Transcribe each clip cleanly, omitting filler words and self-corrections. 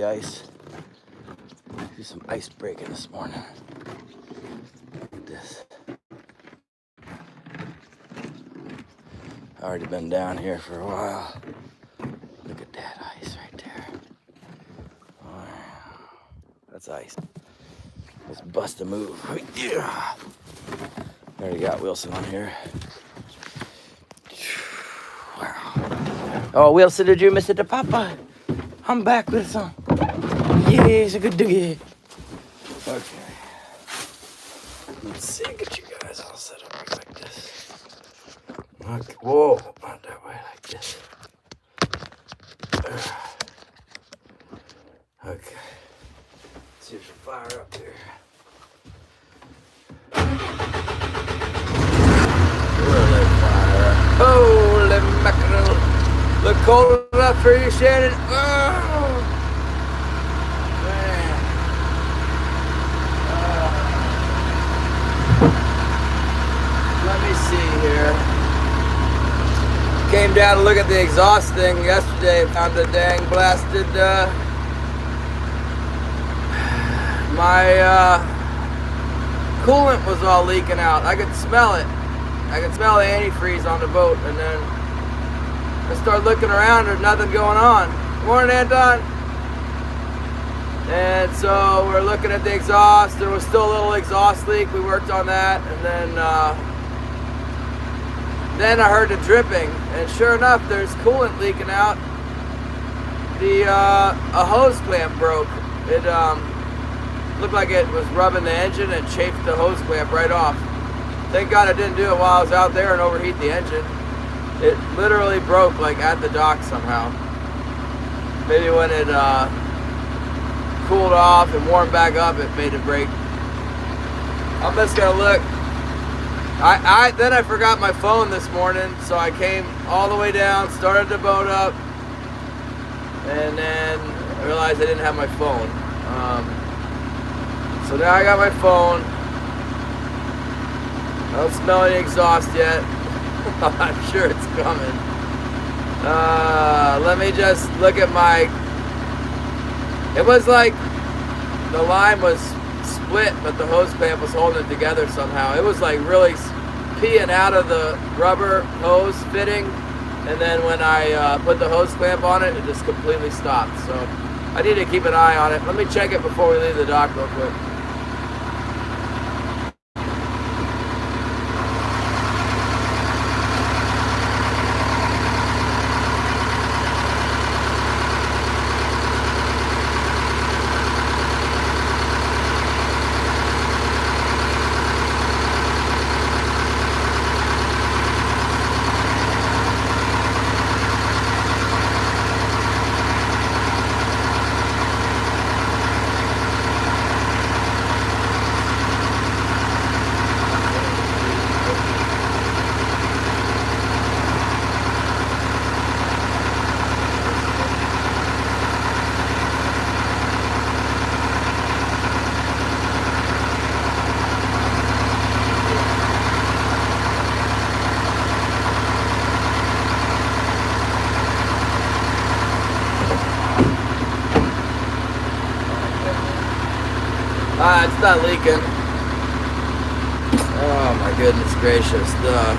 the ice. Do some ice breaking this morning. Look at this. Already been down here for a while. Look at that ice right there. Wow. That's ice. Let's bust a move. Yeah. Already got Wilson on here. Wow. Oh, Wilson, did you miss it to Papa? I'm back with some. Yes, a good doggy. Okay. Let's see, get you guys all set up like this. Okay. Whoa, not that way, like this. Okay. Let's see if you fire up here. Really fire up. Holy mackerel. Look cold enough for you, Shannon. Oh, man. Let me see here. Came down to look at the exhaust thing yesterday. Found the dang blasted, my coolant was all leaking out. I could smell it. I could smell the antifreeze on the boat, and then I started looking around. There's nothing going on. Morning, Anton. And so we're looking at the exhaust. There was still a little exhaust leak. We worked on that, and then I heard the dripping, and sure enough, there's coolant leaking out. A hose clamp broke. It looked like it was rubbing the engine and chafed the hose clamp right off. Thank God I didn't do it while I was out there and overheat the engine. It literally broke like at the dock somehow. Maybe when it cooled off and warmed back up, it made it break. I'm just gonna look. Then I forgot my phone this morning, so I came all the way down, started the boat up, and then I realized I didn't have my phone. So now I got my phone. I don't smell any exhaust yet. I'm sure it's coming. Let me just look at my... It was like the line was split, but the hose clamp was holding it together somehow. It was like really peeing out of the rubber hose fitting, and then when I put the hose clamp on it, it just completely stopped. So I need to keep an eye on it. Let me check it before we leave the dock real quick. It's not leaking. Oh my goodness gracious. The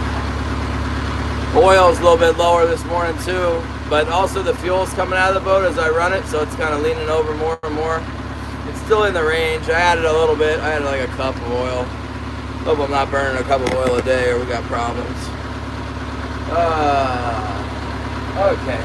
oil's a little bit lower this morning too, but also the fuel's coming out of the boat as I run it, so it's kind of leaning over more and more. It's still in the range. I added a little bit. I added like a cup of oil. Hope I'm not burning a cup of oil a day or we got problems. Okay.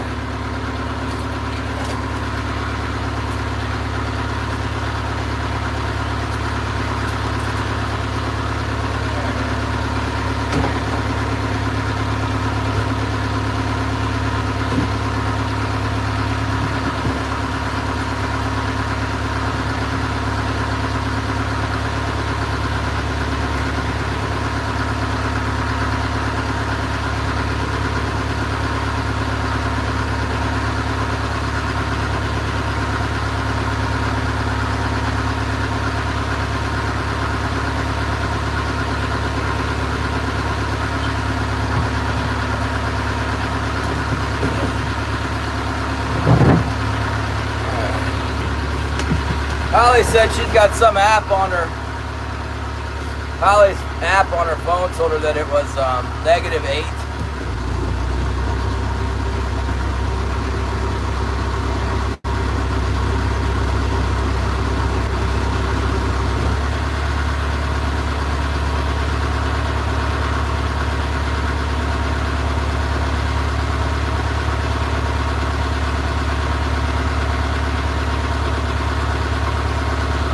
Holly said she's got some app on her. Holly's app on her phone told her that it was -8.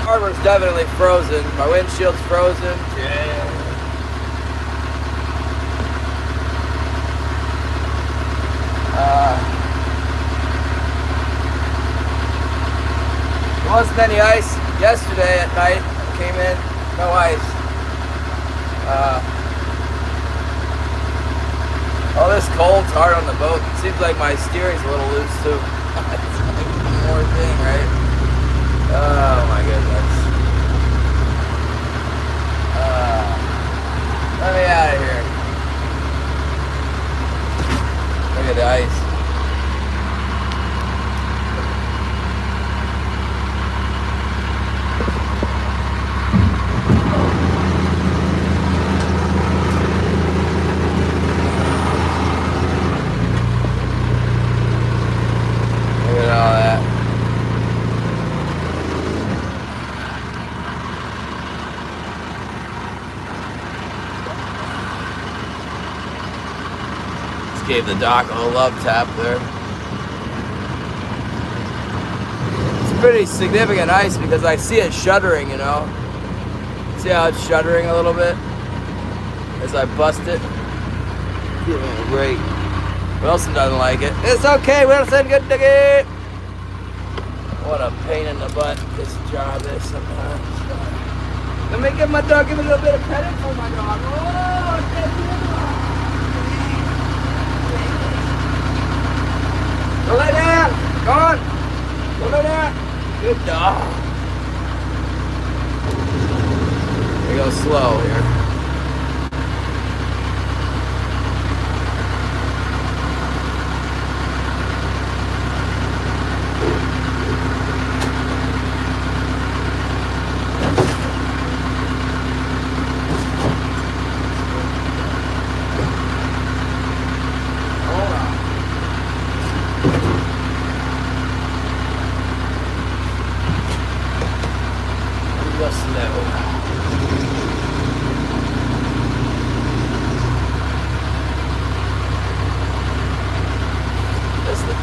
Harbor's definitely frozen. My windshield's frozen. Yeah. There wasn't any ice yesterday at night. I came in, no ice. All this cold's hard on the boat. It seems like my steering's a little loose too. It's like one more thing, right? Oh my goodness. Let me out of here. Look at the ice. Look at all that. Gave the dock a love tap there. It's pretty significant ice because I see it shuddering, you know. See how it's shuddering a little bit as I bust it? Give me a break. Wilson doesn't like it. It's okay, Wilson, good to get. What a pain in the butt this job is sometimes. Let me give my dog, give me a little bit of credit for my dog. Oh, thank you. Go lay down! Go on! Go lay down! Good dog! We go slow here.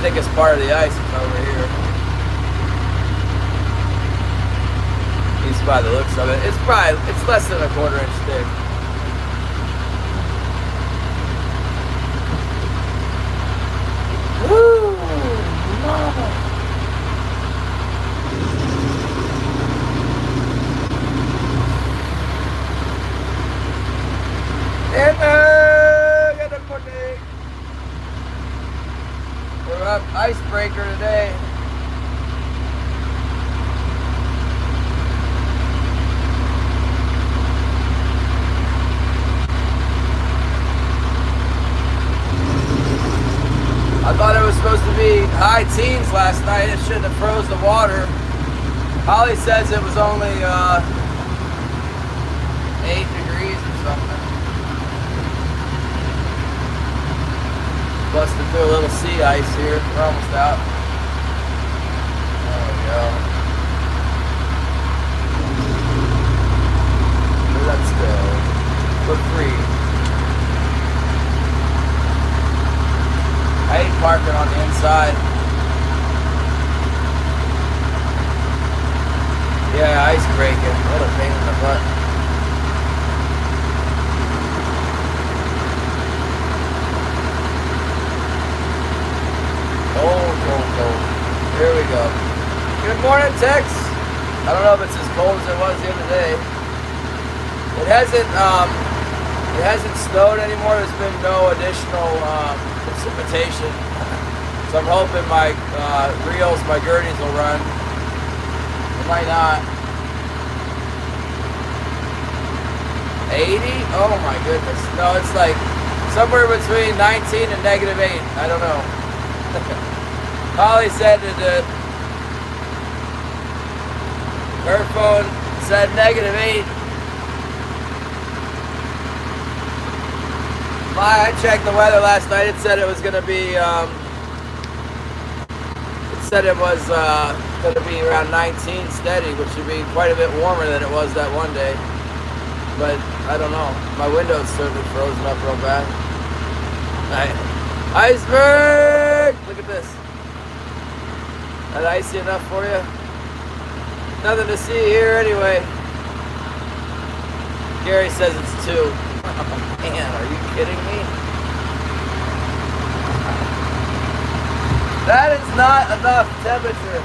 Thickest part of the ice is over here. At least by the looks of it. It's less than a 1/4 inch thick. Woo! Mama! We're up icebreaker today. I thought it was supposed to be high teens last night. It shouldn't have froze the water. Holly says it was only 8 degrees or something. Busted through a little sea ice here. We're almost out. There we go. Let's go. We're free. I hate parking on the inside. Yeah, ice breaking. What a pain in the butt. Cold. Here we go. Good morning, Tex. I don't know if it's as cold as it was the other day. It hasn't snowed anymore. There's been no additional precipitation. So I'm hoping my reels, my gurneys will run. It might not. 80? Oh my goodness. No, it's like somewhere between 19 and -8. I don't know. Holly said that Her phone said -8. I checked the weather last night. It said it was going to be, it said it was going to be around 19 steady, which would be quite a bit warmer than it was that one day. But I don't know. My window's certainly frozen up real bad. Iceberg! Look at this. That icy enough for you? Nothing to see here anyway. Gary says it's 2. Oh man, are you kidding me? That is not enough temperature.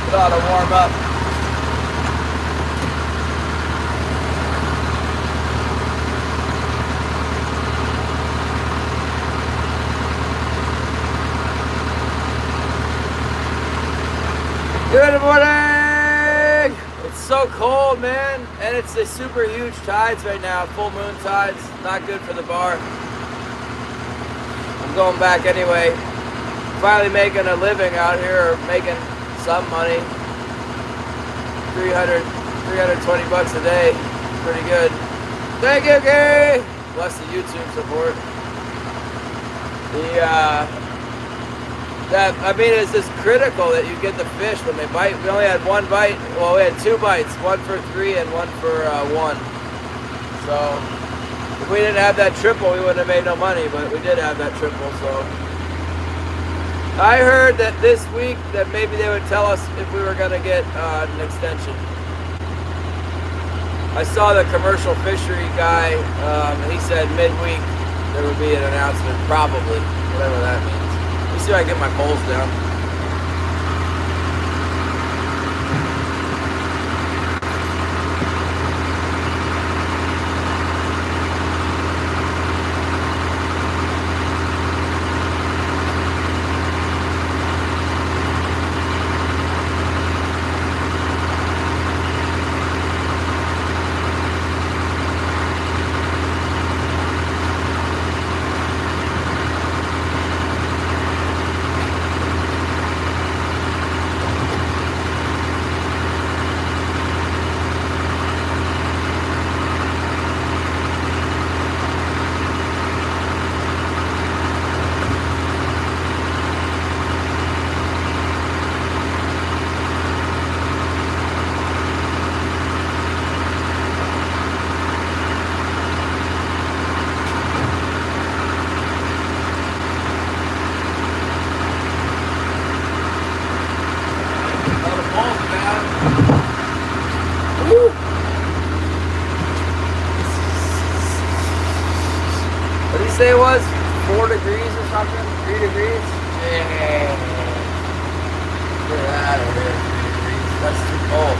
It ought to warm up. Good morning! It's so cold, man, and it's a super huge tides right now. Full moon tides, not good for the bar. I'm going back anyway. Finally making a living out here, or making some money. 320 bucks a day. Pretty good. Thank you, Gary! Bless the YouTube support. It's just critical that you get the fish when they bite. We only had one bite. Well, we had 2 bites. One for 3 and one for 1. So, if we didn't have that triple, we wouldn't have made no money, but we did have that triple, so. I heard that this week that maybe they would tell us if we were going to get an extension. I saw the commercial fishery guy, he said midweek there would be an announcement, probably, whatever that means. Let me see if I can get my poles down. Say it was 4 degrees or something, 3 degrees. Yeah. Get out of here, 3 degrees. That's too cold.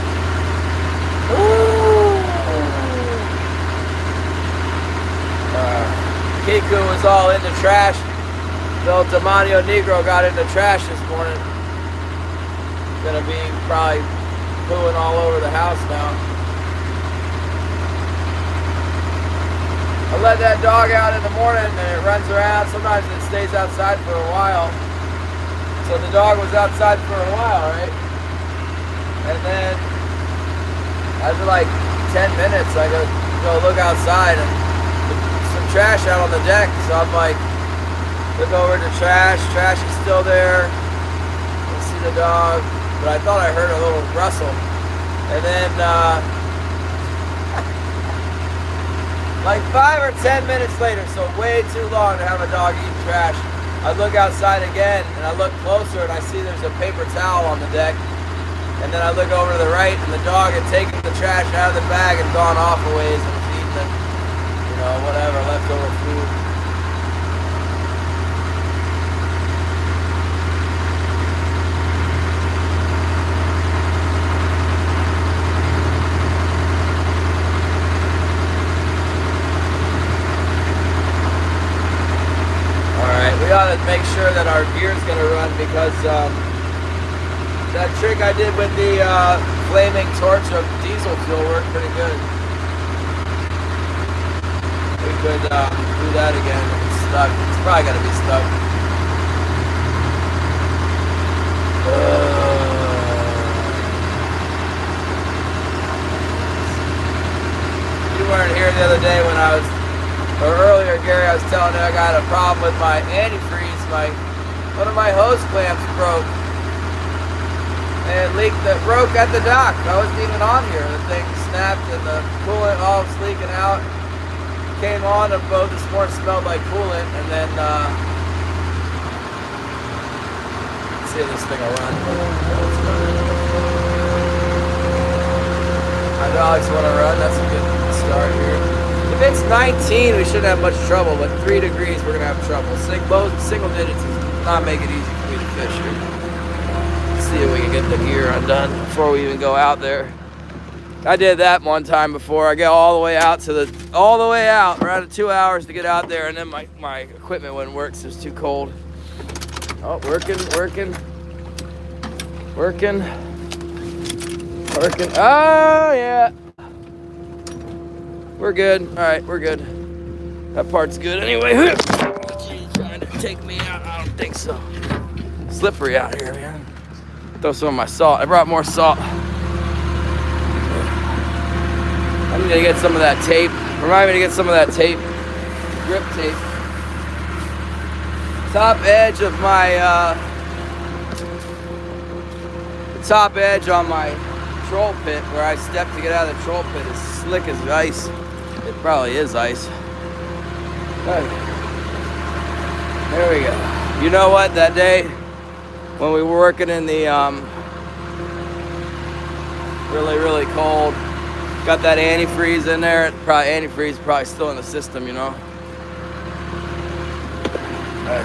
Kiku was all into trash. The old Demonio Negro got into trash this morning. Gonna be probably pooing all over the house now. I let that dog out in the morning and it runs around. Sometimes it stays outside for a while. So the dog was outside for a while, right? And then after like 10 minutes, I go look outside and some trash out on the deck. So I'm like, look over to trash. Trash is still there. I see the dog, but I thought I heard a little rustle. And then like 5 or 10 minutes later, so way too long to have a dog eat trash, I look outside again and I look closer and I see there's a paper towel on the deck. And then I look over to the right and the dog had taken the trash out of the bag and gone off a ways and was eating the, whatever, leftover food. make sure that our gear's gonna run, because that trick I did with the flaming torch of diesel fuel worked pretty good. We could do that again if it's stuck. It's probably gonna be stuck. You weren't here the other day when I was, or earlier, Gary, I was telling you I got a problem with my antifreeze. One of my hose clamps broke and broke at the dock. I wasn't even on here. The thing snapped and the coolant all was leaking out. Came on and both this morning smelled like coolant, and then let's see if this thing will run. Hydraulics want to run. That's a good start here. If it's 19, we shouldn't have much trouble, but 3 degrees, we're going to have trouble. Single digits does not make it easy for me to fish here. Let's see if we can get the gear undone before we even go out there. I did that one time before. I get all the way out around 2 hours to get out there, and then my equipment wouldn't work, so it's too cold. Oh, working. Oh, yeah. We're good. All right, we're good. That part's good anyway. She's trying to take me out. I don't think so. Slippery out here, man. Throw some of my salt. I brought more salt. I need to get some of that tape. Remind me to get some of that tape. Grip tape. Top edge of my, the top edge on my troll pit where I stepped to get out of the troll pit is slick as ice. It probably is ice. Okay. There we go. You know what? That day when we were working in the really cold, got that antifreeze in there. Antifreeze probably still in the system, you know. Okay.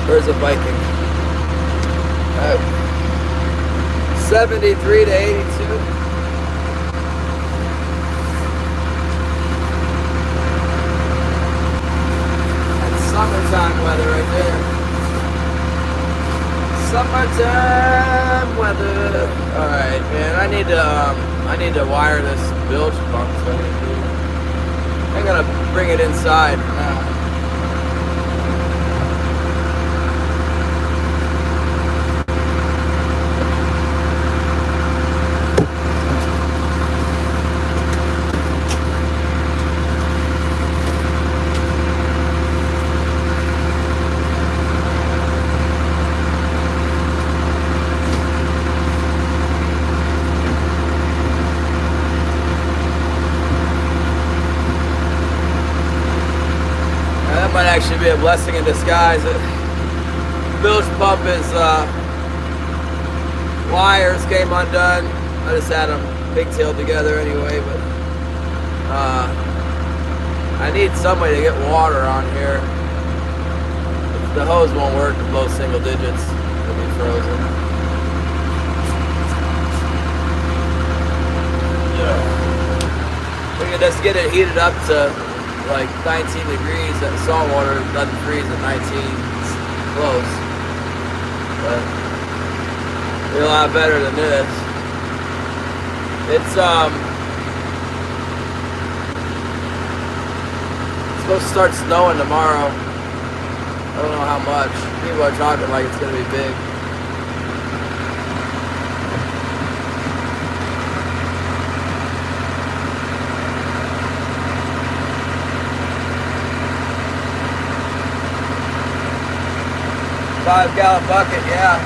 Where's the Viking? 73 to 82. That's summertime weather right there. Summertime weather. All right, man. I need to wire this bilge pump. So I'm gonna bring it inside for now. Might actually be a blessing in disguise. The bilge pump is wires came undone. I just had them pigtailed together anyway, but I need some way to get water on here. The hose won't work to blow single digits. It'll be frozen. Yeah. We can just get it heated up to like 19 degrees. That salt water doesn't freeze at 19. It's close, but it'll be a lot better than this. It's supposed to start snowing tomorrow. I don't know how much. People are talking like it's gonna be big. $5-gallon bucket, yeah.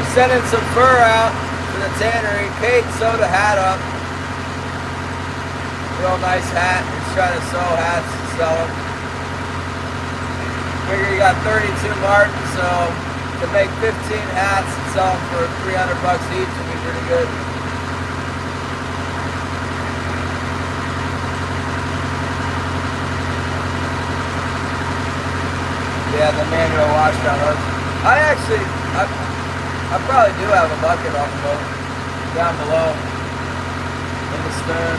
We're sending some fur out to the tannery. Kate sewed a hat up. Real nice hat. He's trying to sew hats and sell them. Figure you got 32 Martins, so to make 15 hats and sell them for $300 each would be pretty good. Yeah, the manual washdown hose. I probably do have a bucket on the boat, down below, in the stern.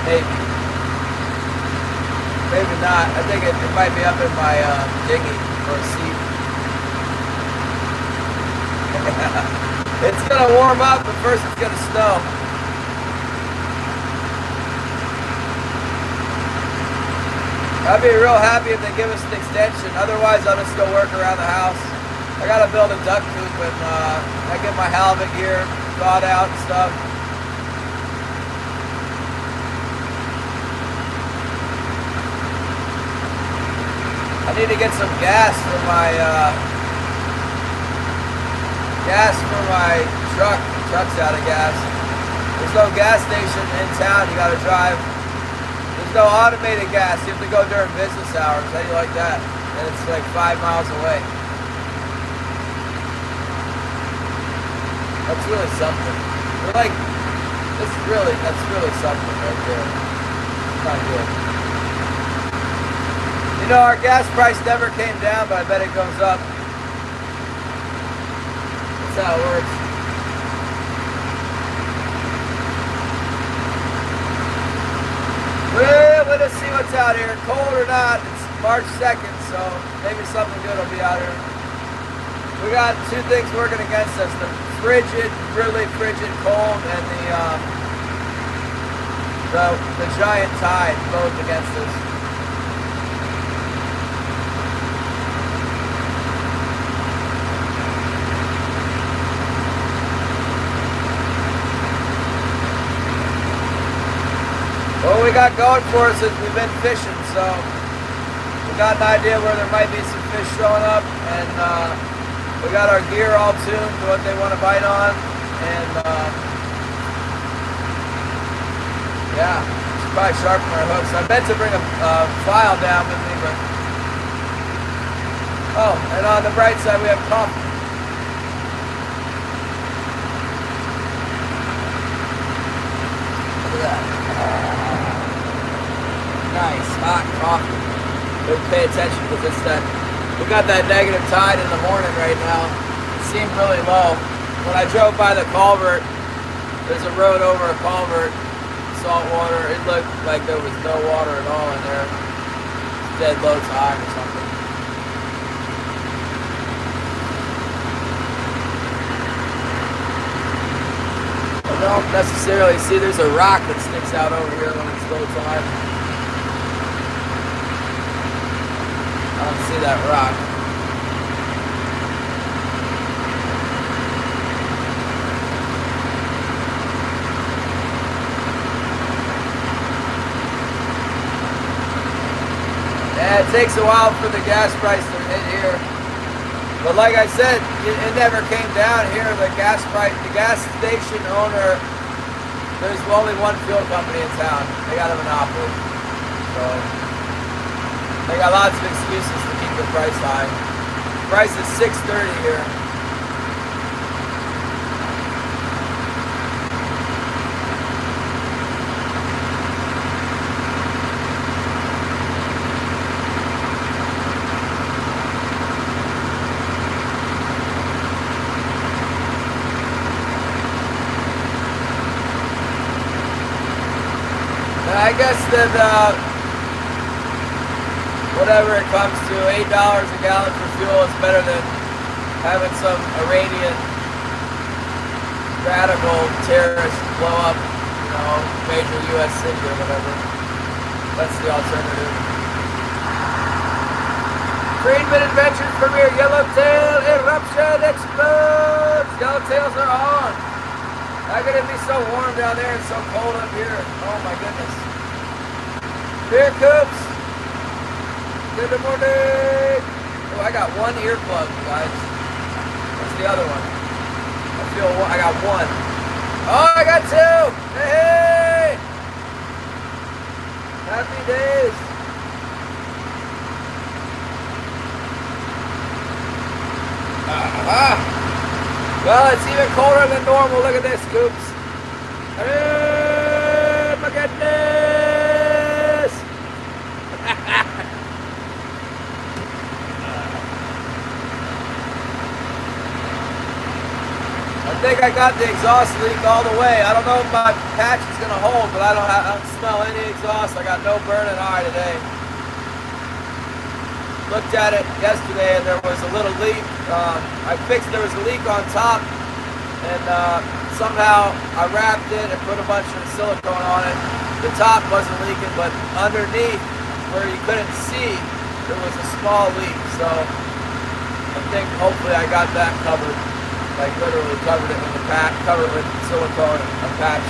Maybe. Maybe not. I think it might be up in my dinghy or seat. It's gonna warm up, but first it's gonna snow. I'd be real happy if they give us an extension. Otherwise, I'll just go work around the house. I gotta build a duck coop and I get my halibut gear thawed out and stuff. I need to get some gas for my truck. The truck's out of gas. There's no gas station in town. You gotta drive. There's no automated gas. You have to go during business hours. How do you like that? And it's like 5 miles away. That's really something. We're like, that's really something right there. It's not good. You know, our gas price never came down, but I bet it goes up. That's how it works. Well, let us see what's out here. Cold or not, it's March 2nd, so maybe something good will be out here. We got two things working against us. The frigid, really frigid cold and the giant tide, both against us. What we got going for us is we've been fishing, so we got an idea where there might be some fish showing up, and we got our gear all tuned to what they want to bite on, and yeah, should probably sharpen our hooks. I meant to bring a file down with me, but oh, and on the bright side we have coffee. Look at that. Nice hot coffee. But pay attention because it's that we got that negative tide in the morning right now. It seemed really low. When I drove by the culvert, there's a road over a culvert, salt water. It looked like there was no water at all in there. Dead low tide or something. I don't necessarily see there's a rock that sticks out over here when it's low tide. I don't see that rock. Yeah, it takes a while for the gas price to hit here. But like I said, it never came down here. The gas station owner, there's only one fuel company in town. They got a monopoly. So they got lots of excuses to keep the price high. The price is $6.30 here. I guess that whatever it comes to, $8 a gallon for fuel is better than having some Iranian radical terrorist blow up, you know, major U.S. city or whatever. That's the alternative. Friedman Adventures premiere Yellowtail Eruption explodes! Yellowtails are on! How could it be so warm down there and so cold up here? Oh my goodness. Beer coops! Good morning! Oh, I got one earplug, guys. Where's the other one? I got one. Oh, I got two! Hey! Happy days! Well, it's even colder than normal. Look at this, Scoops. Oh, my goodness! think I got the exhaust leak all the way. I don't know if my patch is gonna hold, but I don't smell any exhaust. I got no burning eye today. Looked at it yesterday and there was a little leak. There was a leak on top, and somehow I wrapped it and put a bunch of silicone on it. The top wasn't leaking, but underneath where you couldn't see, there was a small leak. So I think hopefully I got that covered. Like literally covered it with the patch, covered with silicone and a patch.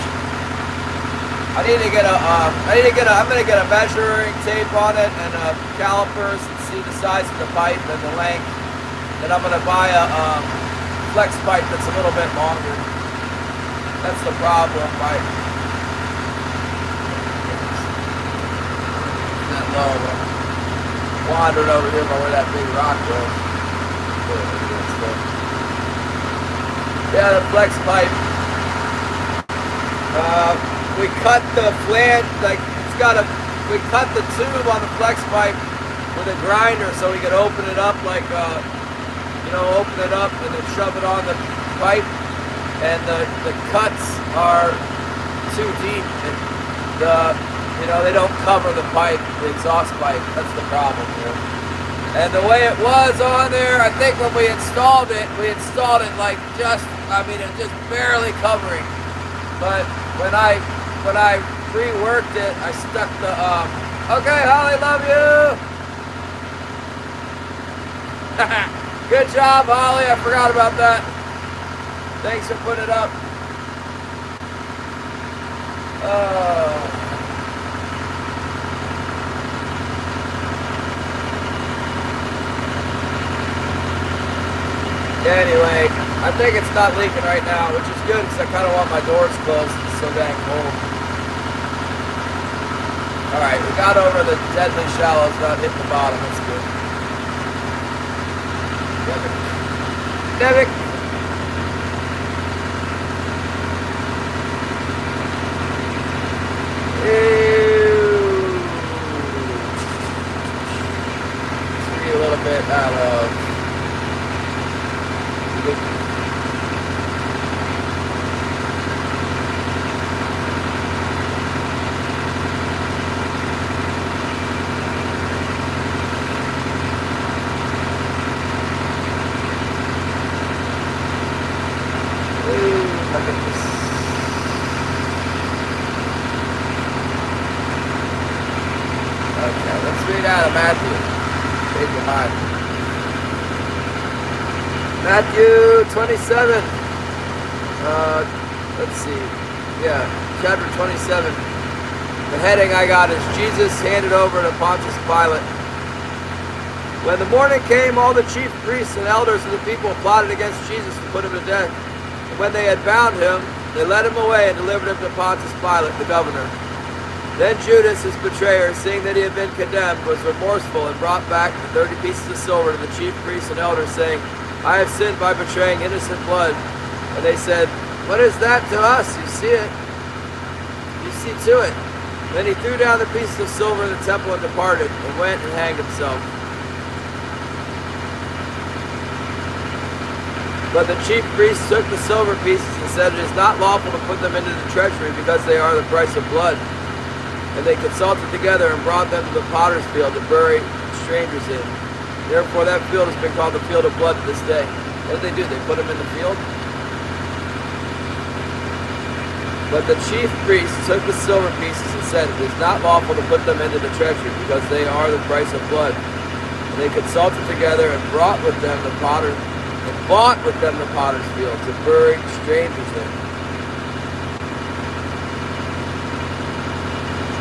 I'm gonna get a measuring tape on it and calipers and see the size of the pipe and the length. And I'm gonna buy a flex pipe that's a little bit longer. That's the problem. That low. Wandered over here by where that big rock was. Yeah, the flex pipe. We cut the flange, we cut the tube on the flex pipe with a grinder so we could open it up open it up and then shove it on the pipe. And the cuts are too deep. And they don't cover the pipe, the exhaust pipe. That's the problem here. And the way it was on there, I think when we installed it like it just barely covering. But when I reworked it, I stuck the, okay, Holly, love you. Good job, Holly. I forgot about that. Thanks for putting it up. Anyway, I think it's not leaking right now, which is good because I kind of want my doors closed. It's so dang cold. Alright, we got over the deadly shallows, not hit the bottom. That's good. Devik. See a little bit out of. Okay, let's read out of Matthew. Take your mind. Matthew 27. Let's see. Yeah, chapter 27. The heading I got is Jesus handed over to Pontius Pilate. When the morning came, all the chief priests and elders of the people plotted against Jesus to put him to death. And when they had bound him, they led him away and delivered him to Pontius Pilate, the governor. Then Judas, his betrayer, seeing that he had been condemned, was remorseful and brought back the 30 pieces of silver to the chief priests and elders, saying, I have sinned by betraying innocent blood. And they said, what is that to us? You see it. You see to it. Then he threw down the pieces of silver in the temple and departed, and went and hanged himself. But the chief priests took the silver pieces and said, it is not lawful to put them into the treasury, because they are the price of blood. And they consulted together and brought them to the potter's field to bury strangers in. Therefore that field has been called the field of blood to this day. What did they do? They put them in the field? But the chief priests took the silver pieces and said, it is not lawful to put them into the treasury, because they are the price of blood. And they consulted together and bought with them the potter's field to bury strangers in.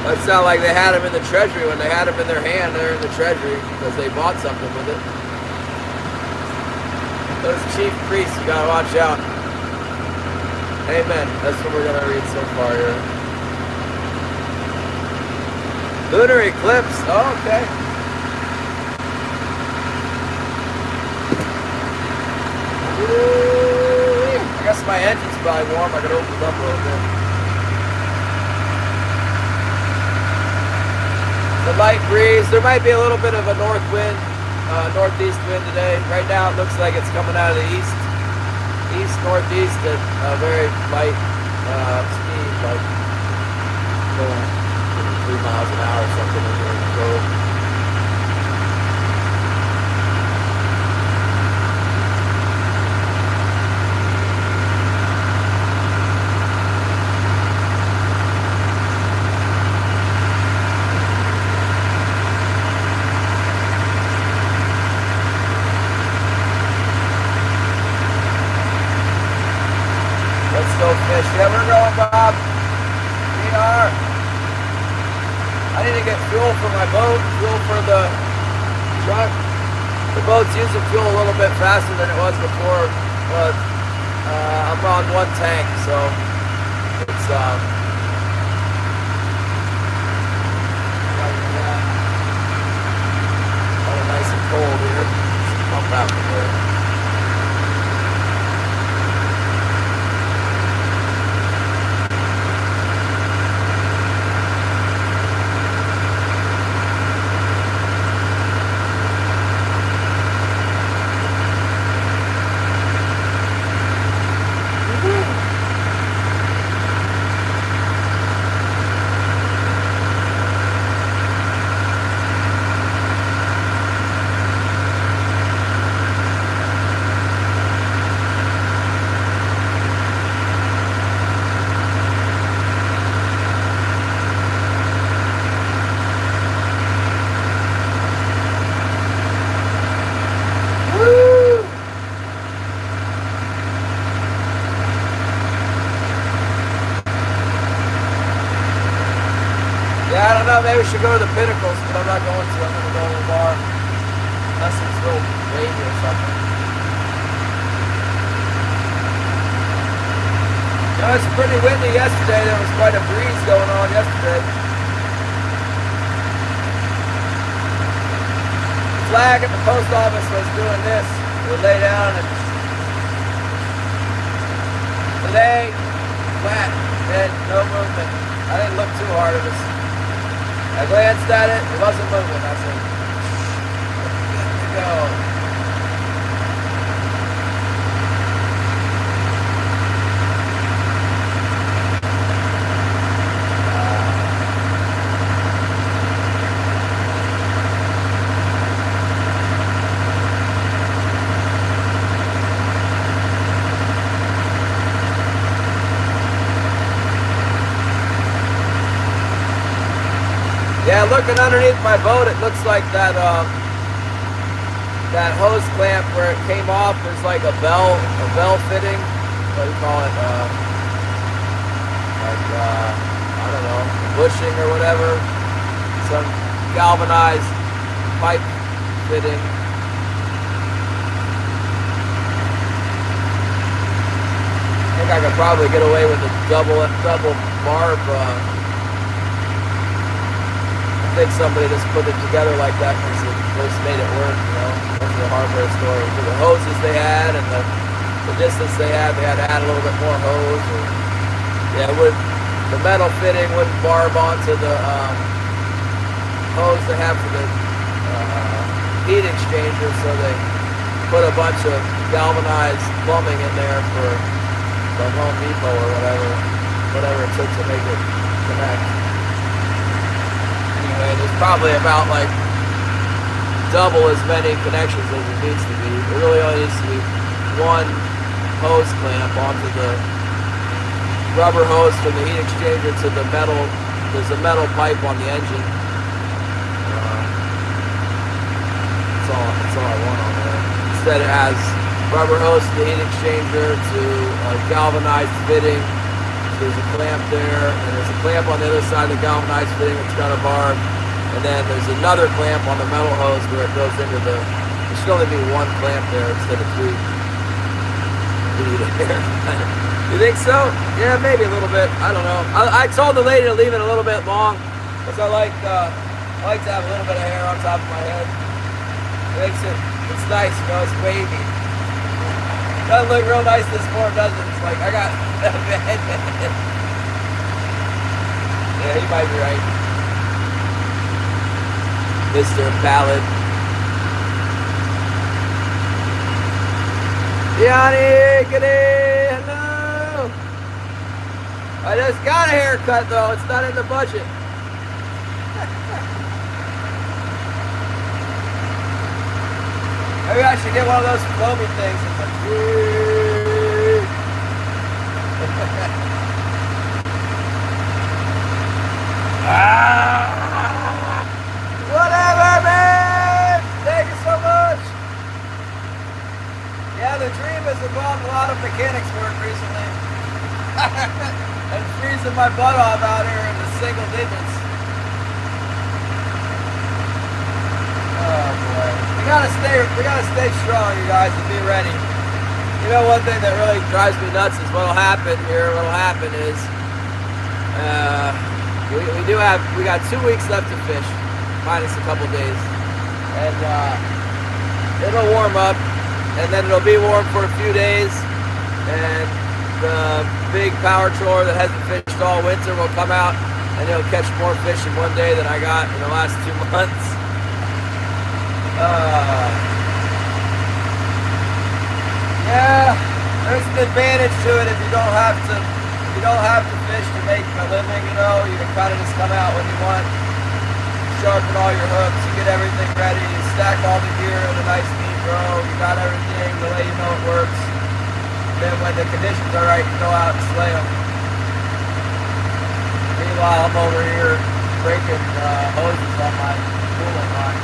That sounded like they had them in the treasury. When they had them in their hand, they're in the treasury because they bought something with it. Those chief priests, you gotta watch out. Amen. That's what we're gonna read so far here. Lunar eclipse. Oh, okay. I guess my engine's probably warm. I could open it up a little bit. The light breeze. There might be a little bit of a north wind, northeast wind today. Right now it looks like it's coming out of the east northeast at a very light speed, like going 3 miles an hour or something in the road. Go fish. Yeah, we're going, Bob. We are. I need to get fuel for my boat, fuel for the truck. The boat's using fuel a little bit faster than it was before, but I'm on 1 tank, so it's nice and cold here. Let's pump out from there. Yeah, I don't know, maybe we should go to the Pinnacles, but I'm not going to. I'm going to go to the bar. Unless it's real rainy or something. You know, it's pretty windy yesterday. There was quite a breeze going on yesterday. The flag at the post office was doing this. It would lay down and today, flat, and no movement. I didn't look too hard. It was, I glanced at it, it wasn't moving. I said, good to go. Yeah, looking underneath my boat, it looks like that that hose clamp where it came off. There's like a bell fitting. What do you call it? I don't know, bushing or whatever. Some galvanized pipe fitting. I think I could probably get away with a double barb. I think somebody just put it together like that because it just made it work, you know. That's the hardware store. The hoses they had and the distance they had to add a little bit more hose. Or, yeah, the metal fitting wouldn't barb onto the hose they have for the heat exchanger, so they put a bunch of galvanized plumbing in there for the Home Depot or whatever it took to make it connect. There's probably about like double as many connections as it needs to be. It really only needs to be one hose clamp onto the rubber hose from the heat exchanger to the metal. There's a metal pipe on the engine. That's all I want on there. Instead it has rubber hose to the heat exchanger to a galvanized fitting. There's a clamp there, and there's a clamp on the other side of the galvanized fitting that's got a barb, and then there's another clamp on the metal hose where it goes into the, there should only be one clamp there instead of three. You think so? Yeah, maybe a little bit. I don't know. I told the lady to leave it a little bit long, because I like to have a little bit of hair on top of my head. It makes it's nice, you know, it's wavy. Doesn't look real nice this form, does it? It's like, I got yeah, he might be right. Mr. Ballad. Yanni! Giggity! Hello! I just got a haircut though, it's not in the budget. Maybe I should get one of those foamy things. Whatever, man! Thank you so much! Yeah, the dream has involved a lot of mechanics work recently. And freezing my butt off out here in the single digits. Oh boy. We gotta stay strong, you guys, and be ready. You know, one thing that really drives me nuts is what'll happen here. What'll happen is we got 2 weeks left to fish, minus a couple days. And it'll warm up, and then it'll be warm for a few days, and the big power trawler that hasn't fished all winter will come out, and it'll catch more fish in one day than I got in the last 2 months. Yeah, there's an advantage to it if you don't have to fish to make a living, you know. You can kind of just come out when you want, sharpen all your hooks, you get everything ready, you stack all the gear in a nice neat row, you got everything the way you know it works. Then when the conditions are right, you go out and slay them. Meanwhile, I'm over here breaking hoses on my cooling line.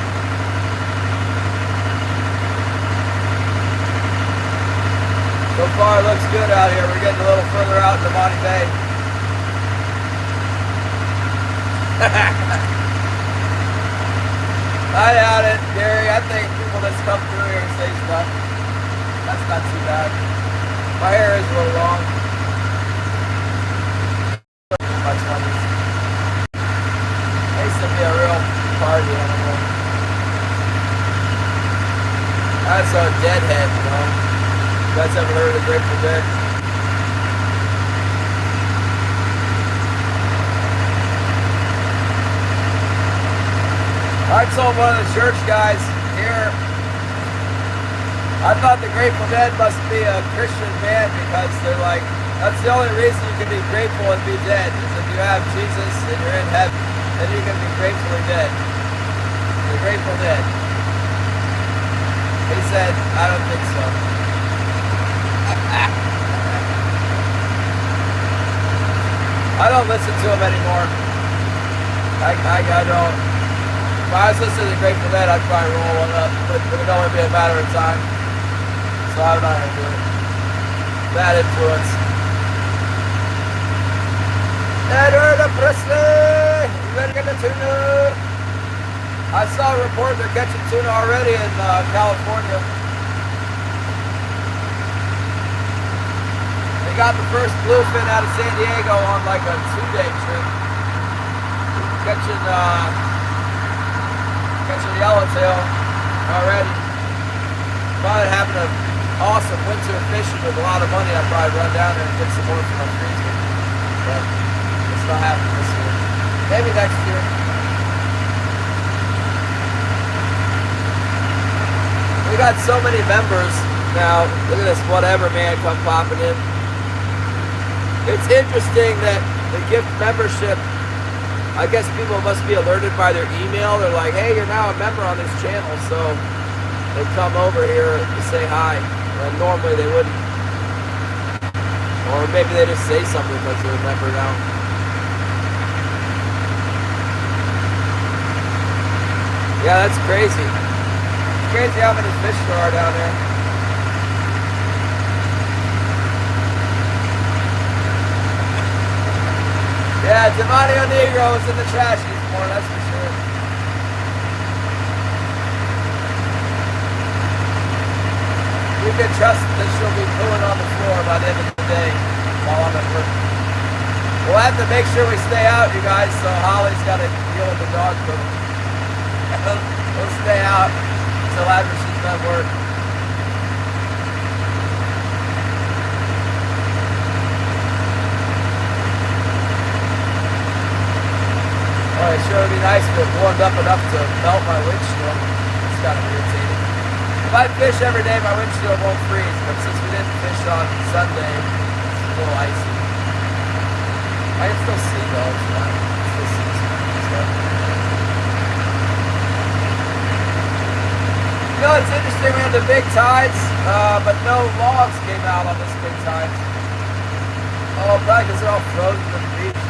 So far it looks good out here. We're getting a little further out into Monty Bay. I doubt it, Gary. I think people just come through here and say stuff. That's not too bad. My hair is a little long. My 20s. It used to be a real party animal. That's a deadhead, you know. You guys ever heard of the Grateful Dead? I told one of the church guys here, I thought the Grateful Dead must be a Christian band because they're like, that's the only reason you can be grateful and be dead, is if you have Jesus and you're in heaven, then you can be gratefully dead. The Grateful Dead. He said, I don't think so. I don't listen to them anymore. I don't. If I was listening to the Grateful Dead, I'd probably roll one up, but it would only be a matter of time. So I'm not gonna do it. Bad influence. Edward Presley! You better get the tuna! I saw a report they're catching tuna already in California. They got the first bluefin out of San Diego on like a 2-day trip. Catching yellowtail already. Probably having an awesome winter fishing with a lot of money. I'd probably run down there and get some more from my freezer. But it's not happening this year. Maybe next year. We got so many members now. Look at this whatever man come popping in. It's interesting that the gift membership, I guess people must be alerted by their email. They're like, hey, you're now a member on this channel, so they come over here to say hi. And normally they wouldn't. Or maybe they just say something because they're a member now. Yeah, that's crazy. It's crazy how many fish there are down there. Yeah, Demonio Negro is in the trash anymore, that's for sure. You can trust that she'll be pooing on the floor by the end of the day while I'm at work. We'll have to make sure we stay out, you guys, so Holly's got to deal with the dog poop. We'll stay out until after she's done work. Oh, it sure would be nice if it warmed up enough to melt my windshield. It's kind of irritating. If I fish every day, my windshield won't freeze, but since we didn't fish on Sunday, it's a little icy. I can still see though, it's fine. I can still see some stuff. You know, it's interesting, we had the big tides, but no logs came out on this big tide. Oh, probably because they're all frozen to the beach.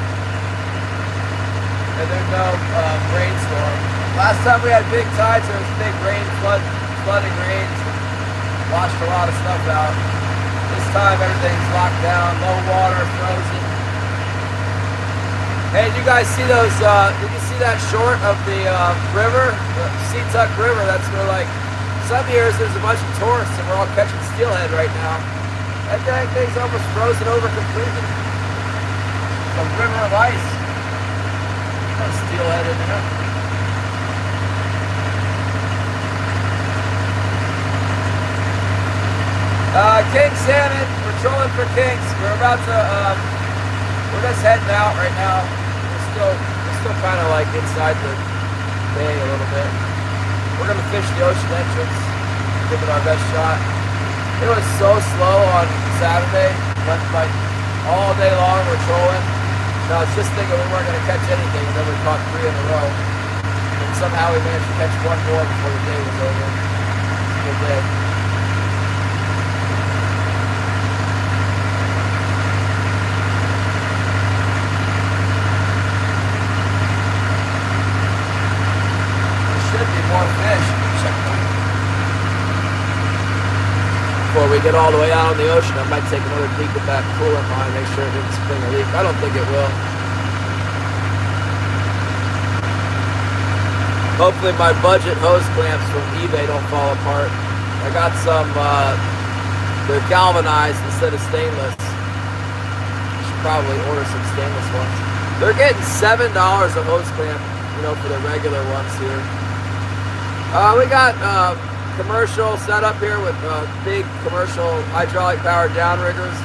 And there's no rainstorm. Last time we had big tides, there was big flooding rains, washed a lot of stuff out. This time everything's locked down, low water, frozen. Hey, did you guys see those, did you see that short of the river? The Sea-Tuck River, that's where like, some years there's a bunch of tourists and we're all catching steelhead right now. That dang thing's almost frozen over completely. A river of ice. No steelhead in there. King salmon, we're trolling for kings. We're about to, we're just heading out right now. We're still kind of like inside the bay a little bit. We're gonna fish the ocean entrance, give it our best shot. It was so slow on Saturday, went like all day long we're trolling. And I was just thinking we weren't gonna catch anything, and then we caught 3 in a row. And somehow we managed to catch 1 more before the day was over. Good day. More fish. Before we get all the way out on the ocean, I might take another peek at that coolant line, make sure it didn't spring a leak. I don't think it will. Hopefully my budget hose clamps from eBay don't fall apart. I got some, they're galvanized instead of stainless. I should probably order some stainless ones. They're getting $7 a hose clamp, you know, for the regular ones here. We got commercial setup here with big commercial hydraulic powered downriggers.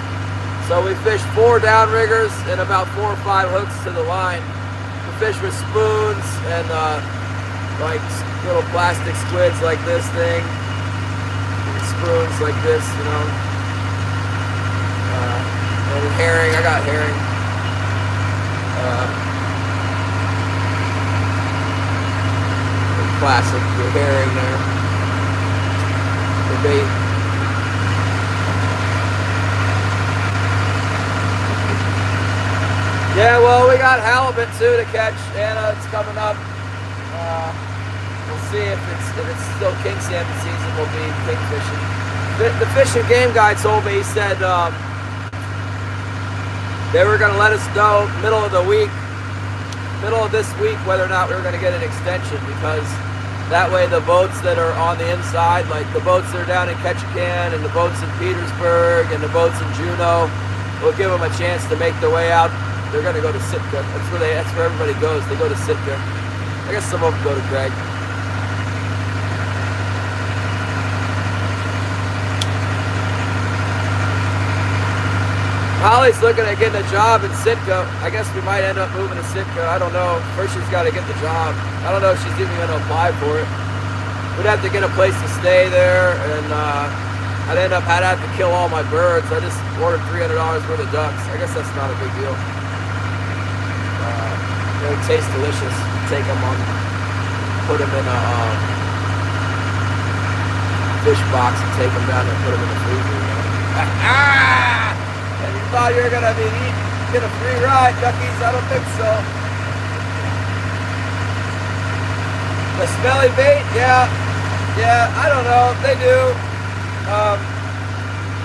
So we fish 4 downriggers and about 4 or 5 hooks to the line. We fish with spoons and like little plastic squids like this thing, spoons like this, you know. And herring, I got herring. Classic, the herring there, the bait. Yeah, well, we got halibut too to catch. Anna, it's coming up. We'll see if it's still king salmon season. We'll be king fishing. The Fish and Game guy told me, he said they were going to let us know middle of this week whether or not we were going to get an extension, because that way the boats that are on the inside, like the boats that are down in Ketchikan and the boats in Petersburg and the boats in Juneau, will give them a chance to make their way out. They're going to go to Sitka. That's where everybody goes. They go to Sitka. I guess some of them go to Greg. Holly's looking at getting a job in Sitka. I guess we might end up moving to Sitka. I don't know. First she's got to get the job. I don't know if she's even going to apply for it. We'd have to get a place to stay there, and I'd have to kill all my birds. I just ordered $300 worth of ducks. I guess that's not a big deal. They would taste delicious. Take them on, put them in a fish box and take them down and put them in the freezer. You know? And you thought you were gonna get a free ride, duckies? I don't think so. The smelly bait, yeah, I don't know, they do.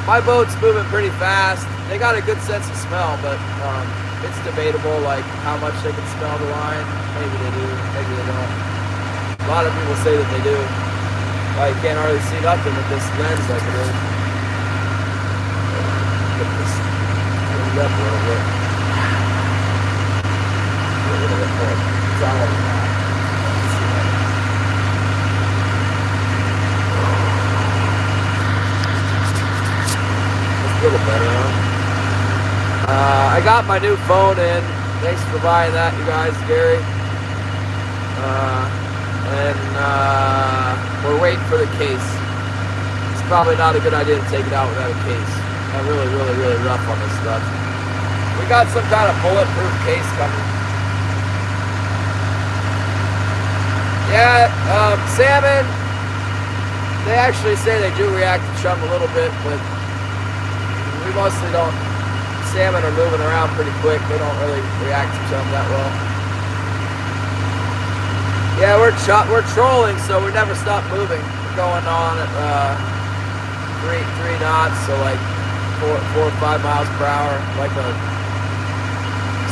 My boat's moving pretty fast. They got a good sense of smell, but it's debatable, like how much they can smell the line. Maybe they do, maybe they don't. A lot of people say that they do. Well, you can't hardly see nothing with this lens like it is. Up a little bit. A little bit more. It's all over now. It's a little better, huh? I got my new phone in. Thanks for buying that, you guys, Gary. And we're waiting for the case. probably not a good idea to take it out without a case. I'm really, really, really rough on this stuff. We got some kind of bulletproof case coming. Yeah, salmon, they actually say they do react to chum a little bit, but we mostly don't. Salmon are moving around pretty quick. They don't really react to chum that well. Yeah, we're trolling, so we never stop moving. We're going on at 3 knots, so like 4 or 5 miles per hour, like a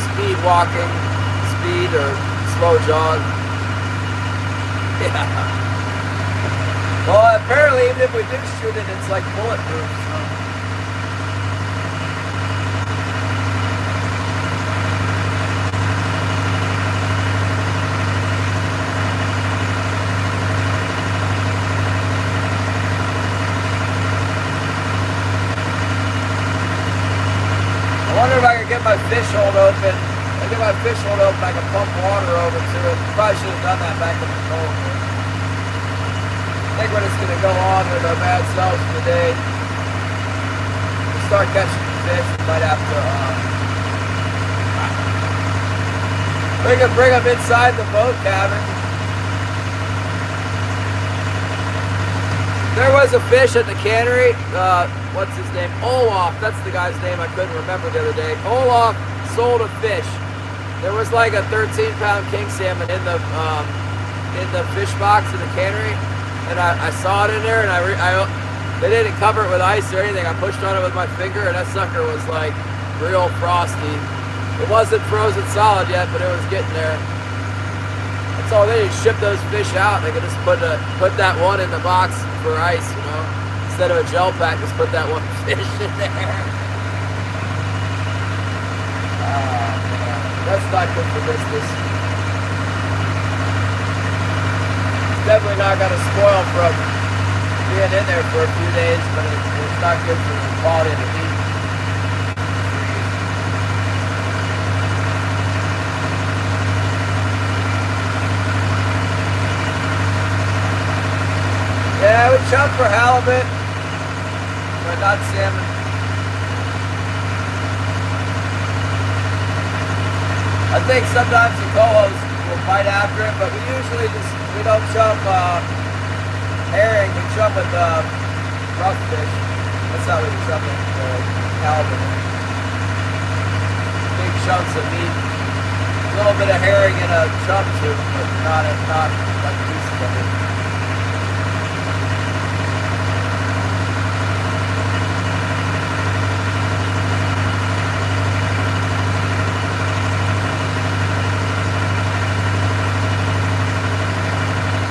speed walking, speed or slow jog. Yeah. Well, apparently, even if we do shoot it, it's like bulletproof. So. I wonder if I could get my fish hold open. I get my fish hold open, I can pump water over to it. Probably should have done that back in the cold. I think we're just going to go on with our bad selves for the day. We start catching fish, we might have to bring them inside the boat cabin. There was a fish at the cannery. What's his name? Olaf. That's the guy's name I couldn't remember the other day. Olaf sold a fish. There was like a 13-pound king salmon in the fish box in the cannery, and I saw it in there, and they didn't cover it with ice or anything. I pushed on it with my finger, and that sucker was like real frosty. It wasn't frozen solid yet, but it was getting there. That's all. They just ship those fish out. They could just put that one in the box for ice, you know, instead of a gel pack. Just put that one fish in there. That's not good for business. It's definitely not going to spoil from being in there for a few days, but it's not good for the quality of the meat. Yeah, we chunk for halibut, but not salmon. I think sometimes the cohos will bite after it, but we usually we don't chump herring, we chump with rough fish. That's how we chump it, halibut. Big chunks of meat. A little bit of herring in a chump too, but not like pieces of it.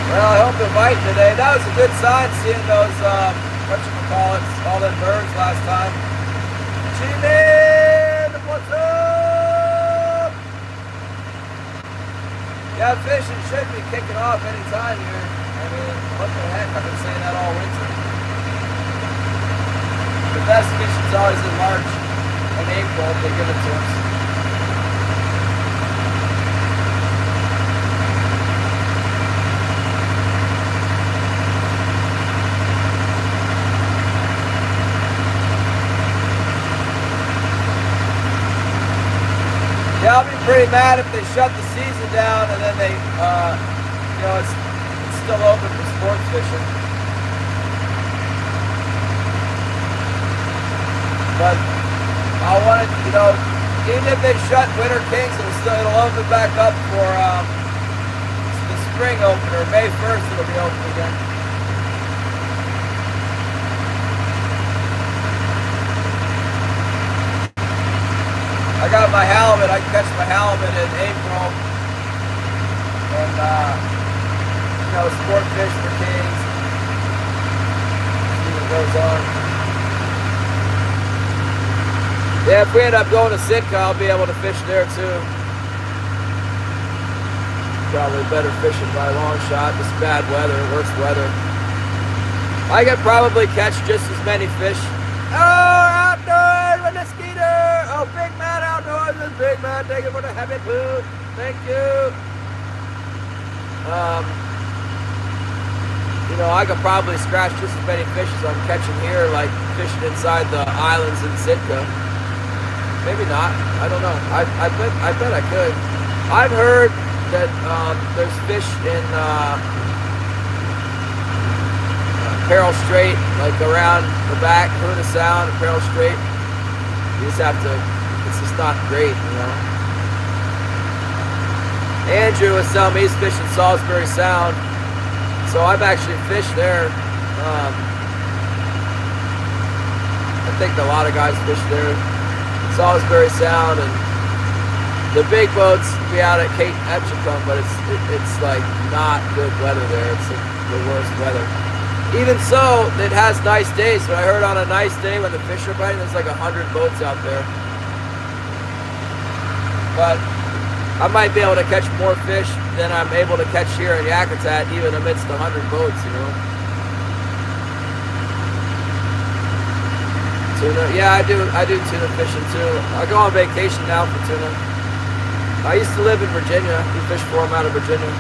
Well, I hope they're biting today. That was a good sign, seeing those, all them birds last time. Chile, what's up? Yeah, fishing should be kicking off any time here. I mean, what the heck? I've been saying that all winter. The best fishing's always in March and April if they give it to us. Yeah, I'll be pretty mad if they shut the season down and then they, it's still open for sports fishing. But I want it, even if they shut Winter Kings, it'll open back up for the spring opener. May 1st it'll be open again. I got my halibut. I can catch my halibut in April, and sport fish for kings. See what goes on. Yeah, if we end up going to Sitka, I'll be able to fish there too. Probably better fishing by a long shot. This bad weather, worse weather. I could probably catch just as many fish. Oh, outdoors with the skeeter. Oh, Big Man Outdoors is Big Man. Thank you for the happy food. Thank you. you know, I could probably scratch just as many fish as I'm catching here, like fishing inside the islands in Sitka. Maybe not. I don't know. I bet I could. I've heard that there's fish in Peril Strait, like around the back, Hoona Sound, Peril Strait. You just have to. It's just not great, you know. Andrew was telling me he's fishing Salisbury Sound. So I've actually fished there. I think a lot of guys fish there. Salisbury Sound, and the big boats be out at Cape Epchicum, but it's like not good weather there. It's the worst weather. Even so, it has nice days. But I heard on a nice day when the fish are biting, there's like 100 boats out there. But I might be able to catch more fish than I'm able to catch here in Yakutat, even amidst 100 boats, you know. Tuna, yeah, I do tuna fishing too. I go on vacation now for tuna. I used to live in Virginia. We fished for them out of Virginia.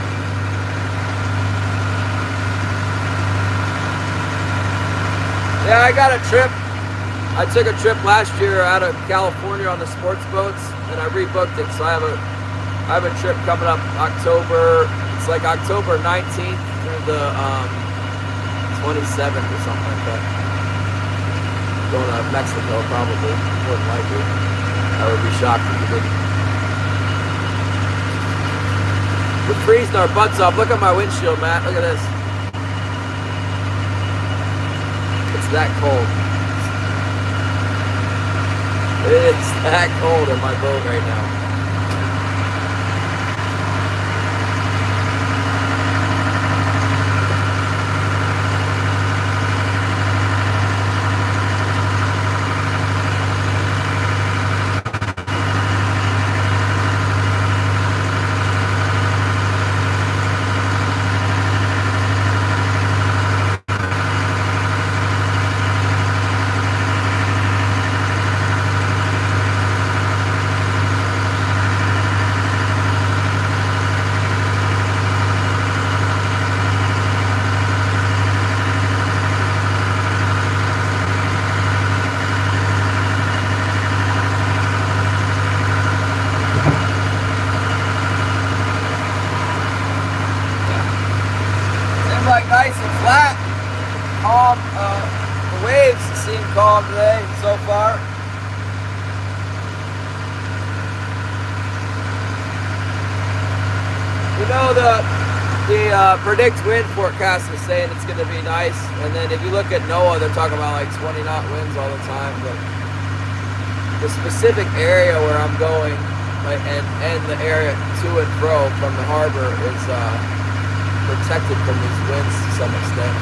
Yeah, I got a trip. I took a trip last year out of California on the sports boats, and I rebooked it, so I have a trip coming up October. It's like October 19th through the 27th or something like that. Going to Mexico, probably, more than likely. I would be shocked if you didn't. We're freezing our butts off. Look at my windshield, Matt. Look at this. It's that cold. It's that cold in my boat right now. Nice and flat, calm. The waves seem calm today so far. You know, the predict wind forecast is saying it's going to be nice, and then if you look at NOAA, they're talking about like 20 knot winds all the time. But the specific area where I'm going, and the area to and fro from the harbor is protected from these winds to some extent.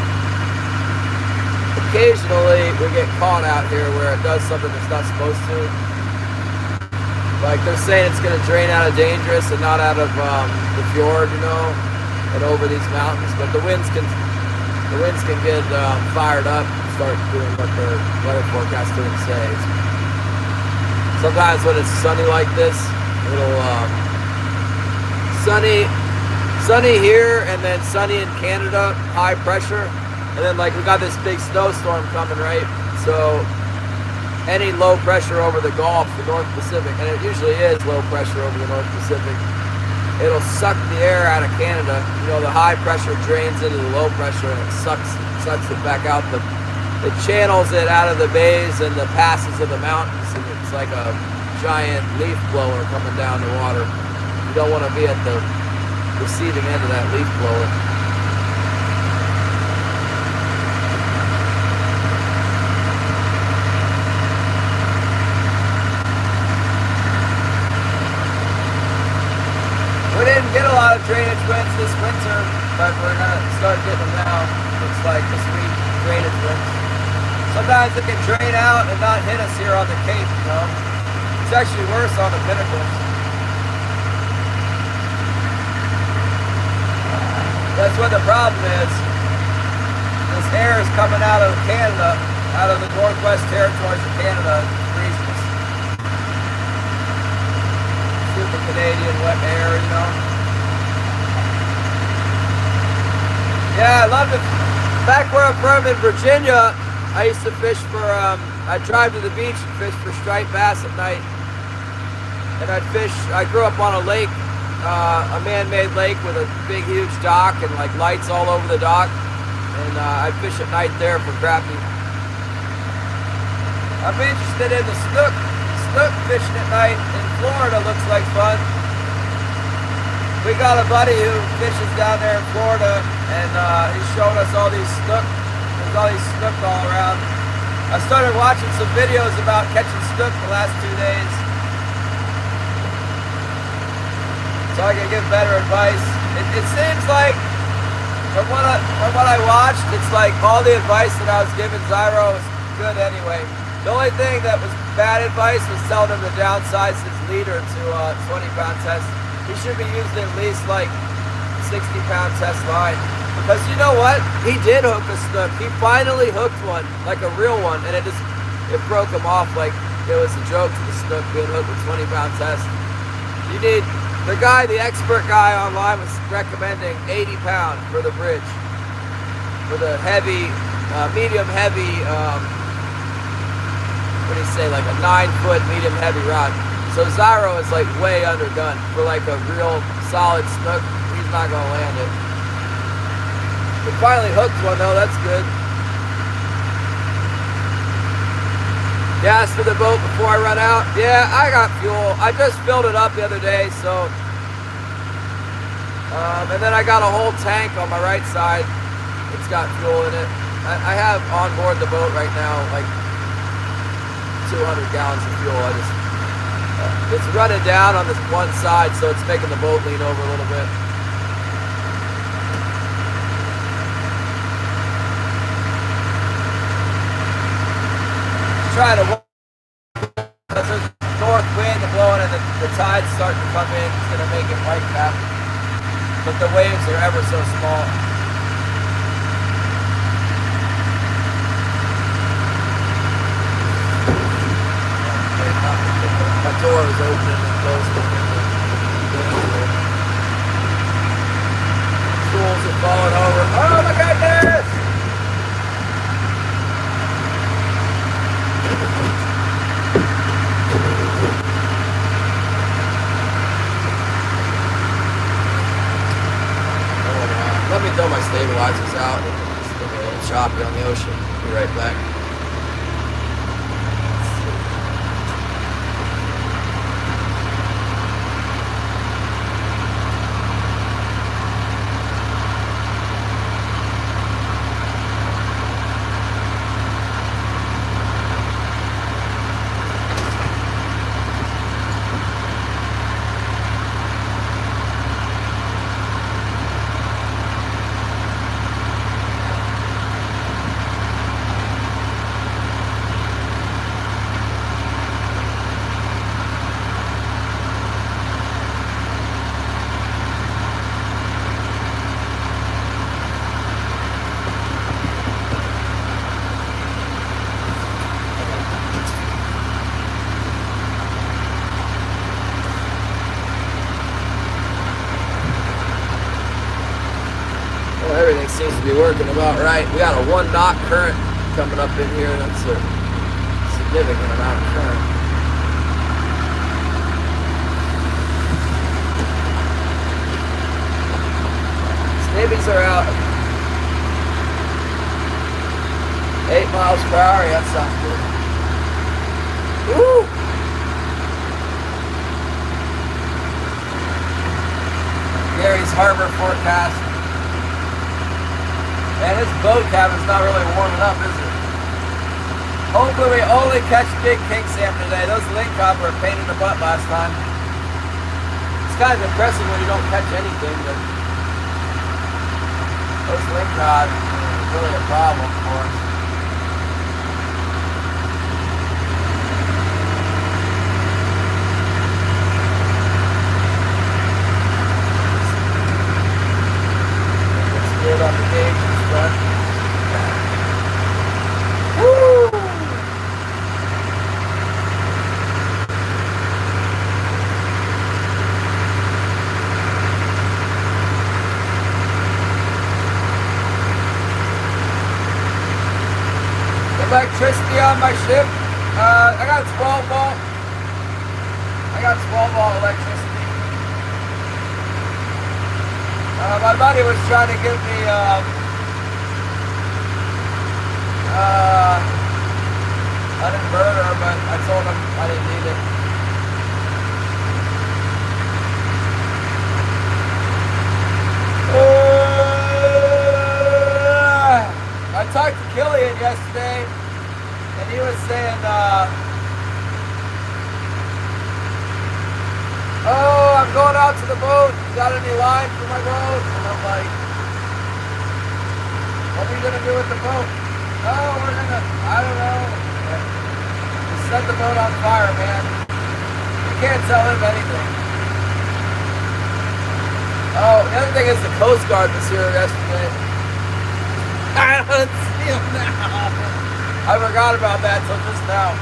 Occasionally we get caught out here where it does something it's not supposed to. Like they're saying it's going to drain out of Dangerous and not out of the fjord, you know, and over these mountains. But the winds can get fired up and start doing what their weather forecast didn't say. Sometimes when it's sunny like this, it'll sunny here, and then sunny in Canada, high pressure, and then like we got this big snowstorm coming, right? So any low pressure over the Gulf, the North Pacific, and it usually is low pressure over the North Pacific, it'll suck the air out of Canada. You know, the high pressure drains into the low pressure, and it sucks it back out. It channels it out of the bays and the passes of the mountains, and it's like a giant leaf blower coming down the water. You don't want to be at the receiving end of that leaf blower. We didn't get a lot of drainage winds this winter, but we're going to start getting them now. Looks like this week, drainage winds. Sometimes it can drain out and not hit us here on the Cape, you know. It's actually worse on the pinnacles. That's what the problem is. This air is coming out of Canada, out of the Northwest Territories of Canada, freezing us. Super Canadian wet air, you know. Yeah, I love it. Back where I'm from in Virginia, I used to fish for, I'd drive to the beach and fish for striped bass at night. And I grew up on a lake, a man-made lake with a big, huge dock and like lights all over the dock. And I'd fish at night there for crappie. I'm interested in the snook fishing at night in Florida. Looks like fun. We got a buddy who fishes down there in Florida, and he's showing us all these snook. There's all these snook all around. I started watching some videos about catching snook the last 2 days, so I can give better advice. It seems like, from what I watched, it's like all the advice that I was giving Zyro was good anyway. The only thing that was bad advice was telling him to downsize his leader to a 20-pound test. He should be using at least like 60-pound test line. Because you know what? He did hook a snook. He finally hooked one, like a real one, and it broke him off like it was a joke to the snook being hooked with 20-pound test. You need, the expert guy online was recommending 80 pound for the bridge. With a heavy, medium heavy, what do you say, like a 9-foot medium heavy rod. So Zyro is like way underdone for like a real solid snook. He's not gonna land it. We finally hooked one though, that's good. Gas for the boat before I run out. Yeah, I got fuel. I just filled it up the other day, so. And then I got a whole tank on my right side. It's got fuel in it. I have on board the boat right now like 200 gallons of fuel. It's running down on this one side, so it's making the boat lean over a little bit. Trying to walk. There's a north wind blowing and the tide's starting to come in. It's going to make it white cap. But the waves are ever so small. My door is open and closed. Tools are falling over. Oh my goodness! Let me throw my stabilizers out. It's a little choppy on the ocean. Be right back. Everything seems to be working about right. We got a 1 knot current coming up in here. That's a significant amount of current. Stabies are out. 8 miles per hour. Yeah, that sounds good. Woo! Gary's harbor forecast. And this boat cabin's not really warming up, is it? Hopefully we only catch big king salmon today. Those link cod were a pain in the butt last time. It's kind of impressive when you don't catch anything, but those link cod are really a problem for us. Looks good on the gauge. Woo! electricity on my ship. I got 12 volt. I got 12 volt electricity. My buddy was trying to give me an inverter, but I told him I didn't need it. I talked to Killian yesterday, and he was saying, oh, I'm going out to the boat. You got any line for my boat? And I'm like, what are you going to do with the boat? Oh, we're going to, I don't know. Just set the boat on fire, man. You can't tell him anything. Oh, the other thing is the Coast Guard was here yesterday. I don't see him now. I forgot about that till just now.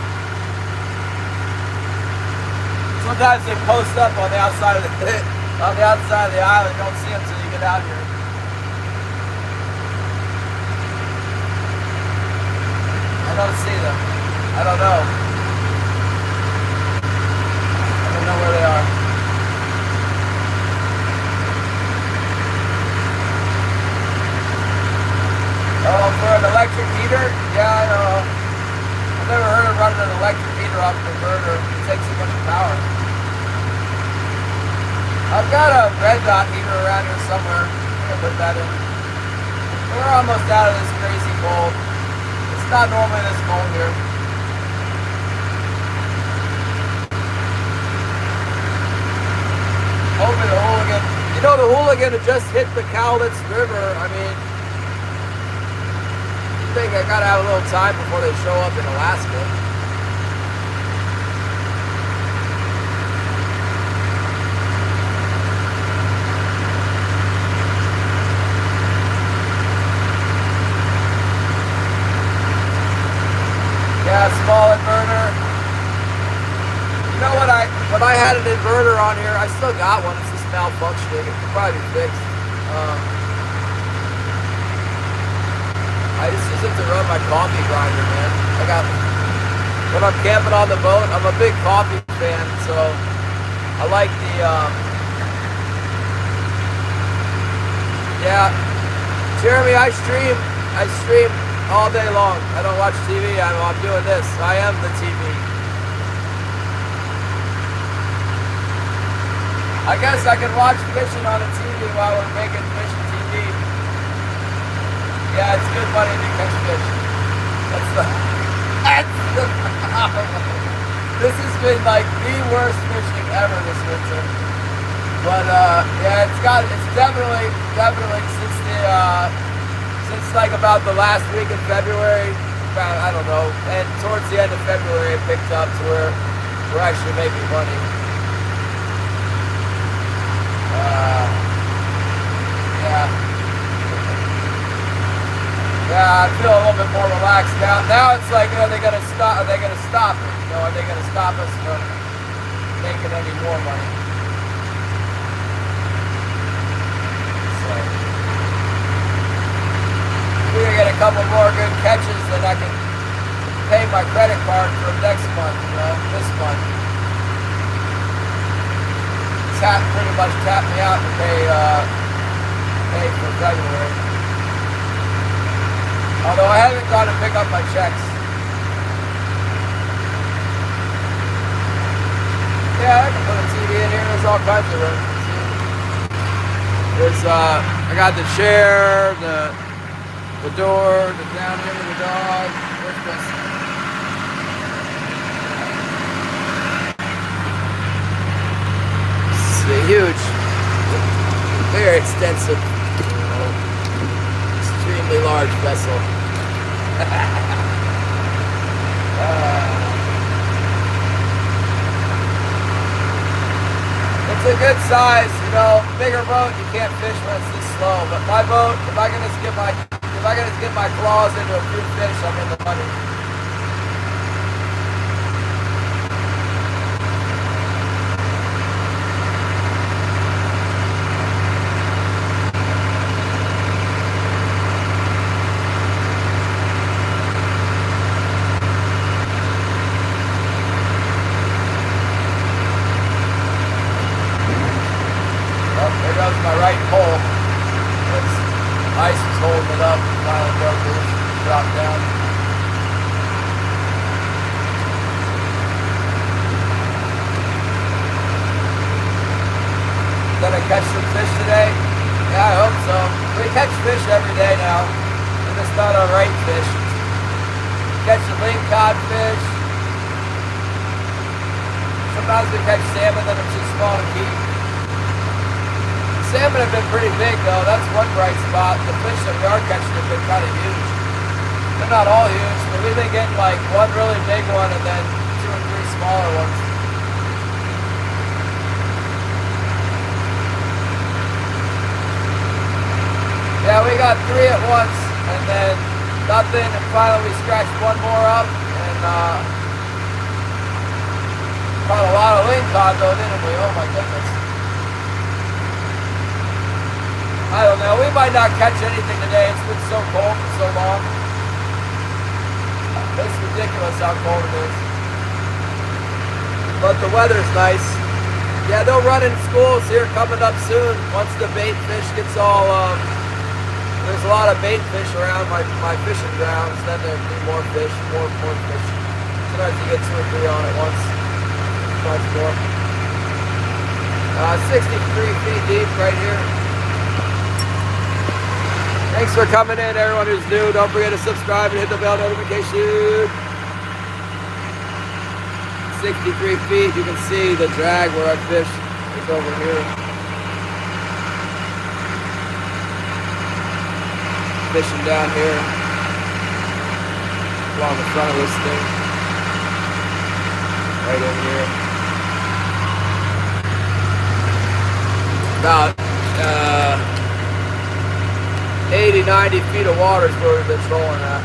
Sometimes they post up on the outside of the island. You don't see them until you get out here. I don't see them. I don't know. I don't know where they are. Oh, for an electric heater? Yeah, I know. I've never heard of running an electric heater off an inverter. It takes too much power. I've got a red dot heater around here somewhere. I'm gonna put that in. We're almost out of this crazy cold. It's not normally this cold here. Hoping the hooligan. You know, the hooligan had just hit the Cowlitz River. I mean, I think I gotta have a little time before they show up in Alaska. Yeah, small inverter. You know what? When I had an inverter on here, I still got one. It's just malfunctioning. It could probably be fixed. I just use it to run my coffee grinder, man. When I'm camping on the boat, I'm a big coffee fan, so I like the, yeah. Jeremy, I stream all day long. I don't watch TV, I'm doing this. I am the TV. I guess I can watch fishing on the TV while we're making fishing TV. Yeah, it's good money to catch fish. That's the problem. This has been like the worst fishing ever this winter. But yeah, it's definitely since like about the last week of February, about, I don't know, and towards the end of February it picked up to where we're actually making money. Yeah, I feel a little bit more relaxed now. Now it's like, are they gonna stop? Are they gonna stop it? You know, are they gonna stop us from making any more money? So, if we get a couple more good catches, then I can pay my credit card for next month. You know, this month. Pretty much tap me out to pay for February. Although I haven't gone to pick up my checks. Yeah, I can put a TV in here. There's all kinds of room. There's I got the chair, the door, the down here with the dog. Where's this? Huge, very extensive, extremely large vessel. It's a good size, you know. Bigger boat, you can't fish when it's this slow. But my boat, if I can just get my claws into a few fish, I'm in the money. every day now. I'm just not on right fish. Catch the lingcod fish. Sometimes we catch salmon that are too small to keep. Salmon have been pretty big though. That's one bright spot. The fish that we are catching have been kind of huge. They're not all huge, but we've been getting like one really big one and then 2 or 3 smaller ones. Yeah, we got 3 at once, and then nothing, and finally we scratched one more up, and caught a lot of lingcod though, didn't we? Oh my goodness. I don't know, we might not catch anything today. It's been so cold for so long. It's ridiculous how cold it is. But the weather's nice. Yeah, they'll run in schools here coming up soon, once the bait fish gets all, there's a lot of bait fish around my fishing grounds, then there'll be more fish, more fish. Sometimes you get 2 or 3 on at once. Much more. 63 feet deep right here. Thanks for coming in, everyone who's new. Don't forget to subscribe and hit the bell notification. 63 feet, you can see the drag where I fish is over here. Fishing down here along the front of this thing, right in here. About 80-90 feet of water is where we've been trolling at.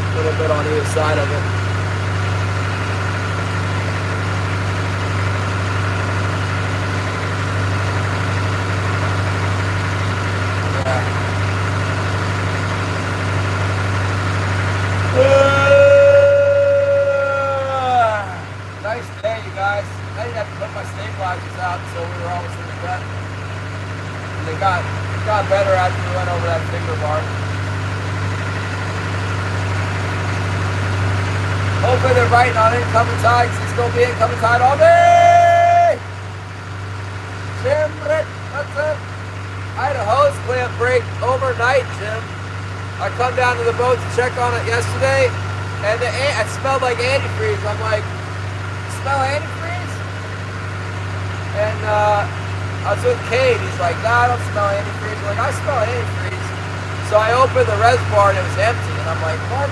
A little bit on either side of it. Nice day, you guys. I didn't have to put my stabilizers out, so we were almost in the gut. And they got better after we went over that finger bar. Hopefully they're biting on incoming tide, because it's going to be incoming tide all day! Jim, what's up? I had a hose clamp break overnight, Jim. I come down to the boat to check on it yesterday, and it smelled like antifreeze. I'm like, smell antifreeze? And I was with Kate. He's like, nah, I don't smell antifreeze. I'm like, I smell antifreeze. So I opened the reservoir and it was empty. And I'm like, what?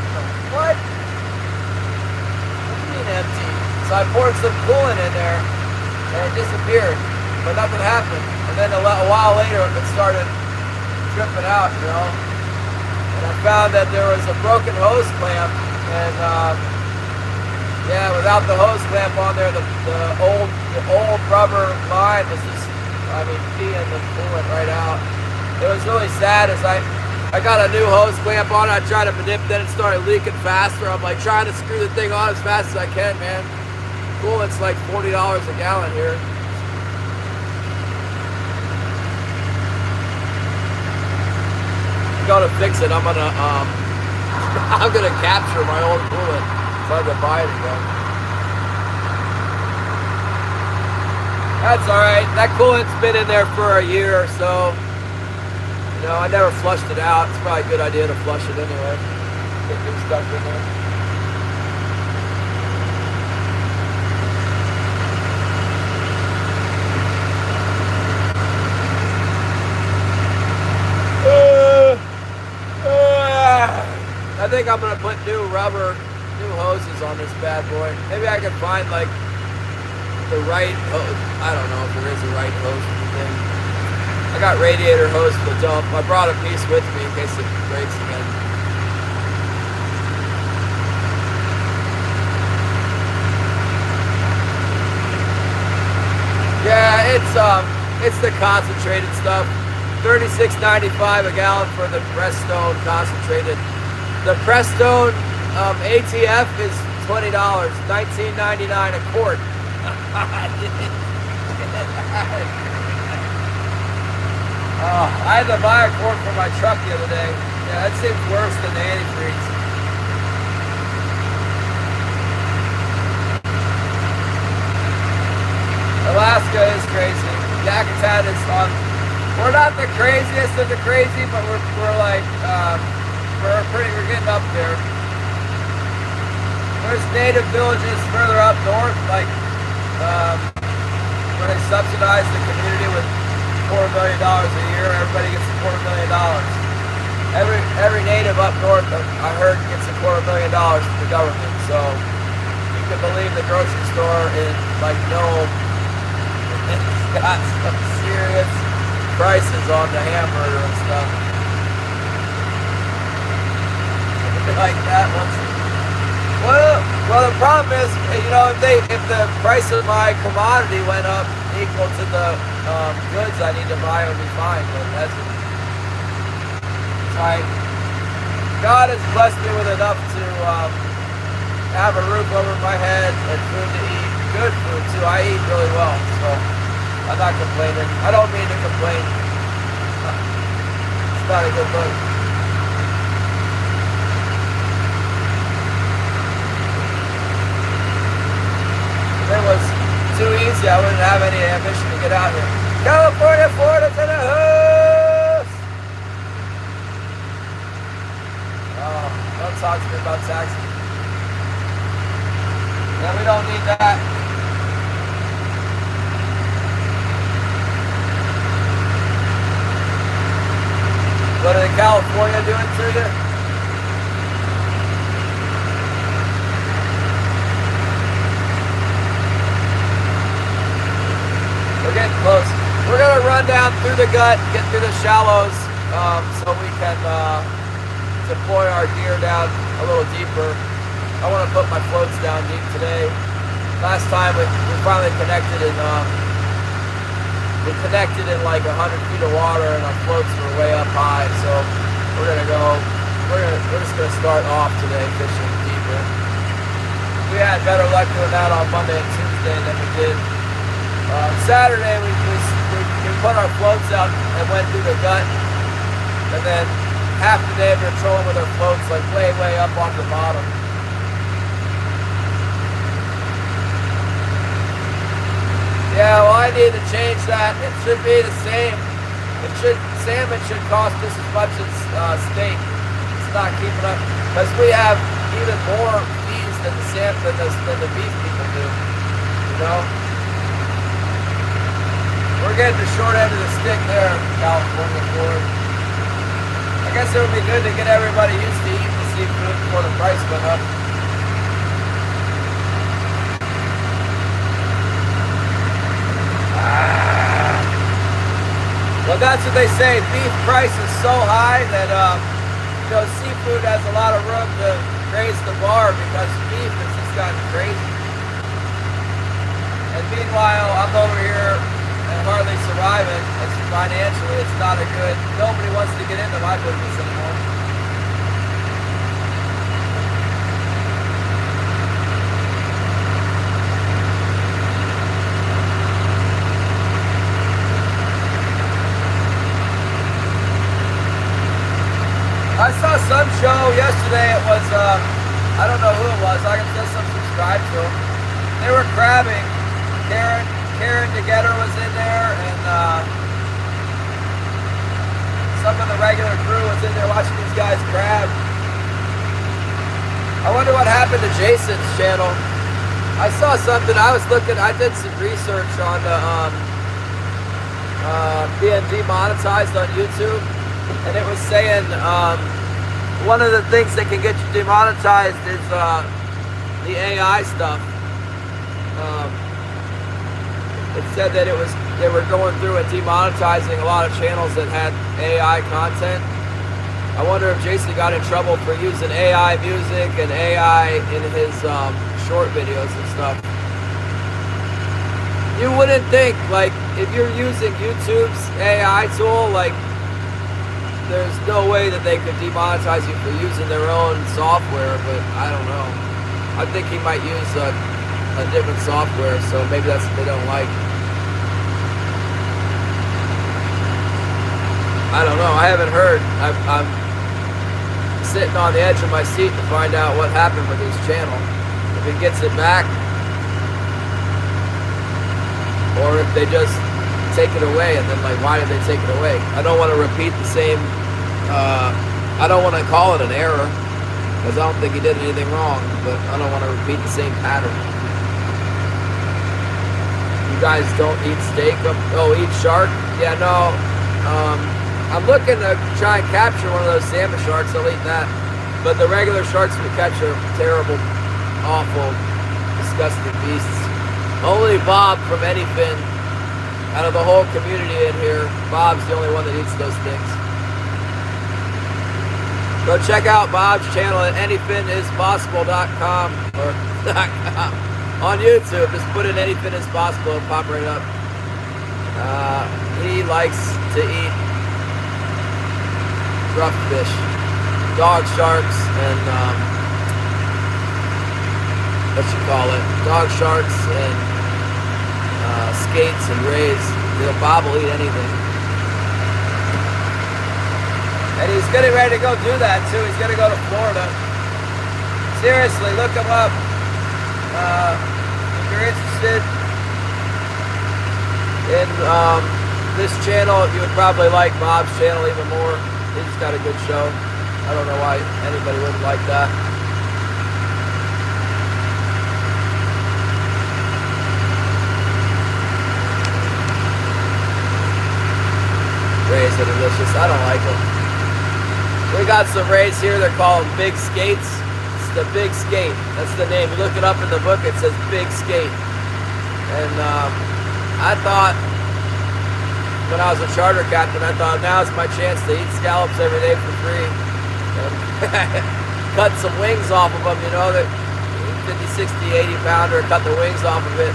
What do you mean empty? So I poured some coolant in there and it disappeared. But nothing happened. And then a while later it started dripping out, you know. And I found that there was a broken hose clamp, and yeah, without the hose clamp on there, the old rubber line was just, I mean, peeing the coolant right out. It was really sad as I got a new hose clamp on it. I tried to manip, then it started leaking faster. I'm like trying to screw the thing on as fast as I can, man. Coolant's like $40 a gallon here. To fix it, I'm gonna capture my old coolant so I can buy it again. That's all right. That coolant's been in there for a year or so. You know, I never flushed it out. It's probably a good idea to flush it anyway. Get good stuff in there. I think I'm gonna put new hoses on this bad boy. Maybe I can find like the right hose. I don't know if there is a right hose for the thing. I got radiator hose for the dump. I brought a piece with me in case it breaks again. Yeah, it's the concentrated stuff. $36.95 a gallon for the Prestone concentrated. The Prestone ATF is $20, $19.99 a quart. I had to buy a quart for my truck the other day. Yeah, that seems worse than the antifreeze. Alaska is crazy. Yakutat is on. We're not the craziest of the crazy, but we're like, we're getting up there. There's native villages further up north, like, where they subsidize the community with $250 million a year. Everybody gets $250 million. Every native up north, I heard, gets $250 million from the government. So you can believe the grocery store in like Nome it's got some serious prices on the hamburger and stuff. Like that once. Well, the problem is, you know, if the price of my commodity went up equal to the goods I need to buy, it would be fine. But that's like, God has blessed me with enough to have a roof over my head and food to eat. Good food too. I eat really well, so I'm not complaining. I don't mean to complain. It's not a good look. If it was too easy, I wouldn't have any ambition to get out here. California, Florida to the host! Oh, don't talk to me about taxes. Yeah, we don't need that. What are California doing to you? We're getting close. We're going to run down through the gut, get through the shallows, so we can deploy our gear down a little deeper. I want to put my floats down deep today. Last time we finally connected in, we connected in like 100 feet of water, and our floats were way up high. So we're just gonna start off today fishing deeper. We had better luck doing that on Monday and Tuesday than we did Saturday. We put our floats out and went through the gut, and then half the day we were trolling with our floats like way up on the bottom. Yeah, well, I need to change that. It should be the same. Salmon should cost just as much as steak. It's not keeping up, because we have even more fees than the salmon than the beef people do. You know, we're getting the short end of the stick there, California Ford. I guess it would be good to get everybody used to eating the seafood before the price went up. Well, that's what they say. Beef price is so high that you know, seafood has a lot of room to raise the bar, because beef has just gotten crazy. And meanwhile, I'm over here and hardly surviving. It's financially, it's not a good. Nobody wants to get into my business anymore. I saw some show yesterday. It was, I don't know who it was. I can just subscribe to them. They were crabbing. Karen Degetter was in there, and some of the regular crew was in there watching these guys crab. I wonder what happened to Jason's channel. I saw something. I did some research on the being demonetized on YouTube. And it was saying one of the things that can get you demonetized is the AI stuff. It said that they were going through and demonetizing a lot of channels that had AI content. I wonder if Jason got in trouble for using AI music and AI in his short videos and stuff. You wouldn't think, like, if you're using YouTube's AI tool, like, there's no way that they could demonetize you for using their own software, but I don't know. I think he might use a different software, so maybe that's what they don't like. I don't know. I haven't heard. I'm sitting on the edge of my seat to find out what happened with his channel. If he gets it back, or if they just take it away, and then like, why did they take it away? I don't want to repeat the same. I don't want to call it an error because I don't think he did anything wrong, but I don't want to repeat the same pattern. You guys don't eat steak? Oh, eat shark? Yeah, no. I'm looking to try and capture one of those salmon sharks. I'll eat that. But the regular sharks we catch are terrible, awful, disgusting beasts. Only Bob from Anyfin, out of the whole community in here, Bob's the only one that eats those things. Go check out Bob's channel at anyfinispossible.com or .com. On YouTube. Just put in Anyfin is possible, it'll pop right up. He likes to eat rough fish, dog sharks, and dog sharks and skates and rays. Bob will eat anything. And he's getting ready to go do that too. He's going to go to Florida. Seriously, look him up. If you're interested in this channel, you would probably like Bob's channel even more. He's just got a good show. I don't know why anybody wouldn't like that. Rays are delicious. I don't like them. We got some rays here. They're called big skates. It's the big skate. That's the name. You look it up in the book. It says big skate. And I thought, when I was a charter captain, I thought now's my chance to eat scallops every day for free. And cut some wings off of them, you know, that 50, 60, 80 pounder, cut the wings off of it.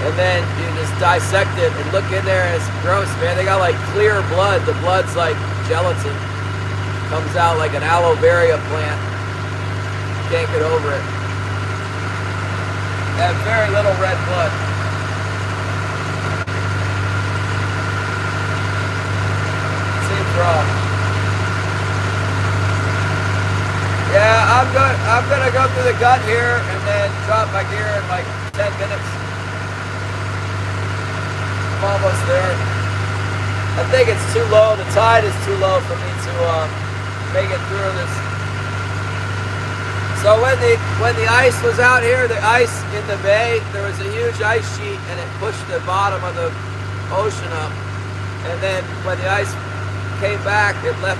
And then you just dissect it and look in there, and it's gross, man. They got like clear blood. The blood's like gelatin. Comes out like an aloe vera plant. Can't get over it. They have very little red blood. Seems raw. Yeah, I'm gonna go through the gut here and then drop my gear in like 10 minutes. Almost there. I think it's too low. The tide is too low for me to make it through this. So when the ice was out here, the ice in the bay, there was a huge ice sheet and it pushed the bottom of the ocean up. And then when the ice came back, it left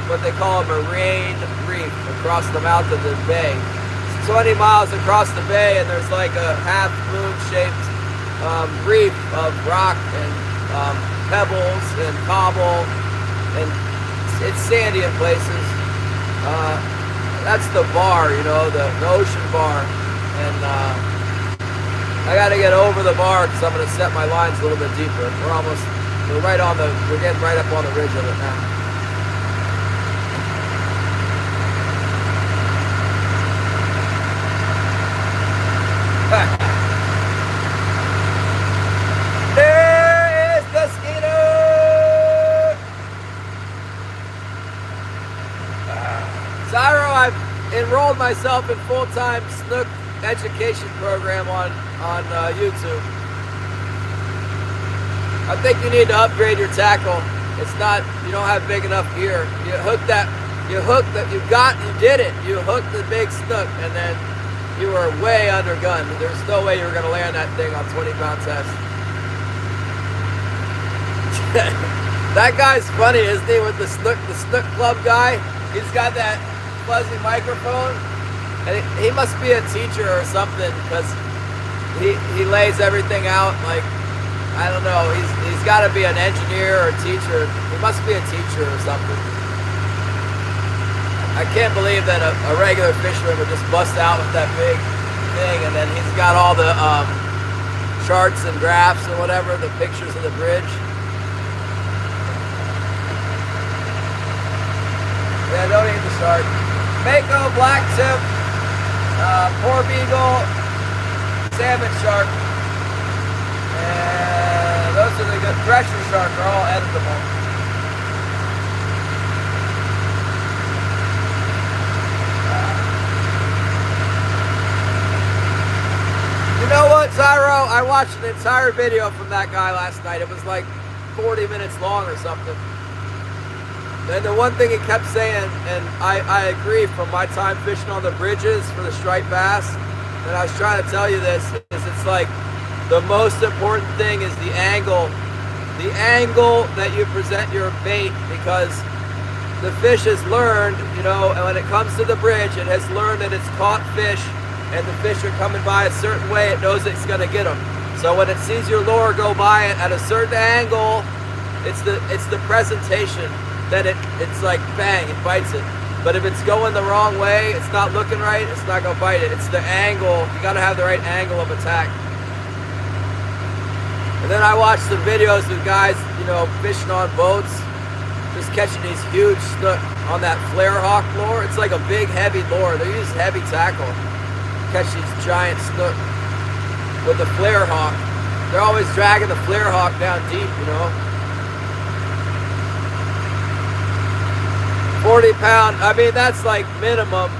what they call a moraine reef across the mouth of the bay. It's 20 miles across the bay, and there's like a half moon shaped reef of rock and pebbles and cobble, and it's sandy in places. That's the bar, you know, the ocean bar, and I got to get over the bar because I'm going to set my lines a little bit deeper. We're getting right up on the ridge of it now. Zyro, I've enrolled myself in full-time snook education program on YouTube. I think you need to upgrade your tackle. It's not, you don't have big enough gear. You did it. You hooked the big snook and then you were way under gun. There's no way you were gonna land that thing on 20-pound test. That guy's funny, isn't he, with the snook club guy? He's got that fuzzy microphone, and he must be a teacher or something, because he lays everything out like, I don't know, he's got to be an engineer or a teacher. He must be a teacher or something. I can't believe that a regular fisherman would just bust out with that big thing, and then he's got all the charts and graphs or whatever, the pictures of the bridge. Yeah, don't eat the shark. Mako, black tip, poor beagle, salmon shark, and those are the good. Thresher shark are all editable. You know what, Zyro? I I watched an entire video from that guy last night. It was like 40 minutes long or something. And the one thing he kept saying, and I agree from my time fishing on the bridges for the striped bass, and I was trying to tell you this, is it's like the most important thing is the angle that you present your bait, because the fish has learned, you know, and when it comes to the bridge, it has learned that it's caught fish, and the fish are coming by a certain way, it knows it's going to get them. So when it sees your lure go by it at a certain angle, it's the presentation that it's like bang, it bites it. But if it's going the wrong way, it's not looking right, it's not going to bite it. It's the angle. You got to have the right angle of attack. And then I watched some videos with guys, you know, fishing on boats, just catching these huge snook on that flare hawk lure. It's like a big, heavy lure. They use heavy tackle. Catch these giant snook with the flare hawk. They're always dragging the flare hawk down deep, you know. 40 pound, I mean, that's like minimum.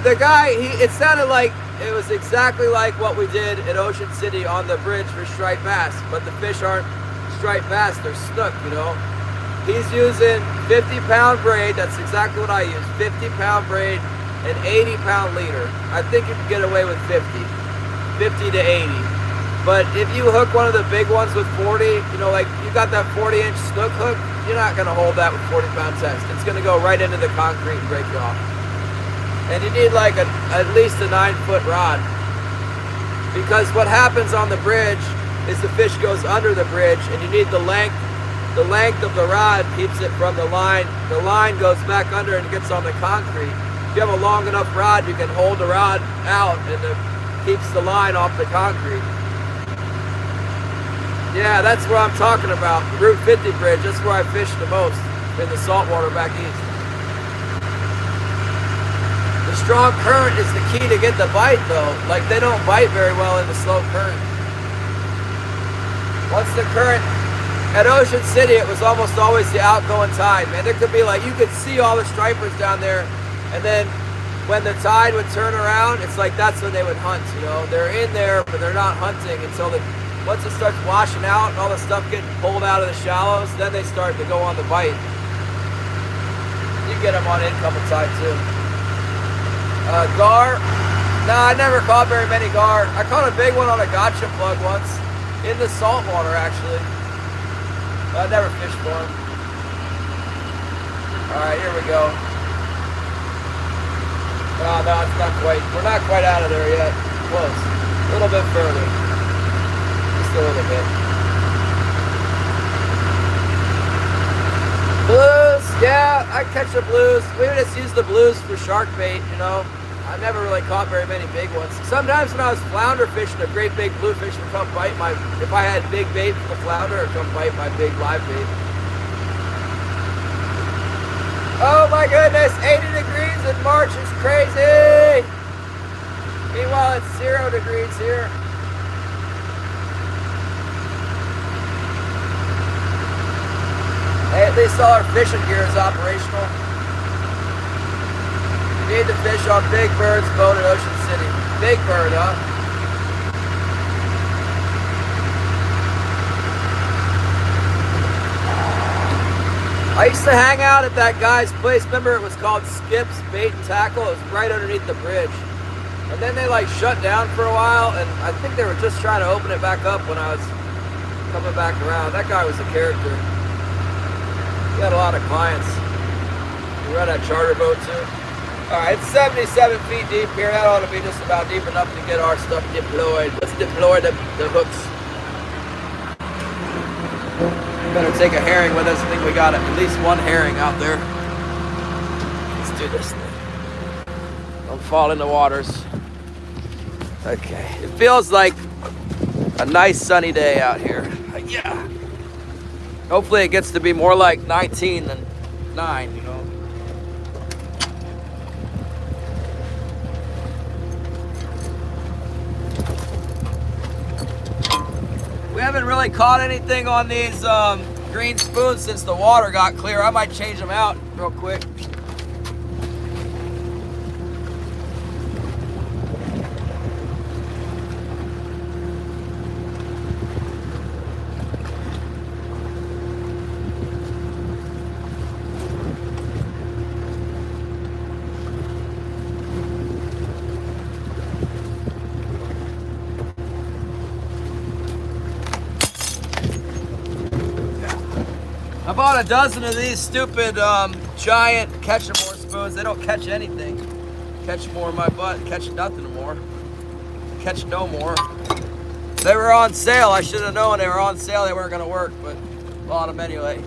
The guy, it sounded like it was exactly like what we did at Ocean City on the bridge for striped bass, but the fish aren't striped bass, they're snook, you know. He's using 50-pound braid, that's exactly what I use, 50-pound braid and 80-pound leader. I think you can get away with 50 to 80. But if you hook one of the big ones with 40, you know, like you got that 40-inch snook hook, you're not going to hold that with 40-pound test. It's going to go right into the concrete and break you off. And you need like at least a 9-foot rod. Because what happens on the bridge is the fish goes under the bridge, and you need the length. The length of the rod keeps it from the line. The line goes back under and gets on the concrete. If you have a long enough rod, you can hold the rod out, and it keeps the line off the concrete. Yeah, that's what I'm talking about. Route 50 bridge, that's where I fish the most, in the saltwater back east. The strong current is the key to get the bite, though. Like, they don't bite very well in the slow current. Once the current, at Ocean City, it was almost always the outgoing tide, man. There could be like, you could see all the stripers down there, and then when the tide would turn around, it's like that's when they would hunt, you know. They're in there, but they're not hunting until once it starts washing out and all the stuff getting pulled out of the shallows, then they start to go on the bite. You get them on incoming tide too. Gar? Nah, I never caught very many gar. I caught a big one on a gotcha plug once, in the saltwater actually. I never fished for them. Alright, here we go. Oh, no, it's not quite. We're not quite out of there yet. Close. A little bit further. Just a little bit. Blues, yeah, I catch the blues. We would just use the blues for shark bait, you know. I never really caught very many big ones. Sometimes when I was flounder fishing, a great big bluefish would come bite my, if I had big bait for the flounder, it would come bite my big live bait. Oh my goodness, 80 degrees in March is crazy! Meanwhile, it's 0 degrees here. Hey, at least all our fishing gear is operational. You need to fish on Big Bird's boat at Ocean City. Big Bird, huh? I used to hang out at that guy's place. Remember, it was called Skip's Bait and Tackle. It was right underneath the bridge. And then they like shut down for a while, and I think they were just trying to open it back up when I was coming back around. That guy was a character. He had a lot of clients. We run a charter boat too. Alright, it's 77 feet deep here. That ought to be just about deep enough to get our stuff deployed. Let's deploy the hooks. Better take a herring with us. I think we got at least one herring out there. Let's do this thing. Don't fall in the waters. Okay. It feels like a nice sunny day out here. Yeah. Hopefully it gets to be more like 19 than 9, you know. We haven't really caught anything on these green spoons since the water got clear. I might change them out real quick. I bought a dozen of these stupid giant catch-a-more spoons. They don't catch anything. Catch more in my butt, catch nothing more. Catch no more. They were on sale. I should have known they were on sale. They weren't going to work, but bought them anyway.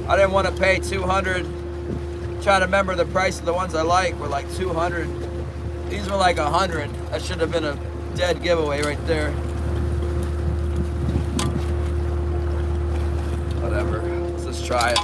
I didn't want to pay $200. Trying to remember the price of the ones I like were like $200. These were like $100. That should have been a dead giveaway right there. Whatever. Let's just try it.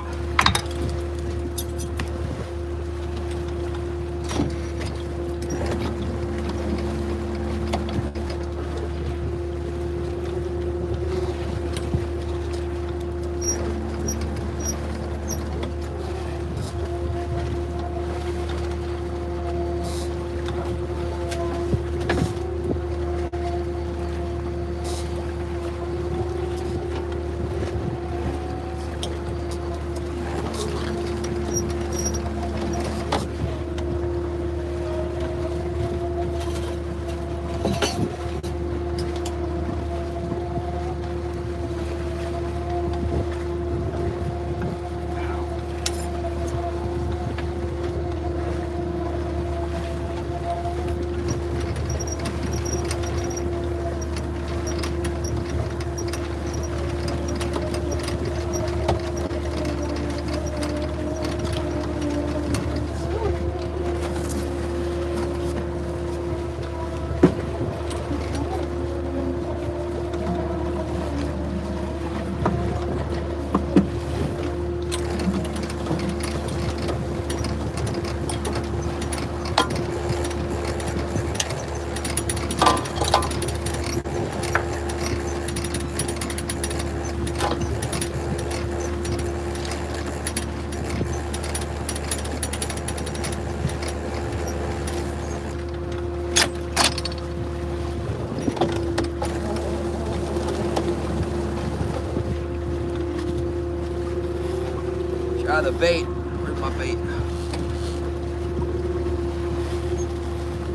Try the bait. Where's my bait?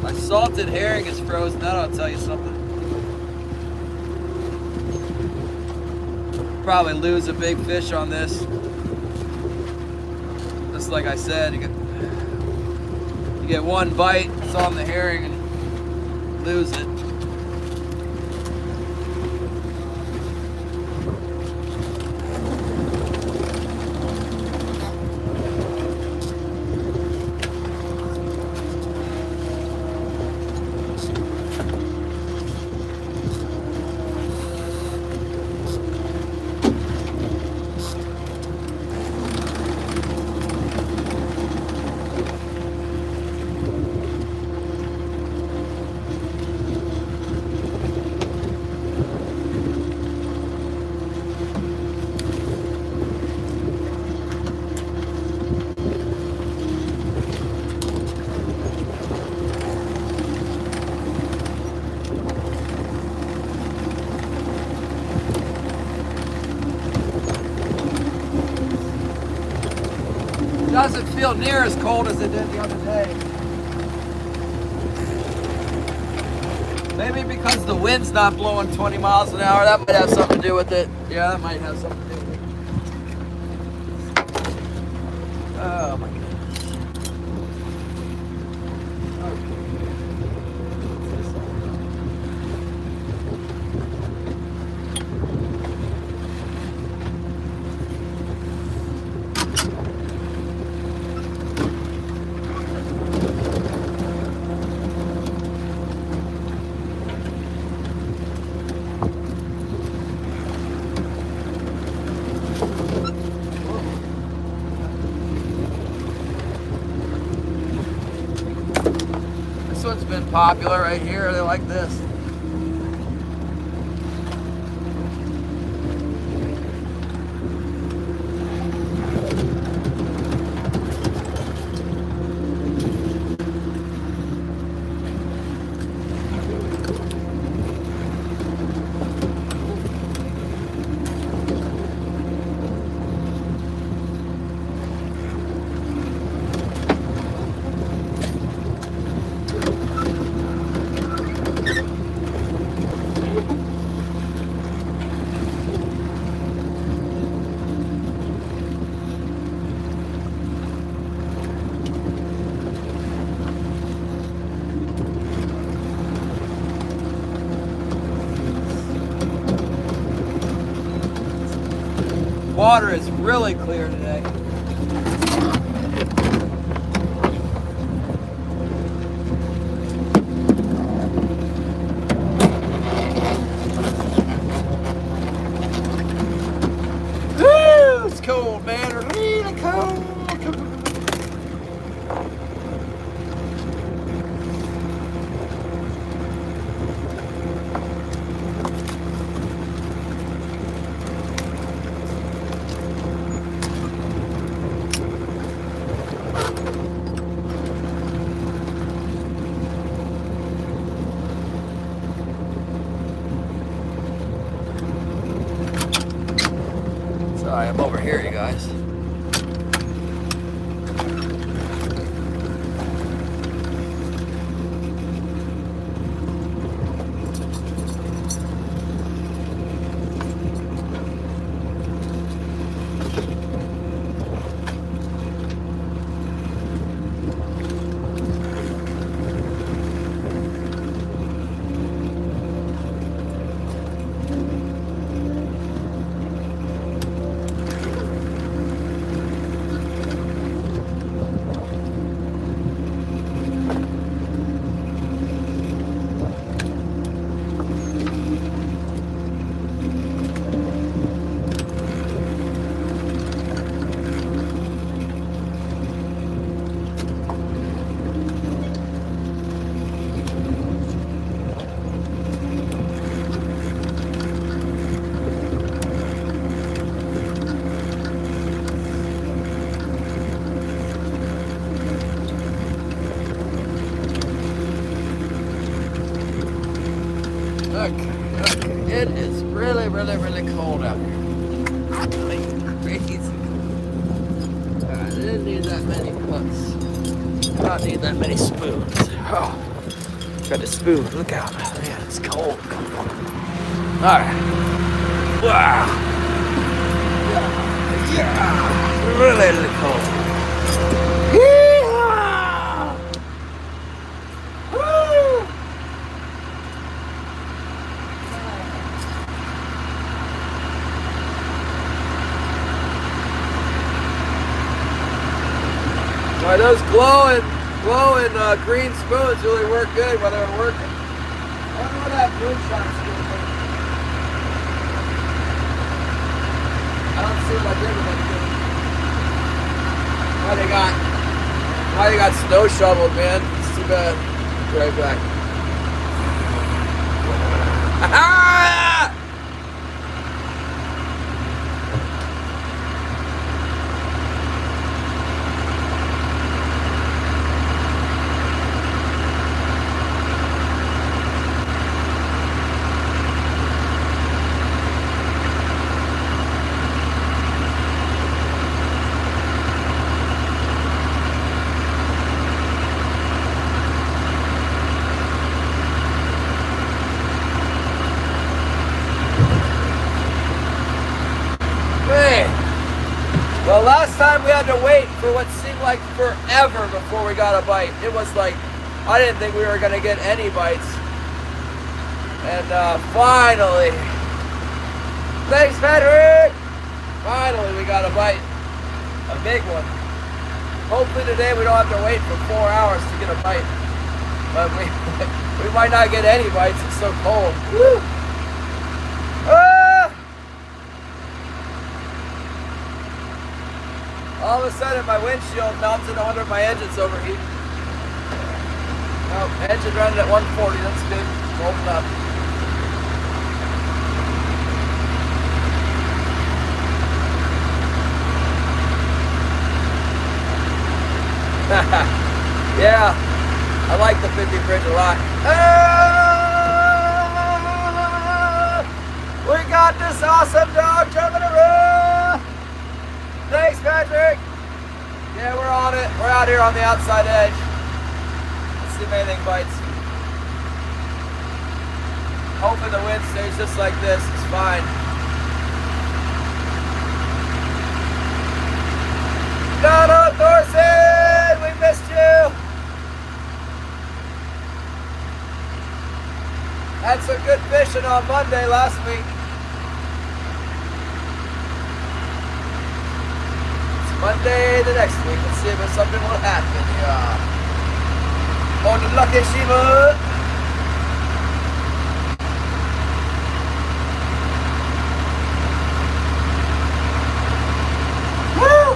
My salted herring is frozen. That ought to tell you something. Probably lose a big fish on this. Just like I said, you get one bite, it's on the herring, and lose it. Doesn't feel near as cold as it did the other day. Maybe because the wind's not blowing 20 miles an hour. That might have something to do with it. Yeah, that might have something to do with it. Oh my goodness. This one's been popular right here. They like this. water is really clear today. Woo! It's cold, man. Really cold. Sorry, I'm over here, you guys. Okay. It is really, really, really cold out here. Like crazy. I didn't need that many hooks. I don't need that many spoons. Oh, got a spoon. Look out. Man, it's cold. Alright. Wow. Yeah. Really, really cold. Yeehaw! Woo! Why those glowing green spoons really work good when they're working. I wonder what that moonshine spoon is. I don't see what everybody doing. Why they got snow shoveled, man? It's too bad. Be right back. Well, last time we had to wait for what seemed like forever before we got a bite. It was like, I didn't think we were going to get any bites. And finally, thanks Patrick! Finally we got a bite. A big one. Hopefully today we don't have to wait for 4 hours to get a bite. But we might not get any bites, it's so cold. Woo! All of a sudden, my windshield melted. I wonder if my engine's overheating. No, engine running at 140. That's good. Holding up. Yeah, I like the 50 bridge a lot. We got this awesome dog jumping around. Thanks, Patrick. Yeah, we're on it. We're out here on the outside edge. Let's see if anything bites. Hopefully the wind stays just like this. It's fine. Donald Thorson, we missed you. Had some good fishing on Monday last week. Monday the next week. Let's see if something will happen. On the lucky Shiva. Woo!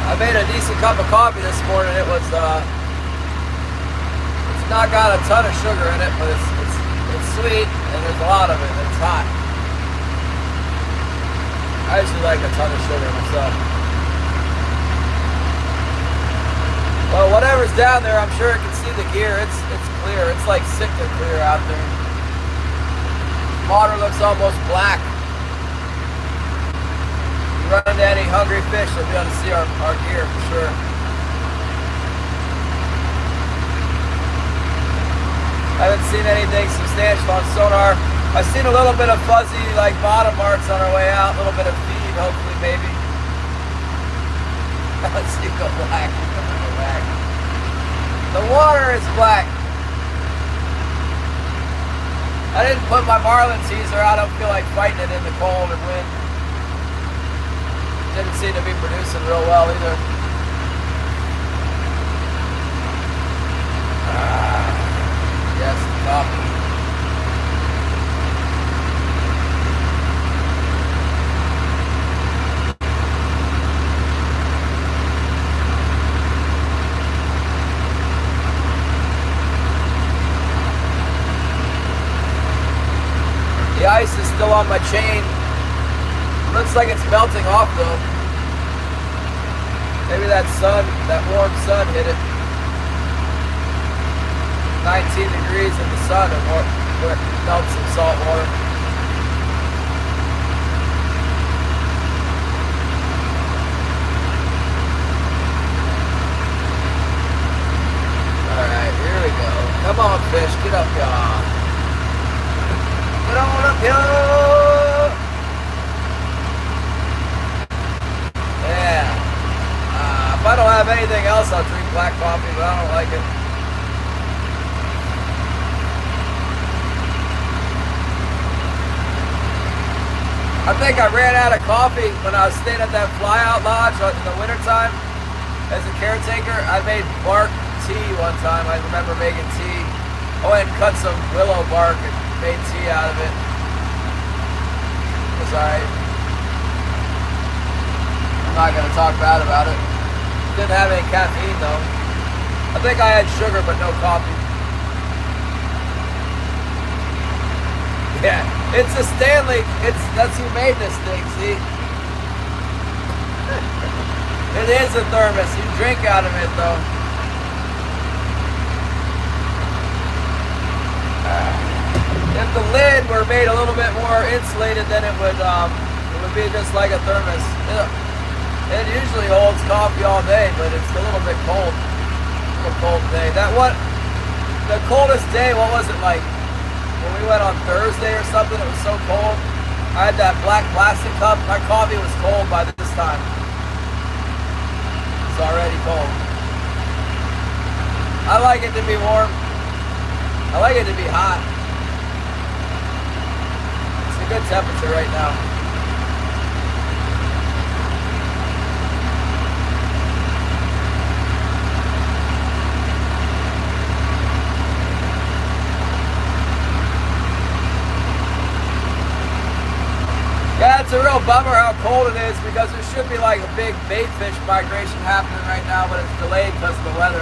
I made a decent cup of coffee this morning. It was it's not got a ton of sugar in it, but it's sweet and there's a lot of it. It's hot. I usually like a ton of sugar myself. Well, whatever's down there, I'm sure it can see the gear. It's clear. It's like sickly clear out there. Water looks almost black. You run into any hungry fish, you'll be able to see our gear for sure. I haven't seen anything substantial on sonar. I've seen a little bit of fuzzy, like bottom marks on our way out, a little bit of feed, hopefully, maybe. Let's see, go black. The water is black. I didn't put my marlin teaser out. I don't feel like fighting it in the cold and wind. Didn't seem to be producing real well either. Yes, coffee. The ice is still on my chain. Looks like it's melting off though. Maybe that warm sun hit it. 19 degrees in the sun and melts some salt water. Alright, here we go. Come on, fish, get up, y'all. Get on up, y'all. Yeah. If I don't have anything else, I'll drink black coffee, but I don't like it. I think I ran out of coffee when I was staying at that flyout lodge in the wintertime. As a caretaker, I made bark tea one time. I remember making tea. I went and cut some willow bark and made tea out of it. It was alright. I'm not going to talk bad about it. Didn't have any caffeine though. I think I had sugar but no coffee. Yeah, it's a Stanley. That's who made this thing, see? It is a thermos. You drink out of it though. If the lid were made a little bit more insulated, then it would be just like a thermos. It usually holds coffee all day, but it's a little bit cold. A little cold day. The coldest day, what was it like? When we went on Thursday or something, it was so cold. I had that black plastic cup. My coffee was cold by this time. It's already cold. I like it to be warm. I like it to be hot. It's a good temperature right now. Yeah, it's a real bummer how cold it is because there should be like a big bait fish migration happening right now, but it's delayed because of the weather.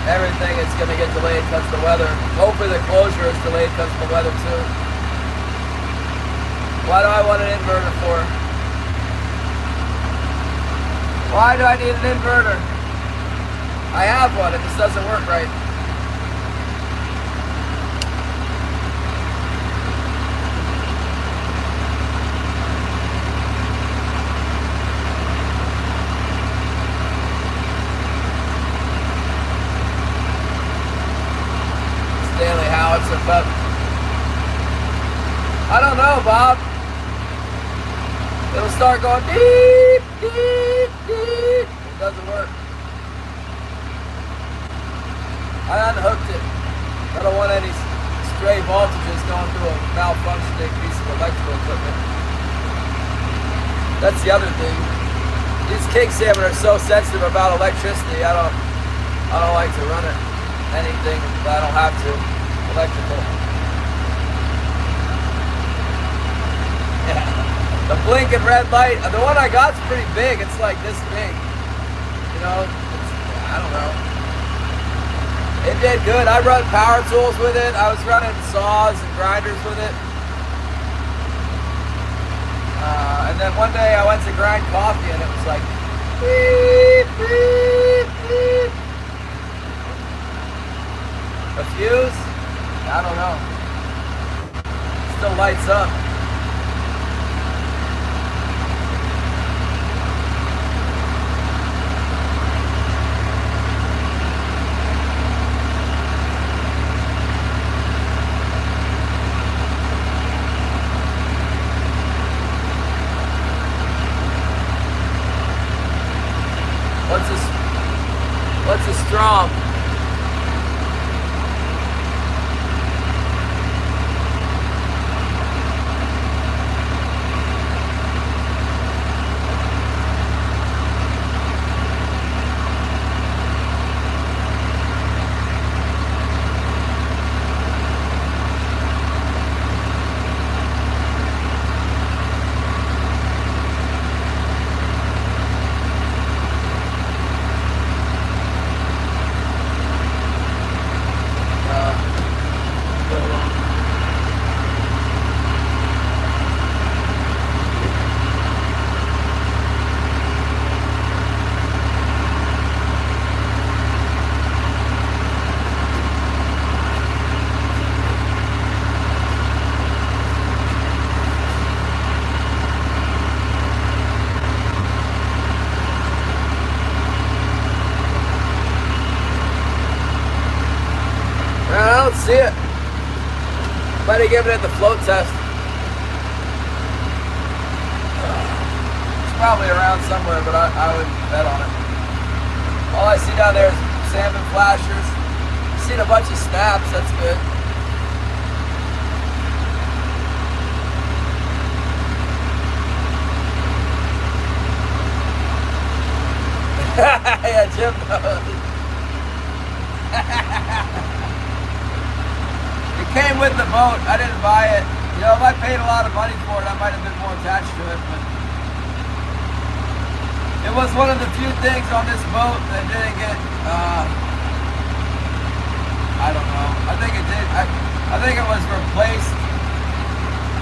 Everything is going to get delayed because of the weather. Hopefully the closure is delayed because of the weather too. Why do I want an inverter for? Why do I need an inverter? I have one, it just doesn't work right. But I don't know, Bob. It'll start going deep, deep, deep. It doesn't work. I unhooked it. I don't want any stray voltages going through a malfunctioning piece of electrical equipment. That's the other thing. These king salmon are so sensitive about electricity. I don't like to run it anything that I don't have to. Electrical. Yeah. The blinking red light. The one I got's pretty big. It's like this big. You know. I don't know. It did good. I run power tools with it. I was running saws and grinders with it. And then one day I went to grind coffee and it was like beep, beep, beep. A fuse? I don't know. Still lights up. What's a strom? I don't see it. Might have given it the float test. It's probably around somewhere, but I wouldn't bet on it. All I see down there is salmon flashers. I've seen a bunch of snaps, that's good. Yeah, Jim knows. It came with the boat. I didn't buy it. You know, if I paid a lot of money for it, I might have been more attached to it, but it was one of the few things on this boat that didn't get, I don't know. I think it did. I think it was replaced.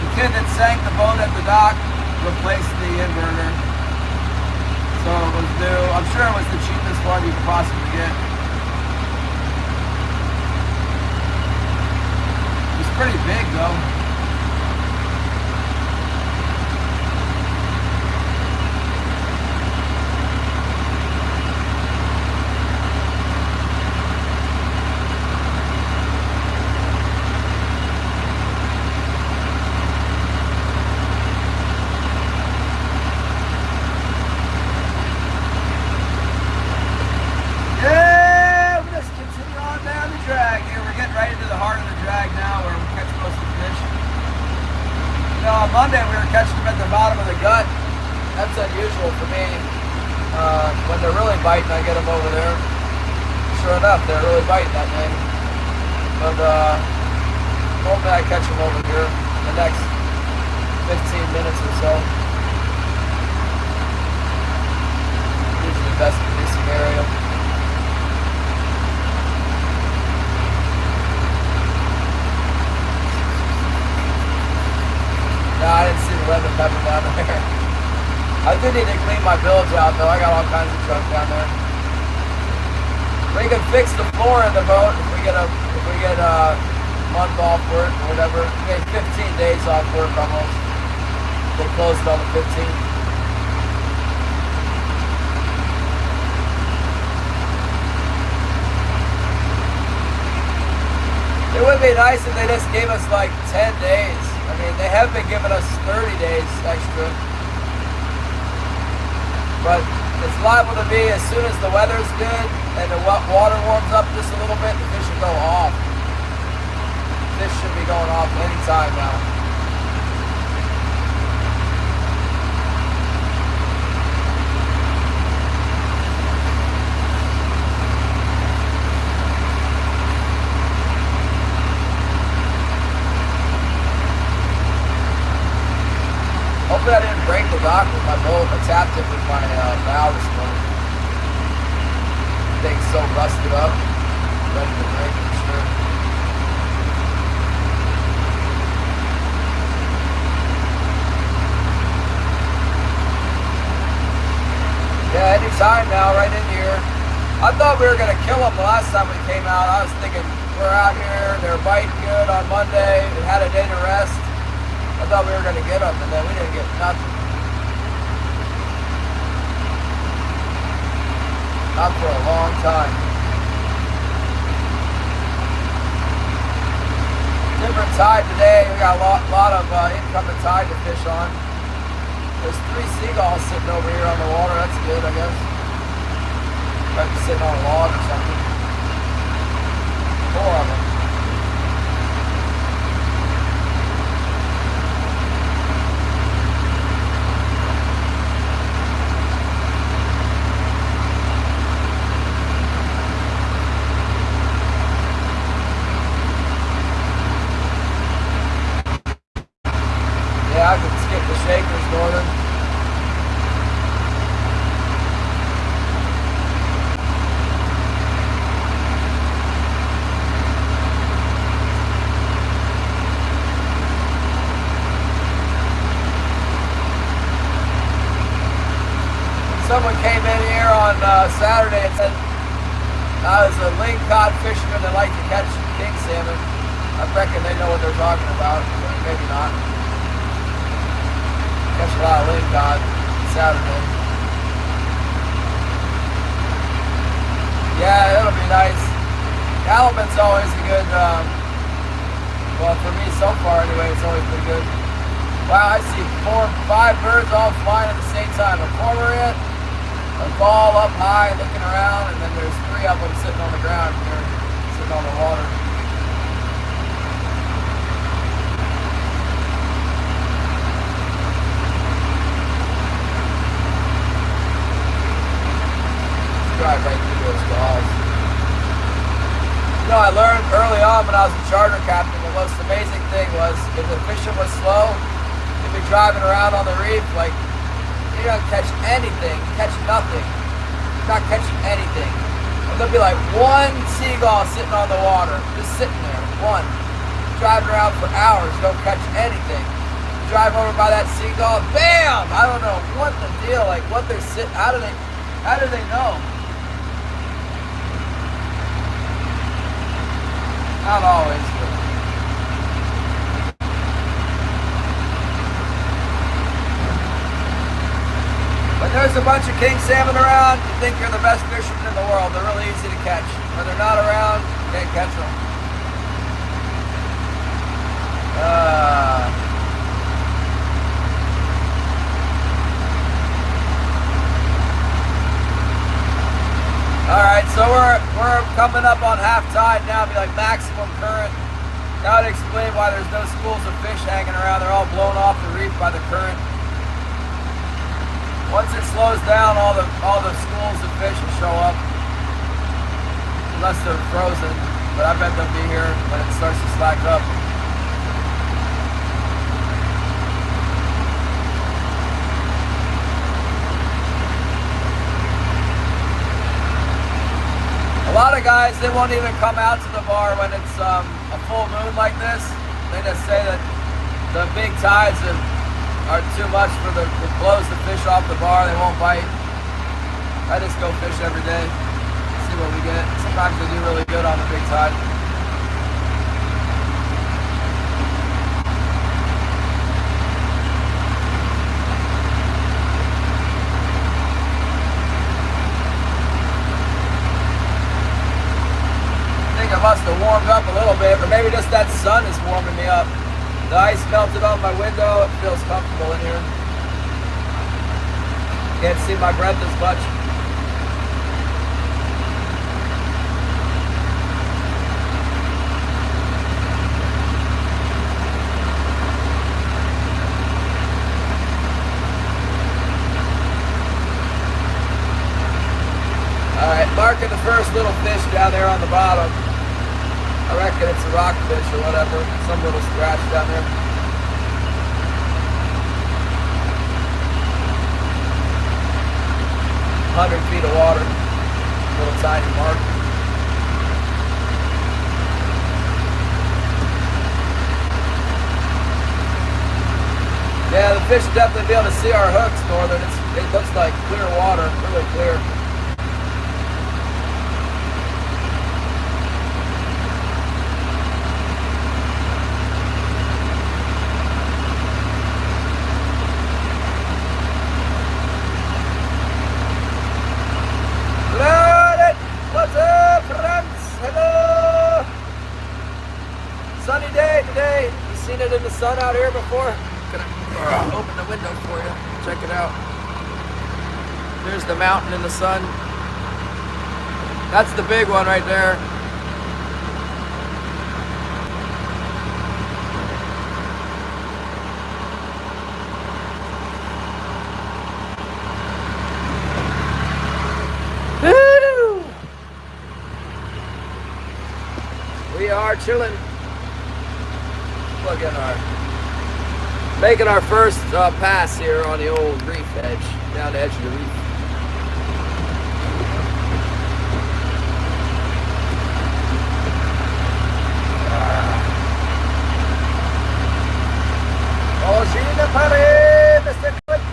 The kid that sank the boat at the dock replaced the inverter. So it was new. I'm sure it was the cheapest one you could possibly get. It's pretty big though. Monday we were catching them at the bottom of the gut. That's unusual for me. When they're really biting, I get them over there. Sure enough, they're really biting that day. But hopefully I catch them over here in the next 15 minutes or so. Usually the best case scenario. No, I didn't see the lemon pepper down there. I do need to clean my bilge out though. I got all kinds of junk down there. We can fix the floor in the boat if we get a month off work or whatever. We get 15 days off work almost. They close it on the 15th. It would be nice if they just gave us like 10 days. I mean, they have been giving us 30 days extra. But it's liable to be as soon as the weather's good and the water warms up just a little bit, the fish will go off. Fish should be going off anytime now. Hopefully I didn't break the dock with my boat. I tapped it with my bow this morning. Thing's so rusted up, ready to break for sure. Yeah, anytime now, right in here. I thought we were going to kill them the last time we came out. I was thinking, we're out here, they're biting good on Monday, we had a day to rest. I thought we were going to get them, and then we didn't get nothing. Not for a long time. Different tide today. We got a lot of incoming tide to fish on. There's 3 seagulls sitting over here on the water. That's good, I guess. Might be sitting on a log or something. 4 of them. Yeah, I could skip the shakers, Northern. Someone came in here on Saturday and said I was a lingcod fisherman that liked to catch king salmon. I reckon they know what they're talking about, but maybe not. Catch a lot of lingcod Saturday. Yeah, it'll be nice. Halibu's always a good, well for me so far anyway, it's always been good. Wow, I see 4, 5 birds all flying at the same time. A cormorant, a gull up high looking around, and then there's 3 of them sitting on the ground here, sitting on the water. Drive right through those galls. You know, I learned early on when I was a charter captain, the most amazing thing was if the fishing was slow, you'd be driving around on the reef, like, you don't catch anything, you catch nothing. You're not catching anything. And there'll be like 1 seagull sitting on the water, just sitting there, 1. Driving around for hours, you don't catch anything. You drive over by that seagull, bam! I don't know what the deal, like what they're sitting, how do they know? Not always good. When there's a bunch of king salmon around, you think you're the best fisherman in the world. They're really easy to catch. When they're not around, you can't catch them. Alright, so we're coming up on half tide now. It'll be like maximum current. That would explain why there's no schools of fish hanging around. They're all blown off the reef by the current. Once it slows down, all the schools of fish will show up. Unless they're frozen. But I bet they'll be here when it starts to slack up. A lot of guys, they won't even come out to the bar when it's a full moon like this. They just say that the big tides are too much for it blows the fish off the bar, they won't bite. I just go fish every day, see what we get. Sometimes they do really good on the big tide. I must have warmed up a little bit, or maybe just that sun is warming me up. The ice melted on my window, it feels comfortable in here. Can't see my breath as much. All right, marking the first little fish down there on the bottom. I reckon it's a rockfish or whatever. Some little scratch down there. "100 feet of water." Little tiny mark. Yeah, the fish will definitely be able to see our hooks, Northern. It looks like clear water, really clear. What's up, friends? Hello! Sunny day today. You seen it in the sun out here before? Gonna open the window for you. Check it out. There's the mountain in the sun. That's the big one right there. We are chilling. Look at making our first pass here on the old reef edge, down the edge of the reef. Oh, Gina Paris, Mr. Clint.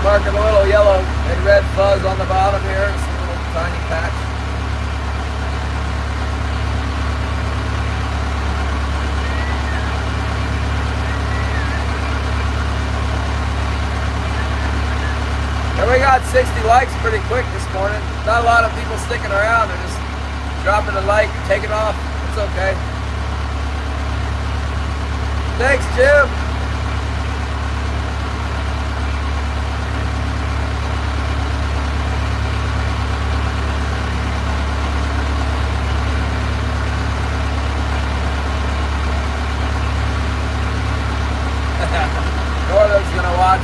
Marking a little yellow and red fuzz on the bottom here. It's a little tiny patch. And we got 60 likes pretty quick this morning. Not a lot of people sticking around. They're just dropping a like, taking off. It's okay. Thanks, Jim. Northern's gonna watch.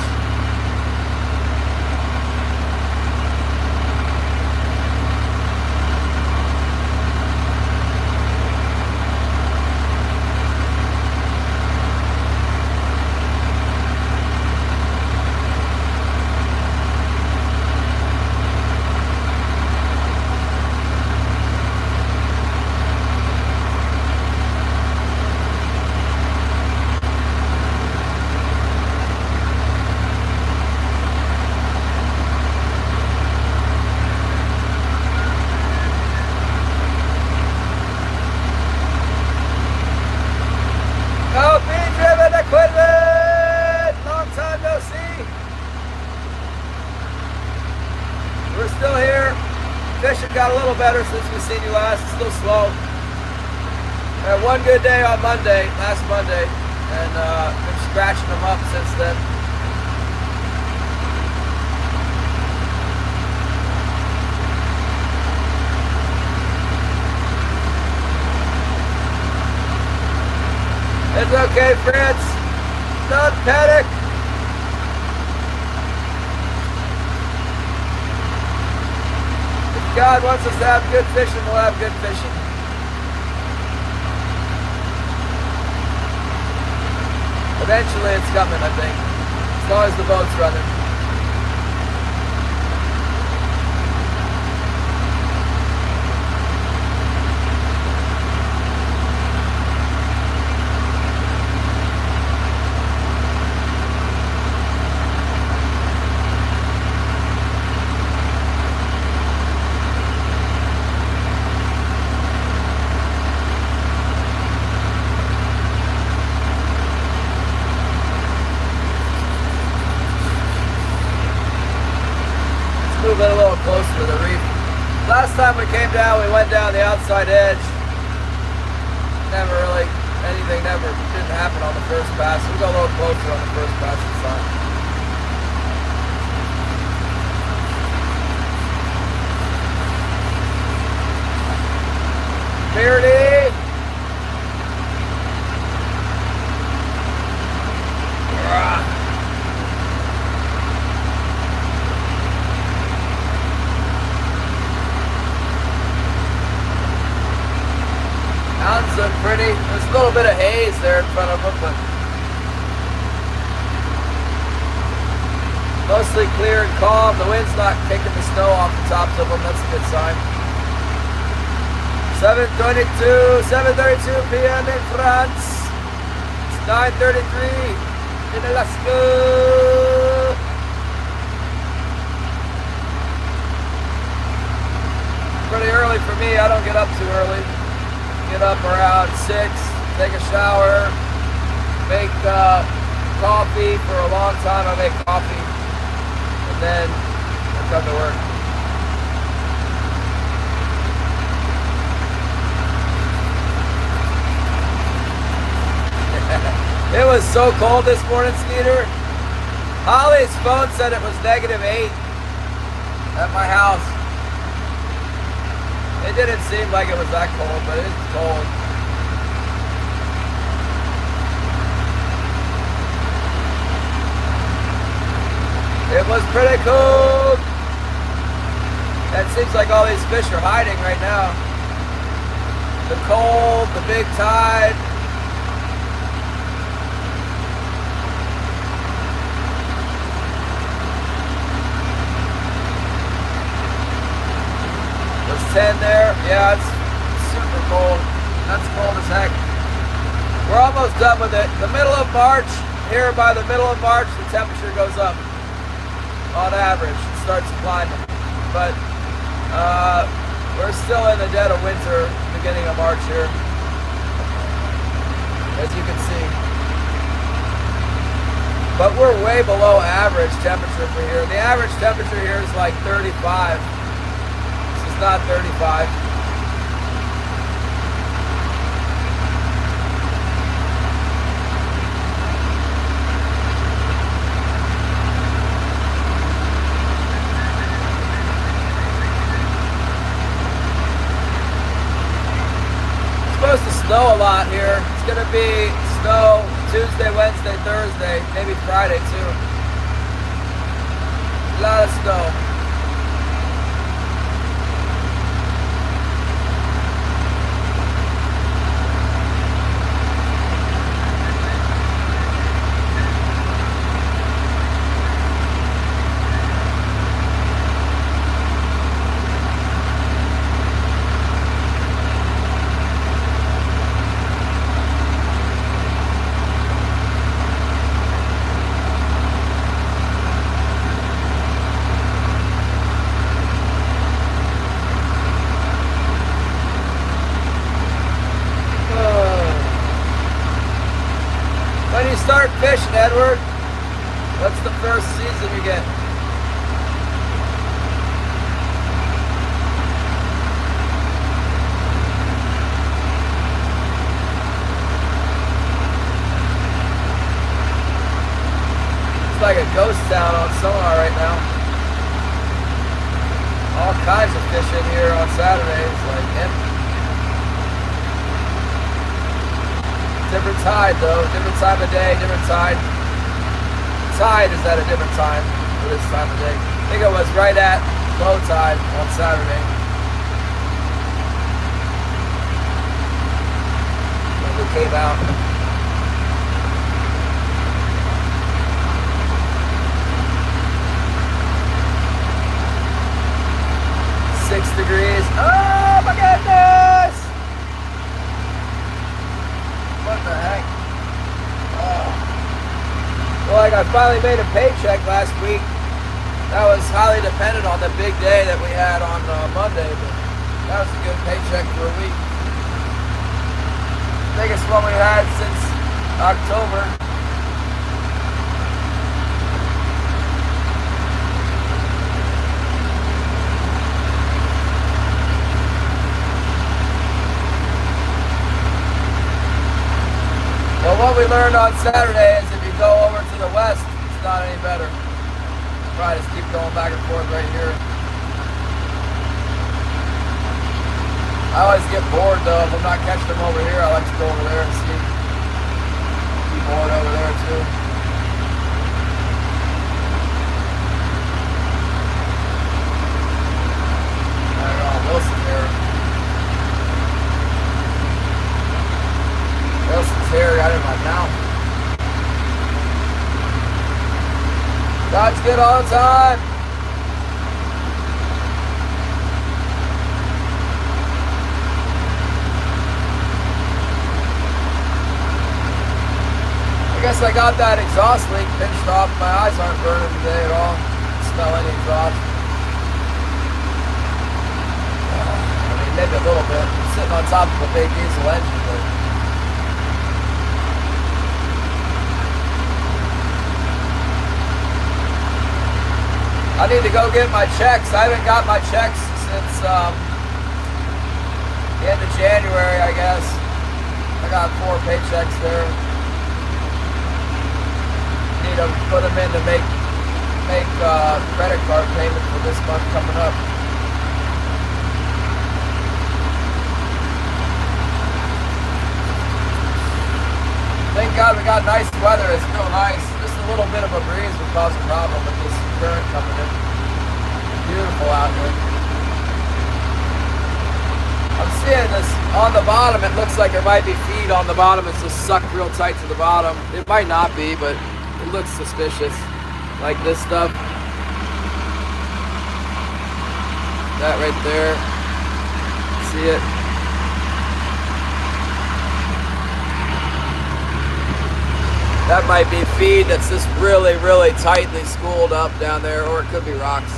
We're still here. Fishing got a little better since we seen you last. It's still slow. Had one good day on Monday, last Monday, and been scratching them up since then. It's okay, Fritz. Don't panic. If God wants us to have good fishing, we'll have good fishing. Eventually it's coming, I think. As long as the boat's running. came down, we went down the outside edge. Never really, anything didn't happen on the first pass. We'll go a little closer on the first pass this time. Beardy. Mountains look pretty. There's a little bit of haze there in front of them, but mostly clear and calm. The wind's not kicking the snow off the tops of them. That's a good sign. 7:32 p.m. in France. It's 9:33 in Alaska. Pretty early for me. I don't get up too early. Get up around 6, take a shower, make coffee. For a long time I make coffee, and then I come to work. It was so cold this morning, Skeeter. Holly's phone said it was -8 at my house. It didn't seem like it was that cold, but it's cold. It was pretty cold. It seems like all these fish are hiding right now. The cold, the big tide. There's 10 there. Yeah, it's super cold. That's cold as heck. We're almost done with it. The middle of March, here by the middle of March, the temperature goes up. On average, it starts climbing. But we're still in the dead of winter, beginning of March here, as you can see. But we're way below average temperature for here. The average temperature here is like 35. This is not 35. Supposed to snow a lot here. It's going to be snow Tuesday, Wednesday, Thursday, maybe Friday too. A lot of snow. When you start fishing, Edward, what's the first season you get? It's like a ghost town on sonar right now. All kinds of fish in here on Saturday. It's like empty. Different tide though, different time of day, different tide. Tide is at a different time for this time of day. I think it was right at low tide on Saturday when we came out. degrees. Oh my goodness! What the heck? Oh. Well, like I finally made a paycheck last week. That was highly dependent on the big day that we had on Monday, but that was a good paycheck for a week. Biggest one we had since October. But what we learned on Saturday is if you go over to the west, it's not any better. Probably just keep going back and forth right here. I always get bored though. If I'm not catching them over here, I like to go over there and see. Be bored over there too. There on Wilson here. Wilson's here, got it in my mouth. God's good all the time. I guess I got that exhaust leak pinched off. My eyes aren't burning today at all. Smell any exhaust. I mean, maybe a little bit. I'm sitting on top of a big diesel engine, but I need to go get my checks. I haven't got my checks since the end of January, I guess. I got 4 paychecks there. Need to put them in to make credit card payment for this month coming up. Thank God we got nice weather. It's real nice. Just a little bit of a breeze would cause a problem with this current coming in. Beautiful out here. I'm seeing this on the bottom. It looks like there might be feed on the bottom. It's just sucked real tight to the bottom. It might not be, but it looks suspicious. Like this stuff. That right there. See it? That might be feed that's just really, really tightly schooled up down there, or it could be rocks.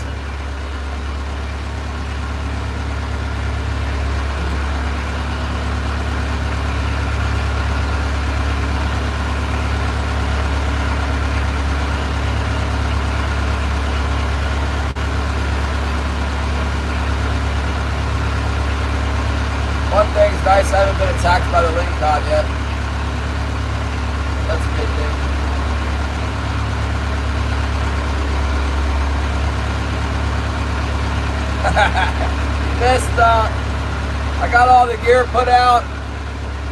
One thing's nice, I haven't been attacked by the lingcod yet. That's a good thing. Missed, I got all the gear put out.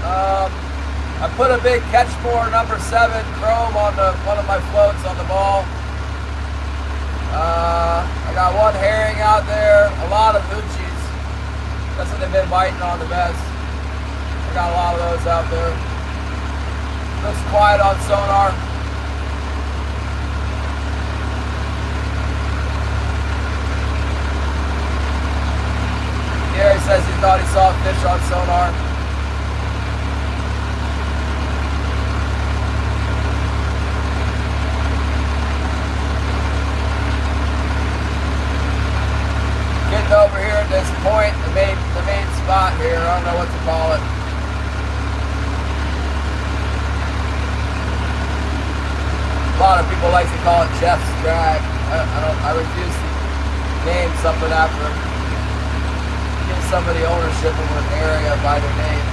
I put a big Catchmore number 7 chrome on one of my floats on the ball. I got one herring out there, a lot of hoochies. That's what they've been biting on the best. I got a lot of those out there. Looks quiet on sonar. Gary says he thought he saw a fish on sonar. Getting over here at this point, the main spot here, I don't know what to call it. A lot of people like to call it Jeff's Drag. I refuse to name something after him. Give somebody ownership of an area by their name.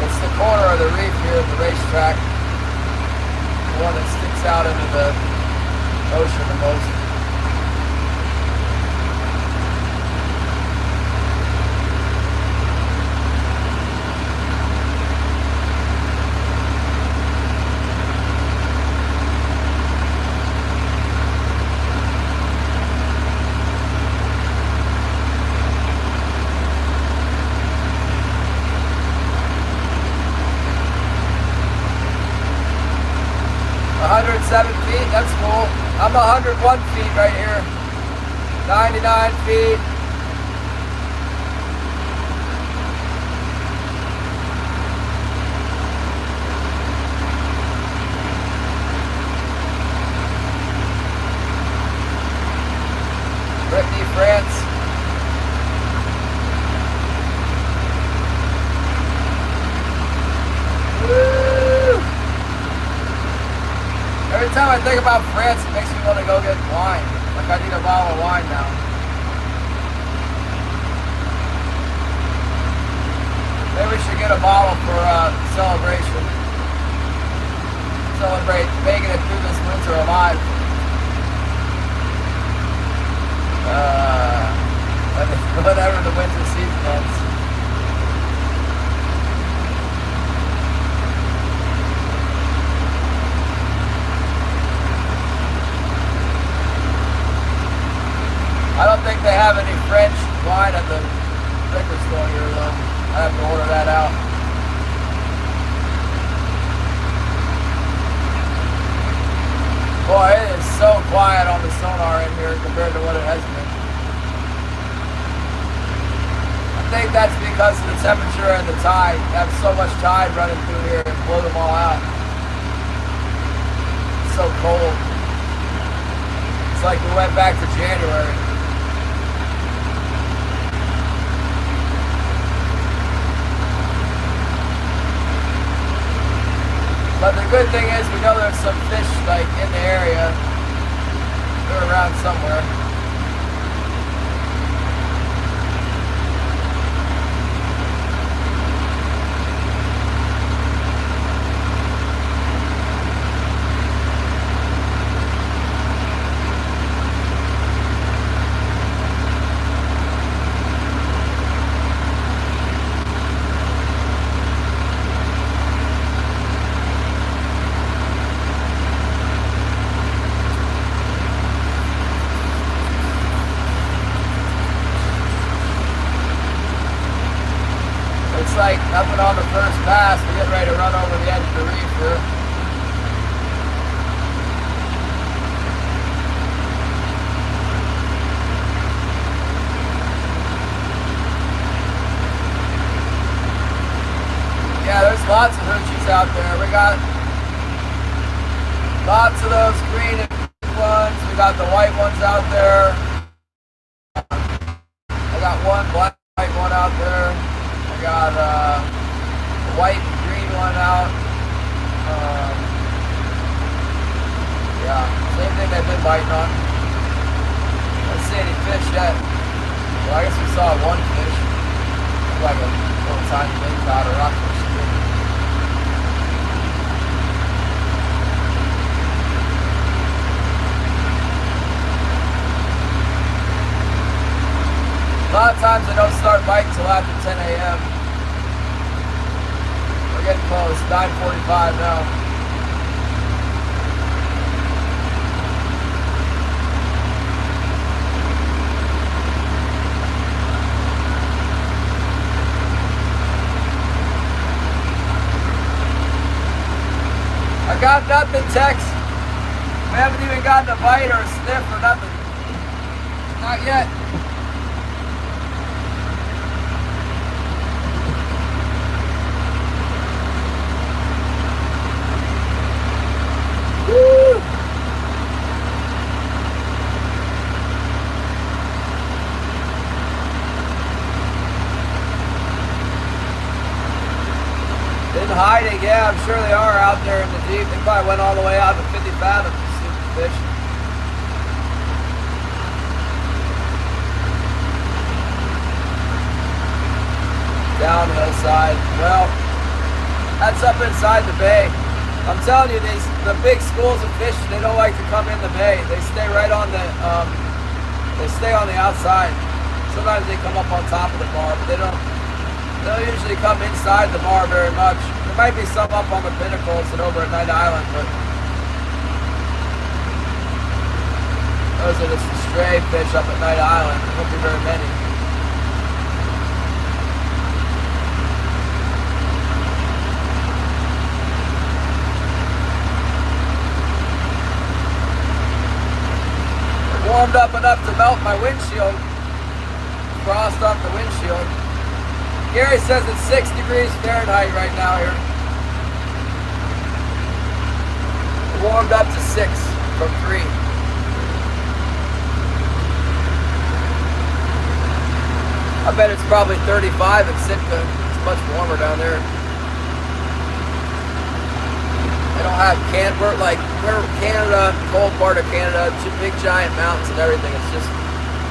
It's the corner of the reef here at the racetrack. The one that sticks out into the ocean the most. Feet, that's cool. I'm 101 feet right here. 99 feet. Brittany, France. Every time I think about France, it makes me want to go get wine. Like I need a bottle of wine now. Maybe we should get a bottle for celebration. Celebrate making it through this winter alive. Whenever the winter season ends. I don't think they have any French wine at the liquor store here though. I have to order that out. Boy, it is so quiet on the sonar in here compared to what it has been. I think that's because of the temperature and the tide. You have so much tide running through here and blow them all out. It's so cold. It's like we went back to January. But the good thing is we know there's some fish like in the area. They're around somewhere. It's like nothing on the first pass. We're getting ready to run over the edge of the reef here. Yeah, there's lots of hoochies out there. We got lots of those green ones. We got the white ones out there. I got one black one out there. Got a white and green one out. Yeah, same thing they've been biting on. I don't see any fish yet. Well, I guess we saw one fish. Like a little tiny thing out of rockfish. A lot of times they don't start biting until after 10 a.m. We're getting close, 9:45 now. I got nothing, Tex. We haven't even gotten a bite or a sniff or nothing. Not yet. Hiding, yeah, I'm sure they are out there in the deep. They probably went all the way out to 50 fathoms to see the fish. Down hillside. Well, that's up inside the bay. I'm telling you, the big schools of fish, they don't like to come in the bay. They stay right on the, they stay on the outside. Sometimes they come up on top of the bar, but they don't usually come inside the bar very much. There might be some up on the pinnacles and over at Night Island, but those are just the stray fish up at Night Island. There won't be very many. It warmed up enough to melt my windshield. Frost off the windshield. Gary says it's 6 degrees Fahrenheit right now here. It warmed up to 6 from 3. I bet it's probably 35 in Sitka. It's much warmer down there. They don't have we're Canada, cold part of Canada, big giant mountains and everything. It's just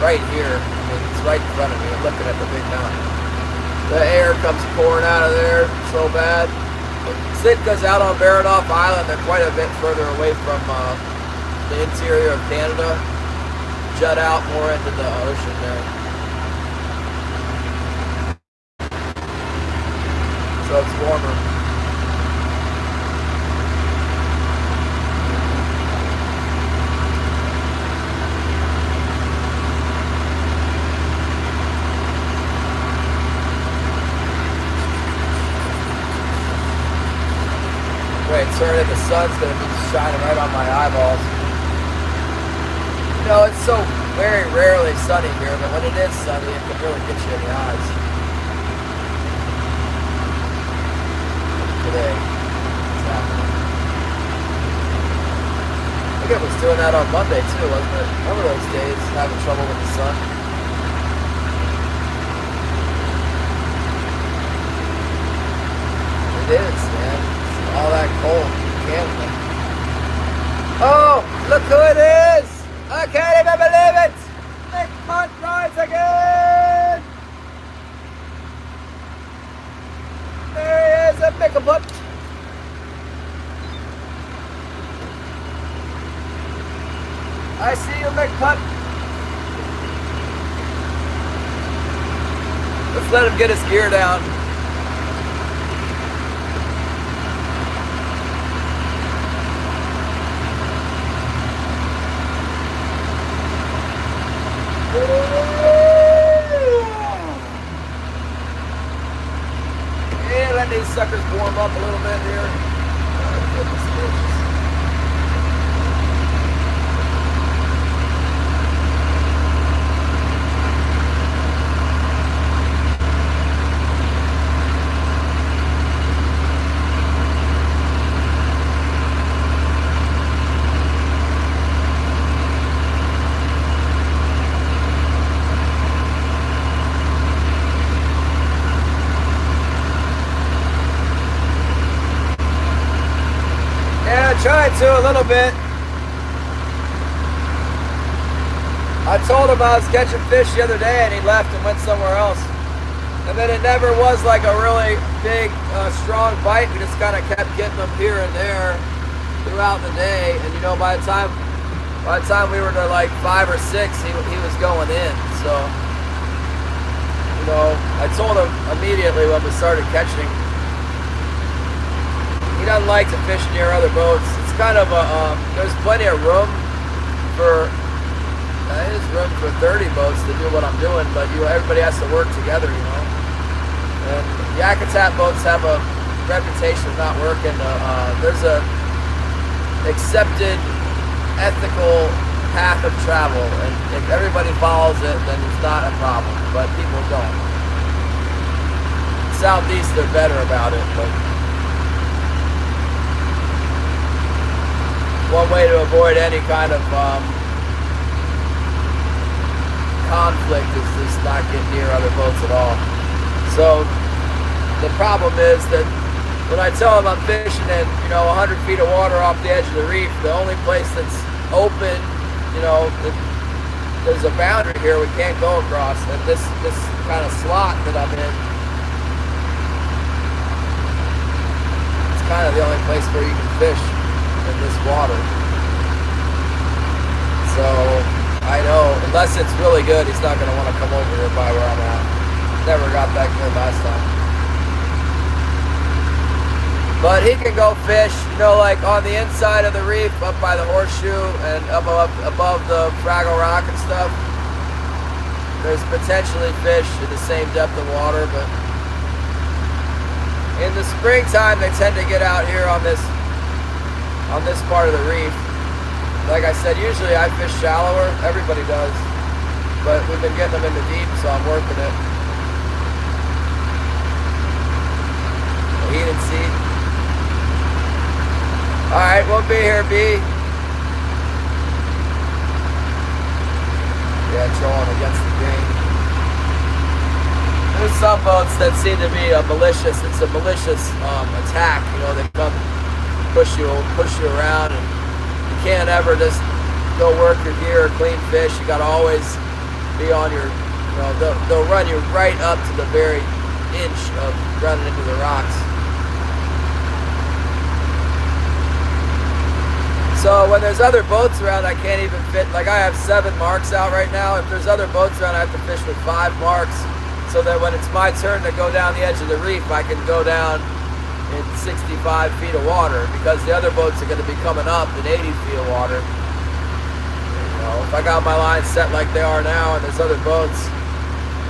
right here. I mean, it's right in front of me. I'm looking at the big mountain. The air comes pouring out of there so bad. Sitka's out on Baranoff Island. They're quite a bit further away from the interior of Canada. Jut out more into the ocean there. So it's warmer. Wait, sorry that the sun's going to be shining right on my eyeballs. You know, it's so very rarely sunny here, but when it is sunny, it can really get you in the eyes. Today, it's happening. I think it was doing that on Monday too, wasn't it? Remember those days having trouble with the sun? It is, man. All that cold Canada. Oh, look who it is! I can't even believe it! Nick Punt rides again! There he is, a Mick Punt. I see you, Mick Punt. Let's let him get his gear down. Yeah, let these suckers warm up a little bit here. Oh, goodness gracious. Tried to a little bit. I told him I was catching fish the other day and he left and went somewhere else. And then it never was like a really big, strong bite. We just kind of kept getting them here and there throughout the day. And you know, by the time we were to like 5 or 6, he was going in. So, you know, I told him immediately when we started catching. He doesn't like to fish near other boats. It's kind of a, there's plenty of room for, there's room for 30 boats to do what I'm doing, but everybody has to work together, you know. And Yakutat boats have a reputation of not working. There's a accepted, ethical path of travel, and if everybody follows it, then it's not a problem, but people don't. Southeast, they're better about it, but one way to avoid any kind of conflict is just not get near other boats at all. So the problem is that when I tell them I'm fishing in, 100 feet of water off the edge of the reef, the only place that's open, there's a boundary here we can't go across, and this kind of slot that I'm in, it's kind of the only place where you can fish in this water. So I know, unless it's really good, he's not going to want to come over here by where I'm at. Never got that good last time. But he can go fish, like on the inside of the reef, up by the horseshoe and up above the Fraggle Rock and stuff. There's potentially fish in the same depth of water, but in the springtime they tend to get out here on this part of the reef. Like I said, usually I fish shallower. Everybody does. But we've been getting them in the deep, so I'm working it. Heat and seed. Alright, we'll be here, B. Yeah, trolling against the grain. There's some boats that seem to be malicious. It's a malicious attack. They come push you around, and you can't ever just go work your gear or clean fish. You got to always be on your, they'll run you right up to the very inch of running into the rocks. So when there's other boats around, I can't even fit. Like I have 7 marks out right now. If there's other boats around, I have to fish with 5 marks, so that when it's my turn to go down the edge of the reef, I can go down in 65 feet of water, because the other boats are going to be coming up in 80 feet of water. You know, if I got my line set like they are now, and there's other boats,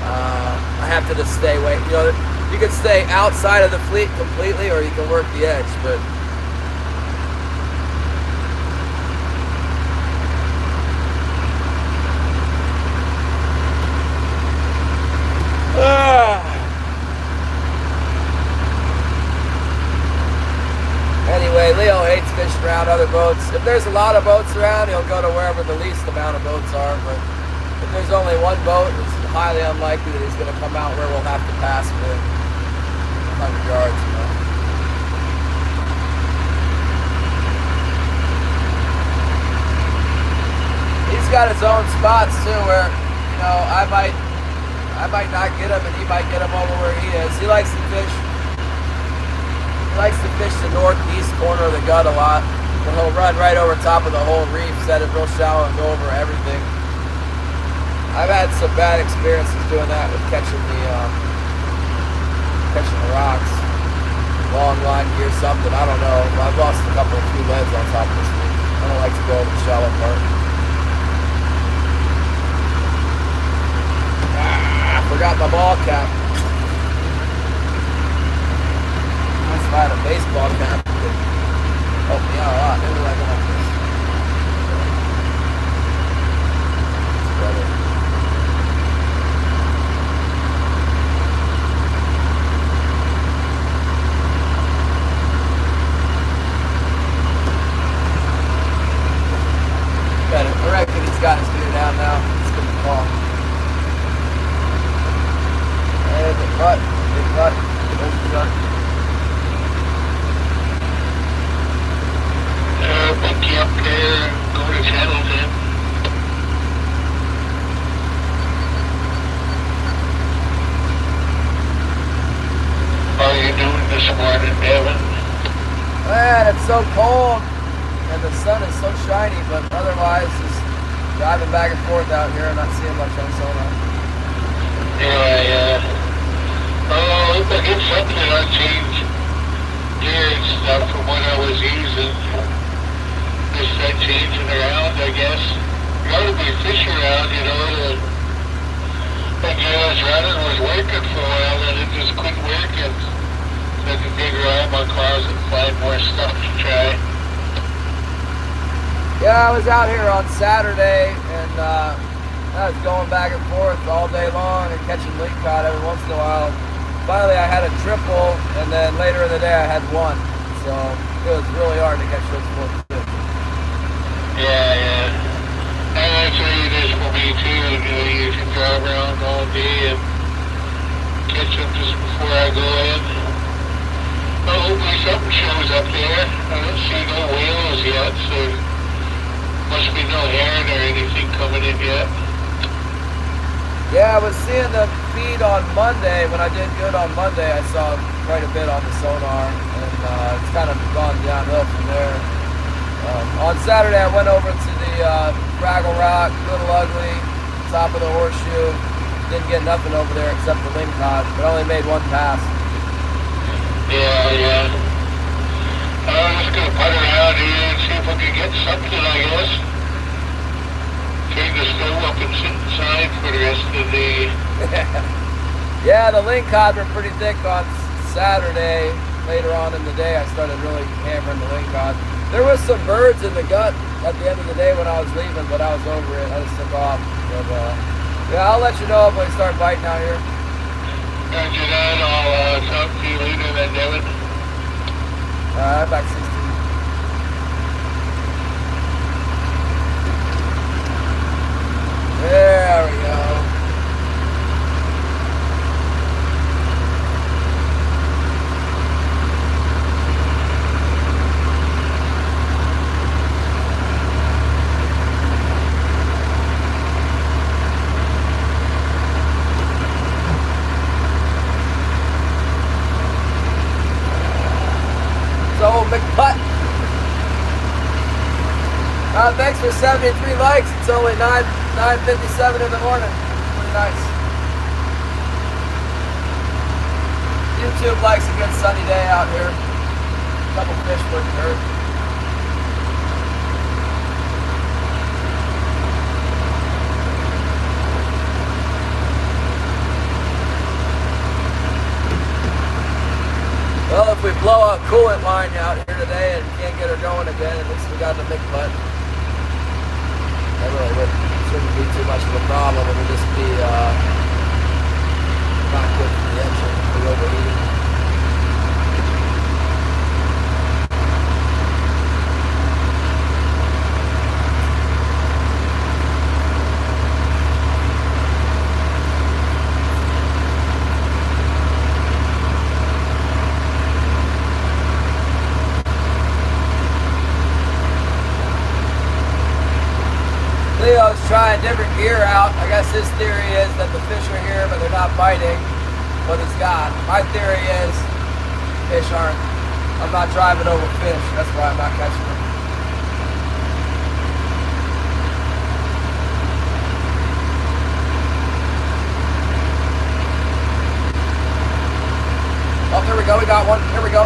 I have to just stay away. You know, you can stay outside of the fleet completely, or you can work the edge, but. Anyway, Leo hates fishing around other boats. If there's a lot of boats around, he'll go to wherever the least amount of boats are. But if there's only one boat, it's highly unlikely that he's going to come out where we'll have to pass within 100 yards. You know? He's got his own spots too, where I might not get him, and he might get him over where he is. He likes to fish. He likes to fish the northeast corner of the gut a lot. And he'll run right over top of the whole reef, set it real shallow, and go over everything. I've had some bad experiences doing that with catching the rocks. Long line gear, something, I don't know. I've lost a few legs on top of this reef. I don't like to go over the shallow part. I forgot my ball cap. If I had a baseball cap, it would help me out a lot. Maybe I go like this. It's better. I reckon he's got his gear down now. It's good to call. And big cut. There's the cut. Monkey up there, go to channel then. How are you doing this morning, Devin? Man, it's so cold, and the sun is so shiny, but otherwise, just driving back and forth out here and not seeing much on sonar. Yeah. Oh, if I get something, I'll change gears stuff from what I was using. Just that changing around, I guess. You ought to be fishing around, that gear I was running was working for a while, and it just quit working. So I can dig around my closet and find more stuff to try. Yeah, I was out here on Saturday, and I was going back and forth all day long and catching lingcod every once in a while. Finally, I had a triple, and then later in the day, I had 1. So it was really hard to catch those 4 fish. Yeah. And that's what it is for me too. You can drive around all day and catch them just before I go in. Well, hopefully something shows up there. I don't see no whales yet, so must be no heron or anything coming in yet. Yeah, I was seeing the feed on Monday. When I did good on Monday, I saw quite a bit on the sonar, and it's kind of gone downhill from there. On Saturday, I went over to the Fraggle Rock, Little Ugly, top of the Horseshoe. Didn't get nothing over there except for lingcod, but only made 1 pass. Yeah. I'm just going to putt around here and see if I can get something, I guess. Turn the stove up and sit inside for the rest of the day. Yeah, the lingcod were pretty thick on Saturday. Later on in the day, I started really hammering the lingcod. There was some birds in the gut at the end of the day when I was leaving, but I was over it. I just took off. But, yeah, I'll let you know if we start biting out here. Roger that. I'll talk to you later then, Devin. Back 16. There we go. McPutt. Thanks for 73 likes. It's only 9:57 in the morning. Pretty nice. YouTube likes a good sunny day out here. A couple fish wouldn't hurt. Well, if we blow a coolant line out here today and can't get her going again, at least we got the McPutt. That really shouldn't be too much of a problem. It would just be not good for the engine if we overheat. Leo's trying different gear out. I guess his theory is that the fish are here, but they're not biting what he's got. My theory is fish aren't. I'm not driving over fish. That's why I'm not catching them. Oh, there we go. We got one. Here we go.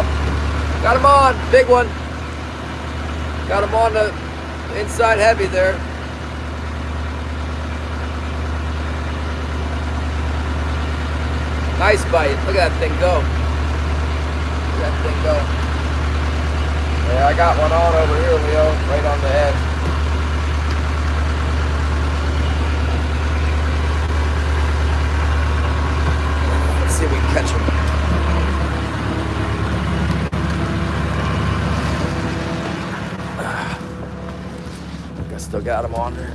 Got him on. Big one. Got him on the inside heavy there. Nice bite. Look at that thing go. Look at that thing go. Yeah, I got one on over here, Leo, right on the edge. Let's see if we can catch him. I still got him on there.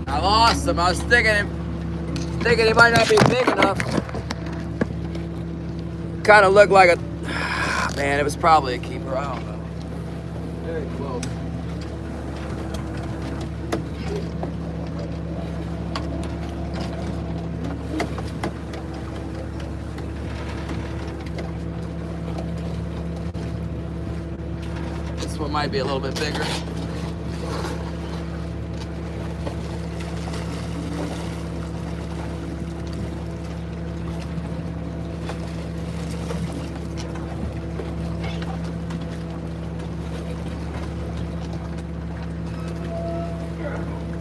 I lost him. I was thinking he might not be big enough. Kind of looked like a, man, it was probably a keeper. I don't know. Very close. This one might be a little bit bigger.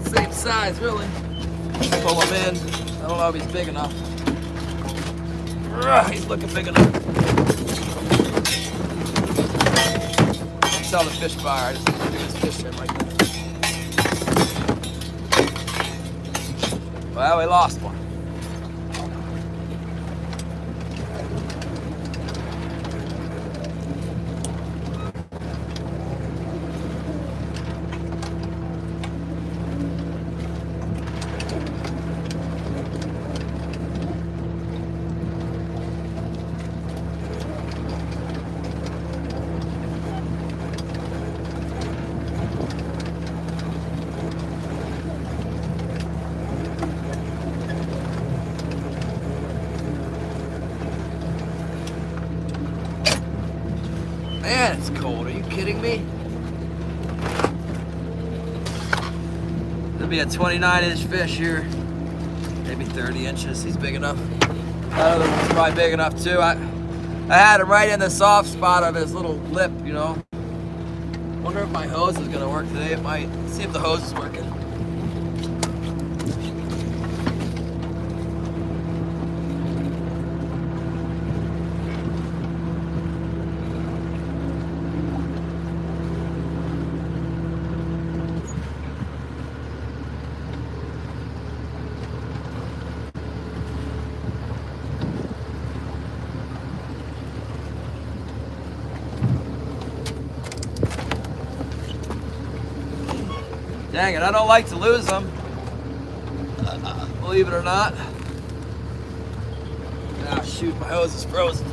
Same size, really. Pull him in. I don't know if he's big enough. He's looking big enough. Tell the fish fire. I just look at this fish in like that. Well, we lost one. Man, it's cold. Are you kidding me? There'll be a 29-inch fish here. Maybe 30 inches. He's big enough. That other one's probably big enough too. I had him right in the soft spot of his little lip, you know. Wonder if my hose is gonna work today. It might. See if the hose is working. Dang it, I don't like to lose them. Believe it or not. Ah, shoot, my hose is frozen.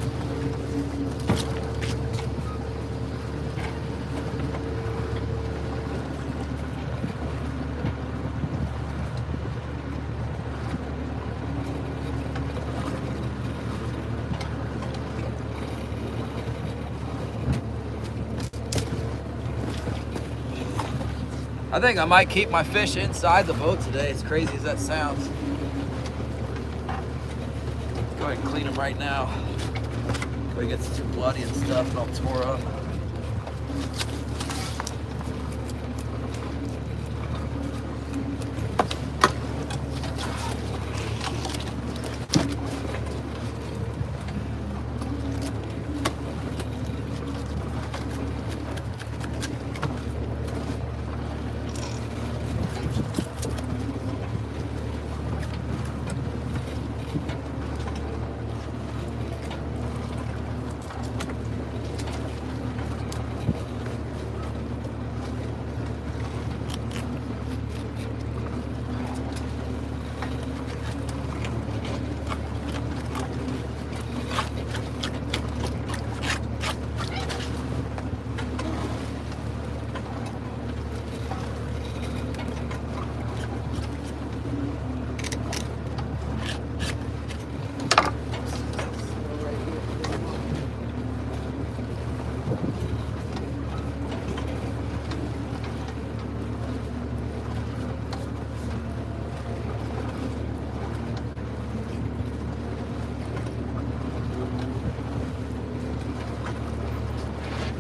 I think I might keep my fish inside the boat today, as crazy as that sounds. Go ahead and clean them right now. Before it gets too bloody and stuff and all tore up.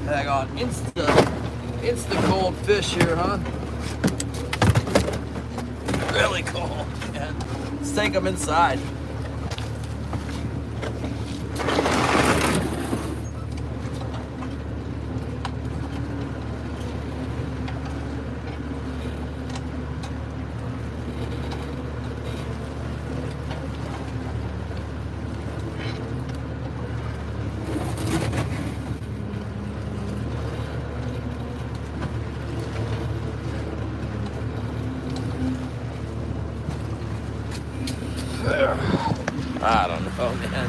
Hang on, insta cold fish here, huh? Really cold, man. Let's take them inside. I don't know, man.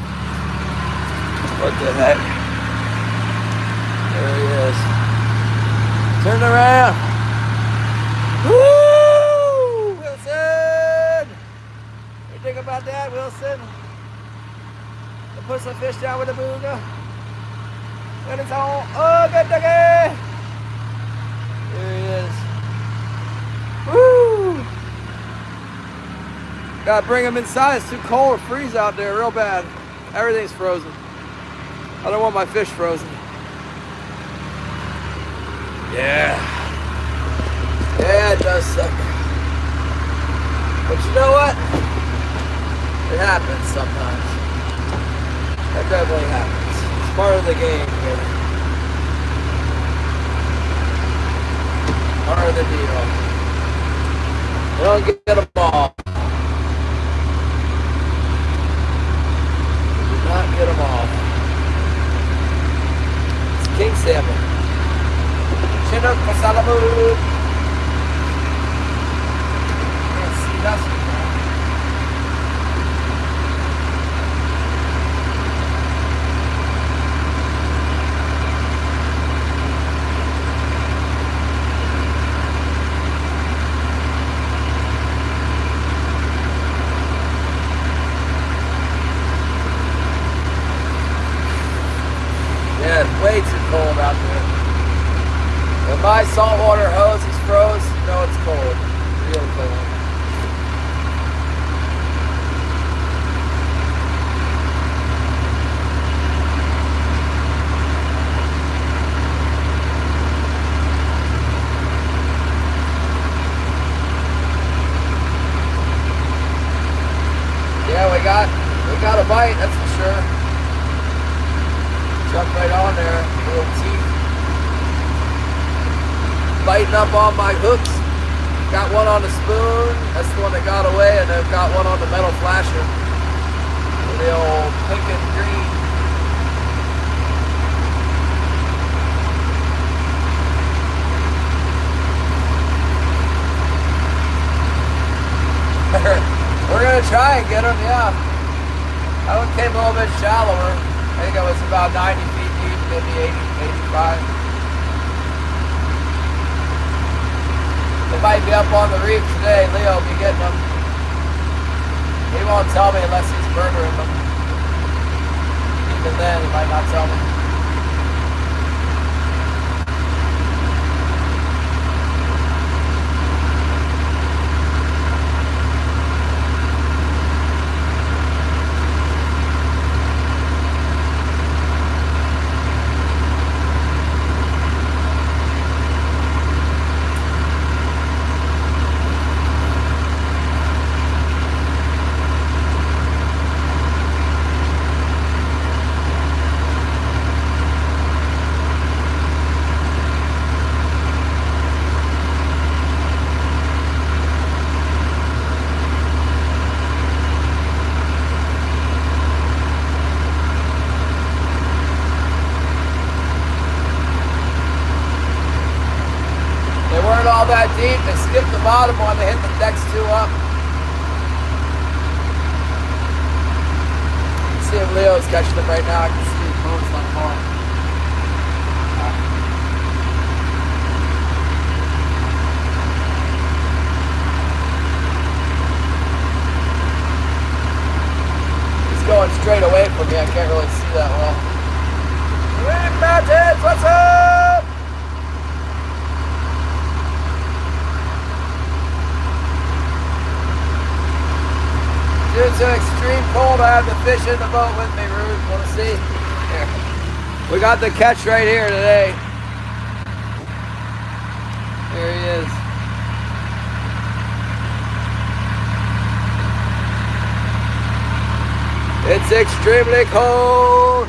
What the heck? There he is. Turn around. Woo! Wilson! What do you think about that, Wilson? To put some fish down with a booger. When it's on. Oh, good doggy! There he is. Woo! Gotta bring them inside. It's too cold to freeze out there real bad. Everything's frozen. I don't want my fish frozen. Yeah. Yeah, it does suck. But you know what? It happens sometimes. That definitely happens. It's part of the game here. Part of the deal. You don't get them all. Get them all. It's king salmon. Chinook for Salmon. Can't see nothing. Way too cold out there. When my saltwater hose is froze, you know it's cold. Real cold. on there, little teeth. Biting up on my hooks. Got one on the spoon, that's the one that got away, and I've got one on the metal flasher. The old pink and green. We're gonna try and get them, yeah. That one came a little bit shallower. I think it was about 90 feet deep, maybe 80, 85. They might be up on the reef today. Leo will be getting them. He won't tell me unless he's murdering them. Even then, he might not tell me. All that deep, they skipped the bottom one, they hit the decks two up. Let's see if Leo's catching them right now. I can see his boat's not far. He's going straight away from me, I can't really see that well. Wind Mountains, what's up? Due to extreme cold, I have the fish in the boat with me, Rude. Want to see? Here. We got the catch right here today. Here he is. It's extremely cold.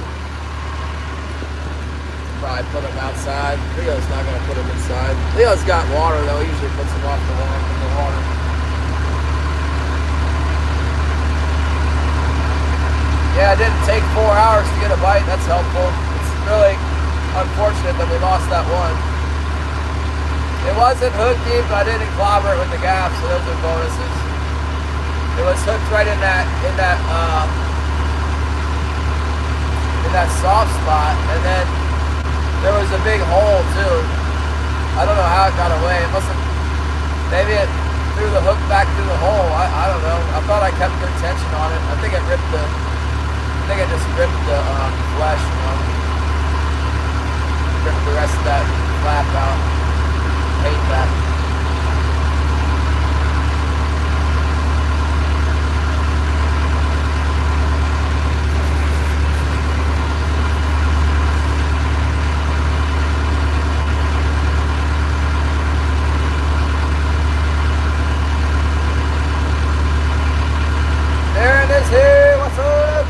Probably put him outside. Leo's not going to put him inside. Leo's got water, though. He usually puts him off the water. Yeah, it didn't take 4 hours to get a bite. That's helpful. It's really unfortunate that we lost that one. It wasn't hooked deep, but I didn't clobber it with the gaff, so those are bonuses. It was hooked right in that soft spot, and then there was a big hole too. I don't know how it got away. It must have, maybe it threw the hook back through the hole. I don't know. I thought I kept good tension on it. I think it ripped the. I think I just ripped the flesh, you know. Ripped the rest of that flap out. Hate that. Aaron is here. What's up?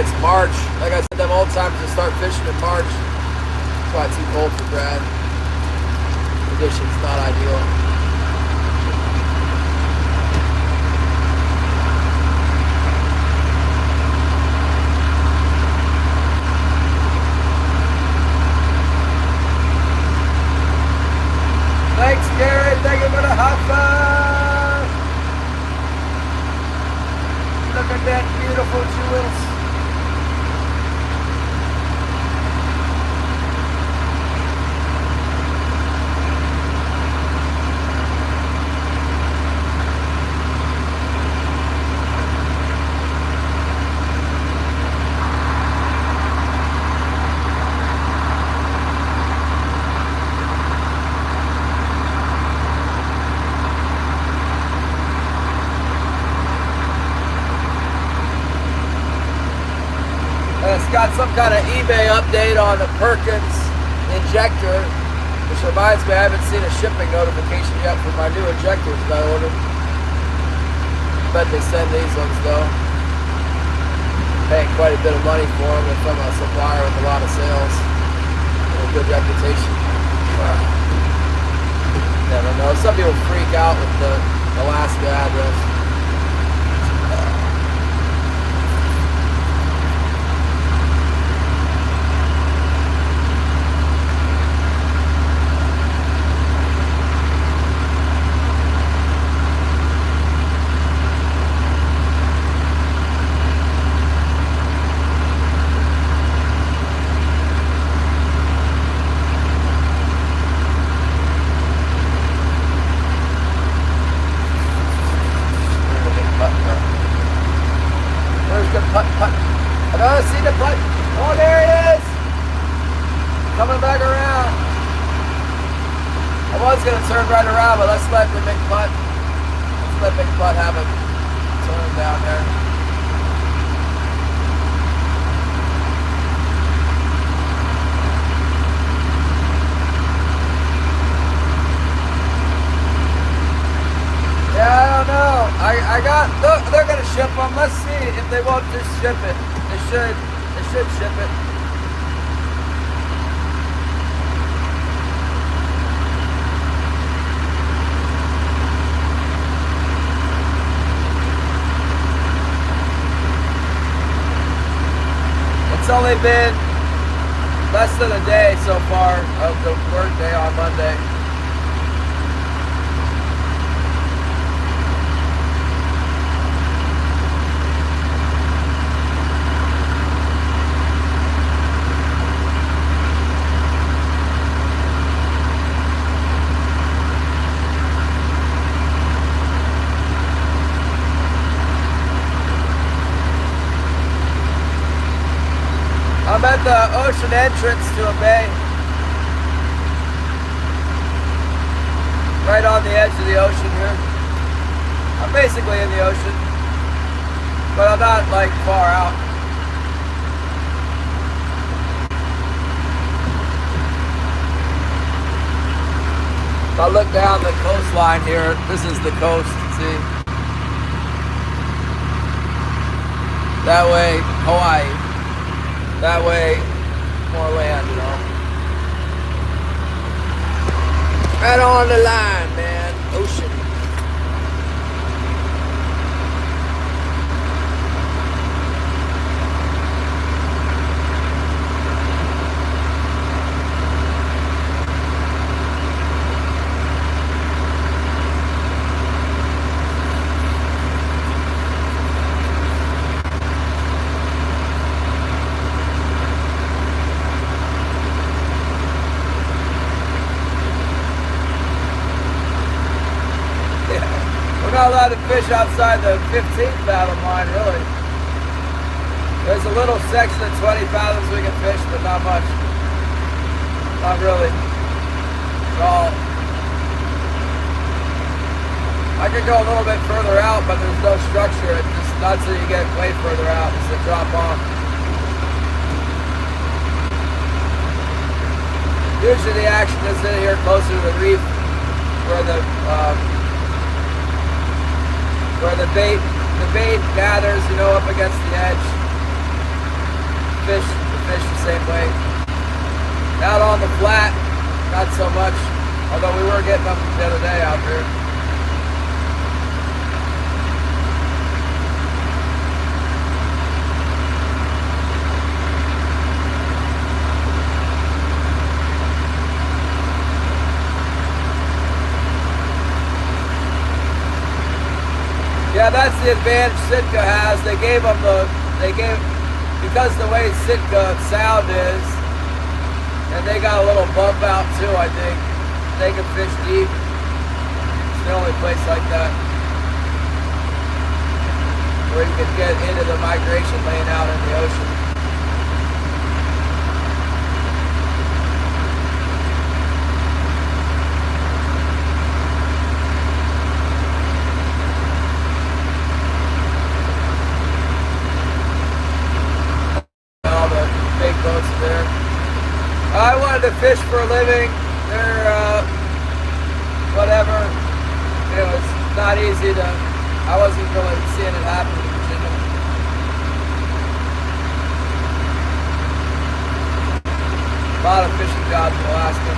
it's March. Like I said, them old timers will start fishing in March. That's why it's too cold for Brad. Conditions not ideal. Thanks, Gary. Thank you for the high five. Look at that beautiful jewels. It's got some kind of eBay update on the Perkins injector, which reminds me I haven't seen a shipping notification yet for my new injectors that I ordered. Bet they send these ones though. Paying quite a bit of money for them if I'm a supplier with a lot of sales and a good reputation. Never know. Some people freak out with the Alaska address. Turn right around, but let's let the big putt. Let's let big putt have a turn down there. Yeah, I don't know. I got. Look, they're gonna ship them. Let's see if they won't just ship it. They should. They should ship it. It's only been less than a day so far of the work day on Monday. I'm at the ocean entrance to a bay. Right on the edge of the ocean here. I'm basically in the ocean, but I'm not like far out. If I look down the coastline here, this is the coast, see? That way, Hawaii. That way, more land, you know. Right on the line, man. Ocean. Not allowed to fish outside the 15 fathom line, really. There's a little section of 20 fathoms we can fish, but not much. Not really. At all. I could go a little bit further out, but there's no structure. It's just not until you get way further out. It's a drop off. Usually the action is in here closer to the reef where the bait gathers, you know, up against the edge. fish the same way. Out on the flat, not so much. Although we were getting them the other day out there. Yeah, that's the advantage Sitka has. Because the way Sitka sound is, and they got a little bump out too, I think. They can fish deep. It's the only place like that where you can get into the migration lane out in the ocean. All the big boats there. I wanted to fish for a living. They're whatever. It was not easy to. I wasn't really seeing it happen in Virginia. A lot of fishing jobs in Alaska.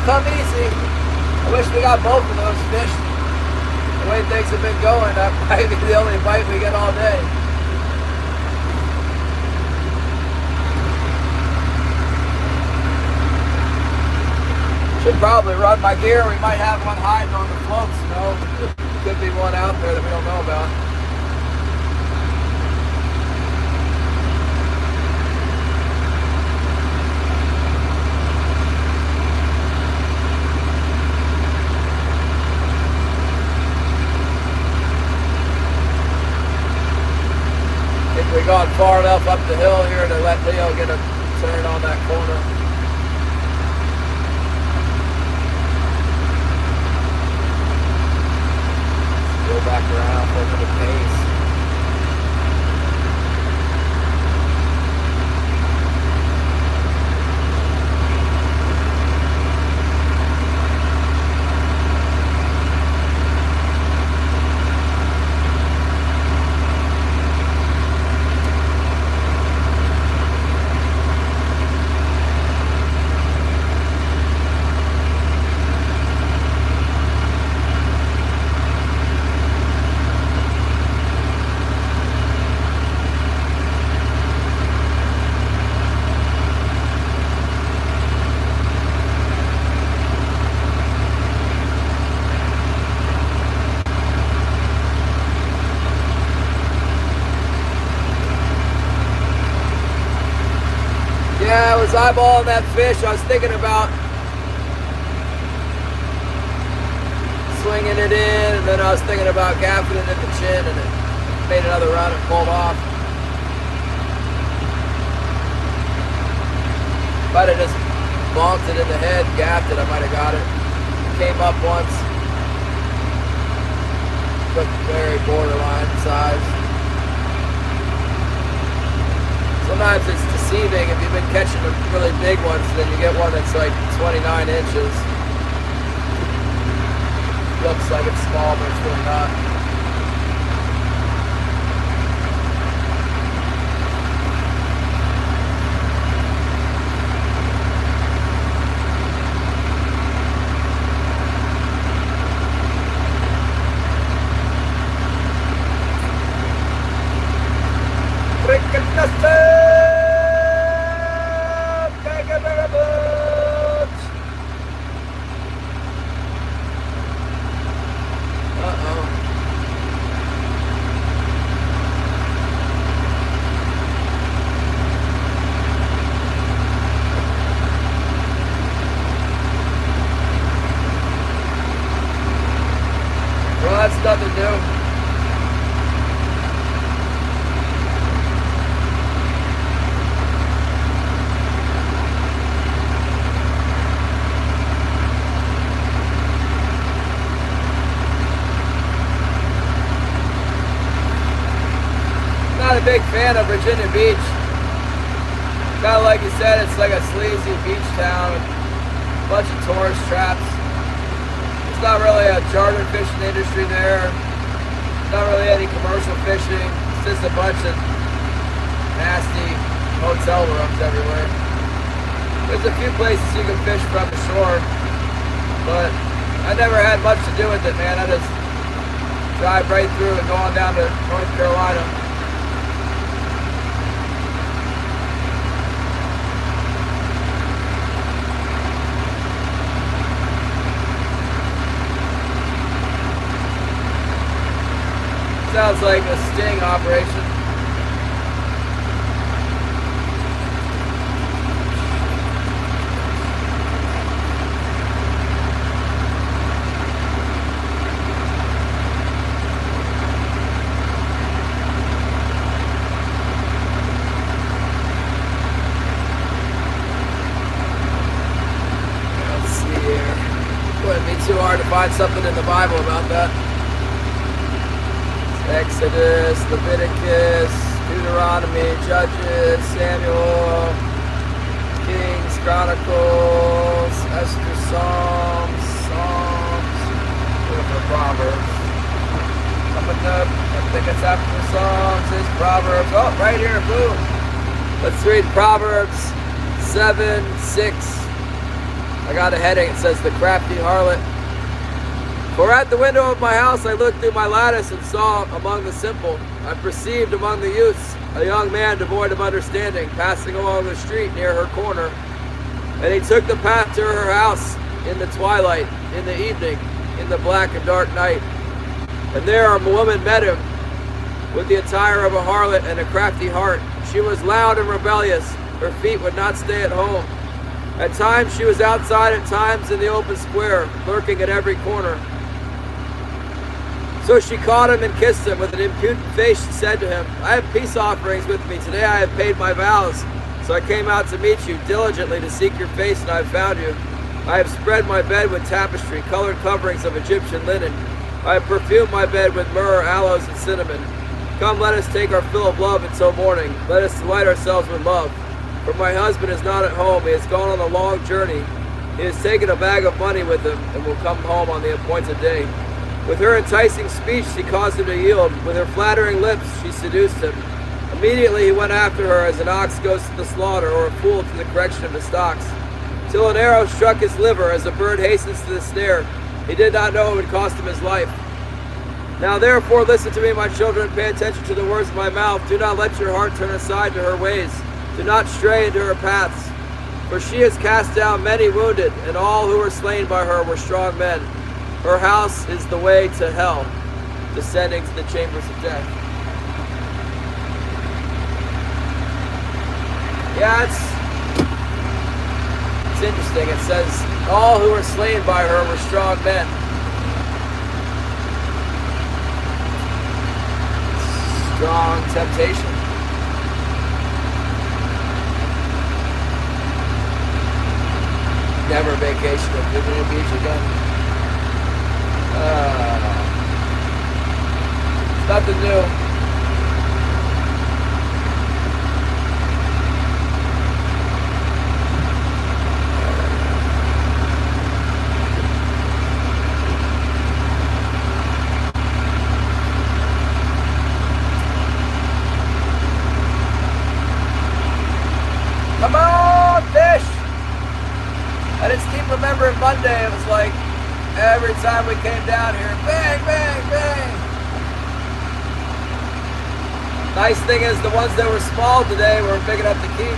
Come easy. I wish we got both of those fish. The way things have been going, that might be the only bite we get all day. Should probably run my gear. We might have one hiding on the floats, you know. Could be one out there that we don't know about. We've gone far enough up the hill here to let Leo get a turn on that corner. Go back around over the pace. Yeah, I was eyeballing that fish. I was thinking about swinging it in, and then I was thinking about gaffing it at the chin, and it made another run and pulled off. If I'd have just bonked it in the head, gaffed it, I might have got it. Came up once. Looked very borderline size. Sometimes it's deceiving. If you've been catching the really big ones, then you get one that's like 29 inches. Looks like it's small, but it's really not. Well, that's nothing new. big fan of Virginia Beach. Kind of like you said, it's like a sleazy beach town with a bunch of tourist traps. There's not really a charter fishing industry there. Not really any commercial fishing. It's just a bunch of nasty hotel rooms everywhere. There's a few places you can fish from the shore, but I never had much to do with it, man. I just drive right through and go on down to North Carolina. Sounds like a sting operation. Let's see here. Wouldn't be too hard to find something in the Bible about that. Exodus, Leviticus, Deuteronomy, Judges, Samuel, Kings, Chronicles, Esther, Psalms, looking for Proverbs. Coming up, I think it's after Psalms, is Proverbs. Oh, right here, boom. Let's read Proverbs 7:6. I got a heading, it says, the crafty harlot. For at the window of my house I looked through my lattice and saw among the simple, I perceived among the youths a young man devoid of understanding, passing along the street near her corner. And he took the path to her house in the twilight, in the evening, in the black and dark night. And there a woman met him with the attire of a harlot and a crafty heart. She was loud and rebellious. Her feet would not stay at home. At times she was outside, at times in the open square, lurking at every corner. So she caught him and kissed him. With an impudent face she said to him, I have peace offerings with me. Today I have paid my vows. So I came out to meet you diligently to seek your face, and I have found you. I have spread my bed with tapestry, colored coverings of Egyptian linen. I have perfumed my bed with myrrh, aloes, and cinnamon. Come, let us take our fill of love until morning. Let us delight ourselves with love. For my husband is not at home. He has gone on a long journey. He has taken a bag of money with him and will come home on the appointed day. With her enticing speech she caused him to yield. With her flattering lips she seduced him. Immediately he went after her as an ox goes to the slaughter, or a fool to the correction of the stocks, till an arrow struck his liver, as a bird hastens to the snare. He did not know it would cost him his life. Now therefore listen to me, my children, pay attention to the words of my mouth. Do not let your heart turn aside to her ways. Do not stray into her paths. For she has cast down many wounded, and all who were slain by her were strong men. Her house is the way to hell, descending to the chambers of death. Yeah, it's interesting. It says, all who were slain by her were strong men. Strong temptation. Never vacation at Virginia Beach again. Nothing new. Come on, fish! I just keep remembering Monday. It was like every time we came down here, bang, bang, bang. Nice thing is the ones that were small today were big enough to keep.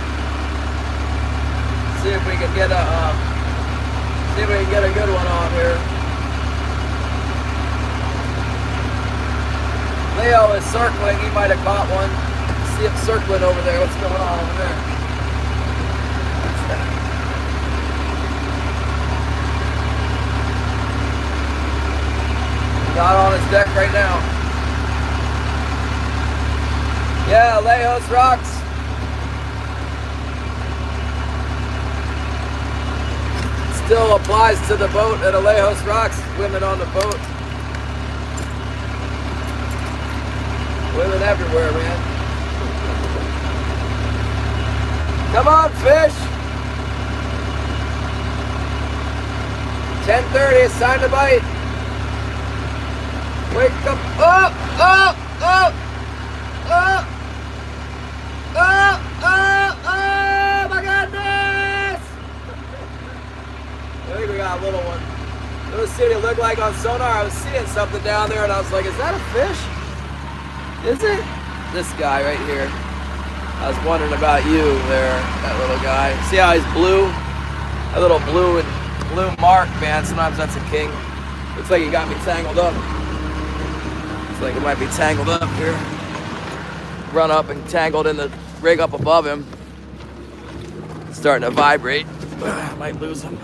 See if we can get a good one on here. Leo is circling. He might have caught one. See him circling over there. What's going on over there? Not on his deck right now. Yeah, Lejos rocks. Still applies to the boat at Alejos Rocks. Women on the boat. Women everywhere, man. Come on, fish. 10:30, it's time to bite. Wake up. Oh, oh, oh, oh, oh, oh, oh, my goodness. I think we got a little one. Let me see what it looked like on sonar. I was seeing something down there and I was like, is that a fish? Is it? This guy right here. I was wondering about you there, that little guy. See how he's blue? A little blue mark, man. Sometimes that's a king. Looks like he got me tangled up. Looks like it might be tangled up here. Run up and tangled in the rig up above him. It's starting to vibrate. Might lose him.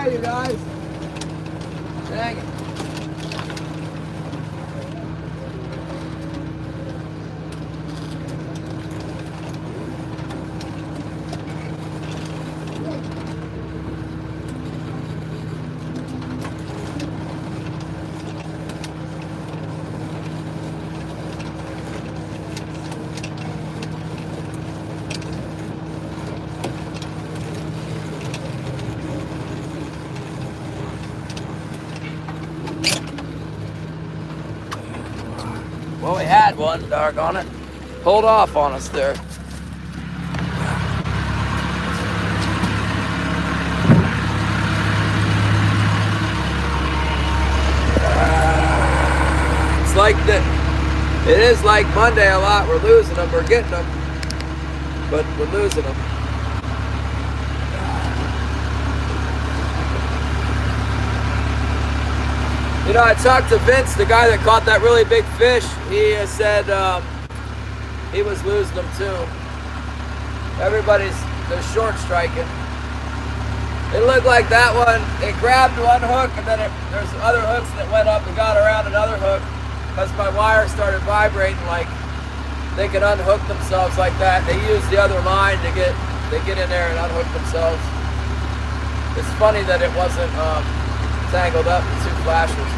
You guys. Dang it. Well, we had one, doggone it. Hold off on us there. It's like that. It is like Monday a lot. We're losing them. We're getting them, but we're losing them. You know, I talked to Vince, the guy that caught that really big fish. He said he was losing them too. They're short striking. It looked like that one, it grabbed one hook and then there's other hooks that went up and got around another hook because my wire started vibrating like they could unhook themselves like that. They use the other line to get in there and unhook themselves. It's funny that it wasn't tangled up in two flashers.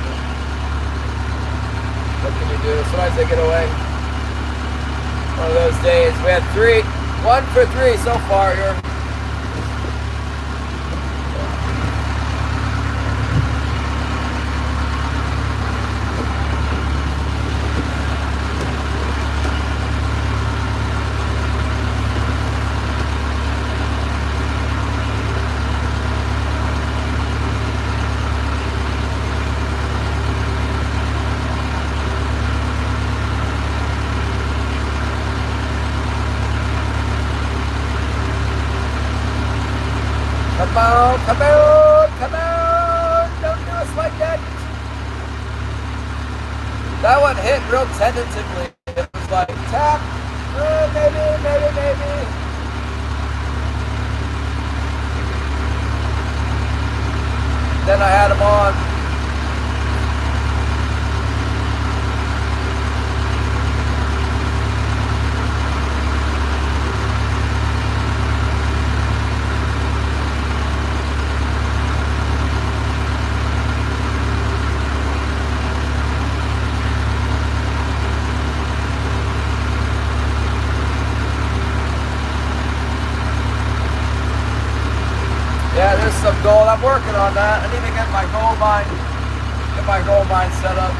What can you do? Sometimes they get away. One of those days. We had 1 for 3 so far here. Come on, come on, come on. Don't do us like that. That one hit real tentatively. It was like tap. Maybe. Then I had him on. Yeah, there's some gold. I'm working on that. I need to get my gold mine set up.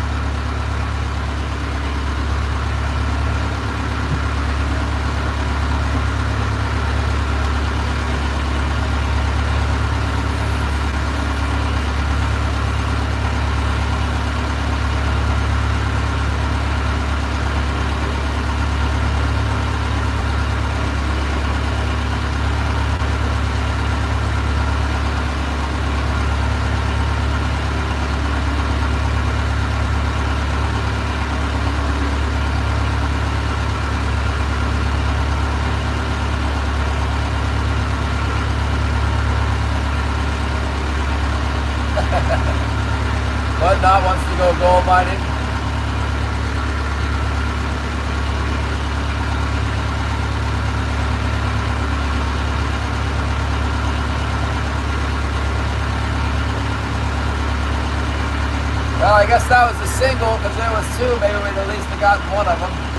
out, wants to go gold mining. Well, I guess that was a single because there was two. Maybe we'd at least have gotten one of them.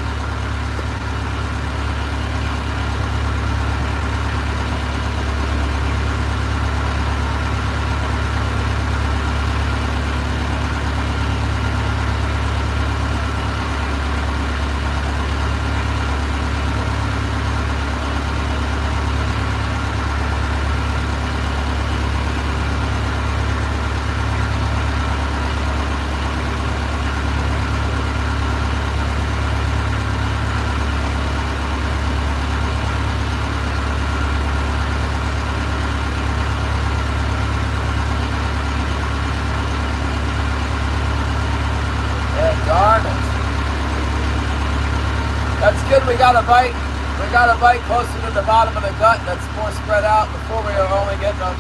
That's good. We got a bite. We got a bite closer to the bottom of the gut that's more spread out. Before we were only getting them.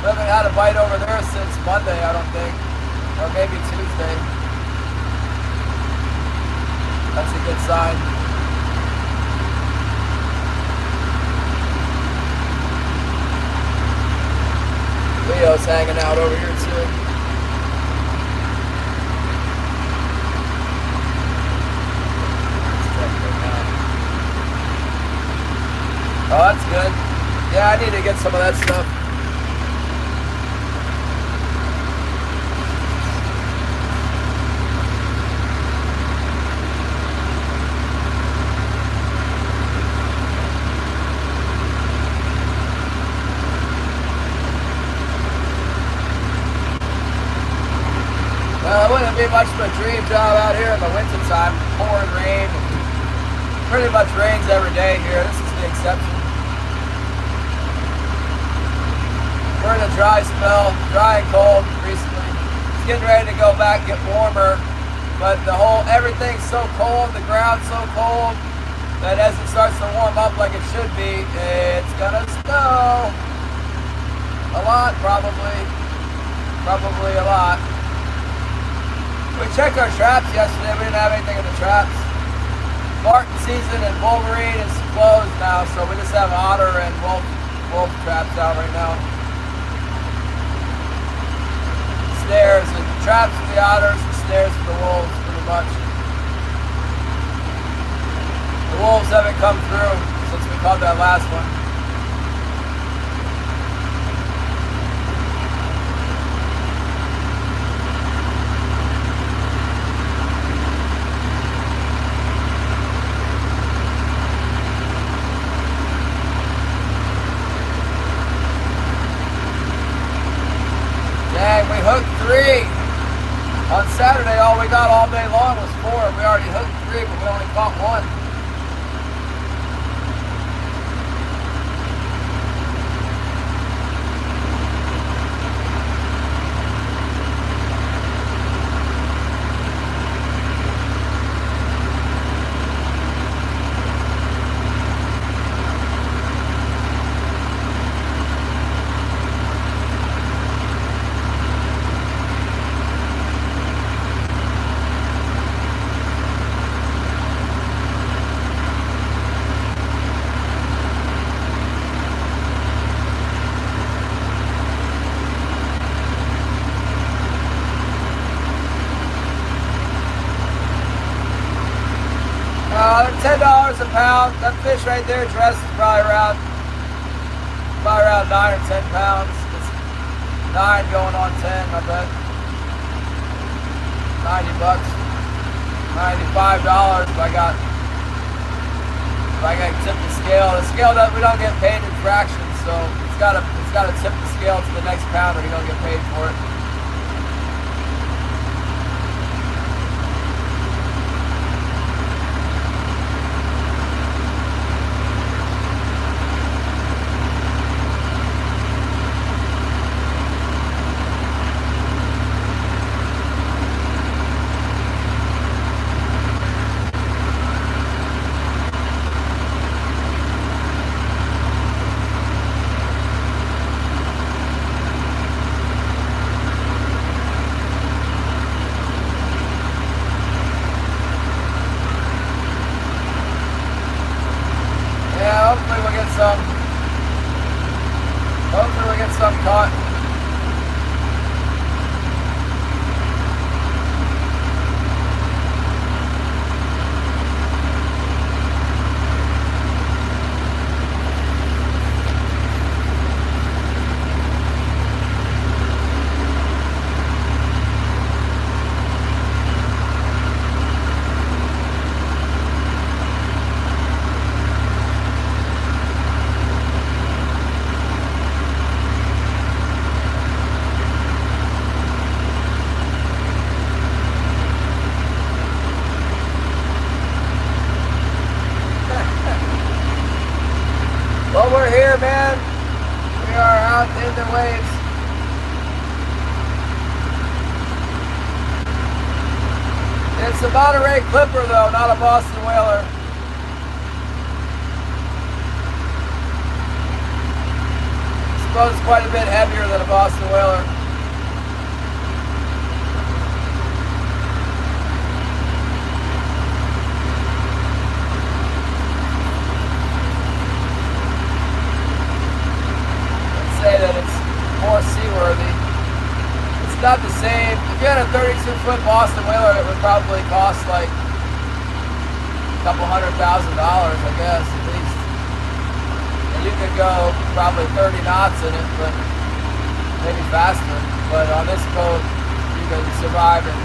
We haven't had a bite over there since Monday, I don't think. Or maybe Tuesday. That's a good sign. Leo's hanging out over here too. Oh, that's good. Yeah, I need to get some of that stuff. Well, it wouldn't be much of a dream job out here in the wintertime. Pouring rain. Pretty much rains every day here. This is the exception. We're in a dry spell, dry and cold recently. It's getting ready to go back, get warmer, but everything's so cold, the ground's so cold, that as it starts to warm up like it should be, it's gonna snow. A lot, probably a lot. We checked our traps yesterday, we didn't have anything in the traps. Martin season and Wolverine is closed now, so we just have otter and wolf traps out right now. Snares and traps for the otters and snares for the wolves, pretty much. The wolves haven't come through since we caught that last one. Dang, we hooked 3. On Saturday, all we got all day long was 4. We already hooked 3, but we only caught 1. $10 a pound. That fish right there dressed is probably around 9 or 10 pounds. It's 9 going on 10, I bet. $90, $95 if I got tip the scale. The scale that we don't get paid in fractions, so it's gotta tip the scale to the next pound or you don't get paid for it. we'll get some. Hopefully we'll get some caught. Well, we're here, man. We are out in the waves. It's a Monterey Clipper, though, not a Boston Whaler. I suppose it's quite a bit heavier than a Boston Whaler. That it's more seaworthy. It's not the same. If you had a 32-foot Boston Whaler, it would probably cost like a couple $100,000, I guess, at least. And you could go probably 30 knots in it, but maybe faster. But on this boat, you can survive in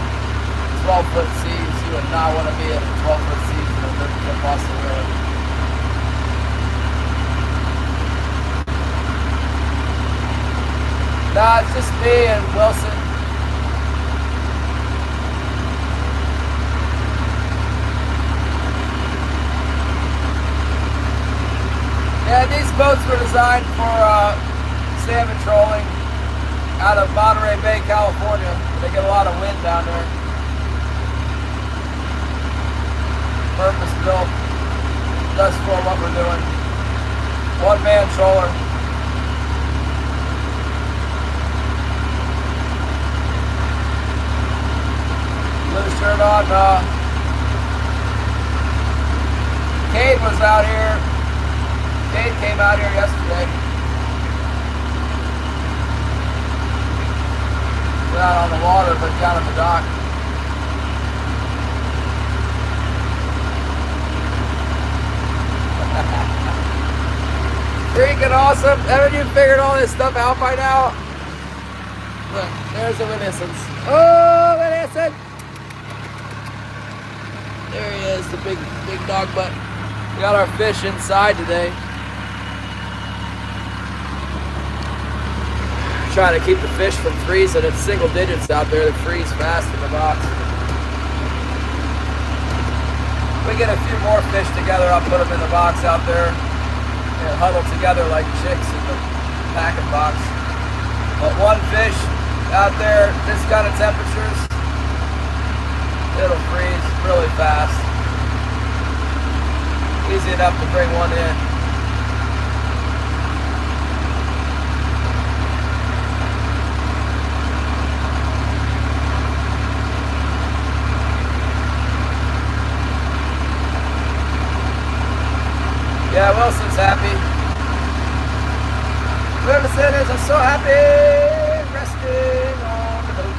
12-foot seas. You would not want to be in 12-foot seas in a 30-foot Boston Whaler. Nah, it's just me and Wilson. Yeah, these boats were designed for salmon trolling out of Monterey Bay, California. They get a lot of wind down there. Purpose built just for what we're doing. One-man troller. Blue shirt on. Kate was out here. Kate came out here yesterday. We're out on the water, but down at the dock. Freaking awesome. Haven't you figured all this stuff out by now? Look, there's a Renaissance. Oh, Renaissance! There he is, the big dog butt. We got our fish inside today. Trying to keep the fish from freezing. It's single digits out there. They freeze fast in the box. We get a few more fish together, I'll put them in the box out there and huddle together like chicks in the packing box. But one fish out there, this kind of temperatures, it'll freeze really fast. Easy enough to bring one in. Yeah, Wilson's happy. Wilson is so happy, resting on the boat.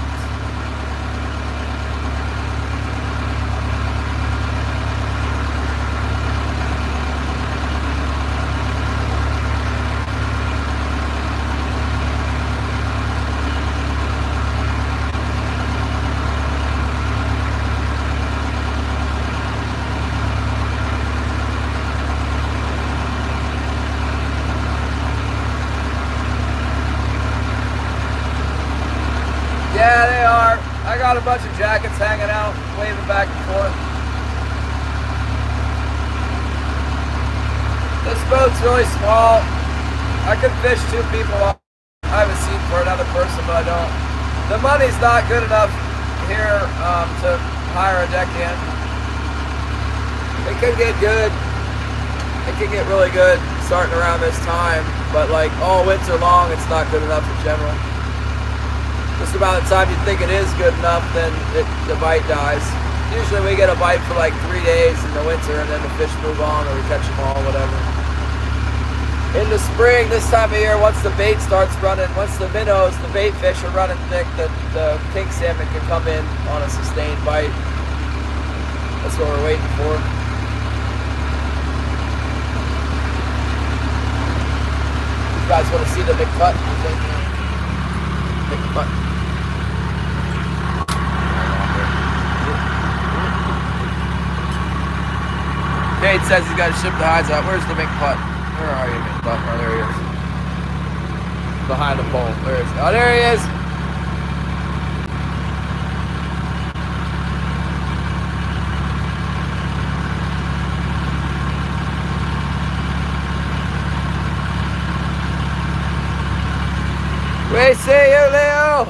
Yeah, they are. I got a bunch of jackets hanging out, waving back and forth. This boat's really small. I could fish 2 people off. I have a seat for another person, but I don't. The money's not good enough here to hire a deckhand. It could get good. It could get really good starting around this time, but like all winter long, it's not good enough in general. Just about the time you think it is good enough, then the bite dies. Usually we get a bite for like 3 days in the winter, and then the fish move on, or we catch them all, whatever. In the spring, this time of year, once the bait starts running, once the minnows, the bait fish are running thick, the pink salmon can come in on a sustained bite. That's what we're waiting for. You guys want to see the big cut? Big cut. Kate says he's got to ship the hides out. Where's the big cut? Where are you, big cut? Oh, there he is. Behind the pole. There he is. Oh, there he is. We see you, Leo.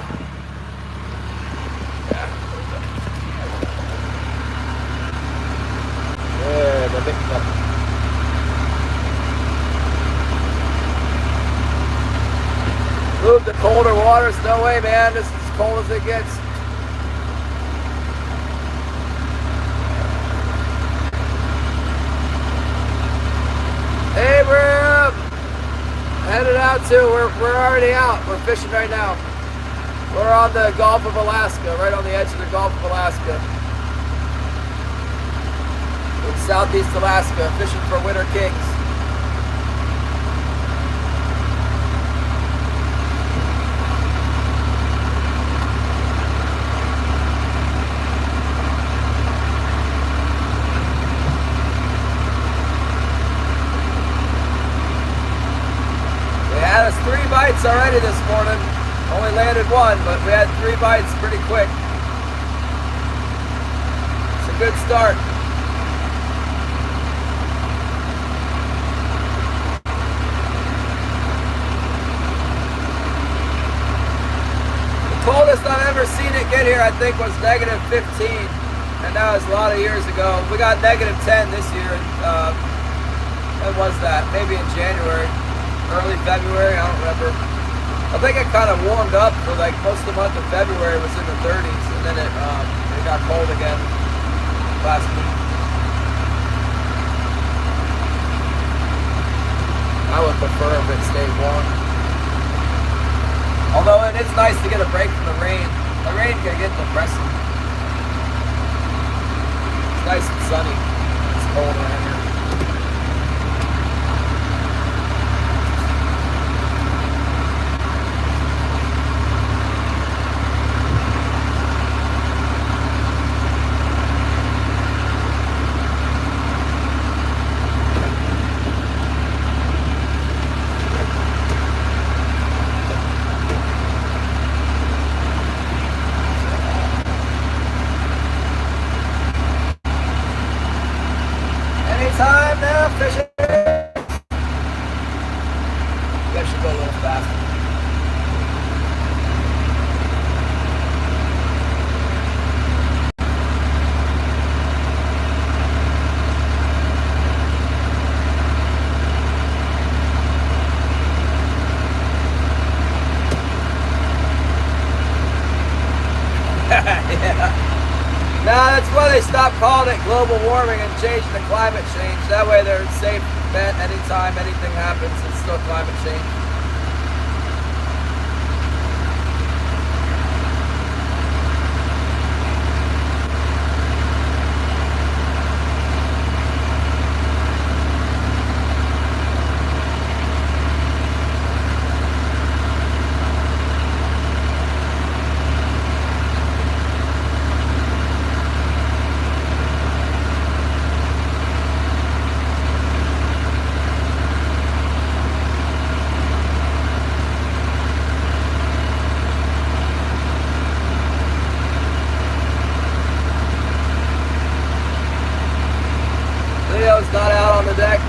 Yeah, the big cut. Move the colder waters. No way, man. This is as cold as it gets. Hey, we're headed out too. We're already out. We're fishing right now. We're on the Gulf of Alaska, right on the edge of the Gulf of Alaska. In southeast Alaska, fishing for winter kings. We had us 3 bites already this morning. Only landed 1, but we had 3 bites pretty quick. It's a good start. The coldest I've ever seen it get here, I think, was negative 15, and that was a lot of years ago. We got negative 10 this year. When was that? Maybe in January, early February. I don't remember. I think it kind of warmed up for like most of the month of February. Was in the 30s, and then it got cold again last week. I would prefer if it stayed warm. Although it is nice to get a break from the rain. The rain can get depressing. It's nice and sunny. It's cold around here. Time now, fishing. You guys should go a little faster. Yeah. Nah, that's why they stopped calling it global warming and changed to climate change. That way they're safe bet anytime anything happens, it's still climate change. Leo's not out on the deck.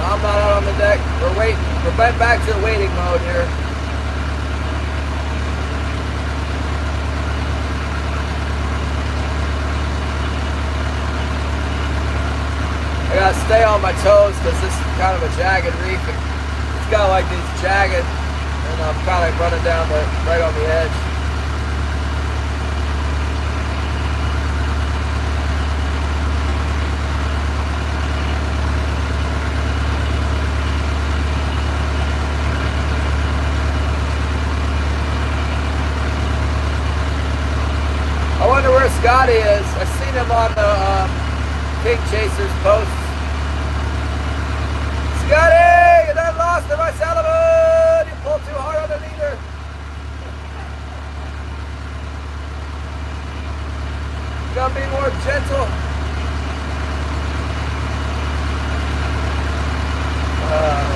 I'm not out on the deck. We're waiting. We're back to the waiting mode here. I gotta stay on my toes because this is kind of a jagged reef. It's got like these jagged, and I'm kind of running down right on the edge. Scotty is. I've seen him on the King Chasers posts. Scotty, you done lost to my Salmon. You pulled too hard on the leader. You gotta be more gentle. Man.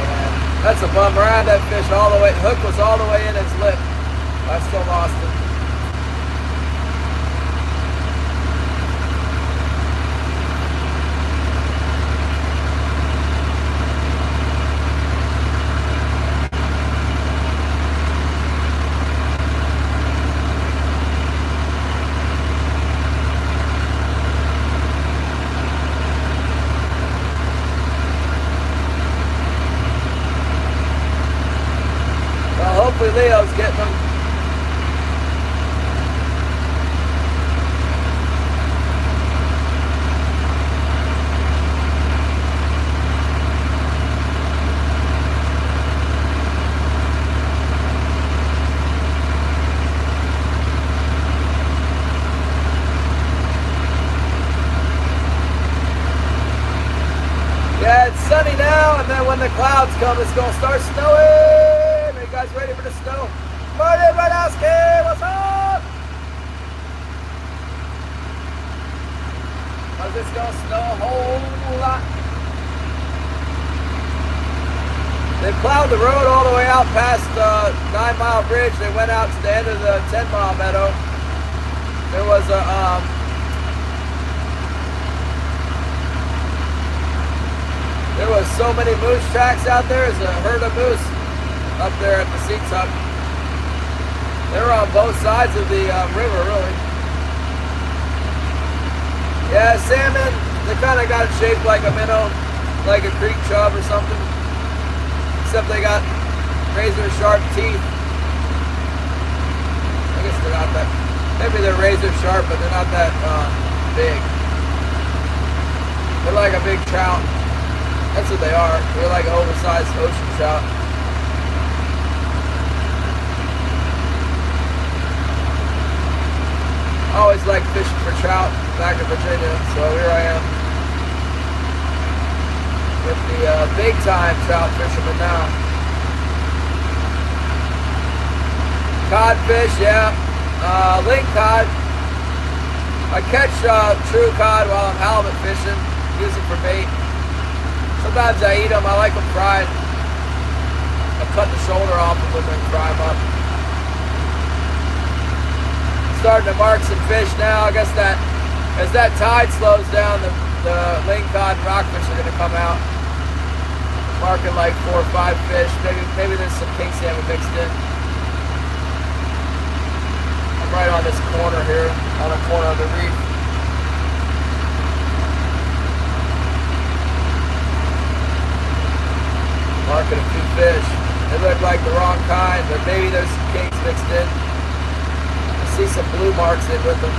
That's a bummer. I had that fish all the way. Hook was all the way in its lip. I still lost it. Hopefully Leo's getting them. Yeah, it's sunny now, and then when the clouds come, it's going to start snowing. Are you guys ready for the snow? Marty Bradowski, what's up? How's this going to snow a whole lot? They plowed the road all the way out past 9 Mile Bridge. They went out to the end of the 10 Mile Meadow. There was a there was so many moose tracks out there. There's a herd of moose up there at the Sea Tuck. They were on both sides of the river, really. Yeah, salmon, they kind of got shaped like a minnow, like a creek chub or something. Except they got razor sharp teeth. I guess they're not that, maybe they're razor sharp, but they're not that big. They're like a big trout. That's what they are. They're like an oversized ocean trout. I always liked fishing for trout back in Virginia, so here I am with the big time trout fisherman now. Codfish, yeah. Link cod. I catch true cod while I'm halibut fishing, use it for bait. Sometimes I eat them. I like them fried. I cut the shoulder off of them and fry them up. Starting to mark some fish now. I guess that as that tide slows down, the lingcod and rockfish are going to come out. Marking like 4 or 5 fish. Maybe there's some king salmon mixed in. I'm right on this corner here, on the corner of the reef. Marking a few fish. They look like the wrong kind, but maybe there's some kings mixed in. I see some blue marks in with them.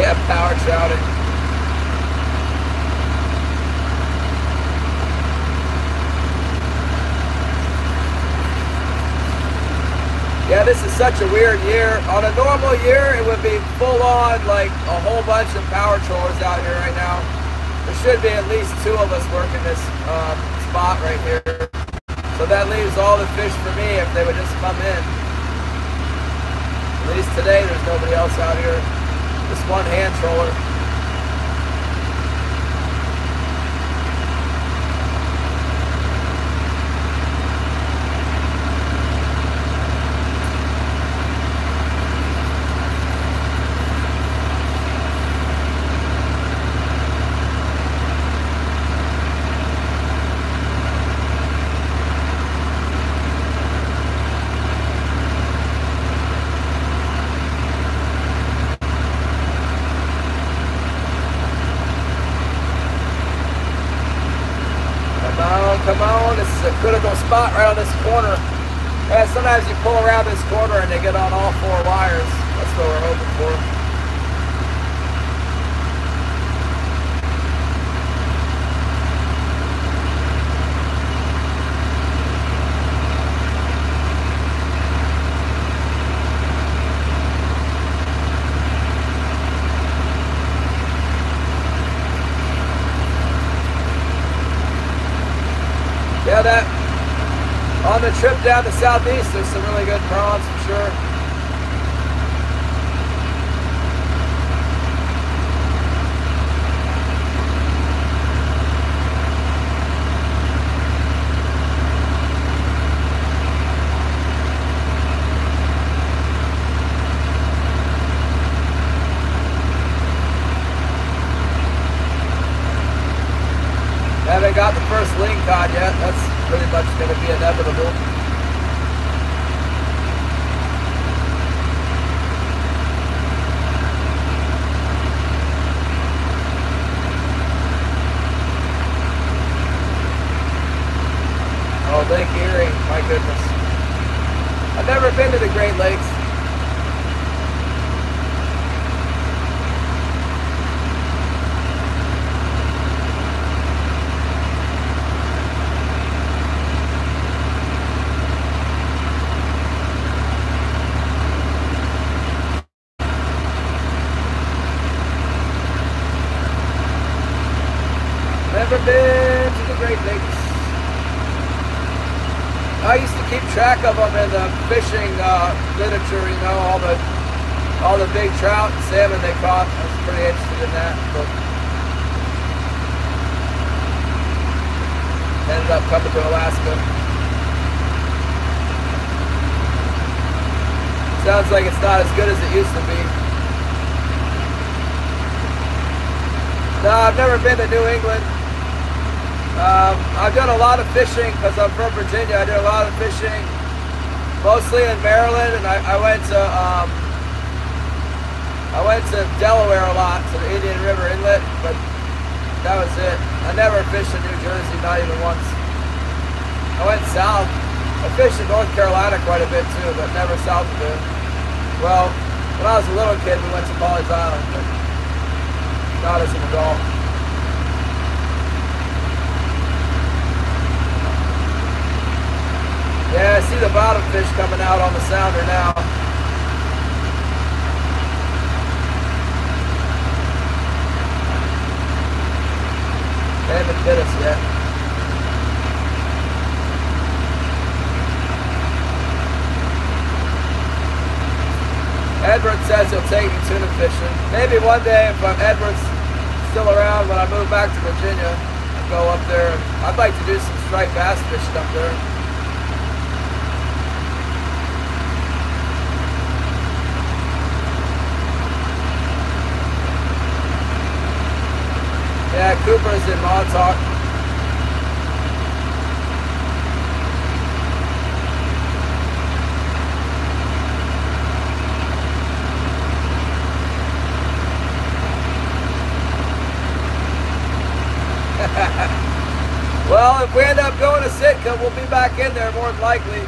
Yeah, power trouting. Yeah, this is such a weird year. On a normal year, it would be full on, like a whole bunch of power trawlers out here right now. There should be at least 2 of us working this spot right here. So that leaves all the fish for me if they would just come in. At least today, there's nobody else out here. Just one hand trawler. Come on, this is a critical spot right on this corner. Yeah, sometimes you pull around this corner and they get on all 4 wires. That's what we're hoping for. a trip down to Southeast. There's some really good prawns for sure. Haven't got the first ling cod yet. That's pretty much going to be inevitable. Oh, Lake Erie, my goodness. I've never been to the Great Lakes. Never been to the Great Lakes. I used to keep track of them in the fishing literature, you know, all the big trout and salmon they caught. I was pretty interested in that, but ended up coming to Alaska. Sounds like it's not as good as it used to be. No, I've never been to New England. I've done a lot of fishing because I'm from Virginia. I did a lot of fishing, mostly in Maryland, and I went to Delaware a lot, to the Indian River Inlet, but that was it. I never fished in New Jersey, not even once. I went south. I fished in North Carolina quite a bit too, but never south of it. Well, when I was a little kid, we went to Molly's Island, but not as an adult. Yeah, I see the bottom fish coming out on the sounder now. They haven't bit us yet. Edward says he'll take me tuna fishing. Maybe one day if Edward's still around when I move back to Virginia, I'll go up there. I'd like to do some striped bass fishing up there. Yeah, Cooper's in Montauk. Well, if we end up going to Sitka, we'll be back in there more than likely.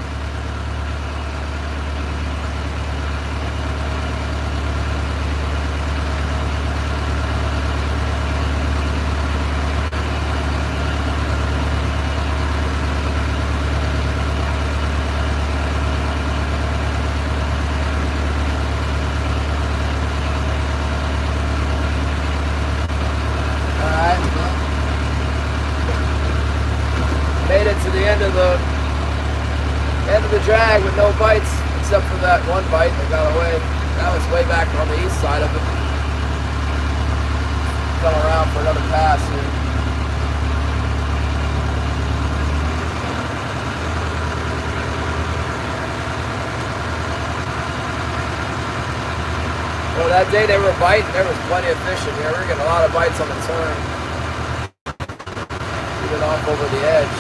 Made it to the end of the drag with no bites, except for that one bite that got away. That was way back on the east side of it. Come around for another pass here. Well, that day they were biting, there was plenty of fish in here. We were getting a lot of bites on the turn. Even off over the edge.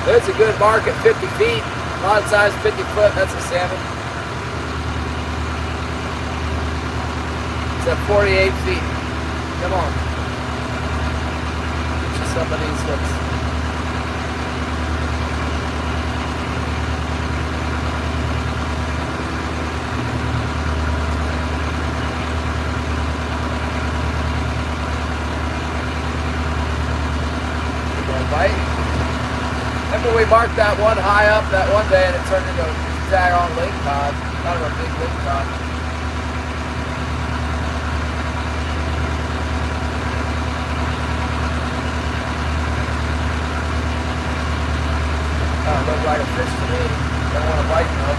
There's a good mark at 50 feet. A lot of times 50 foot, that's a salmon. It's at 48 feet. Come on. Get you some of these hooks. You gonna bite? marked that one high up that one day and it turned into a daggone lake cod, kind of a big lake cod. Look like a fish to me. Don't want to bite though.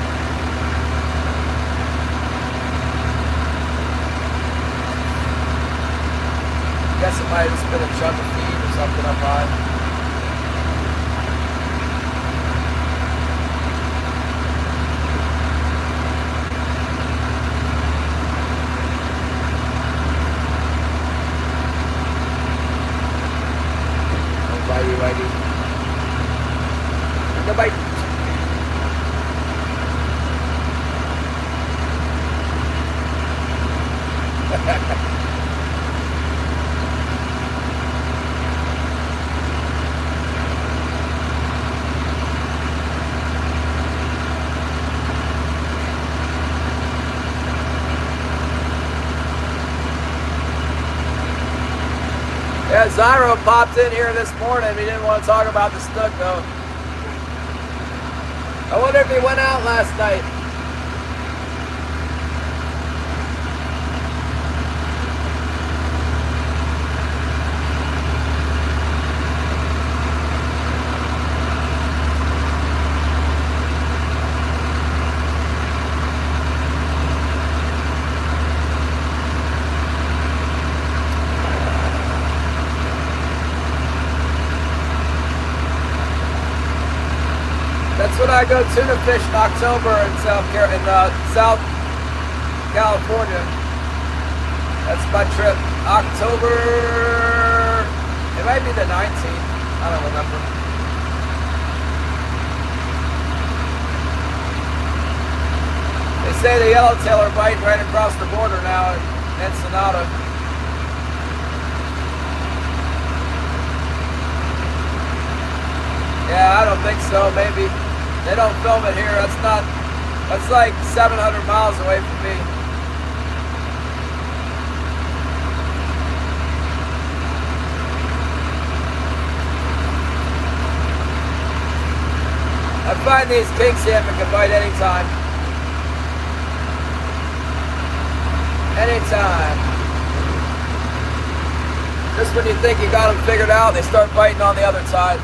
Guess it might have just been a chunk of feed or something up high. Righty. No bite. Yeah, Zyro popped in here this morning. He didn't want to talk about the snook though. I wonder if he went out last night. That's when I go tuna fish in October in South California. That's my trip. October, it might be the 19th. I don't remember. They say the yellowtail are biting right across the border now in Ensenada. Yeah, I don't think so. Maybe. They don't film it here. That's like 700 miles away from me. I find these king salmon can bite anytime. Anytime. Just when you think you got them figured out, they start biting on the other side.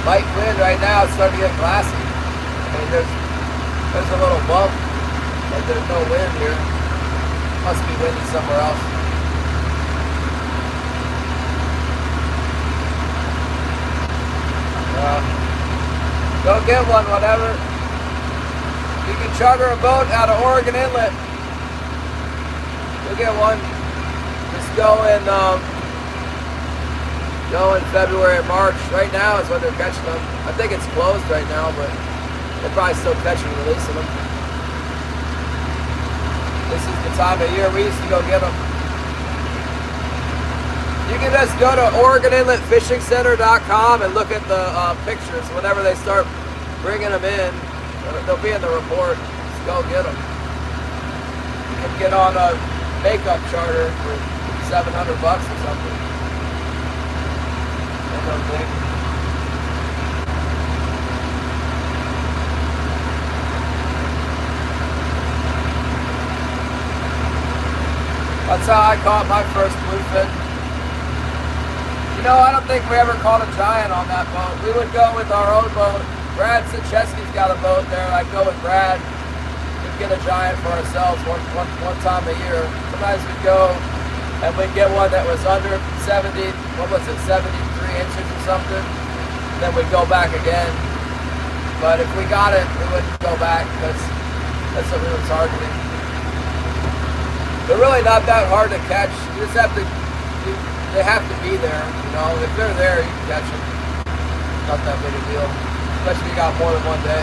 Light wind right now, it's starting to get glassy. I mean, there's a little bump, but there's no wind here. Must be windy somewhere else. Go get one, whatever. You can charter a boat out of Oregon Inlet. Go get one. Just go in February or March. Right now is when they're catching them. I think it's closed right now, but they're probably still catching and releasing them. This is the time of year we used to go get them. You can just go to OregonInletFishingCenter.com and look at the pictures whenever they start bringing them in. They'll be in the report. Just go get them. You can get on a makeup charter for $700 or something. That's how I caught my first bluefin. You know, I don't think we ever caught a giant on that boat. We would go with our own boat. Brad Sachesky's got a boat there. I'd go with Brad. We'd get a giant for ourselves one time a year. Sometimes we'd go and we'd get one that was under 70, what was it, 73 inches or something. Then we'd go back again. But if we got it, we wouldn't go back because that's what we were targeting. They're really not that hard to catch. You just have to, they have to be there, you know. If they're there, you can catch them. Not that big a deal. Especially if you got more than one day.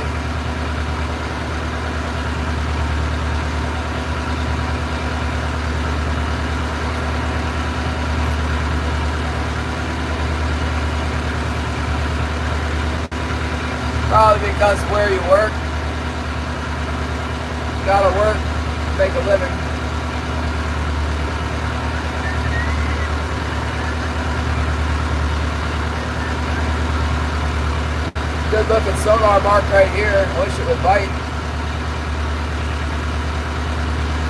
Probably because where you work, you gotta work, make a living. Good looking sonar mark right here. I wish it would bite.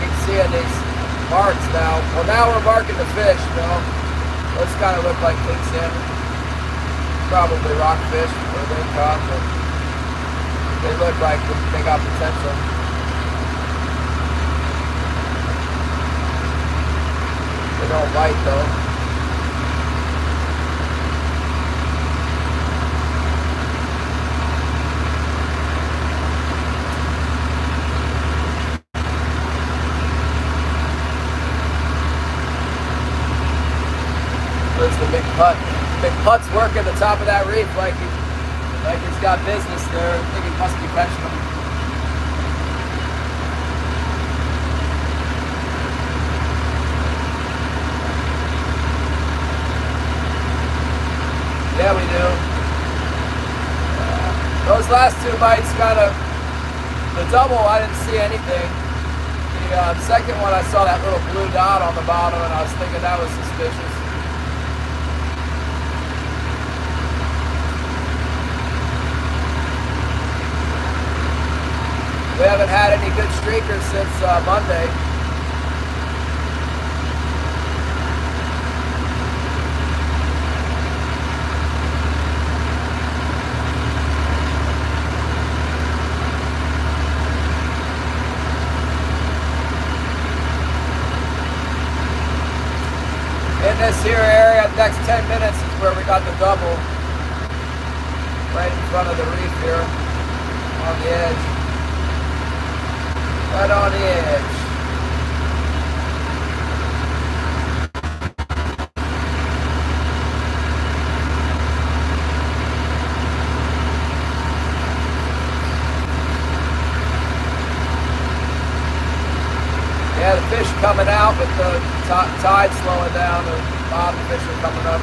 Keep seeing these marks now. Well, now we're marking the fish, you know. Those kind of look like king salmon. Probably rockfish or ring cod, but they look like they got potential. They don't bite though. There's the big putt. Big putt's working the top of that reef like he's got business there. I think he must be catching them. Yeah, we do. Those last two bites kind of, the double I didn't see anything. The second one I saw that little blue dot on the bottom and I was thinking that was suspicious. We haven't had any good streakers since Monday. In this here area, the next 10 minutes is where we got the double. Right in front of the reef here, on the edge. Right on the edge. Yeah, the fish coming out with the tide slowing down, the bottom fish are coming up.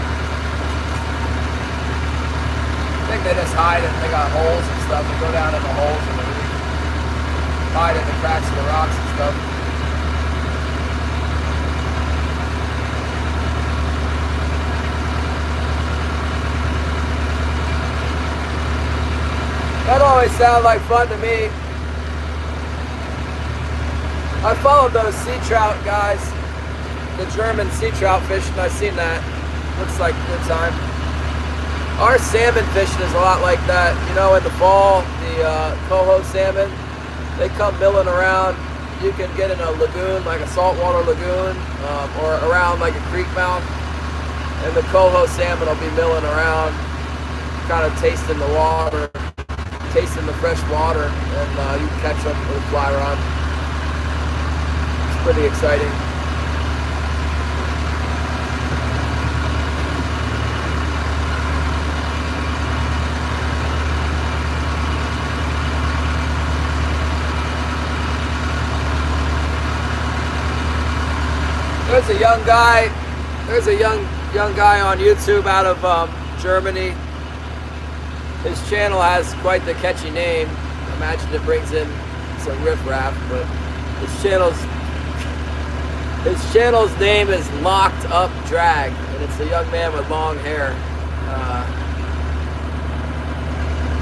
I think they just hide it. They got holes and stuff. They go down in the holes in the reef. Hide in the cracks of the rocks and stuff. That always sounded like fun to me. I followed those sea trout guys, the German sea trout fishing. I've seen that. Looks like a good time. Our salmon fishing is a lot like that. You know, in the fall, the coho salmon, they come milling around. You can get in a lagoon, like a saltwater lagoon, or around like a creek mouth, and the coho salmon will be milling around, kind of tasting the water, tasting the fresh water, and you can catch them with a fly rod. It's pretty exciting. There's a young guy. There's a young guy on YouTube out of Germany. His channel has quite the catchy name. I imagine it brings in some riffraff, but his channel's name is Locked Up Drag, and it's a young man with long hair.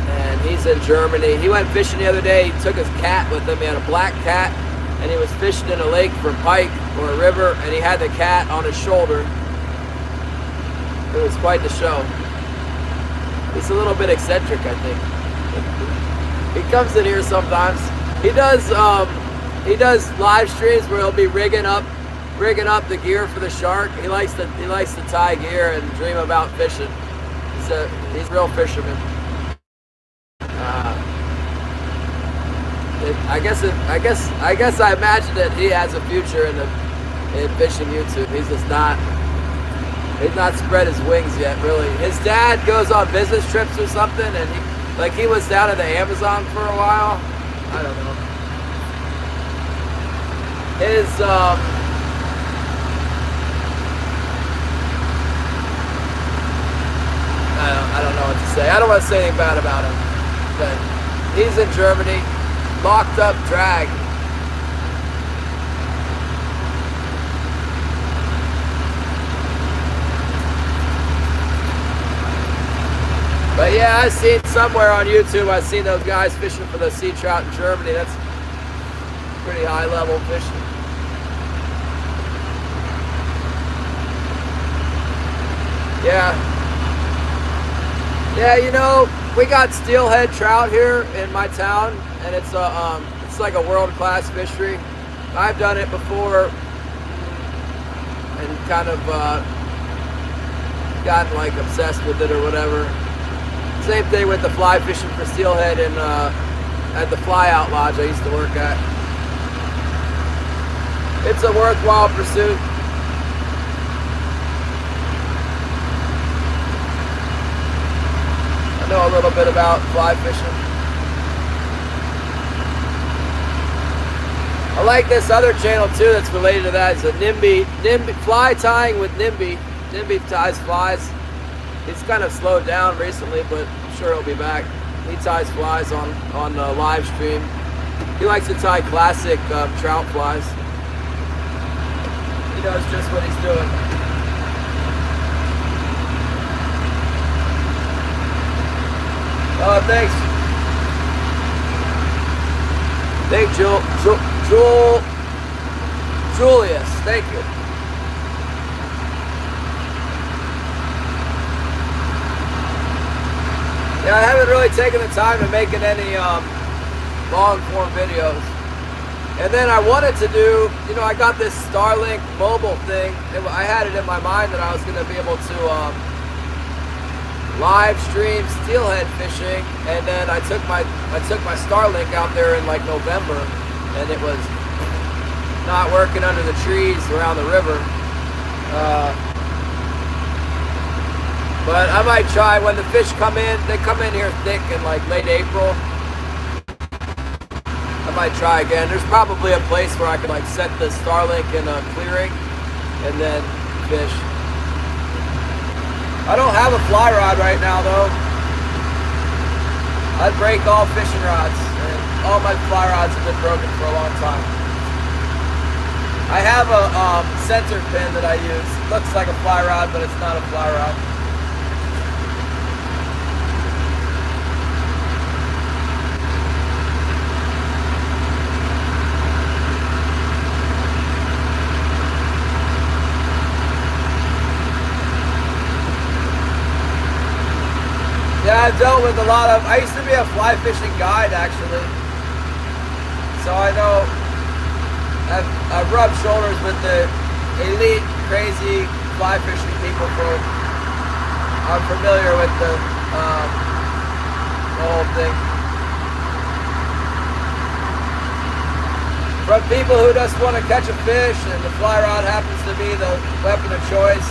And he's in Germany. He went fishing the other day. He took his cat with him. He had a black cat, and he was fishing in a lake for pike or a river, and he had the cat on his shoulder. It was quite the show. He's a little bit eccentric, I think. He comes in here sometimes. He does live streams where he'll be rigging up the gear for the shark. He likes to tie gear and dream about fishing. He's a real fisherman. I guess I imagine that he has a future in fishing YouTube. He's not spread his wings yet, really. His dad goes on business trips or something, and he was down in the Amazon for a while. I don't know. I don't know what to say. I don't want to say anything bad about him. But he's in Germany, locked up drag. But yeah, I've seen somewhere on YouTube, I've seen those guys fishing for the sea trout in Germany. That's pretty high level fishing. Yeah. Yeah, you know, we got steelhead trout here in my town, and it's like a world-class fishery. I've done it before and kind of gotten like obsessed with it or whatever. Same thing with the fly fishing for steelhead in, at the fly out lodge I used to work at. It's a worthwhile pursuit. I know a little bit about fly fishing. I like this other channel too that's related to that. It's a NIMBY fly tying with NIMBY. NIMBY ties flies. He's kind of slowed down recently, but I'm sure he'll be back. He ties flies on live stream. He likes to tie classic trout flies. He knows just what he's doing. Oh, thanks. Thank Julius. Thank you. Yeah, I haven't really taken the time to making any long form videos. And then I wanted to do, you know, I got this Starlink mobile thing. I had it in my mind that I was going to be able to live stream steelhead fishing, and then I took my Starlink out there in like November, and it was not working under the trees around the river. But I might try when the fish come in. They come in here thick in like late April. I might try again. There's probably a place where I could like set the Starlink in a clearing and then fish. I don't have a fly rod right now though. I'd break all fishing rods, and all my fly rods have been broken for a long time. I have a center pin that I use. Looks like a fly rod, but it's not a fly rod. Yeah, I've dealt with a lot of, I used to be a fly fishing guide actually. So I know, I've rubbed shoulders with the elite, crazy fly fishing people. I'm familiar with the whole thing. From people who just want to catch a fish and the fly rod happens to be the weapon of choice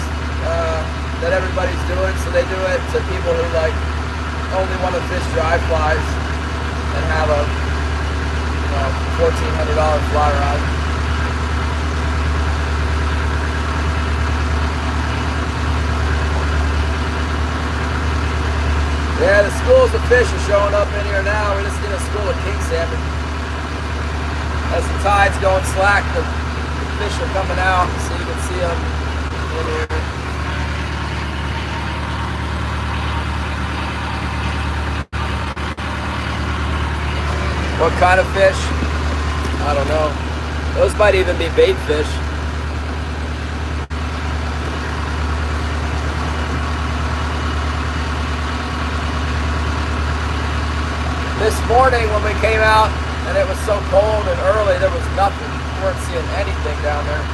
that everybody's doing, so they do it, to people who like only want to fish dry flies and have a $1,400 fly rod. Yeah, the schools of fish are showing up in here now. We're just in a school of king salmon. As the tide's going slack, the fish are coming out, so you can see them in here. What kind of fish? I don't know. Those might even be bait fish. This morning when we came out and it was so cold and early, there was nothing. We weren't seeing anything down there.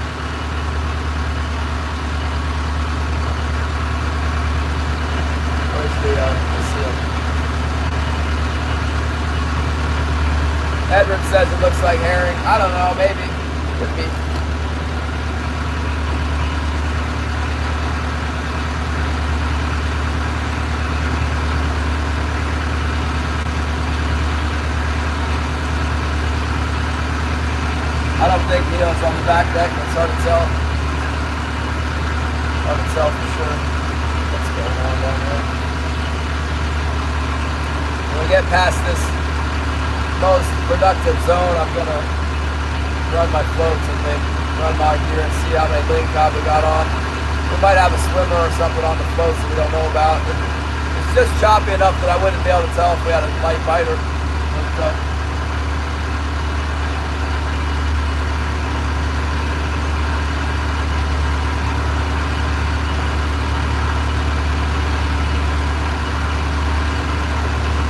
Where's the, let's see them. Edward says it looks like herring. I don't know, maybe. Could be. I don't think, you know, it's on the back deck. It's hard to tell. Hard to tell for sure what's going on down there. we get past this most productive zone, I'm gonna run my floats and then run my gear and see how many ling cod we got on. We might have a swimmer or something on the floats that we don't know about. It's just choppy enough that I wouldn't be able to tell if we had a light biter. But,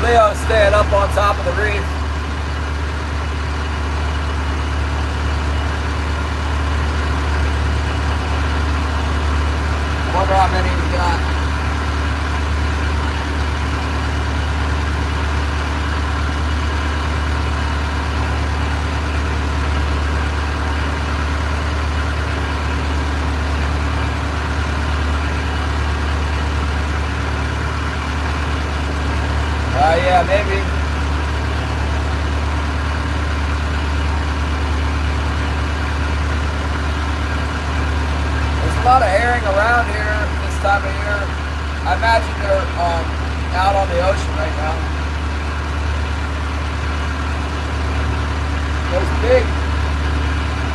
Leo's staying up on top of the reef. Wonder how many we got. Yeah, maybe. There's a lot of herring around here this time of year. I imagine they're out on the ocean right now. There's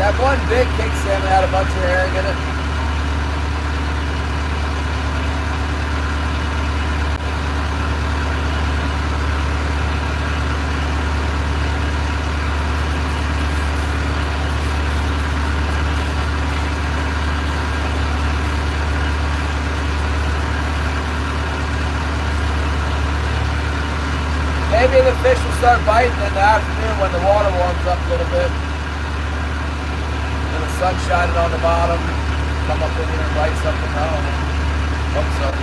that one big king salmon had a bunch of herring in it. Maybe the fish will start biting in the afternoon when the water warms up a little bit. And the sun's shining on the bottom. Come up in here and bite something. I don't know. Hope so.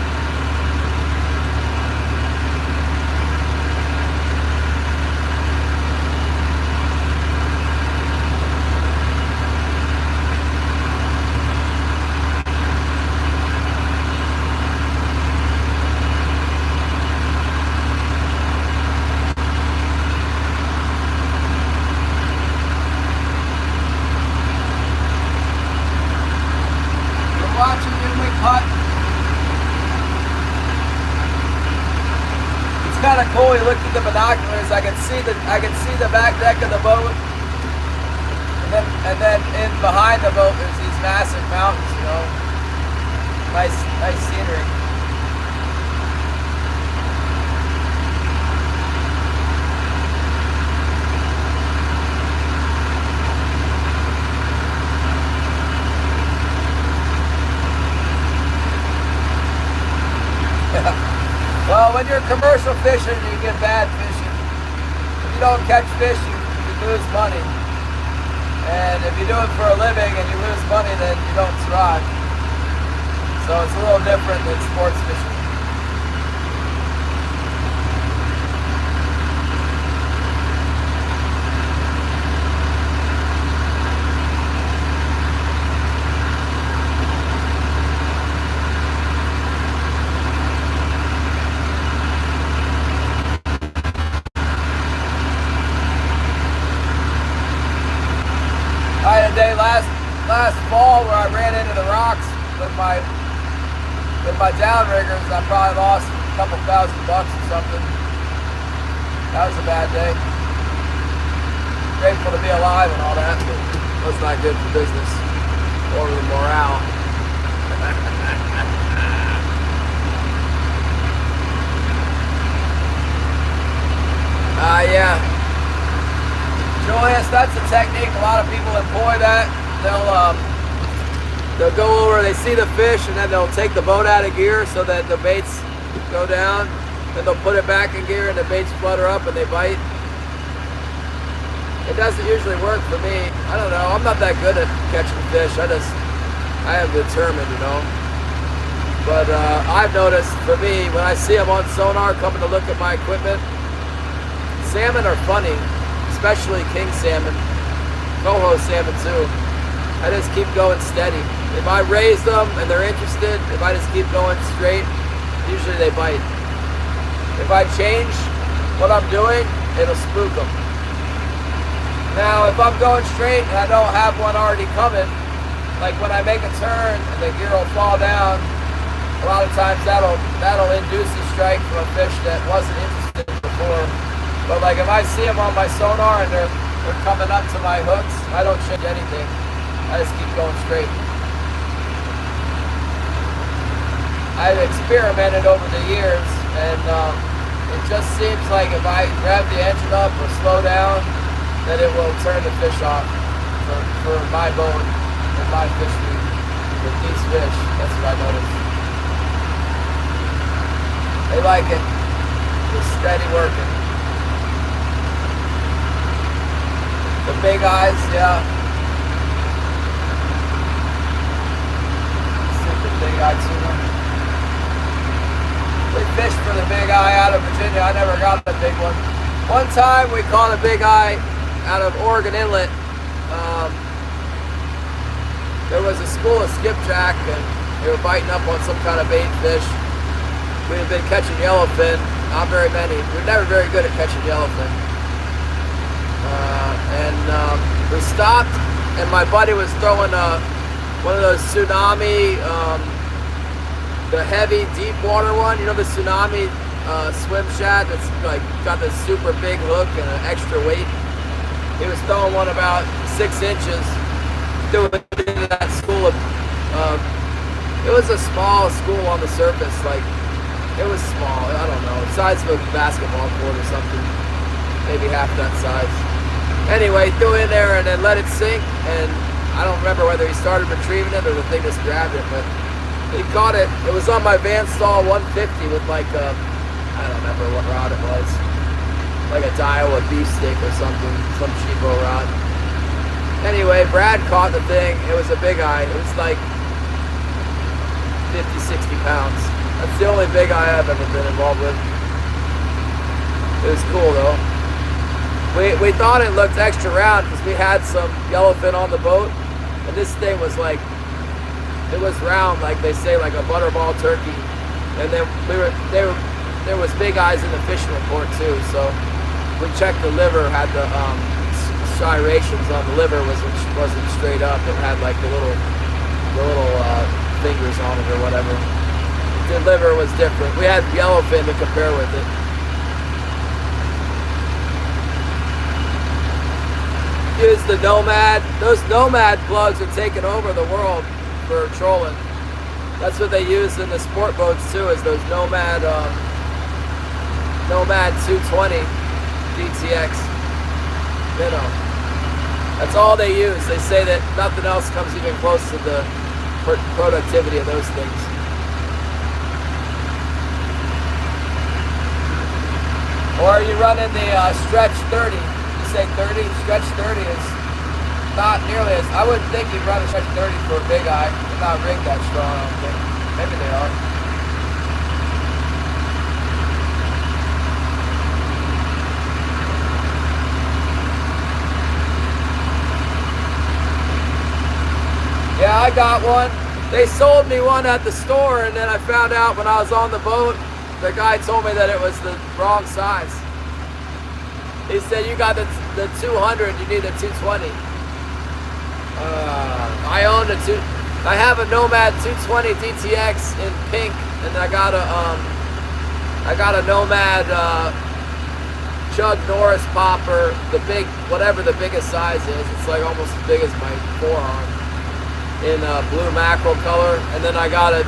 It's kind of cool. You look at the binoculars. I can see the back deck of the boat, and then in behind the boat there's these massive mountains. You know, nice scenery. Well, when you're commercial fishing, you get bad fishing. If you don't catch fish, you lose money. And if you do it for a living and you lose money, then you don't thrive. So it's a little different than sports fishing. I had a day last fall where I ran into the rocks with my downriggers. I probably lost a couple $1,000 or something. That was a bad day. Grateful to be alive and all that, but that's not good for business or the morale. Yeah. Joyous, that's a technique. A lot of people employ that. They'll go over, they see the fish, and then they'll take the boat out of gear so that the baits go down. Then they'll put it back in gear and the baits flutter up and they bite. It doesn't usually work for me. I don't know. I'm not that good at catching fish. I am determined, you know. But I've noticed for me, when I see them on sonar coming to look at my equipment, salmon are funny. Especially king salmon, coho salmon too. I just keep going steady. If I raise them and they're interested, if I just keep going straight, usually they bite. If I change what I'm doing, it'll spook them. Now, if I'm going straight and I don't have one already coming, like when I make a turn and the gear will fall down, a lot of times that'll induce a strike from a fish that wasn't interested before. before. But like if I see them on my sonar and they're coming up to my hooks, I don't change anything. I just keep going straight. I've experimented over the years, and it just seems like if I rev the engine up or slow down, that it will turn the fish off for my boat and my fish feed with these fish. That's what I noticed. They like it. Just steady working. The big eyes, yeah. Super big eye tuna. We fished for the big eye out of Virginia. I never got the big one. One time we caught a big eye out of Oregon Inlet. There was a school of skipjack and they were biting up on some kind of bait fish. We had been catching yellowfin, not very many. We're never very good at catching yellowfin. We stopped, and my buddy was throwing one of those tsunami, the heavy deep water one. You know the tsunami swim shad that's like got this super big hook and an extra weight. He was throwing one about 6 inches. Doing that school of, it was a small school on the surface. Like it was small. I don't know, the size of a basketball court or something, maybe half that size. Anyway, threw in there and then let it sink, and I don't remember whether he started retrieving it or the thing just grabbed it, but he caught it. It was on my Van Staal 150 with like a, I don't remember what rod it was, like a Daiwa beefsteak or something, some cheapo rod. Anyway, Brad caught the thing. It was a big eye. It was like 50, 60 pounds. That's the only big eye I've ever been involved with. It was cool though. We thought it looked extra round because we had some yellowfin on the boat, and this thing was like, it was round, like they say, like a butterball turkey. And then there was big eyes in the fishing report too. So we checked the liver, had the striations on the liver wasn't straight up. It had like the little fingers on it or whatever. The liver was different. We had yellowfin to compare with it. Use the Nomad. Those Nomad plugs are taking over the world for trolling. That's what they use in the sport boats too, is those Nomad 220 DTX minnow. That's all they use. They say that nothing else comes even close to the productivity of those things. Or you run in the stretch 30. You say 30, stretch 30 is not nearly as, I wouldn't think you'd run a stretch 30 for a big eye. They're not rigged that strong, I don't think. Maybe they are. Yeah, I got one. They sold me one at the store, and then I found out when I was on the boat, the guy told me that it was the wrong size. He said, you got the 200, you need a 220. I own I have a Nomad 220 DTX in pink, and I got a Nomad Chuck Norris popper, the big, whatever the biggest size is. It's like almost as big as my forearm, in blue mackerel color. And then I got a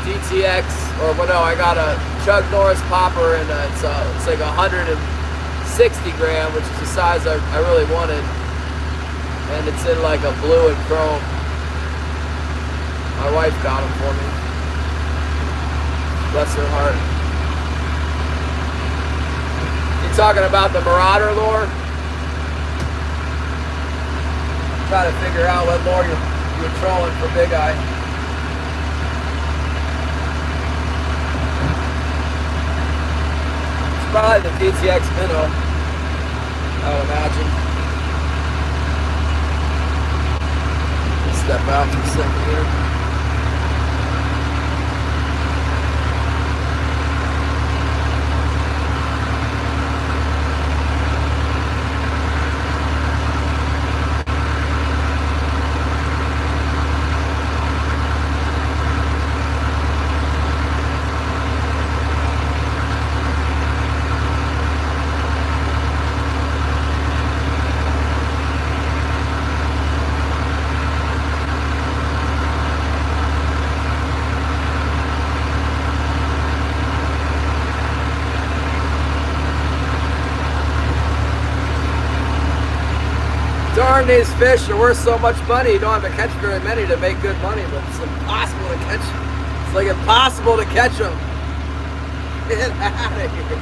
DTX, or well, no, I got a Chuck Norris popper, and it's like 160 gram, which is the size I really wanted. And it's in like a blue and chrome. My wife got them for me. Bless her heart. You talking about the Marauder lure? Try to figure out what lure you're trolling for big eye. It's probably the DTX minnow, I would imagine. Step out for a second here. Darn, these fish are worth so much money. You don't have to catch very many to make good money, but it's impossible to catch. It's like impossible to catch them. Get out of here.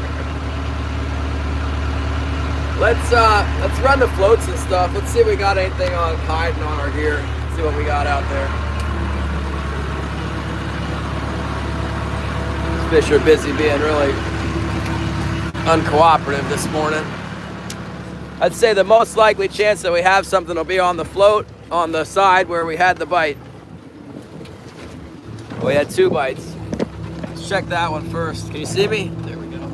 Let's run the floats and stuff. Let's see if we got anything on hiding on our gear. See what we got out there. These fish are busy being really uncooperative this morning. I'd say the most likely chance that we have something will be on the float on the side where we had the bite. We had 2 bites. Let's check that one first. Can you see me? There we go.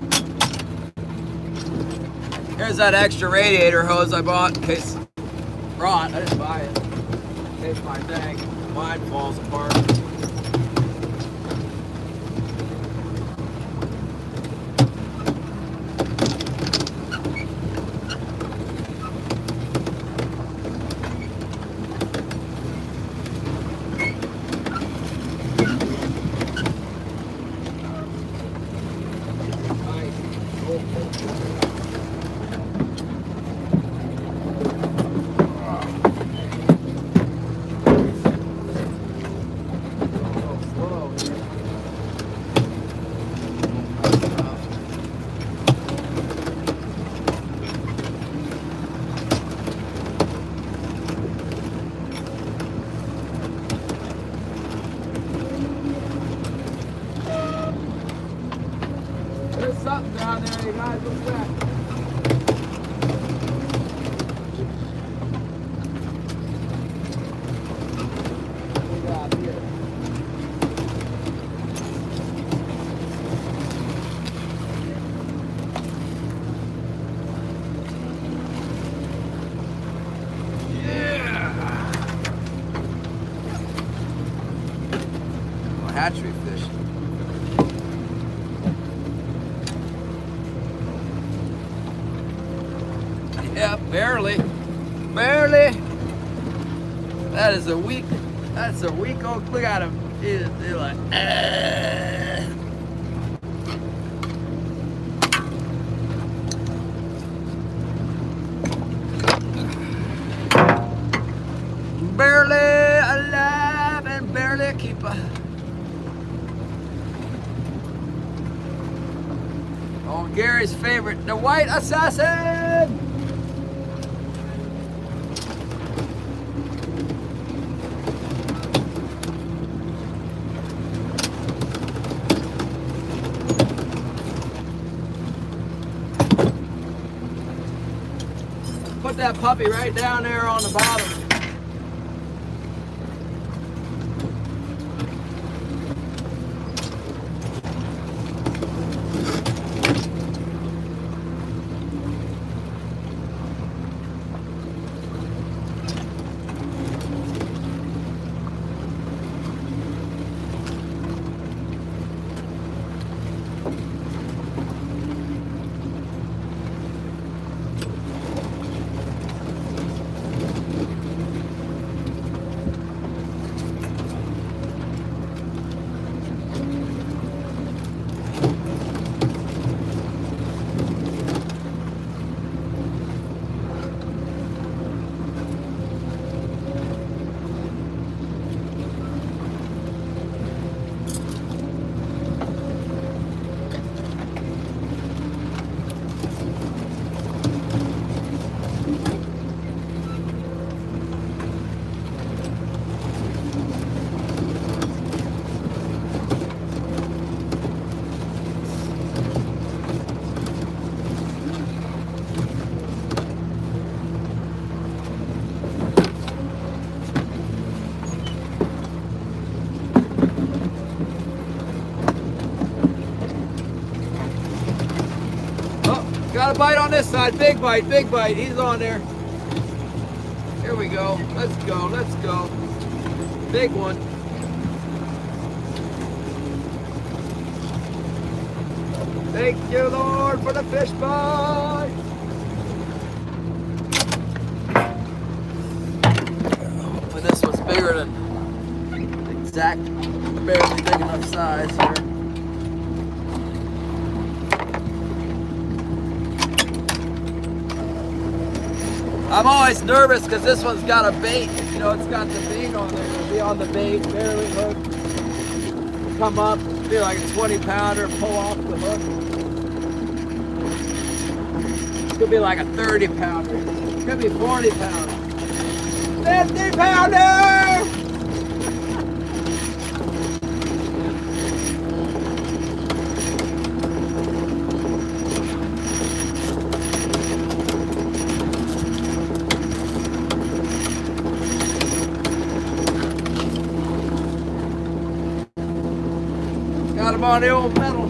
Here's that extra radiator hose I bought in case I didn't buy it. In case my dang line falls apart. Something down there, you guys. What's that? What we got here? Yeah. Oh, hatchery fish. Yeah, barely. That's a weak old, look at him. He's like, barely alive and barely a keeper. Oh, Gary's favorite, the white assassin. Put that puppy right down there on the bottom. Got a bite on this side, big bite, he's on there. Here we go, let's go. Big one. Thank you, Lord, for the fish bite. Hopefully this one's bigger than the exact, barely big enough size here. I'm always nervous because this one's got a bait. You know, it's got the bait on there. It'll be on the bait, barely hooked. Come up, be like a 20-pounder, pull off the hook. Could be like a 30-pounder. Could be 40-pounder. 50-pounder! Got him on the old metal.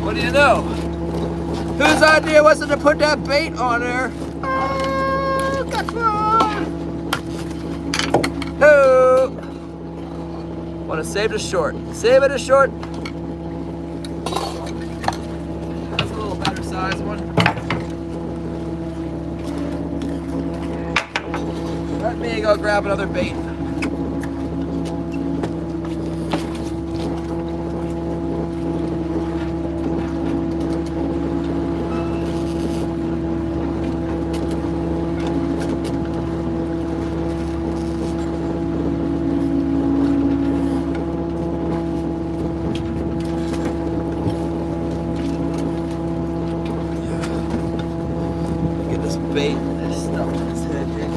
What do you know? Whose idea was it to put that bait on there? Oh, got fun! Oh! Want to save the short. Save it a short. That's a little better size one. Let me go grab another bait. Bait this stuff in his head here.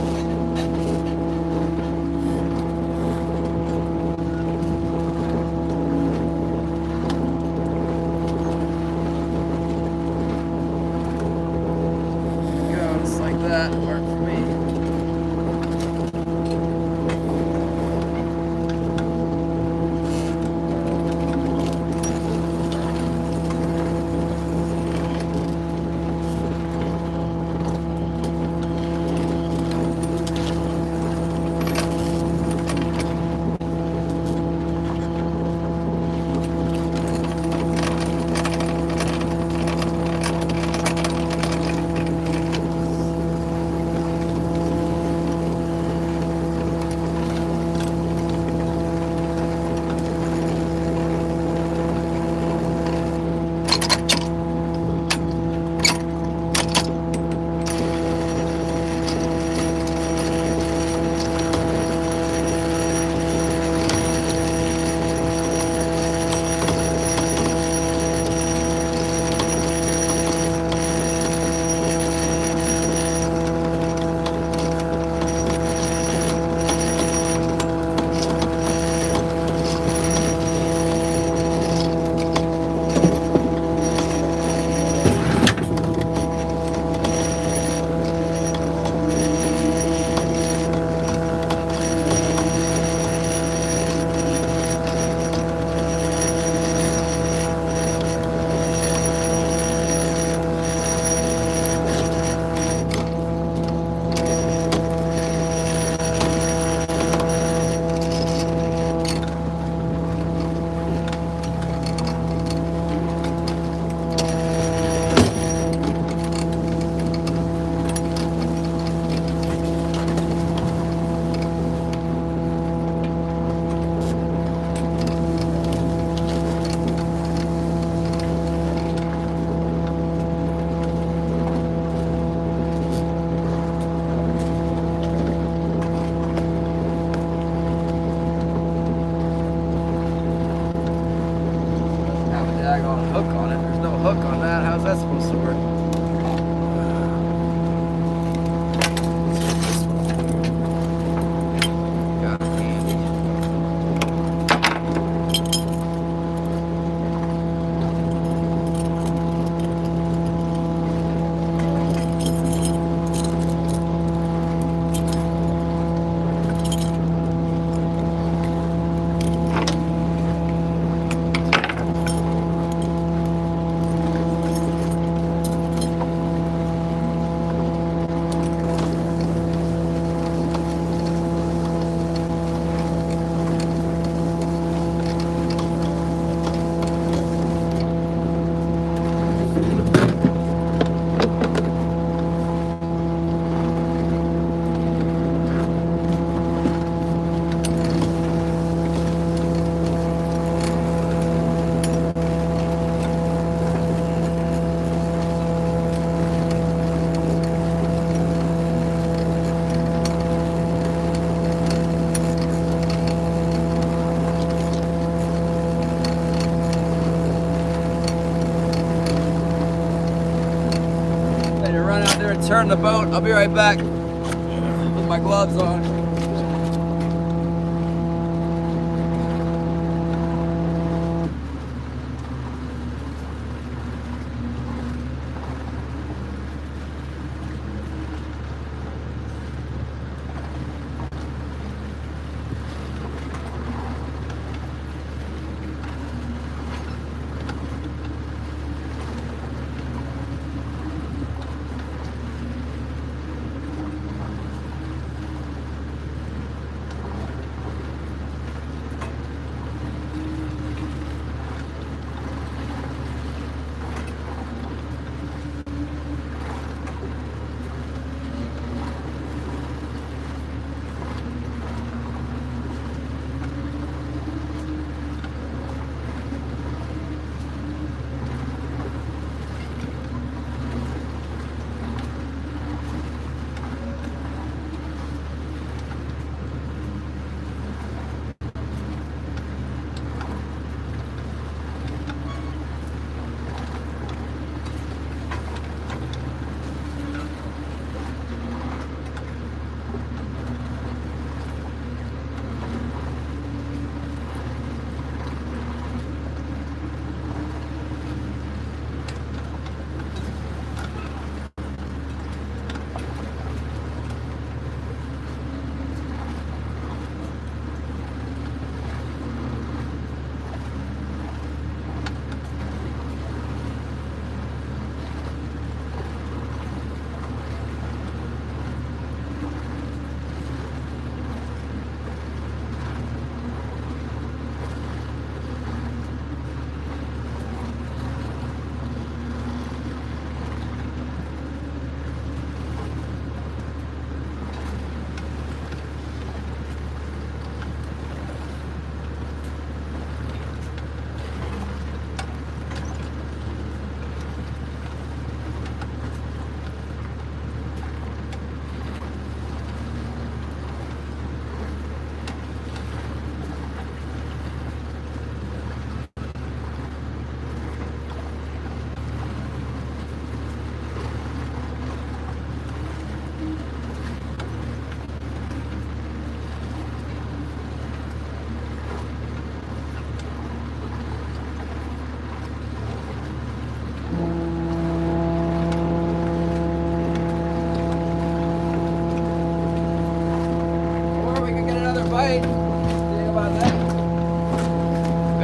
turn the boat. I'll be right back with my gloves on.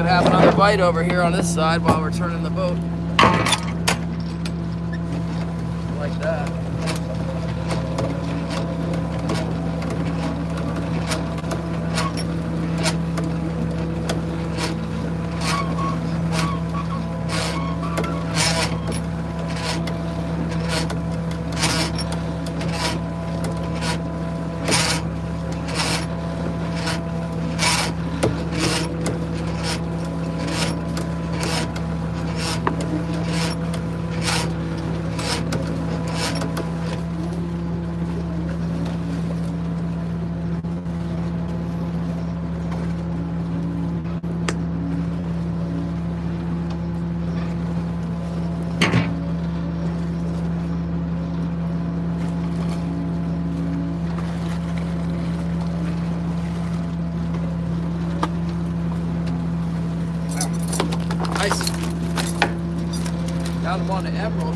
Have another bite over here on this side while we're turning the boat. Like that. Nice. Got him on the emerald.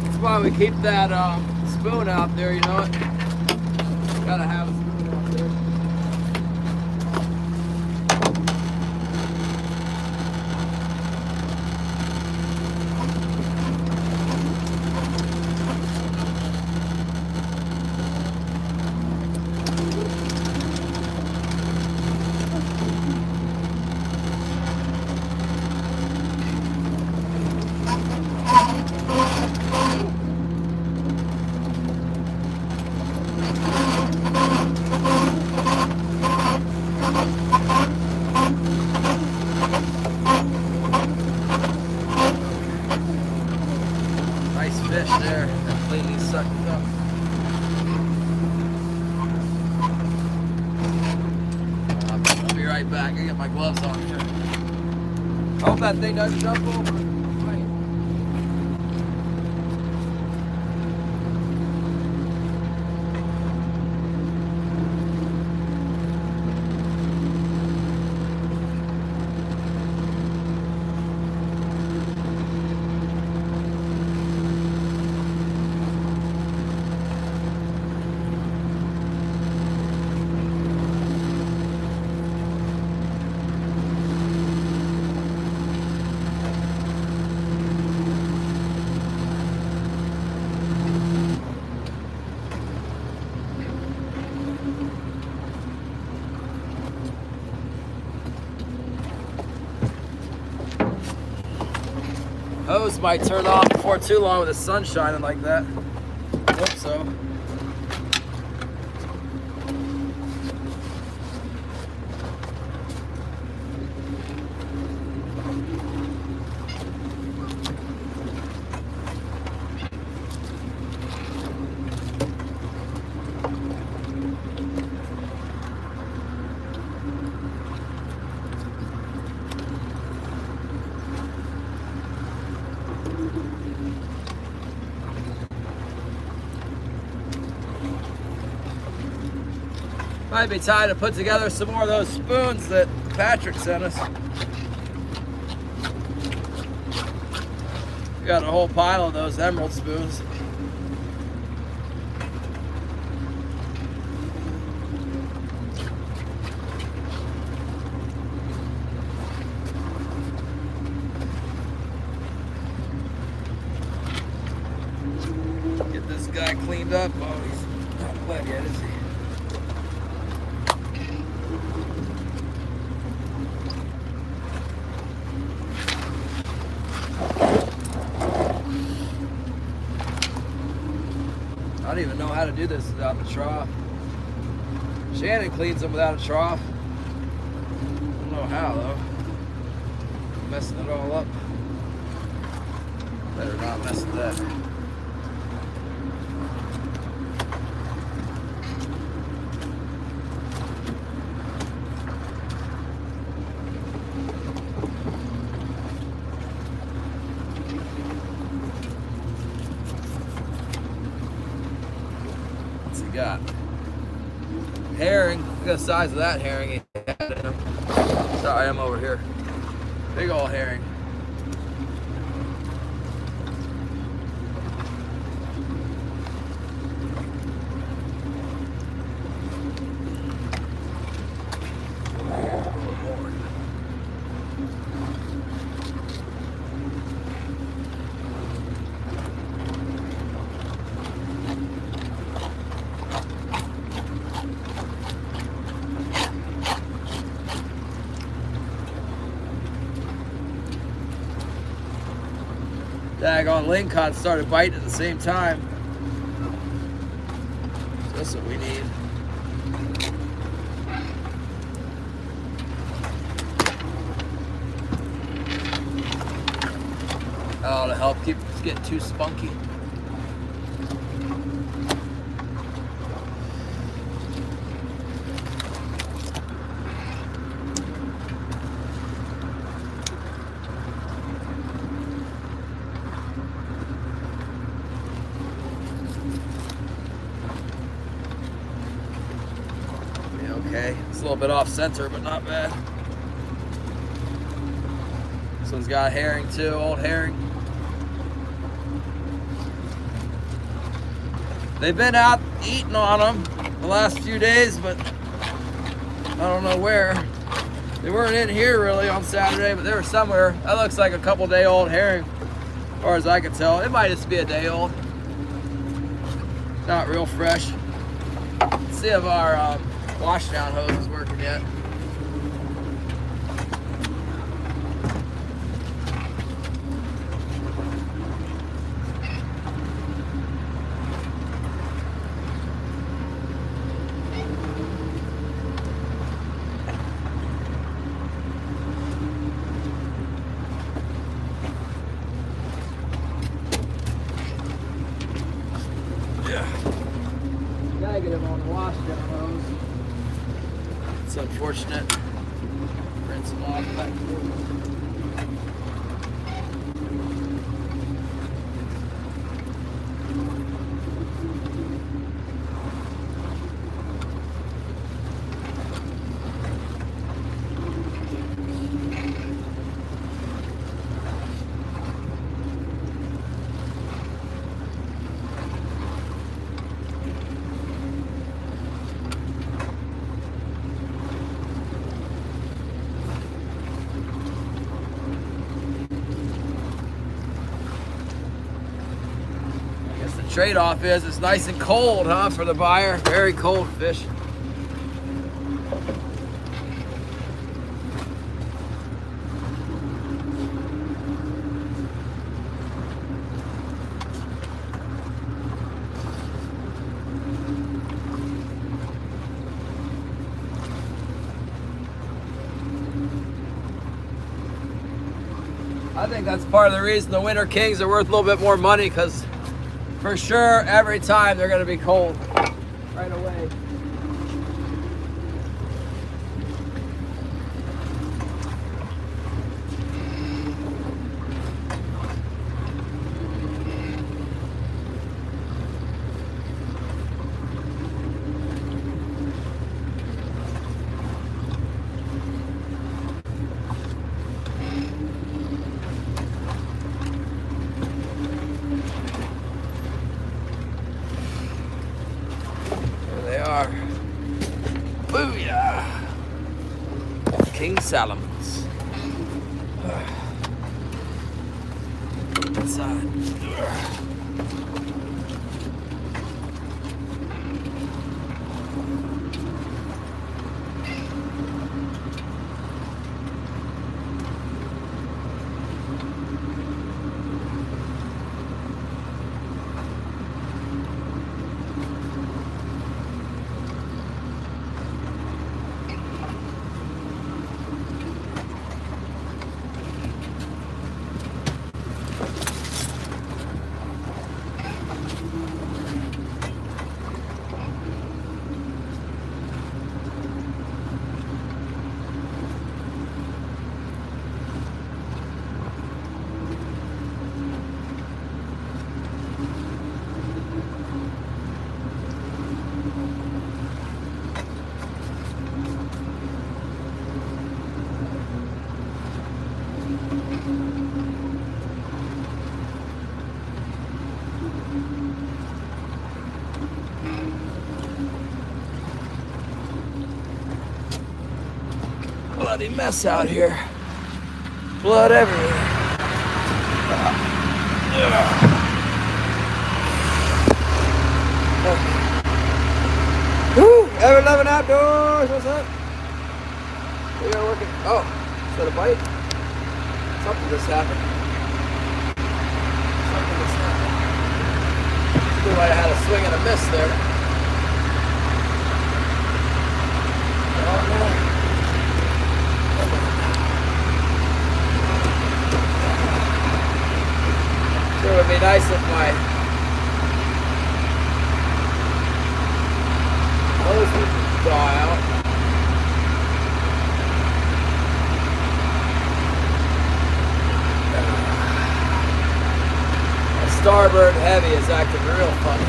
That's why we keep that spoon out there, you know it. Gotta have a spoon out there. fish there. Completely sucked up. I'll be right back. I get my gloves on here. Hope that thing doesn't jump over. Hose might turn off before too long with the sun shining like that. I hope so. Might be time to put together some more of those spoons that Patrick sent us. We got a whole pile of those emerald spoons. Get this guy cleaned up. Oh, he's not wet yet, is he? I don't even know how to do this without the trough. Shannon cleans them without a trough. I don't know how though. I'm messing it all up. Better not mess with that. Got herring. Look at the size of that herring he had in him. Sorry, I'm over here. Big old herring. Daggone lingcod started biting at the same time. So that's what we need. Oh, to help keep it getting too spunky. Okay, it's a little bit off center, but not bad. This one's got herring too, old herring. They've been out eating on them the last few days, but I don't know where. They weren't in here really on Saturday, but they were somewhere. That looks like a couple day old herring, as far as I can tell. It might just be a day old. Not real fresh. Let's see if our washdown hose is working yet. unfortunate. Rinse them off back and forth. Trade-off is it's nice and cold, huh, for the buyer. Very cold fish. I think that's part of the reason the Winter Kings are worth a little bit more money, because for sure, every time they're going to be cold right away. Booyah! King Salmons. Inside. Bloody mess out here. Blood everywhere. Woo! Ever loving outdoors. What's up? We are working. Oh, is that a bite? Something just happened. Something just happened. Feel like I had a swing and a miss there. Oh no. It would be nice if my hose would thaw out. The starboard heavy is acting real funny.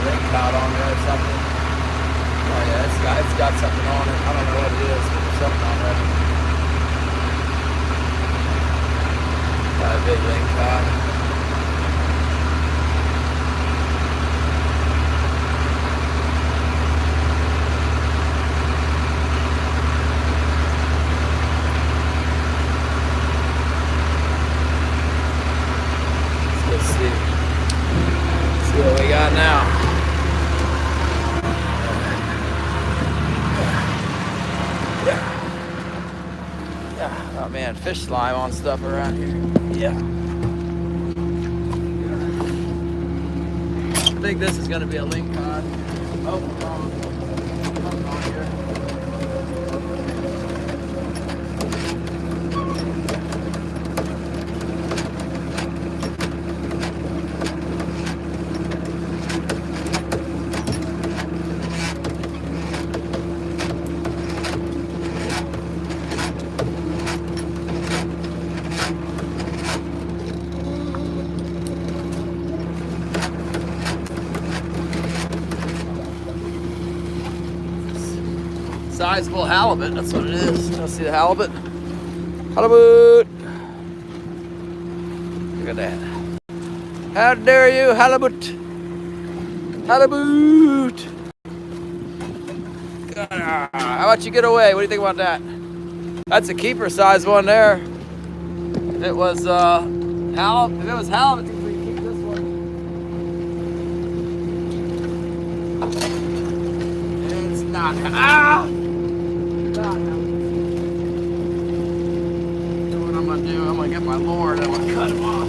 Ring caught on there or something. Oh yeah, it's got something on it. I don't know what it is, but there's something on there. Got a big ring caught. Let's see what we got now. Oh man, fish slime on stuff around here. Yeah. I think this is going to be a link cod. Oh, wrong. Something on here. sizable halibut. That's what it is. You see the halibut? Halibut! Look at that. How dare you, halibut! Halibut! How about you get away? What do you think about that? That's a keeper size one there. If it was halibut, we could keep this one. It's not. Ah! Not. You know what I'm gonna do? I'm gonna get my lure and I'm gonna cut him off.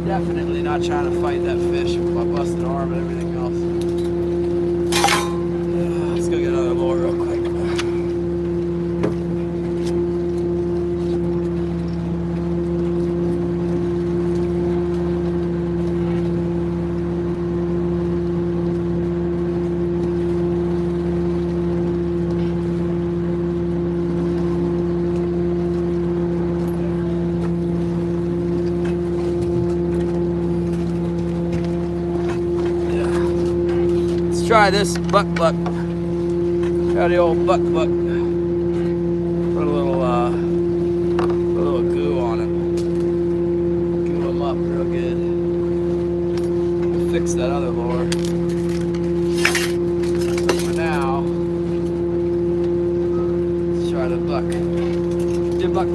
Definitely not trying to fight that fish with my busted arm and everything else. Let's go get another lure real quick. Try this buck. Try the old buck. Put a little goo on it. Goo him up real good. Fix that other lure. So for now, let's try the buck. Yeah, buck.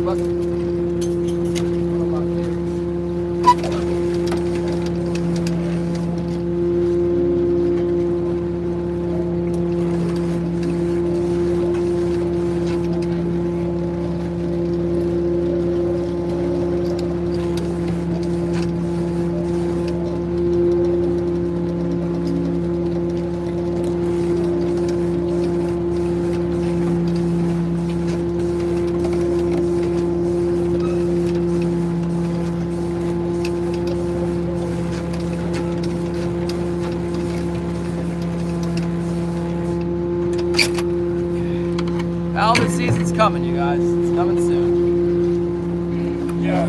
Halibut season's coming, you guys. It's coming soon. Yeah.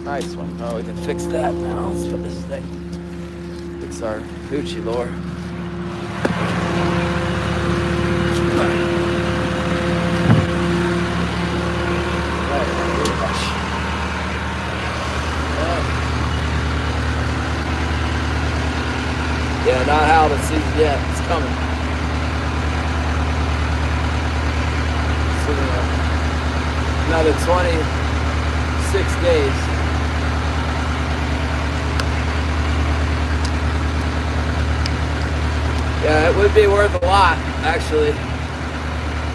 Nice one. Oh, we can fix that now. Let's put this thing. Fix our Gucci lure. Yeah, not halibut season yet. It's coming. So, another 26 days. Yeah, it would be worth a lot, actually.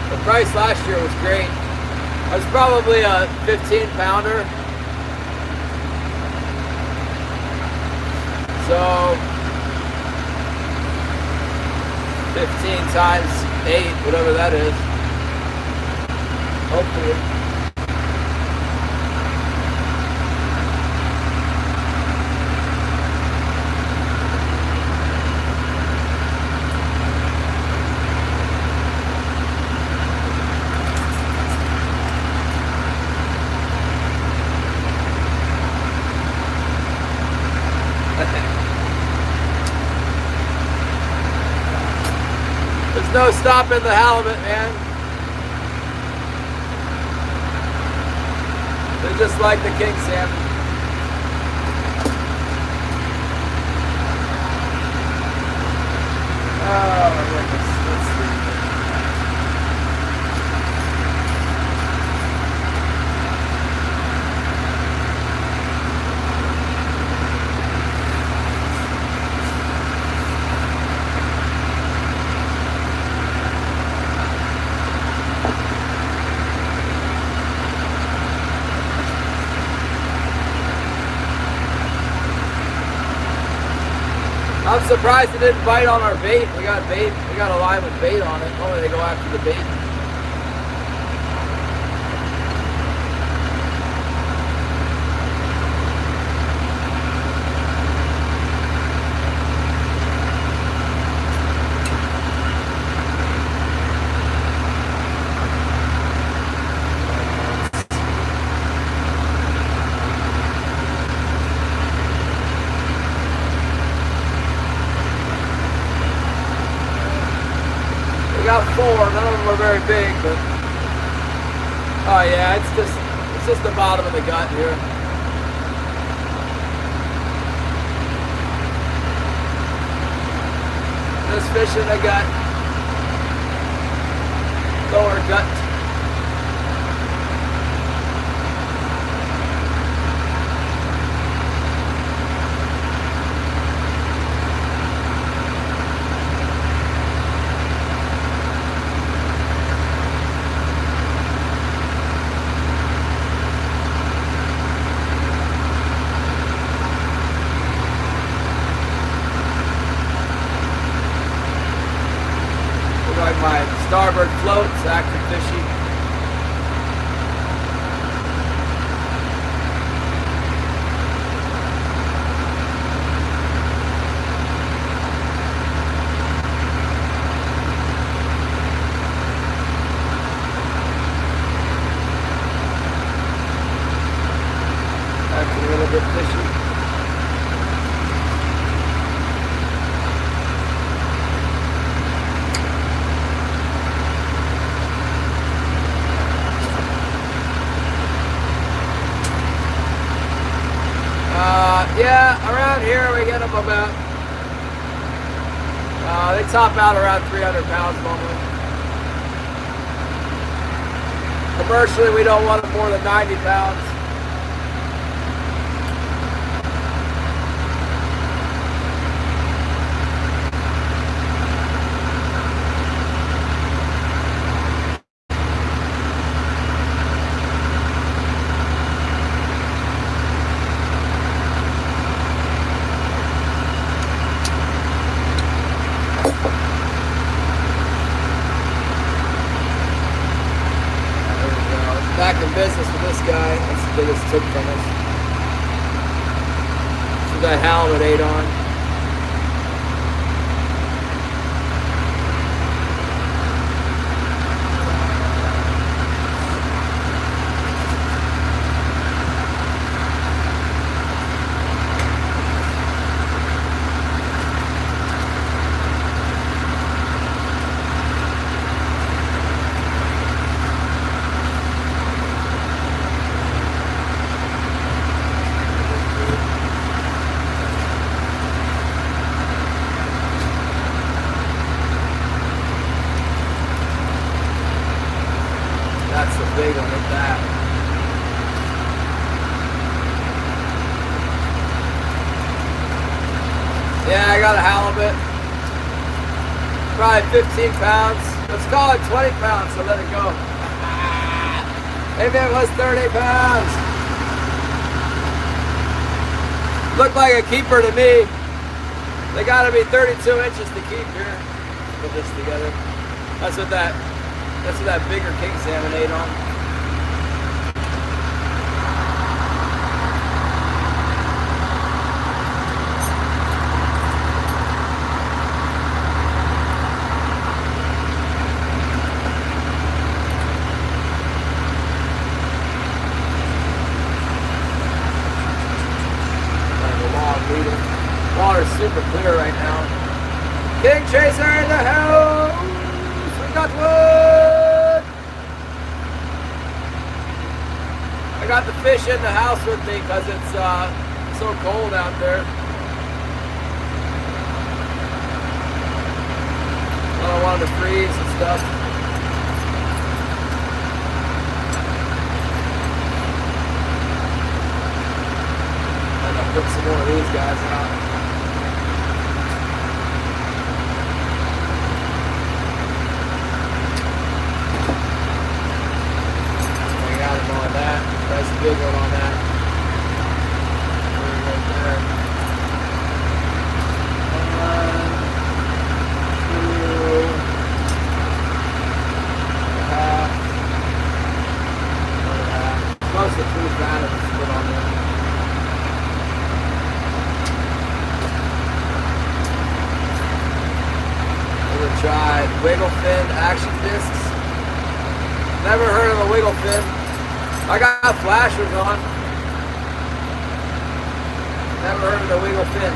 The price last year was great. It was probably a 15-pounder. So 15 times 8, whatever that is. Hopefully. There's no stopping the halibut, man. They're just like the king salmon. Oh my goodness. Let's see. I'm surprised it didn't bite on our bait. We got bait. We got a line with bait on it. Only they go after the bait. very big, but oh yeah, it's just the bottom of the gut here. This fish in the gut, lower gut. Like my starboard floats, active fishy. Acting a little bit fishy. Yeah, around here we get them about, they top out around 300 pounds normally. Commercially, we don't want them more than 90 pounds. Back in business with this guy. That's the biggest tip from us. So that halibut ate on. That's the big one at that. Yeah, I got a halibut. Probably 15 pounds. Let's call it 20 pounds, so let it go. Maybe it was 30 pounds. Looked like a keeper to me. They gotta be 32 inches to keep here. Put this together. That's what that bigger king salmon ate on. Kind of a long leader. Water's super clear right now. King Chaser in the house! We got wood! I got the fish in the house with me because it's so cold out there. I don't want it to freeze and stuff. I'm gonna put some more of these guys out. On that. That's a big one on that. Right there. 1, 2, 1.5. Close to 3 fathoms to put on there. We're gonna try wiggle fin action discs. Never heard of a wiggle fin. I got flashers on. Never heard of the wiggle fin.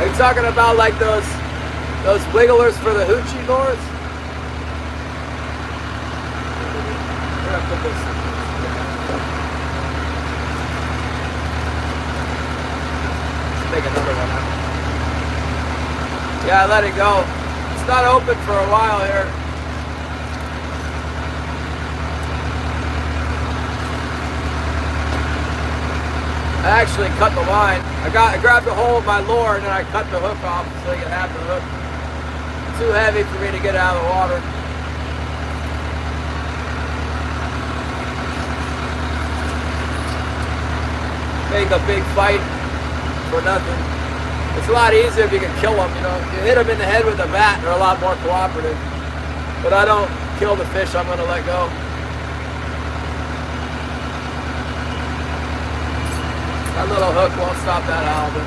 Are you talking about like those wigglers for the hoochie lures? Where did I put this? Let's make another one out. Yeah, I let it go. It's not open for a while here. I actually cut the line. I grabbed a hold of my lure and then I cut the hook off so you can have the hook. Too heavy for me to get out of the water. Make a big fight for nothing. It's a lot easier if you can kill them, you know. You hit them in the head with a bat, they're a lot more cooperative. But I don't kill the fish I'm gonna let go. That little hook won't stop that halibut.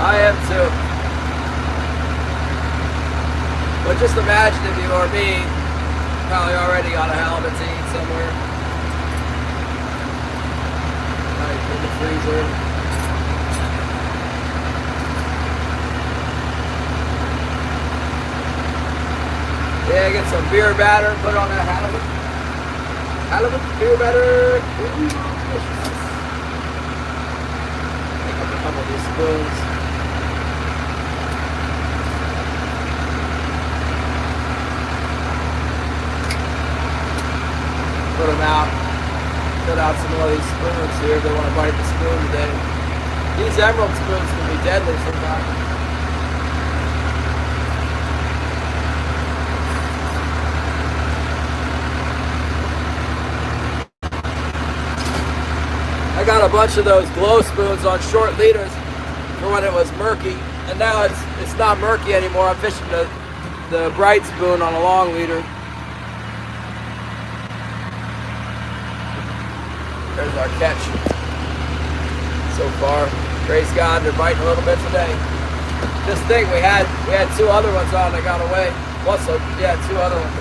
I am too. But just imagine if you were me, probably already got a halibut to eat somewhere. In the freezer. Yeah, get some beer batter, put on that halibut. Halibut beer batter. Ooh, delicious. Pick up a couple of these spoons. Put them out. Cut out some more of these spoons here if they want to bite the spoon today. These emerald spoons can be deadly sometimes. I got a bunch of those glow spoons on short leaders for when it was murky, and now it's not murky anymore. I'm fishing the bright spoon on a long leader. There's our catch so far. Praise God, they're biting a little bit today. Just think, we had 2 other ones on that got away. Plus, yeah, 2 other ones.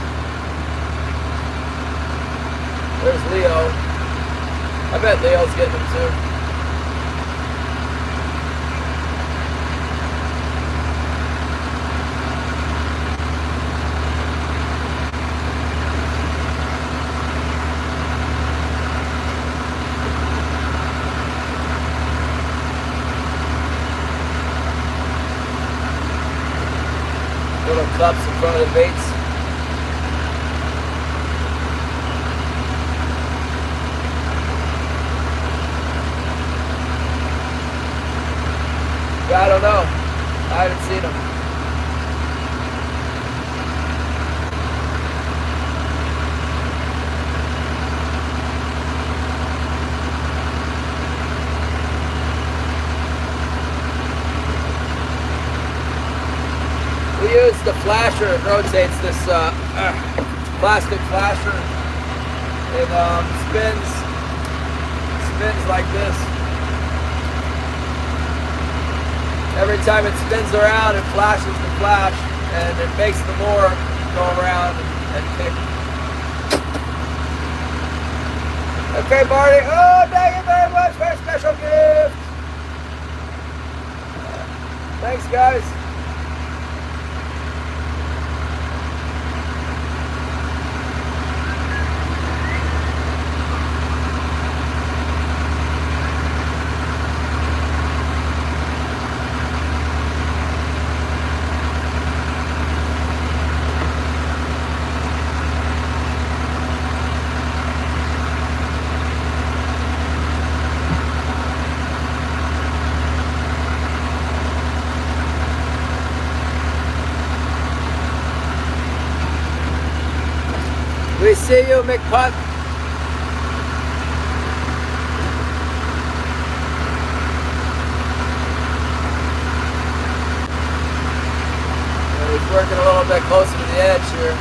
There's Leo. I bet Leo's getting them too. Little cups in front of the baits. Yeah, I don't know. I haven't seen them. We use the flasher. It rotates this plastic flasher. It spins like this. Every time it spins around, it flashes the flash, and it makes the lure go around and kick. Okay, Marty. Oh, thank you very much for a special gift. Thanks, guys. We see you, McPutt. He's working a little bit closer to the edge here.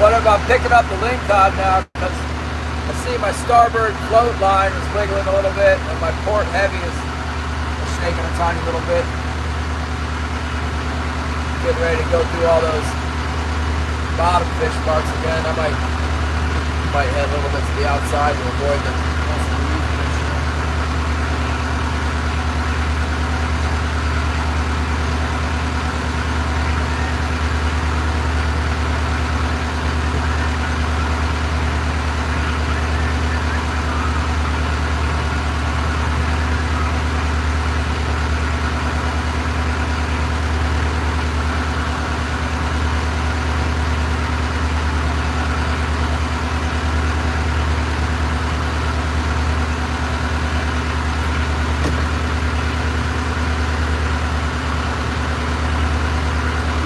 What if I'm picking up the lingcod now? Because I see my starboard float line is wiggling a little bit, and my port heavy is shaking a tiny little bit. Getting ready to go through all those bottom fish marks again. I might head a little bit to the outside to avoid the reef fish.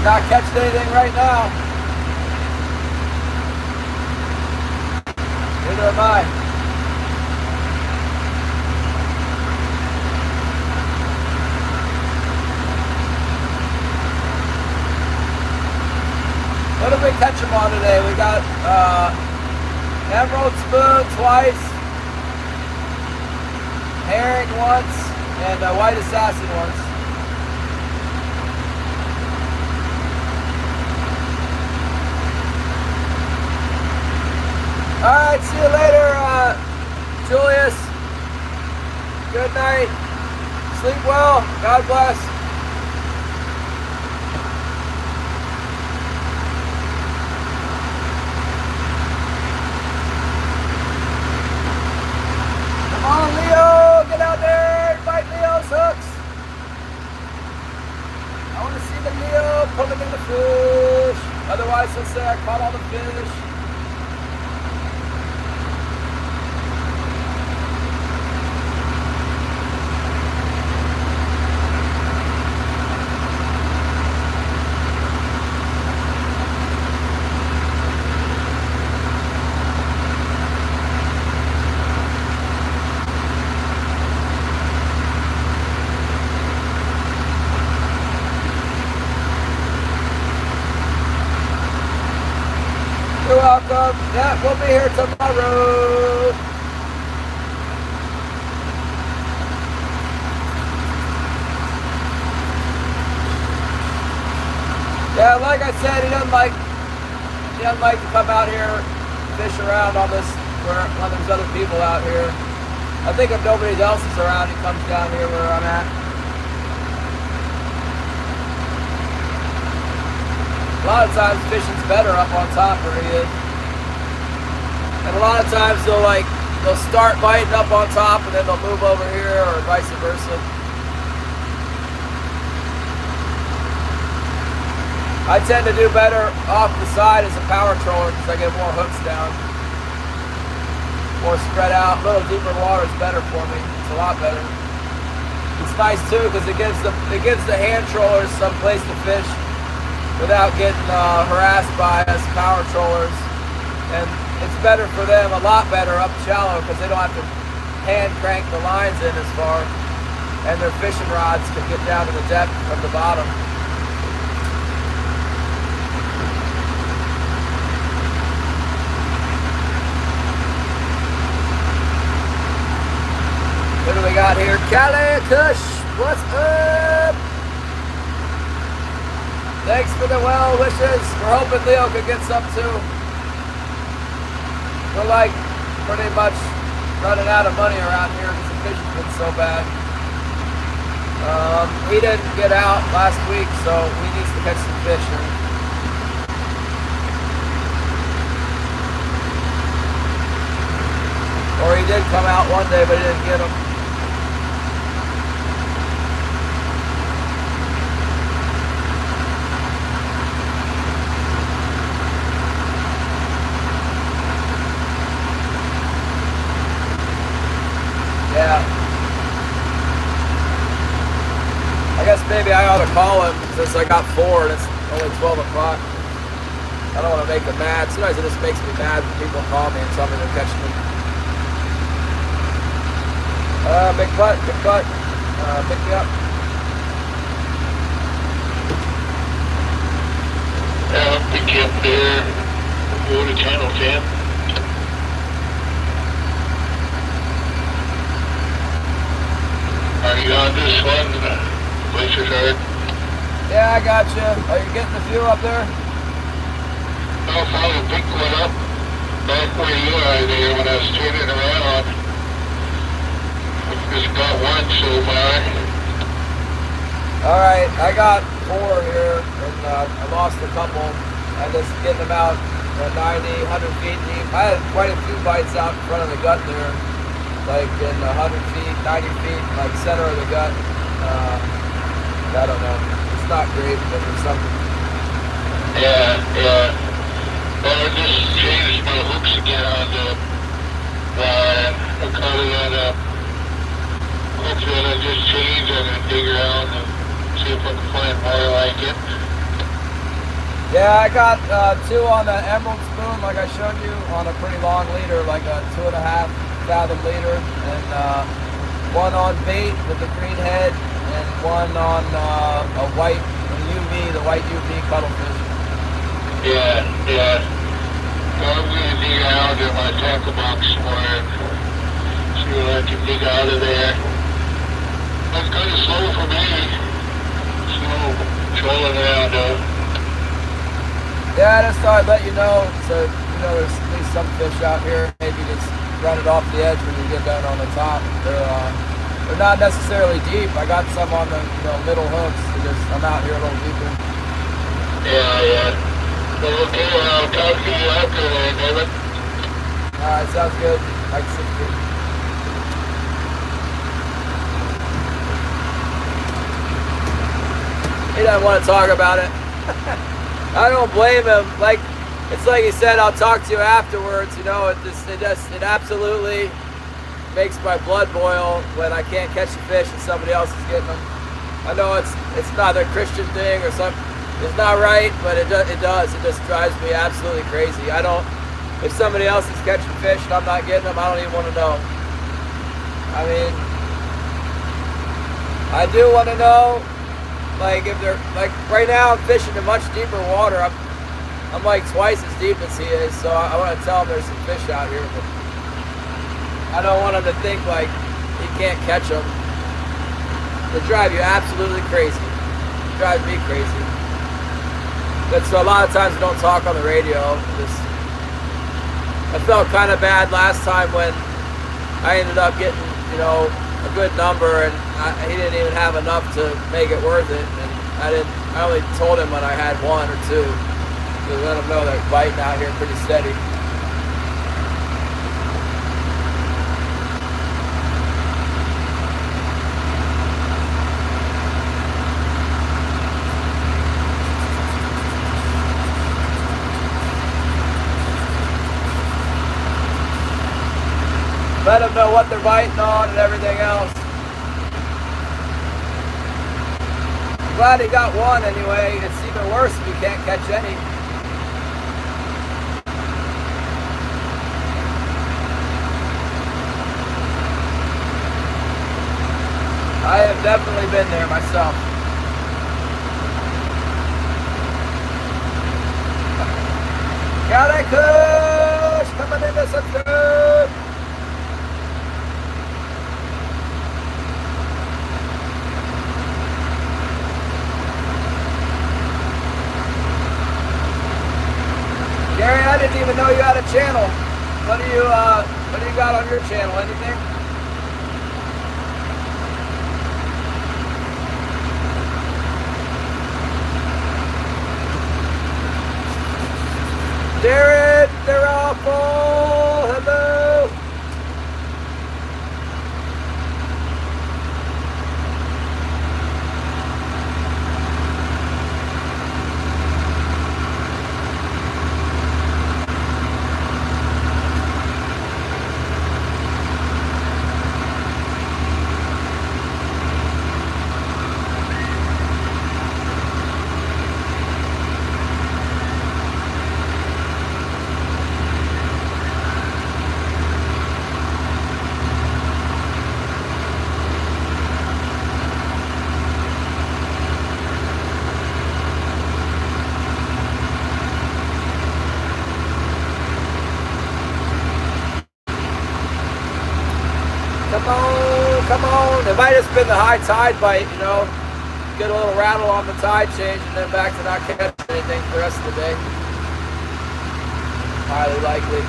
Not catching anything right now. Neither am I. What did we catch them on today? We got emerald spoon twice, herring once, and white assassin once. All right, see you later, Julius. Good night. Sleep well. God bless. Come on, Leo. Get out there and bite Leo's hooks. I want to see the Leo pulling in the fish. Otherwise, he'll say I caught all the fish. You're welcome. Yeah, we'll be here tomorrow. Yeah, like I said, he doesn't like to come out here, fish around on this when there's other people out here. I think if nobody else is around, he comes down here where I'm at. A lot of times fishing's better up on top where he is. And a lot of times they'll start biting up on top and then they'll move over here or vice versa. I tend to do better off the side as a power troller because I get more hooks down. More spread out, a little deeper water is better for me. It's a lot better. It's nice too because it gives the hand trollers some place to fish without getting harassed by us power trollers, and it's better for them, a lot better up shallow because they don't have to hand crank the lines in as far, and their fishing rods can get down to the depth of the bottom. What do we got here? Cali Kush, what's up? Thanks for the well wishes. We're hoping Leo could get some too. We're like pretty much running out of money around here because the fishing's been so bad. He didn't get out last week, so he needs to catch some fish. Or he did come out one day, but he didn't get them. Yeah. I guess maybe I ought to call him since I got 4 and it's only 12 o'clock. I don't want to make him mad. Sometimes it just makes me mad when people call me and tell me they're catching them. Big butt. Pick me up. I'll pick you up there. Go to channel 10. Are you on this one? Glacier's hard. Yeah, I got you. Are you getting the fuel up there? I'll probably pick one up back where you are there when I was turning around. I just got one so far. Alright, I got 4 here, and I lost a couple. I'm just getting them out at 90, 100 feet deep. I had quite a few bites out in front of the gut there, like in 100 feet, 90 feet, like center of the gut. I don't know. It's not great, but there's something. Yeah. Well, I just changed my hooks again on the line. I caught it on a hook that I just changed. I'm going to dig around and see if I can find more like it. Yeah, I got 2 on the emerald spoon, like I showed you, on a pretty long leader, like a 2.5 fathom leader, and 1 on bait with the green head, and 1 on a white UV, the white UV cuttlefish. Yeah. I'm going to dig out in my tackle box somewhere and see what I can dig out of there. That's kind of slow for me. Slow trolling around though. Yeah, I just thought I'd let you know, so you know there's at least some fish out here. Maybe just run it off the edge when you get down on the top. They're not necessarily deep. I got some on the middle hooks. I'm out here a little deeper. Yeah. Well, okay, I'll talk to you after then, David. Alright, sounds good. Like 6 feet. He doesn't want to talk about it. I don't blame him. It's like he said, I'll talk to you afterwards. It absolutely makes my blood boil when I can't catch a fish and somebody else is getting them. I know it's not a Christian thing or something. It's not right, but it does. It just drives me absolutely crazy. If somebody else is catching fish and I'm not getting them, I don't even want to know. I mean, I do want to know, if they're, right now I'm fishing in much deeper water. I'm like twice as deep as he is, so I want to tell him there's some fish out here, but I don't want him to think he can't catch them. They drive you absolutely crazy. It drives me crazy. But so a lot of times I don't talk on the radio. I felt kind of bad last time when I ended up getting, a good number, and he didn't even have enough to make it worth it. And I only told him when I had 1 or 2 to let him know they're biting out here pretty steady. Let them know what they're biting on and everything else. I'm glad he got 1 anyway. It's even worse if you can't catch any. I have definitely been there myself. Got a kush coming into some food. Gary, I didn't even know you had a channel. What do you got on your channel? Anything? Darren, they're awful. Hello. Come on, come on. It might have just been the high tide bite, you know. Get a little rattle on the tide change and then back to not catching anything for the rest of the day. Highly likely.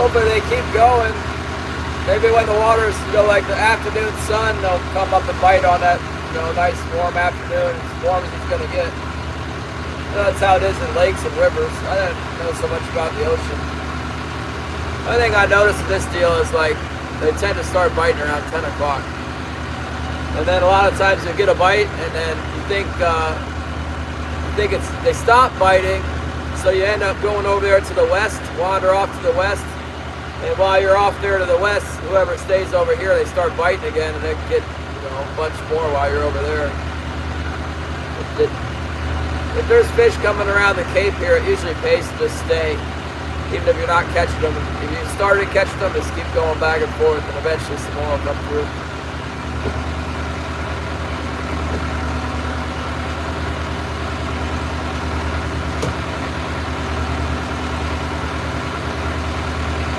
Hopefully they keep going. Maybe when the water's, you know, like the afternoon sun, they'll come up and bite on that, you know, nice warm afternoon, as warm as it's going to get. You know, that's how it is in lakes and rivers. I don't know so much about the ocean. One thing I noticed in this deal is like they tend to start biting around 10 o'clock. And then a lot of times you get a bite and then you think they stop biting, so you end up going over there to the west, wander off to the west. And while you're off there to the west, whoever stays over here, they start biting again, and they get, you know, a bunch more while you're over there. If there's fish coming around the Cape here, it usually pays to just stay, even if you're not catching them. If you started catching them, just keep going back and forth, and eventually some more will come through.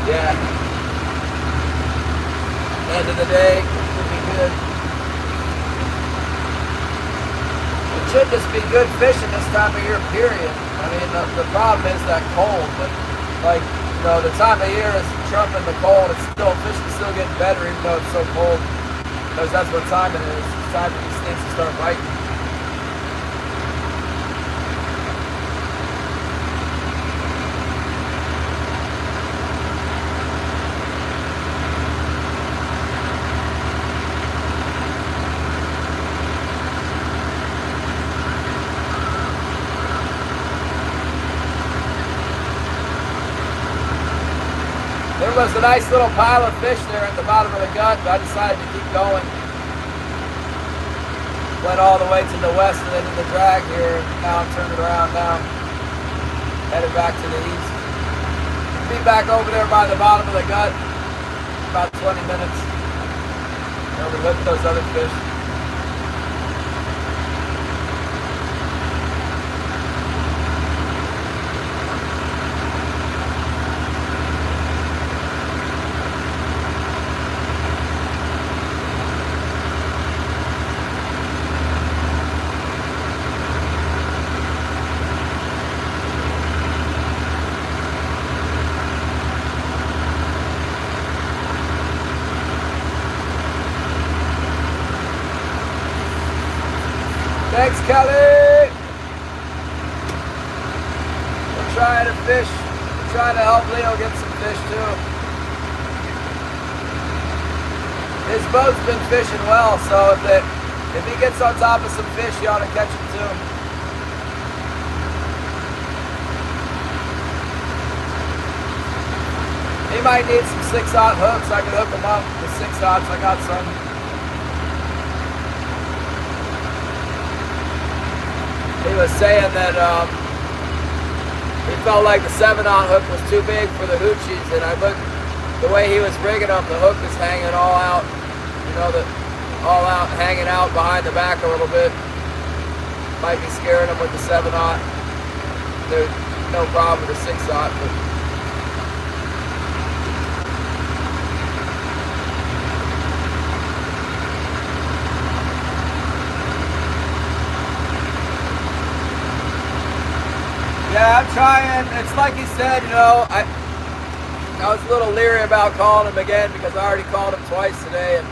Yeah. End of the day, it'll be good. It should just be good fishing this time of year, period. I mean, the problem is that cold, but like, you know, the time of year is trumping the cold. It's still, fish is still getting better even though it's so cold. Because that's what time it is. It's time for these things to start biting. There was a nice little pile of fish there at the bottom of the gut, but I decided to keep going. Went all the way to the west and then to the drag here, and now I'm turning around now. Headed back to the east. Be back over there by the bottom of the gut in about 20 minutes. Overlook those other fish. Thanks, Kelly. We're trying to fish. We're trying to help Leo get some fish too. His boat's been fishing well, so if he gets on top of some fish, you ought to catch him too. He might need some 6-aught hooks. I can hook him up with 6-aughts. I got some. He was saying that he felt like the 7-aught hook was too big for the hoochies, and I looked, the way he was rigging them, the hook was hanging all out, you know, all out, hanging out behind the back a little bit. Might be scaring him with the 7-aught. There's no problem with the 6-aught, but yeah, I'm trying. It's like he said, you know, I was a little leery about calling him again because I already called him twice today and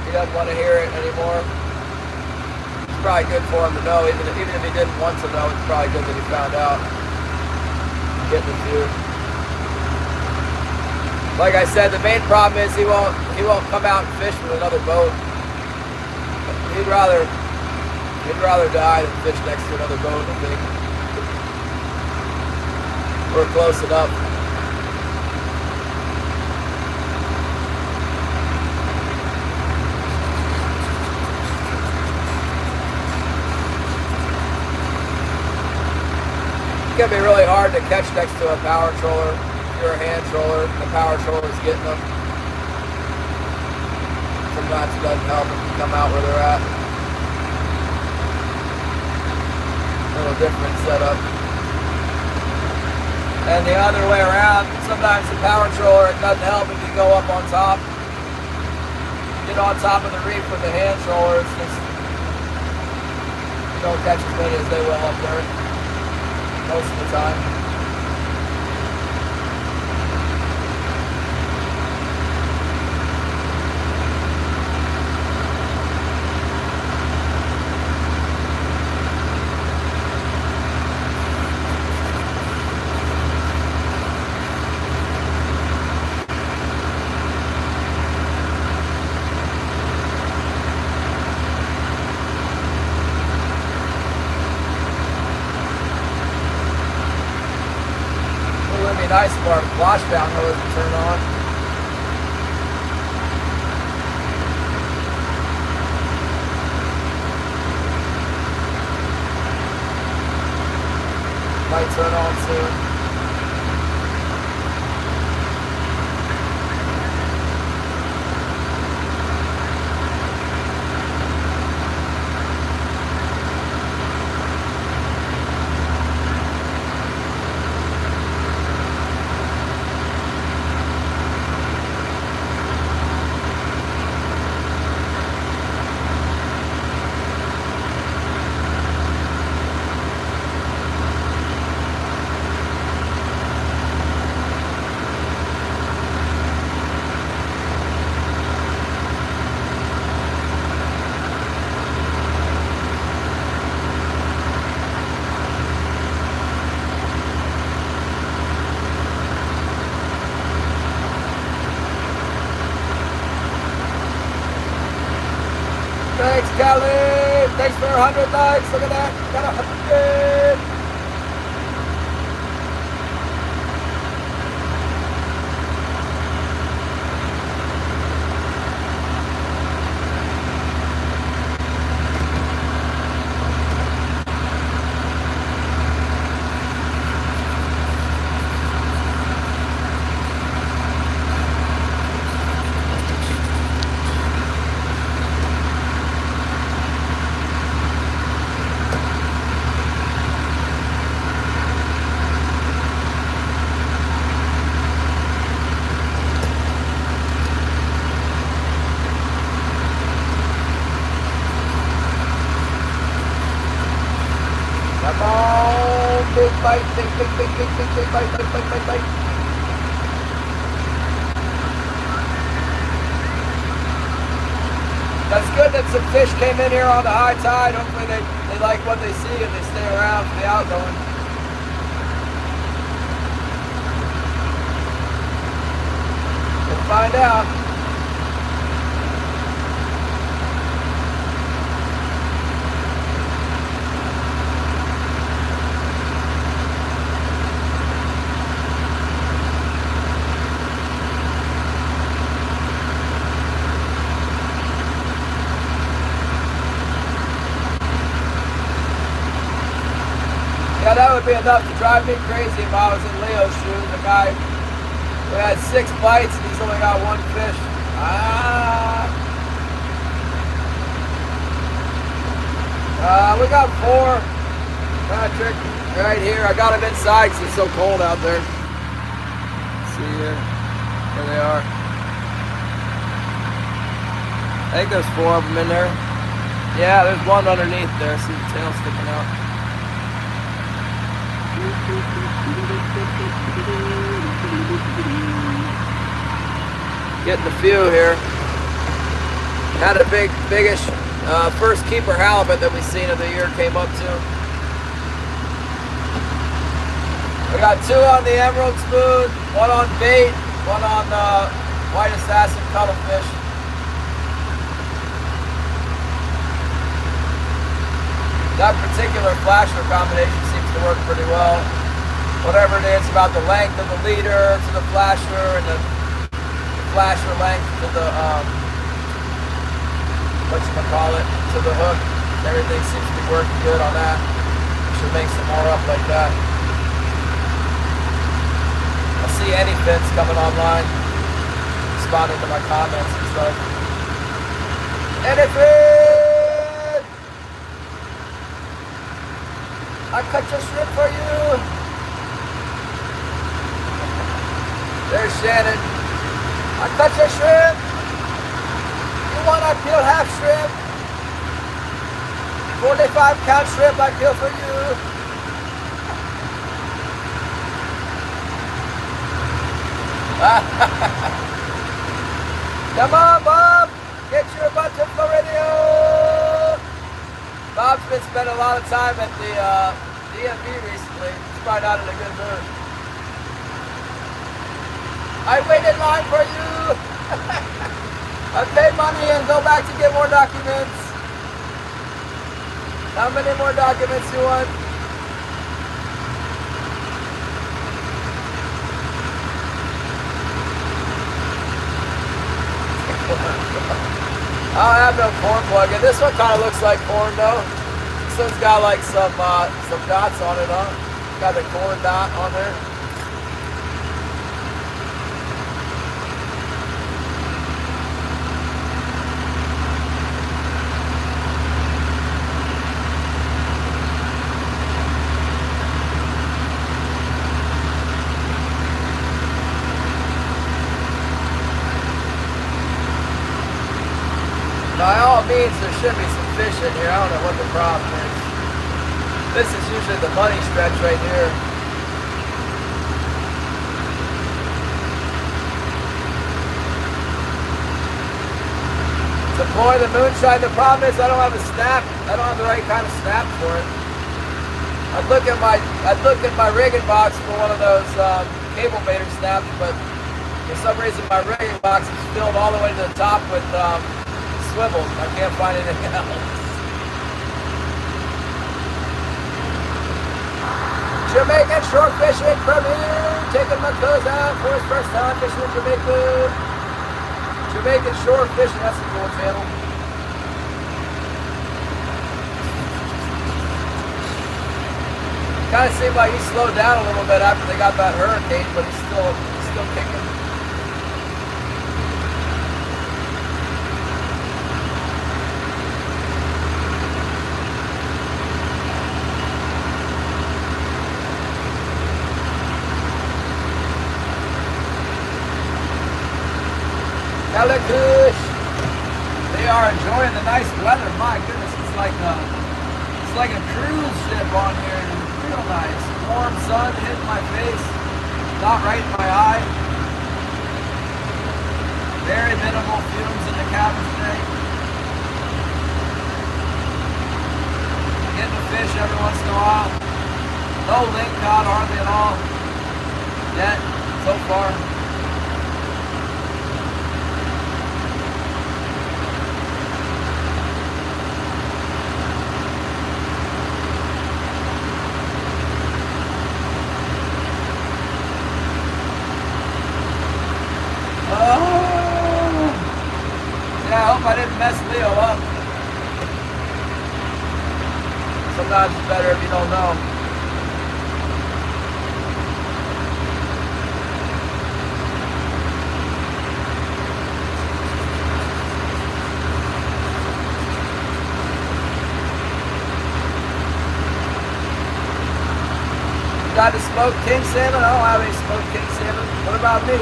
he doesn't want to hear it anymore. It's probably good for him to know, even if he didn't want to know, it's probably good that he found out. Getting a few. Like I said, the main problem is he won't come out and fish with another boat. He'd rather die than fish next to another boat, I think. We're close enough. It can be really hard to catch next to a power troller. If you're a hand troller, the power troller's getting them. Sometimes it doesn't help if you come out where they're at. A little different setup. And the other way around, sometimes the power troller, it doesn't help if you go up on top. Get on top of the reef with the hand troller, it's just, you don't catch as many as they will up there. Most of the time. Nice for our washdown hose to turn on. Might turn on soon. Thanks, Kelly. Thanks for 100 likes. Look at that. Got 100. Come on, big bite, big bite. That's good that some fish came in here on the high tide. Hopefully they like what they see and they stay around for the outgoing. We'll find out. Yeah, that would be enough to drive me crazy if I was in Leo's shoes. The guy who had 6 bites and he's only got 1 fish. We got 4. Patrick, right here. I got him inside because it's so cold out there. Let's see here. There they are. I think there's 4 of them in there. Yeah, there's one underneath there. See the tail sticking out. Getting a few here. Had a biggish first keeper halibut that we've seen of the year came up to. We got 2 on the emerald spoon, 1 on bait, One on white assassin cuttlefish. That particular flasher combination seems to work pretty well. Whatever it is about the length of the leader to the flasher and the flasher length to the whatchamacallit, to the hook. Everything seems to be working good on that. Should make some more up like that. I see any fins coming online, responding to my comments and stuff. Anything! I cut your shrimp for you. There's Shannon. I cut your shrimp. You want I peel half shrimp? 45 count shrimp I peel for you. Come on, Bob. Get your butt to Floridio. Bob's been spending a lot of time at the DMV recently. He's probably not in a good mood. I wait in line for you. I pay money and go back to get more documents. How many more documents you want? I don't have no corn plug-in. This one kind of looks like corn though. This one's got like some dots on it, huh? Got the corn dot on there. By all means, there should be some fish in here. I don't know what the problem is. This is usually the money stretch right here. Deploy the moonshine. The problem is I don't have a snap. I don't have the right kind of snap for it. I'd look at my rigging box for one of those cable baiter snaps, but for some reason my rigging box is filled all the way to the top with swivels. I can't find anything else. Jamaican shore fishing premiere. Taking my cousin out for his first time fishing in Jamaica. Jamaican shore fishing. That's a cool channel. Kind of seemed like he slowed down a little bit after they got that hurricane, but he's still kicking. Calicush. They are enjoying the nice weather. My goodness, it's like a cruise ship on here. Real nice. Warm sun hitting my face. Not right in my eye. Very minimal fumes in the cabin today. Getting a fish every once in a while. No link cod hardly at all. Yet, so far. I hope I didn't mess Leo up. Sometimes it's better if you don't know. You got to smoke king salmon? I don't have any smoked king salmon. What about me?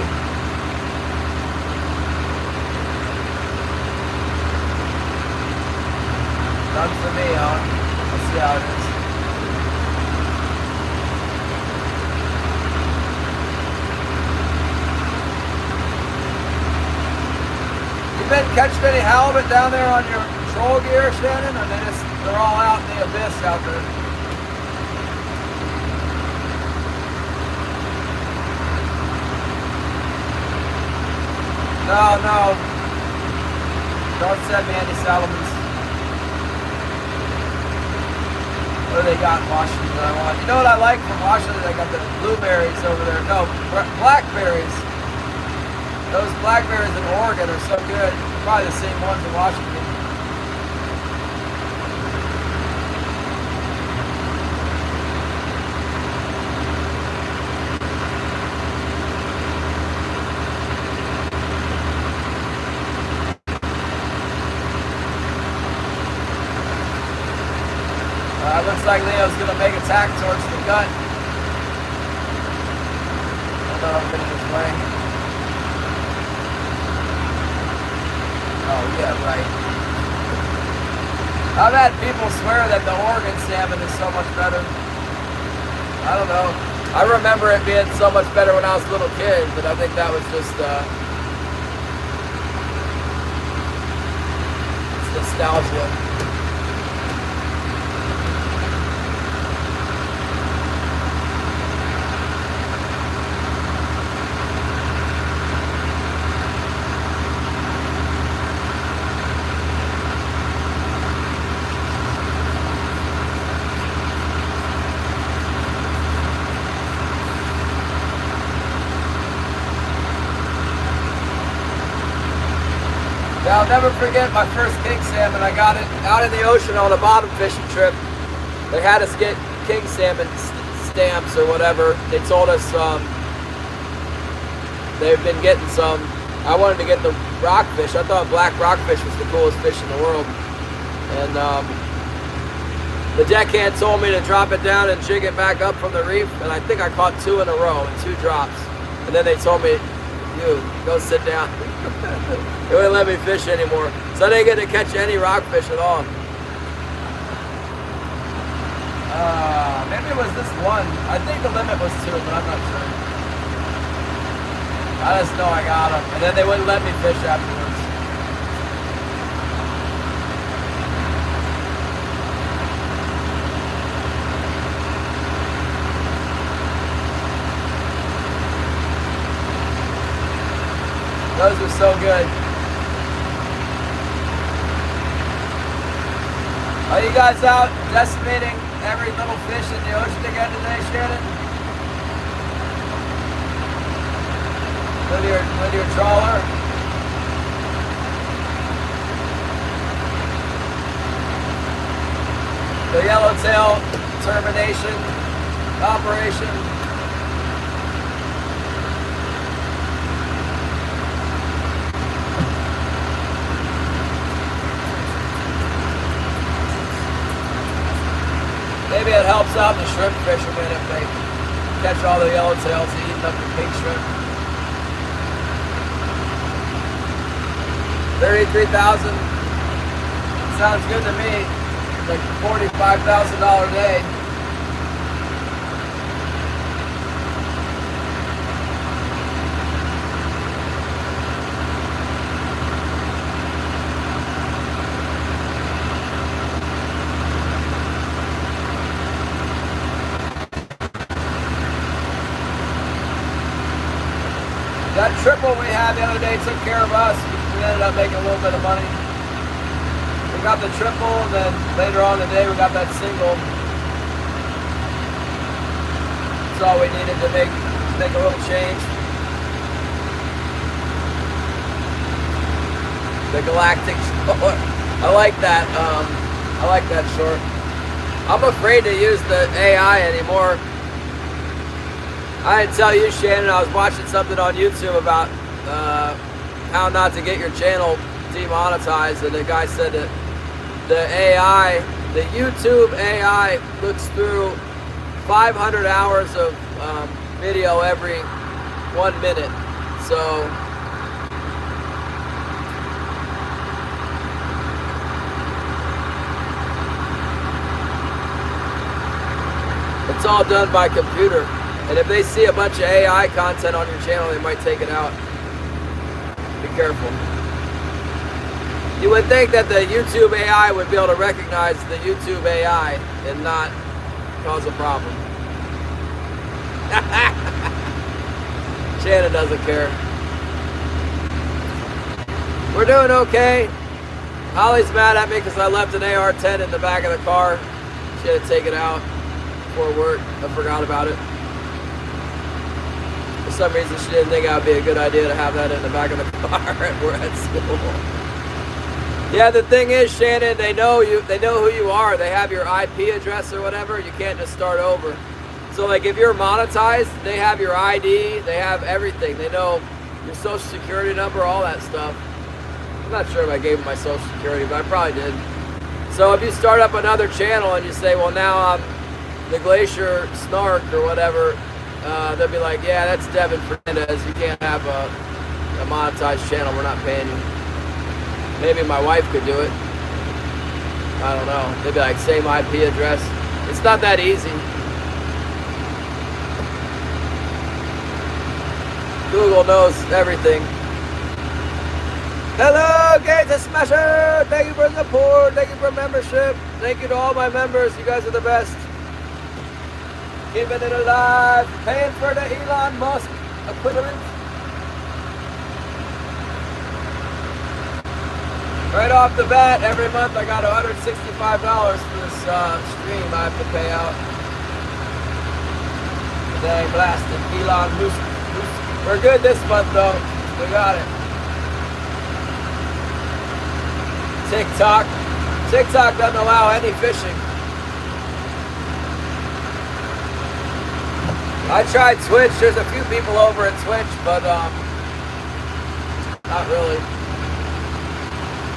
None for me, huh? Let's see how it is. You been catching any halibut down there on your troll gear, Shannon? Or they're all out in the abyss out there? No, no. Don't send me any Salmons. What do they got in Washington that I want? You know what I like from Washington? They got the blueberries over there. No, blackberries. Those blackberries in Oregon are so good. Probably the same ones in Washington. Looks like Leo's gonna make attack towards the gut. I thought I'm getting his way. Oh yeah, right. I've had people swear that the Oregon salmon is so much better. I don't know. I remember it being so much better when I was a little kid, but I think that was just it's nostalgia. Yeah, I'll never forget my first king salmon. I got it out in the ocean on a bottom fishing trip. They had us get king salmon stamps or whatever. They told us they've been getting some. I wanted to get the rockfish. I thought black rockfish was the coolest fish in the world. And the deckhand told me to drop it down and jig it back up from the reef. And I think I caught 2 in a row in 2 drops. And then they told me, you go sit down. They wouldn't let me fish anymore. So I didn't get to catch any rockfish at all. Maybe it was this one. I think the limit was 2, but I'm not sure. I just know I got them. And then they wouldn't let me fish afterwards. Those are so good. Are you guys out decimating every little fish in the ocean again today, Shannon? With your trawler? The yellowtail termination operation. Maybe it helps out the shrimp fishermen if they catch all the yellowtails eating up the pink shrimp. 33,000 sounds good to me. Like $45,000 a day. That triple we had the other day took care of us. We ended up making a little bit of money. We got the triple, and then later on in the day we got that single. That's all we needed to make a little change. The galactic short. I like that. I like that short. I'm afraid to use the AI anymore. I didn't tell you, Shannon, I was watching something on YouTube about how not to get your channel demonetized, and the guy said that the AI, the YouTube AI looks through 500 hours of video every 1 minute. So it's all done by computer. And if they see a bunch of AI content on your channel, they might take it out. Be careful. You would think that the YouTube AI would be able to recognize the YouTube AI and not cause a problem. Shannon doesn't care. We're doing okay. Holly's mad at me because I left an AR-10 in the back of the car. She had to take it out before work. I forgot about it. For some reason, she didn't think it would be a good idea to have that in the back of the car at school. Yeah, the thing is, Shannon, they know you. They know who you are. They have your IP address or whatever. You can't just start over. So, like, if you're monetized, they have your ID. They have everything. They know your social security number, all that stuff. I'm not sure if I gave them my social security, but I probably did. So if you start up another channel and you say, well, now I'm the Glacier Snark or whatever, they'll be like, yeah, that's Devin Fernandez. You can't have a monetized channel. We're not paying you. Maybe my wife could do it. I don't know. They'd be like, same IP address. It's not that easy. Google knows everything. Hello, Gator Smasher! Thank you for support. Thank you for membership. Thank you to all my members. You guys are the best. Keeping it alive. Paying for the Elon Musk equivalent. Right off the bat, every month I got $165 for this stream I have to pay out. Dang blasted Elon Musk. We're good this month though. We got it. TikTok doesn't allow any fishing. I tried Twitch. There's a few people over at Twitch, but not really.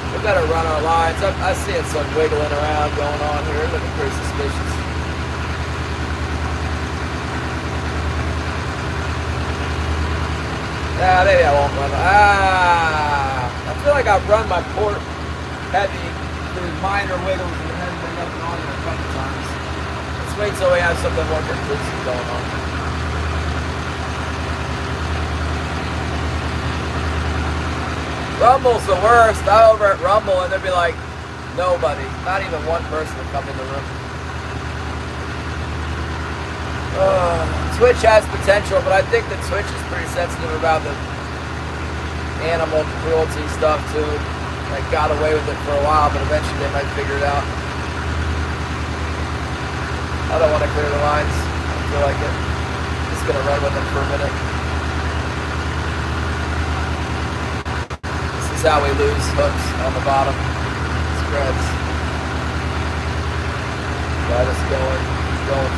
We better run our lines. I see some wiggling around going on here. Looking pretty suspicious. Yeah, maybe I won't run. I feel like I've run my port heavy through minor wiggles and it hasn't been nothing on there a couple times. Let's wait till we have something more conclusive going on. Rumble's the worst. I'm over at Rumble and there'd be like nobody, not even one person would come in the room. Twitch has potential, but I think that Twitch is pretty sensitive about the animal cruelty stuff too. Like got away with it for a while, but eventually they might figure it out. I don't want to clear the lines. I feel like it. Just gonna run with them for a minute. This is how we lose hooks on the bottom. Spreads. Yeah, just going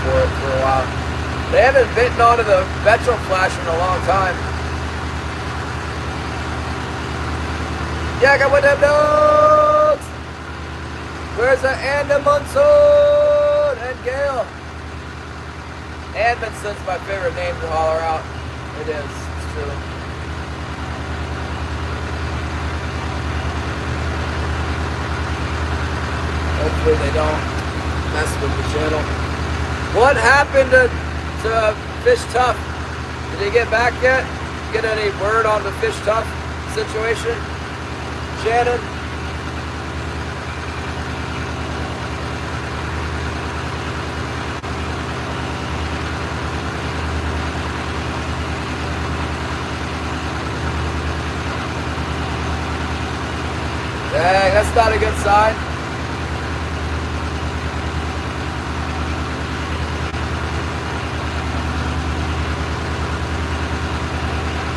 for it for a while. They haven't bitten onto the Vetro flash in a long time. Yeah, I got with them dogs. Where's the Andamonson and Gale? Edmondson's my favorite name to holler out. It is. It's true. Hopefully they don't mess with the channel. What happened to Fish Tough? Did he get back yet? Get any word on the Fish Tough situation? Shannon? Dang, that's not a good sign.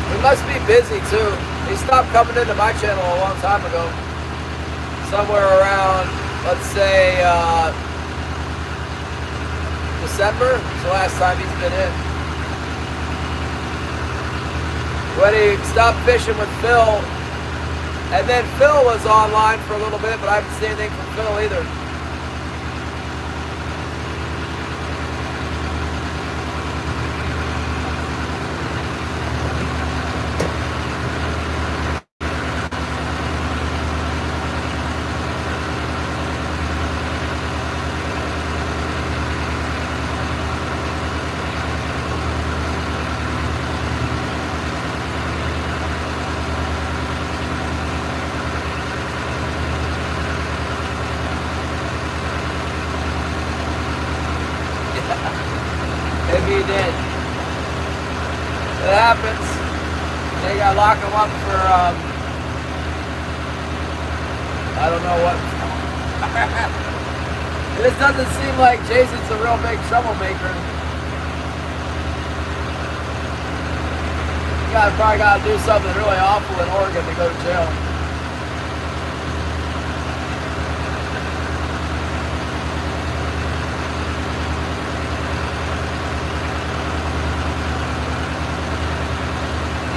He must be busy too. He stopped coming into my channel a long time ago. Somewhere around, let's say, December. It's the last time he's been in. When he stopped fishing with Phil, and then Phil was online for a little bit, but I haven't seen anything from Phil either. Maybe he did. It happens. They gotta lock him up for I don't know what. This doesn't seem like Jason's a real big troublemaker. Probably got to do something really awful in Oregon to go to jail.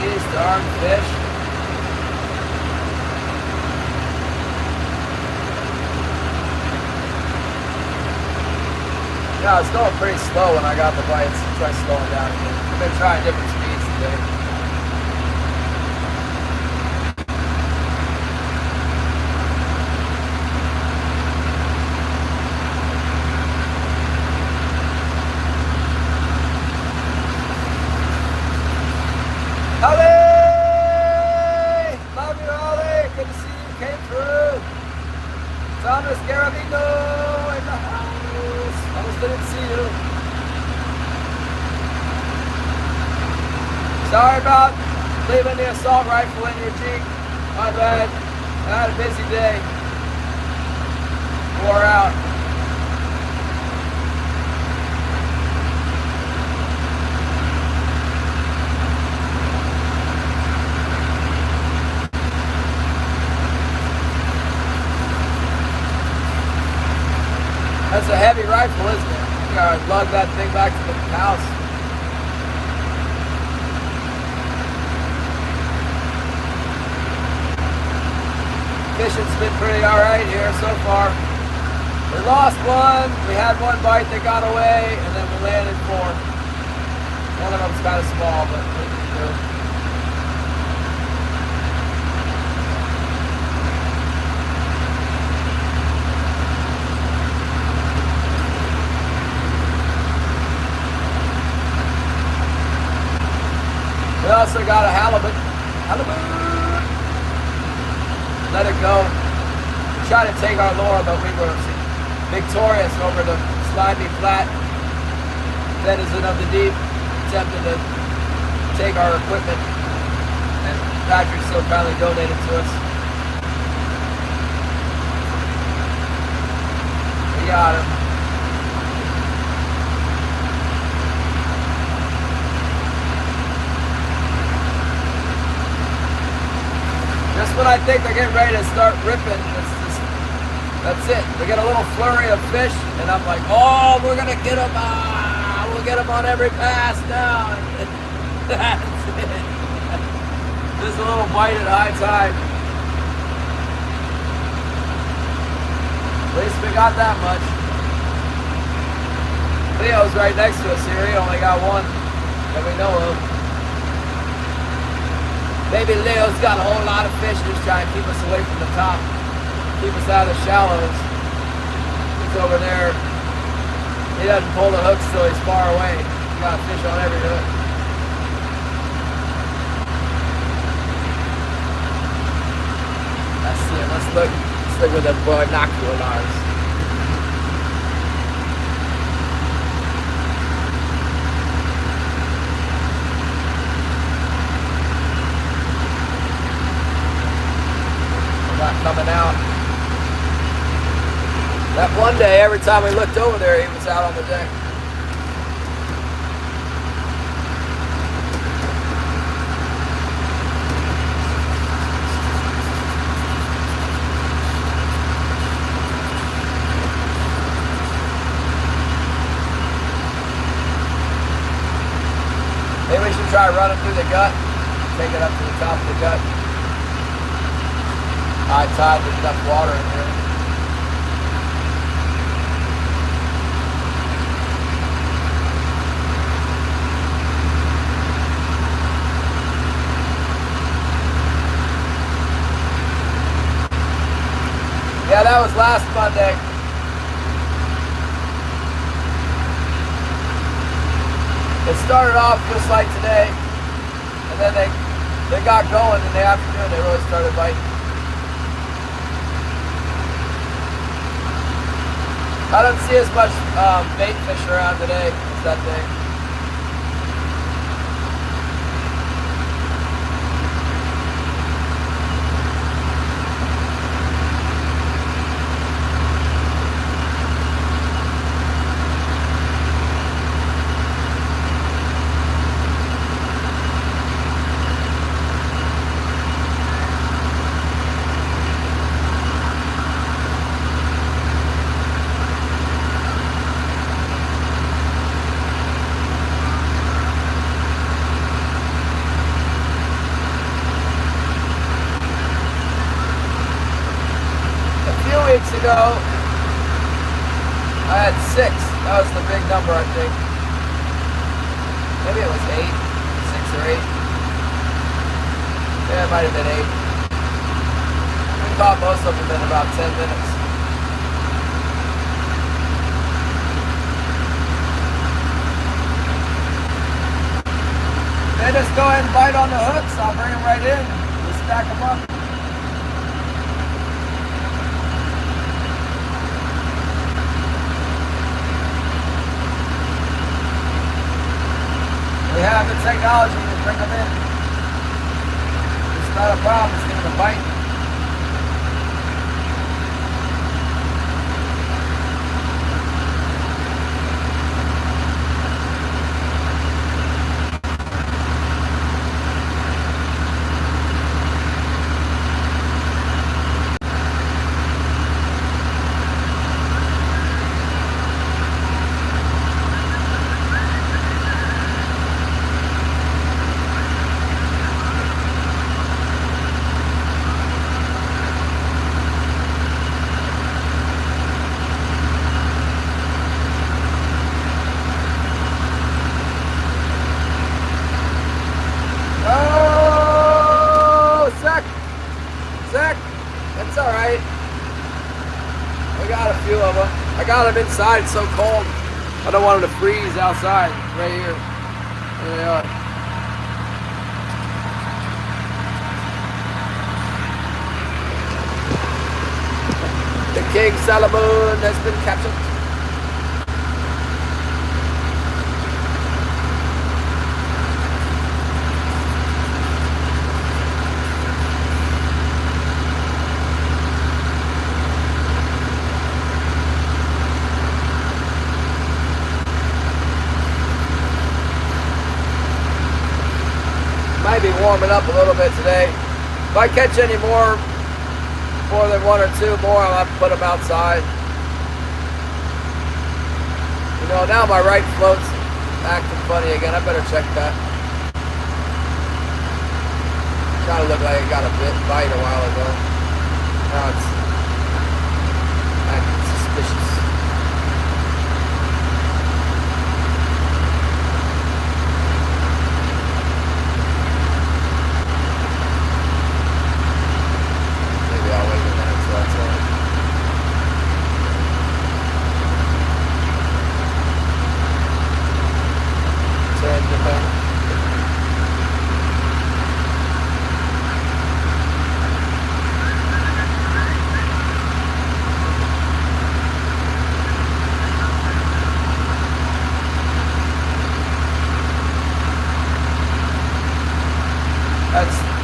These darn fish. Yeah, I was going pretty slow when I got the bites. Try slowing down again. I've been trying different speeds today. Holly! Love you, Holly! Good to see you. Came through. Thomas Garabino in the house. Almost didn't see you. Sorry about leaving the assault rifle in your Jeep. My bad. I had a busy day. Wore out. That's a heavy rifle, isn't it? You gotta lug that thing back to the house. Fishing's been pretty alright here so far. We lost one, we had one bite that got away, and then we landed four. One of them's kind of small, but we can do it. We also got a halibut. Halibut! Let it go. We tried to take our lure, but we were victorious over the slimy flat denizen of the deep, attempting to take our equipment. And Patrick so kindly donated to us. We got him. Just when I think they're getting ready to start ripping, that's it. We get a little flurry of fish, and I'm like, oh, we're going to get them. We'll get them on every pass now. That's it. Just a little bite at high tide. At least we got that much. Leo's right next to us here. He only got one that we know of. Maybe Leo's got a whole lot of fish just trying to keep us away from the top. Keep us out of the shallows. He's over there. He doesn't pull the hooks till he's far away. He's got a fish on every hook. Let's see it. Let's look with the binoculars. Coming out. That one day, every time we looked over there, he was out on the deck. Maybe we should try running through the gut, take it up to the top of the gut. High tide, there's enough water in here. Yeah, that was last Monday. It started off just like today, and then they got going in the afternoon. They really started biting. I don't see as much bait fish around today as that day. weeks ago, I had 6. That was the big number, I think. Maybe it was 8, 6 or 8. Yeah, it might have been 8. We caught most of them in about 10 minutes. They just go ahead and bite on the hooks. I'll bring them right in. Just stack them up. We have the technology to bring them in. It's not a problem. It's getting a bite. It's alright. I got a few of them. I got them inside. It's so cold. I don't want them to freeze outside. Right here. There they are. The king Salmon has been captured. Might be warming up a little bit today. If I catch any more than 1 or 2 more, I'll have to put them outside. You know, now my right float's acting funny again. I better check that. Kind of looked like it got a bite a while ago. Now it's acting suspicious.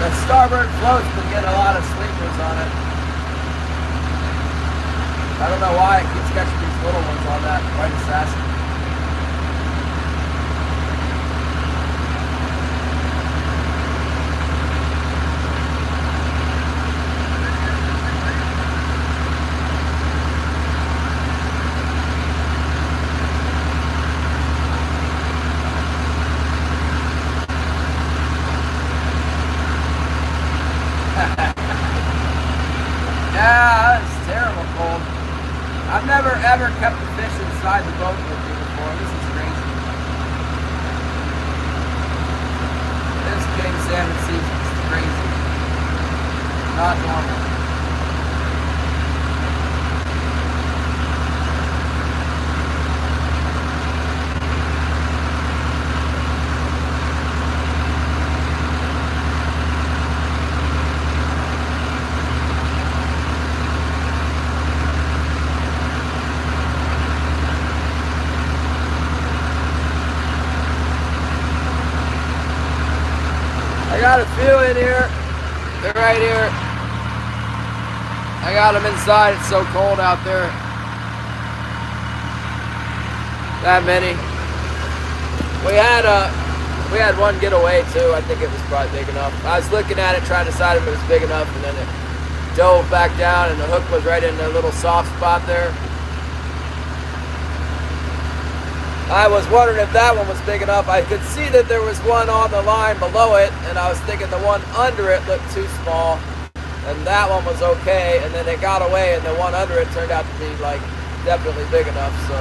That starboard float's been getting a lot of sleepers on it. I don't know why it keeps catching these little ones on that white assassin. Yeah, it's terrible cold. I've never ever kept the fish inside the boat with me before. This is crazy. This king salmon season is crazy. Not normal. I got a few in here. They're right here. I got them inside. It's so cold out there. That many. We had one get away too. I think it was probably big enough. I was looking at it, trying to decide if it was big enough, and then it dove back down, and the hook was right in the little soft spot there. I was wondering if that one was big enough. I could see that there was one on the line below it, and I was thinking the one under it looked too small. and that one was okay, and then it got away, and the one under it turned out to be like definitely big enough. So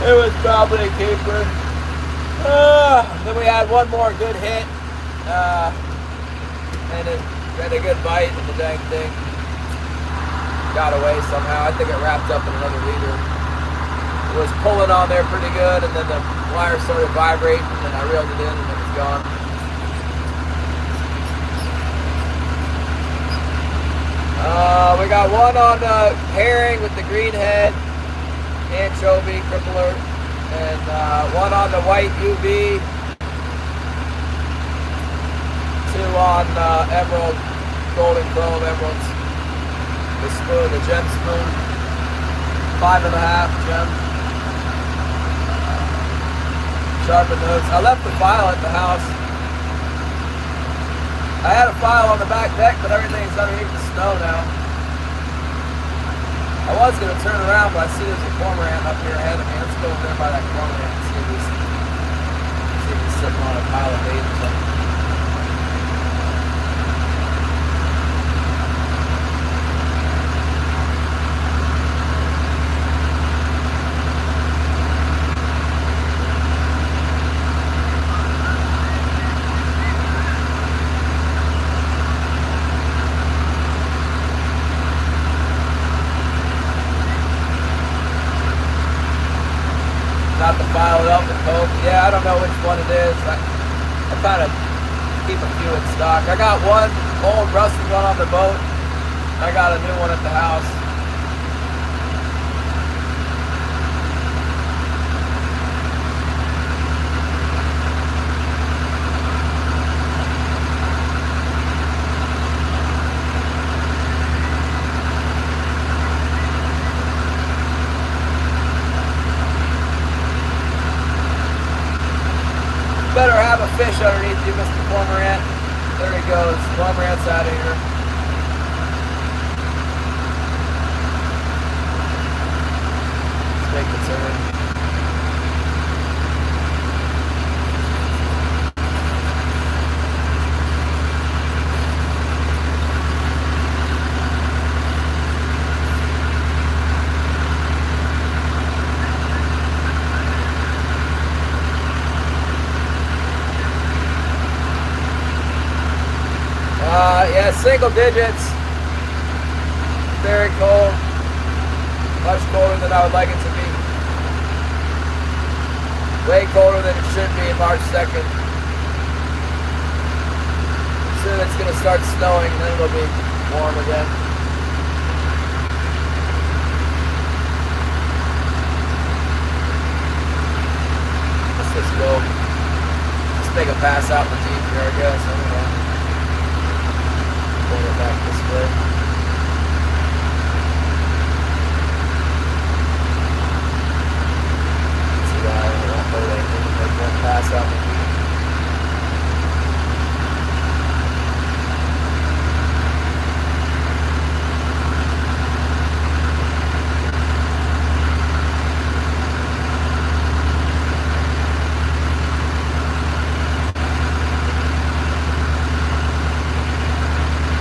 it was probably a keeper. Then we had one more good hit, and it had a good bite, and the dang thing got away somehow. I think it wrapped up in another leader. It was pulling on there pretty good, and then the wire started vibrating, and I reeled it in, and it was gone. We got one on herring with the green head, anchovy, crippler, and one on the white UV, two on emerald, golden chrome emeralds, the spoon, the gem spoon, 5.5 gem. Sharpened hooks. I left the file at the house. I had a file on the back deck, but everything's underneath the snow now. I was going to turn around, but I see there's a cormorant up here ahead of me. Let's go over there by that cormorant and see if he's sitting on a pile of bait or something. Not to file it up with coke. Yeah, I don't know which one it is. I kind of keep a few in stock. I got one old rusted one on the boat. I got a new one at the house. Better have a fish underneath you, Mr. Cormorant. There he goes. Cormorant's out of here. Let's make the turn. Yeah, single digits. Very cold. Much colder than I would like it to be. Way colder than it should be March 2nd. Soon it's going to start snowing, and then it'll be warm again. Let's just go. Let's make a pass out in the deep here, I guess. I don't know. Pull it back this way. See that? I won't hold anything to make one pass out the deep.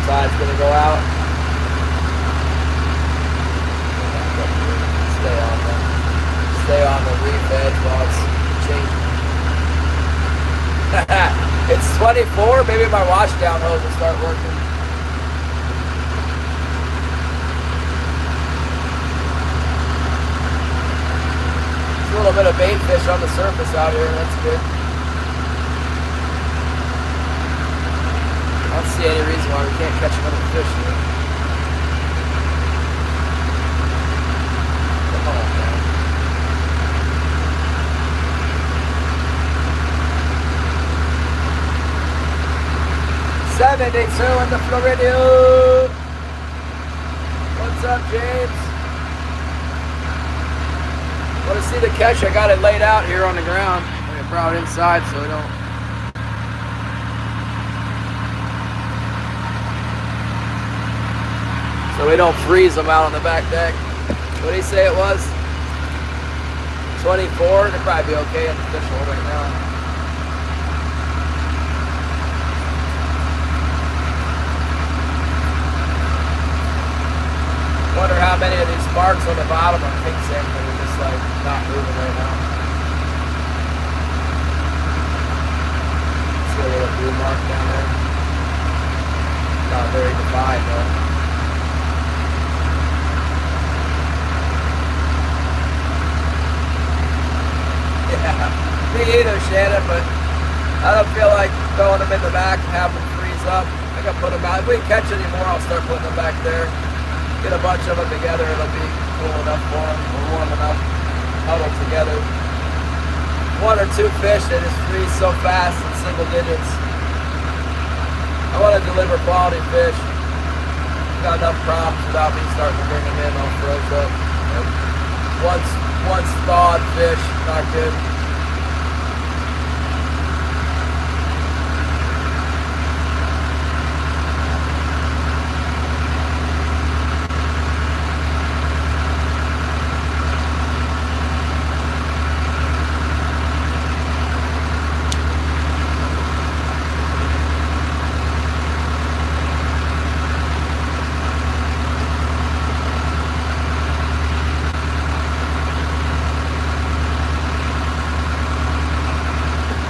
Tide's gonna go out. Stay on the reef edge while it's changing. It's 24. Maybe my wash down hose will start working. There's a little bit of bait fish on the surface out here. That's good. I don't see any reason why we can't catch another fish here. Come on, man. $72 in the Floridio. What's up, James? Want to see the catch? I got it laid out here on the ground. I brought it inside so I don't. So we don't freeze them out on the back deck. What did he say it was? 24? It'd probably be okay in the fish hole right now. marks on the bottom are pink salmon that are just like not moving right now. See a little blue mark down there. Not very defined though. Yeah, me either, Shannon, but I don't feel like throwing them in the back and having them freeze up. I gotta put them out. If we catch any more, I'll start putting them back there. Get a bunch of them together, it'll be cool enough for them, or warm enough, huddled together. 1 or 2 fish, they just freeze so fast in single digits. I want to deliver quality fish. Got enough problems without me starting to bring them in, I'll froze up. Once thawed fish, not good.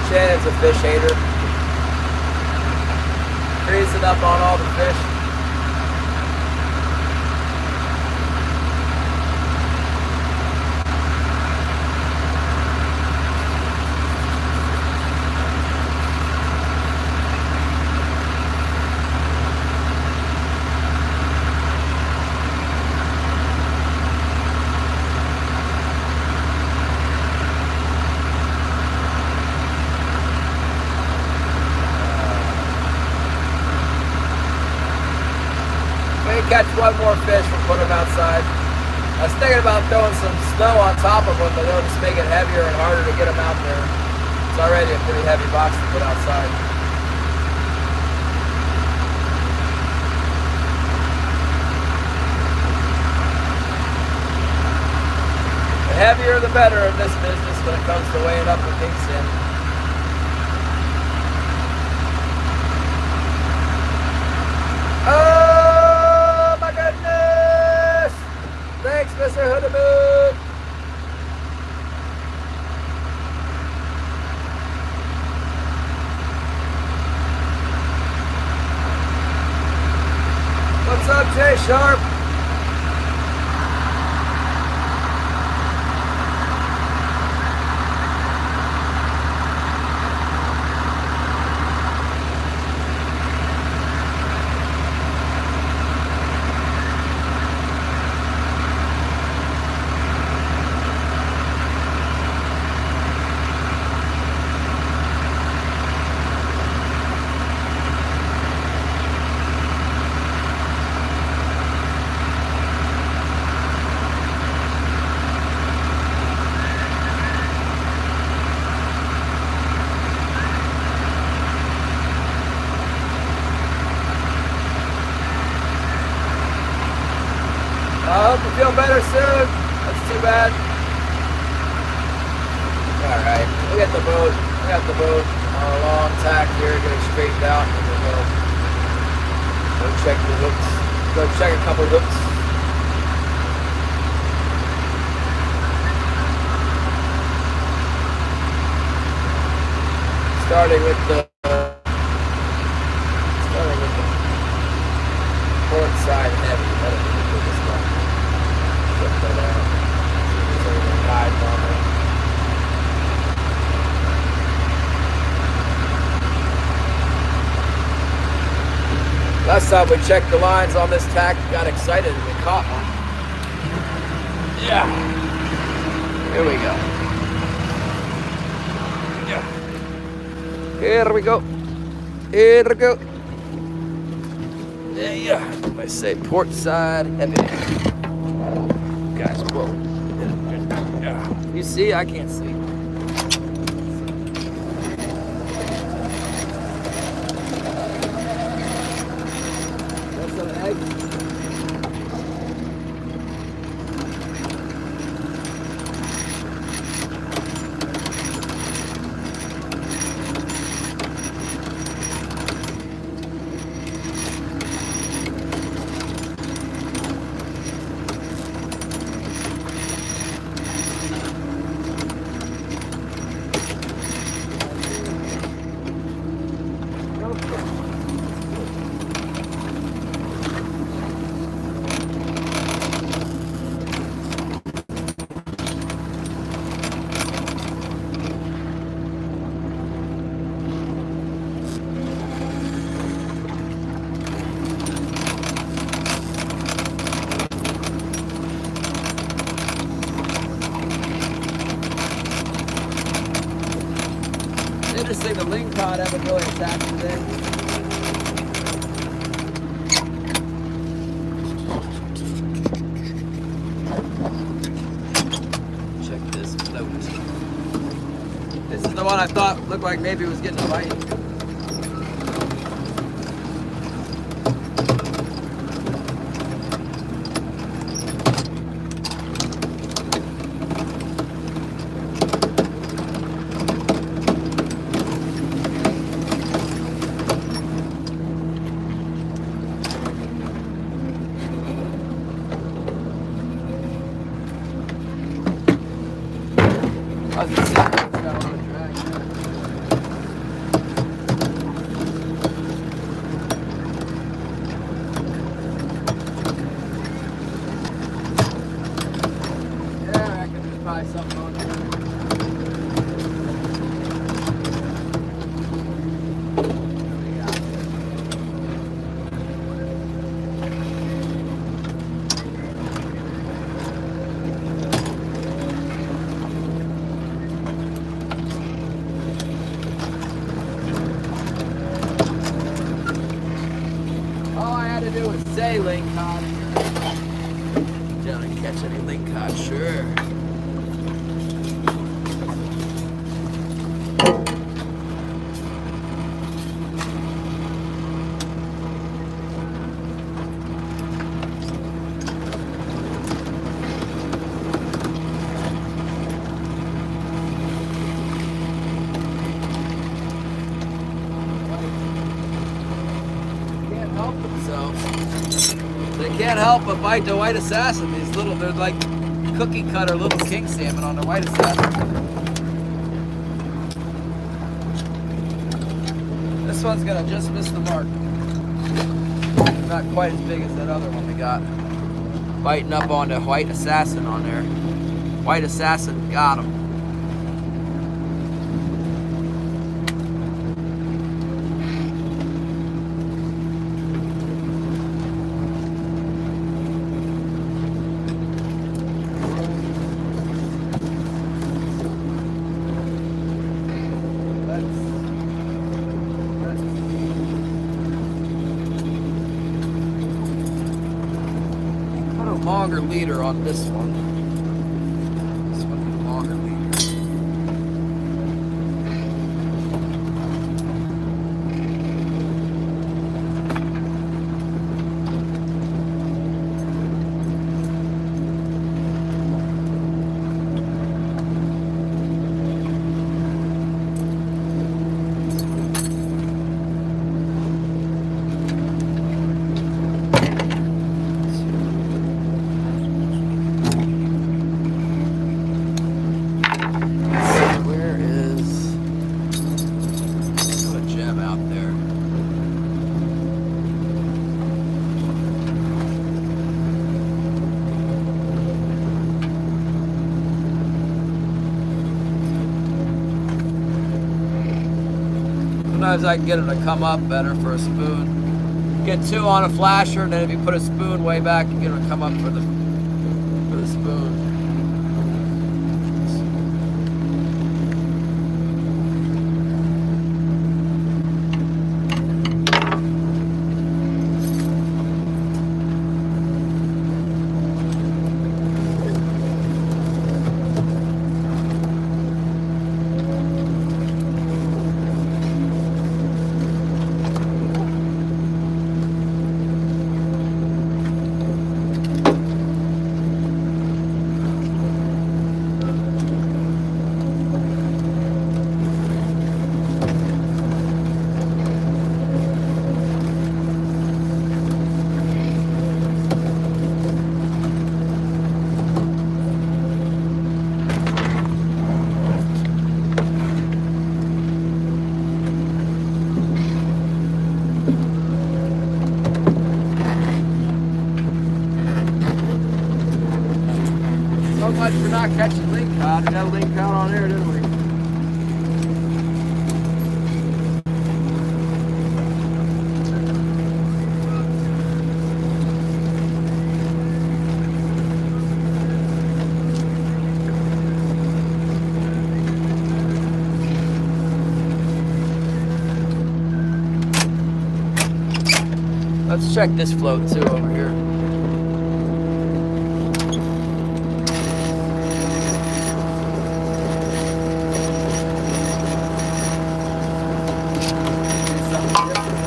Shannon's a fish hater. Freezing up on all the fish. Catch one more fish, we'll put them outside. I was thinking about throwing some snow on top of them, but it'll just make it heavier and harder to get them out there. It's already a pretty heavy box to put outside. The heavier the better in this business when it comes to weighing up the pink salmon. Thanks, Mr. Hoodaboo. What's up, Jay Sharp? I hope you feel better soon. That's too bad. Alright, we got the boat. We got the boat on a long tack here, getting straightened out, and we'll go check the hooks. Go check a couple hooks. Starting with the port side heavy. That'll be the biggest one. Check that out. There's anything hiding on there. Last time we checked the lines on this tack, got excited and we caught one. Yeah. Here we go. Yeah. Here we go. Here we go. Yeah. I say port side heavy. Guys, whoa. Yeah. You see? I can't see. assassin today. Check this float. This is the one I thought looked like maybe it was getting a bite. How's it sit? It's got a lot of drag. Yeah, I reckon there's probably something on there. All I had to do was say lingcod. Down and catch any lingcod, sure. Can't help themselves. They can't help but bite the white assassin. These little, they're like cookie cutter little king salmon on the white assassin. This one's gonna just miss the mark. Not quite as big as that other one we got. Biting up on the white assassin on there. White assassin got him. Put a longer leader on this one. This one is a longer leader. Where is a gem out there? Sometimes I can get them to come up better for a spoon. Get two on a flasher, and then if you put a spoon way back, you get them to come up for the spoon. So much for not catching lingcod. We got a lingcod on there, didn't we? Let's check this float too over here. Something different.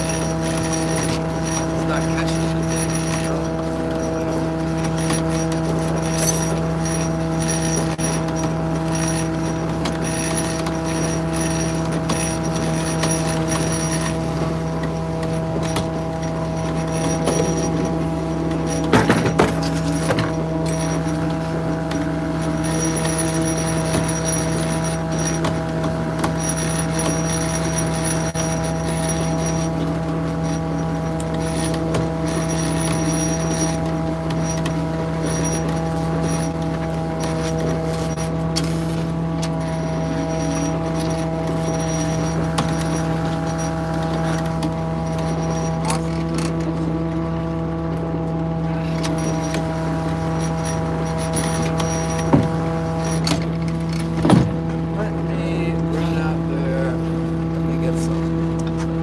It's not catching anything. Let me run out there. Let me get some.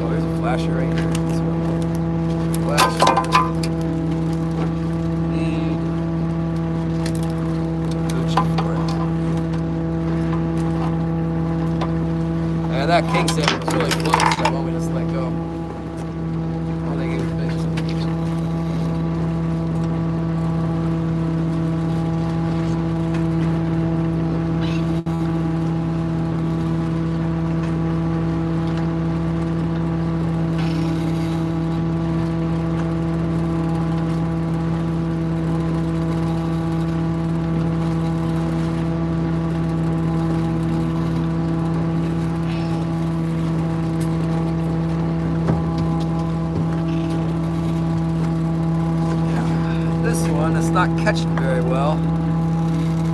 Oh, there's a flasher right here. This one. Flasher. Need Gucci for it. And that king salmon was really close. That one we just let go. Oh, they gave me fish. This one is not catching very well.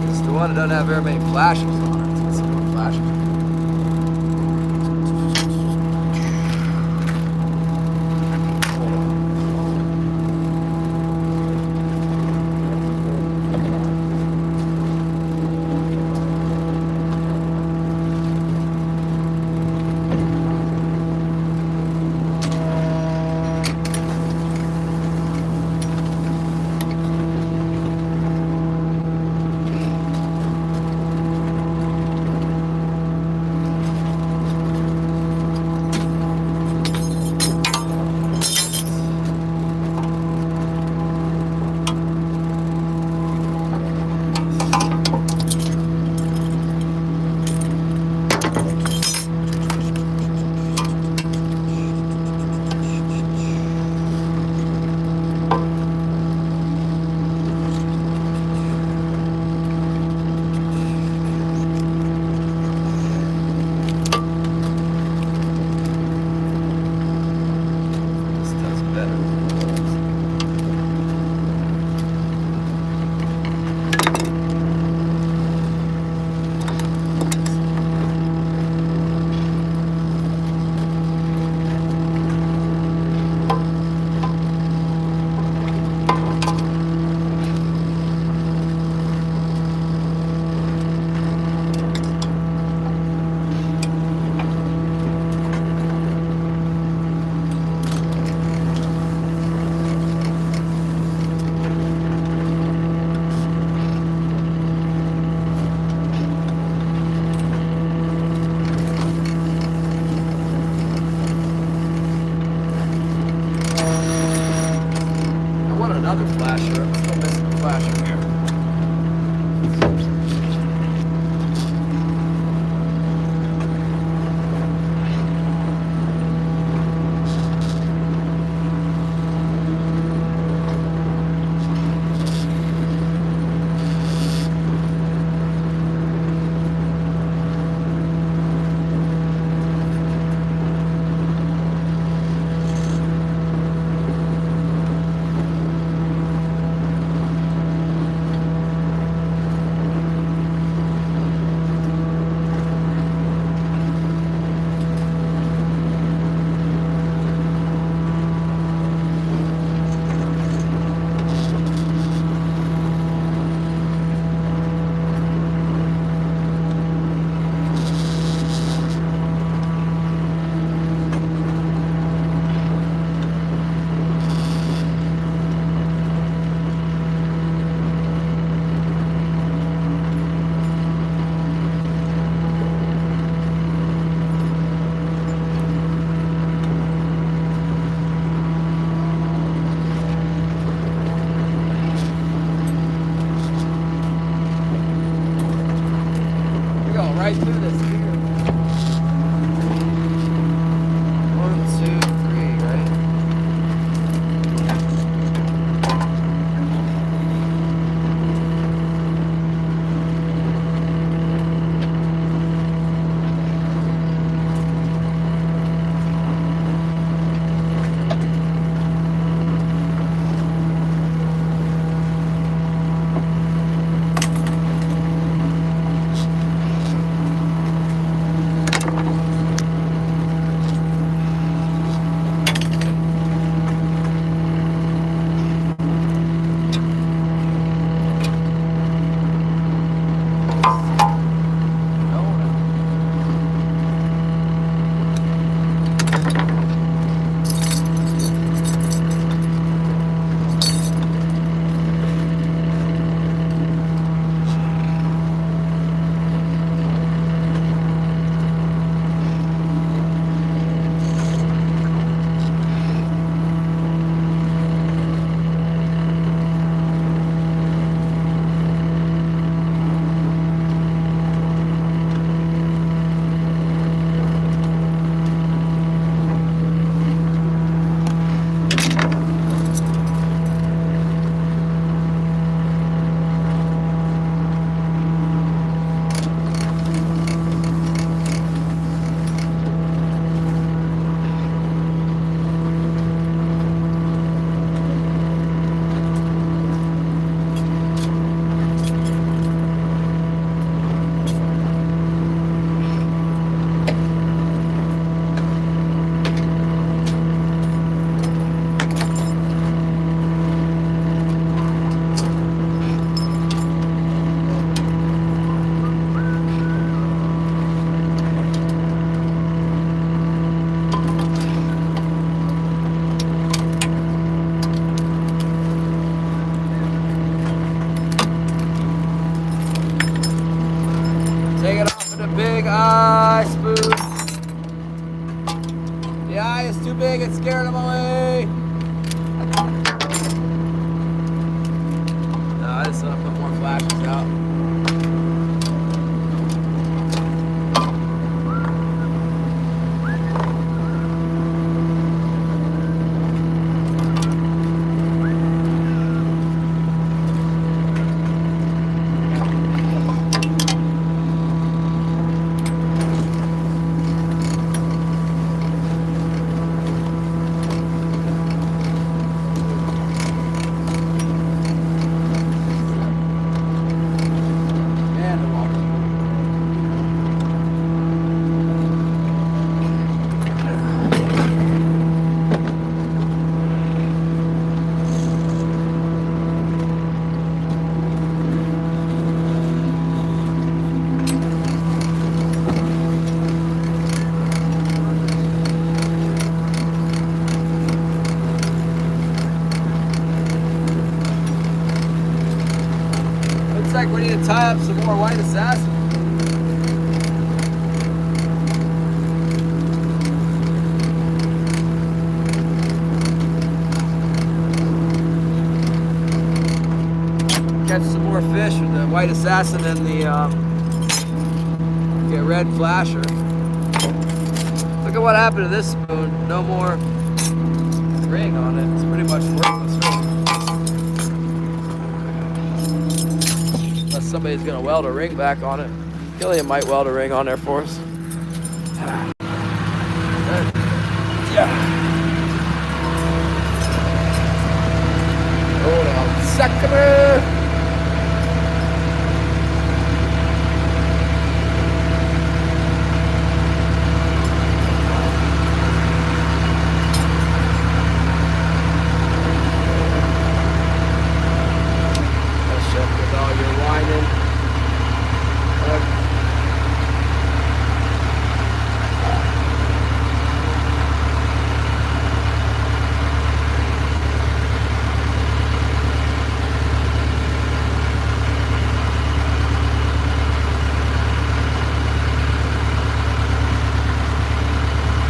It's the one that doesn't have very many flashes on it. Let's see what flashes. scaring them away. No, I just want to put more flashes out. Looks like we need to tie up some more white assassin. Catch some more fish with the white assassin and the red flasher. Look at what happened to this spoon. No more ring on it. It's pretty much worthless. Unless somebody's gonna weld a ring back on it. Gillian might weld a ring on there for us. Yeah. Hold on, sucker.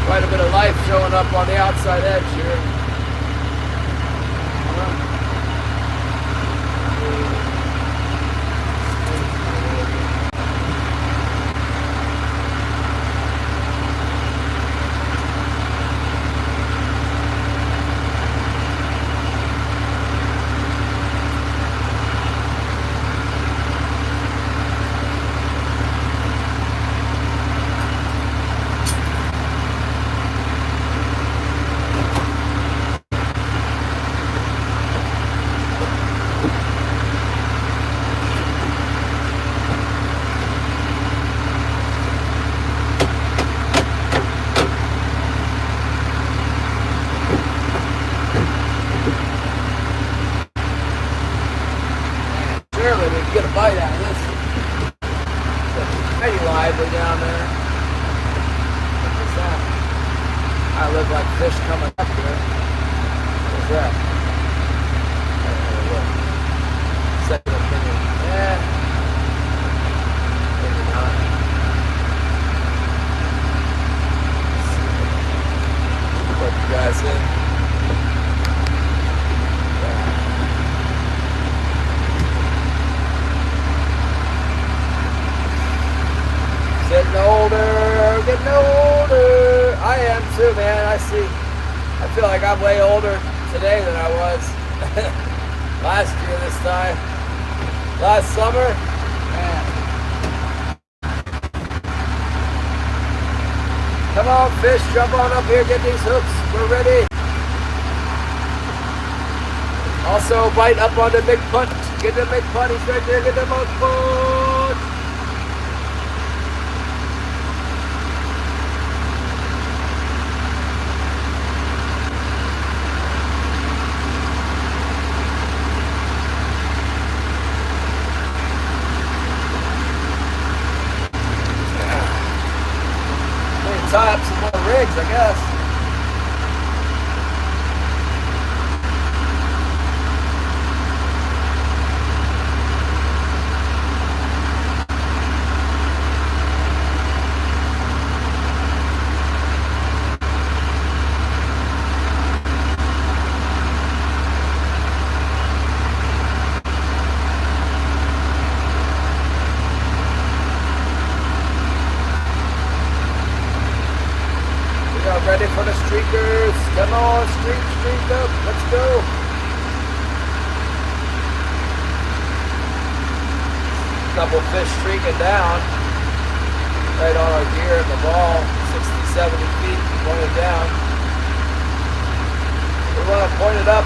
Quite a bit of life showing up on the outside edge here. Surely we can get a bite out of this. It's pretty lively down there. What's that? I look like fish coming up here. What's that? Second opinion. Yeah. Maybe not. Put you guys in. Getting older, getting older. I am too, man. I feel like I'm way older today than I was last year this time. Last summer, man. Come on, fish, jump on up here, get these hooks. We're ready. Also, bite up on the big punt. Get the big punt. He's right there. Get the most punt. Tie up some more rigs, I guess. streak up. Let's go. Couple fish streaking down. Right on our gear at the ball. 60, 70 feet pointed down. We want to point it up.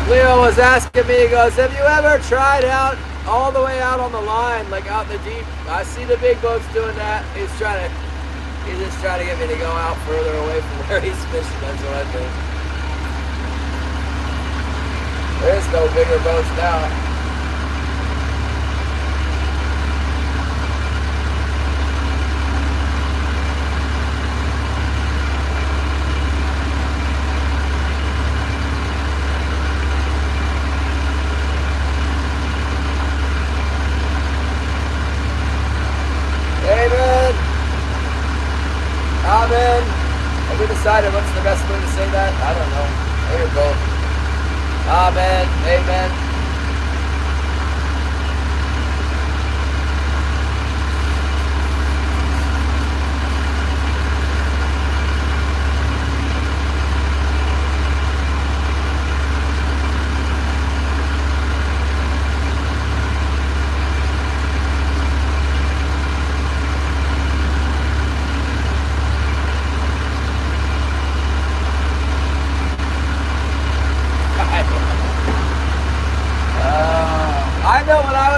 Leo was asking me, he goes, have you ever tried out all the way out on the line, like out in the deep? I see the big boats doing that. He's just trying to get me to go out further away from where he's fishing. That's what I think. There's no bigger boats now. Amen. Have we decided what's the best way to say that? I don't know. Maybe both. Amen. Amen.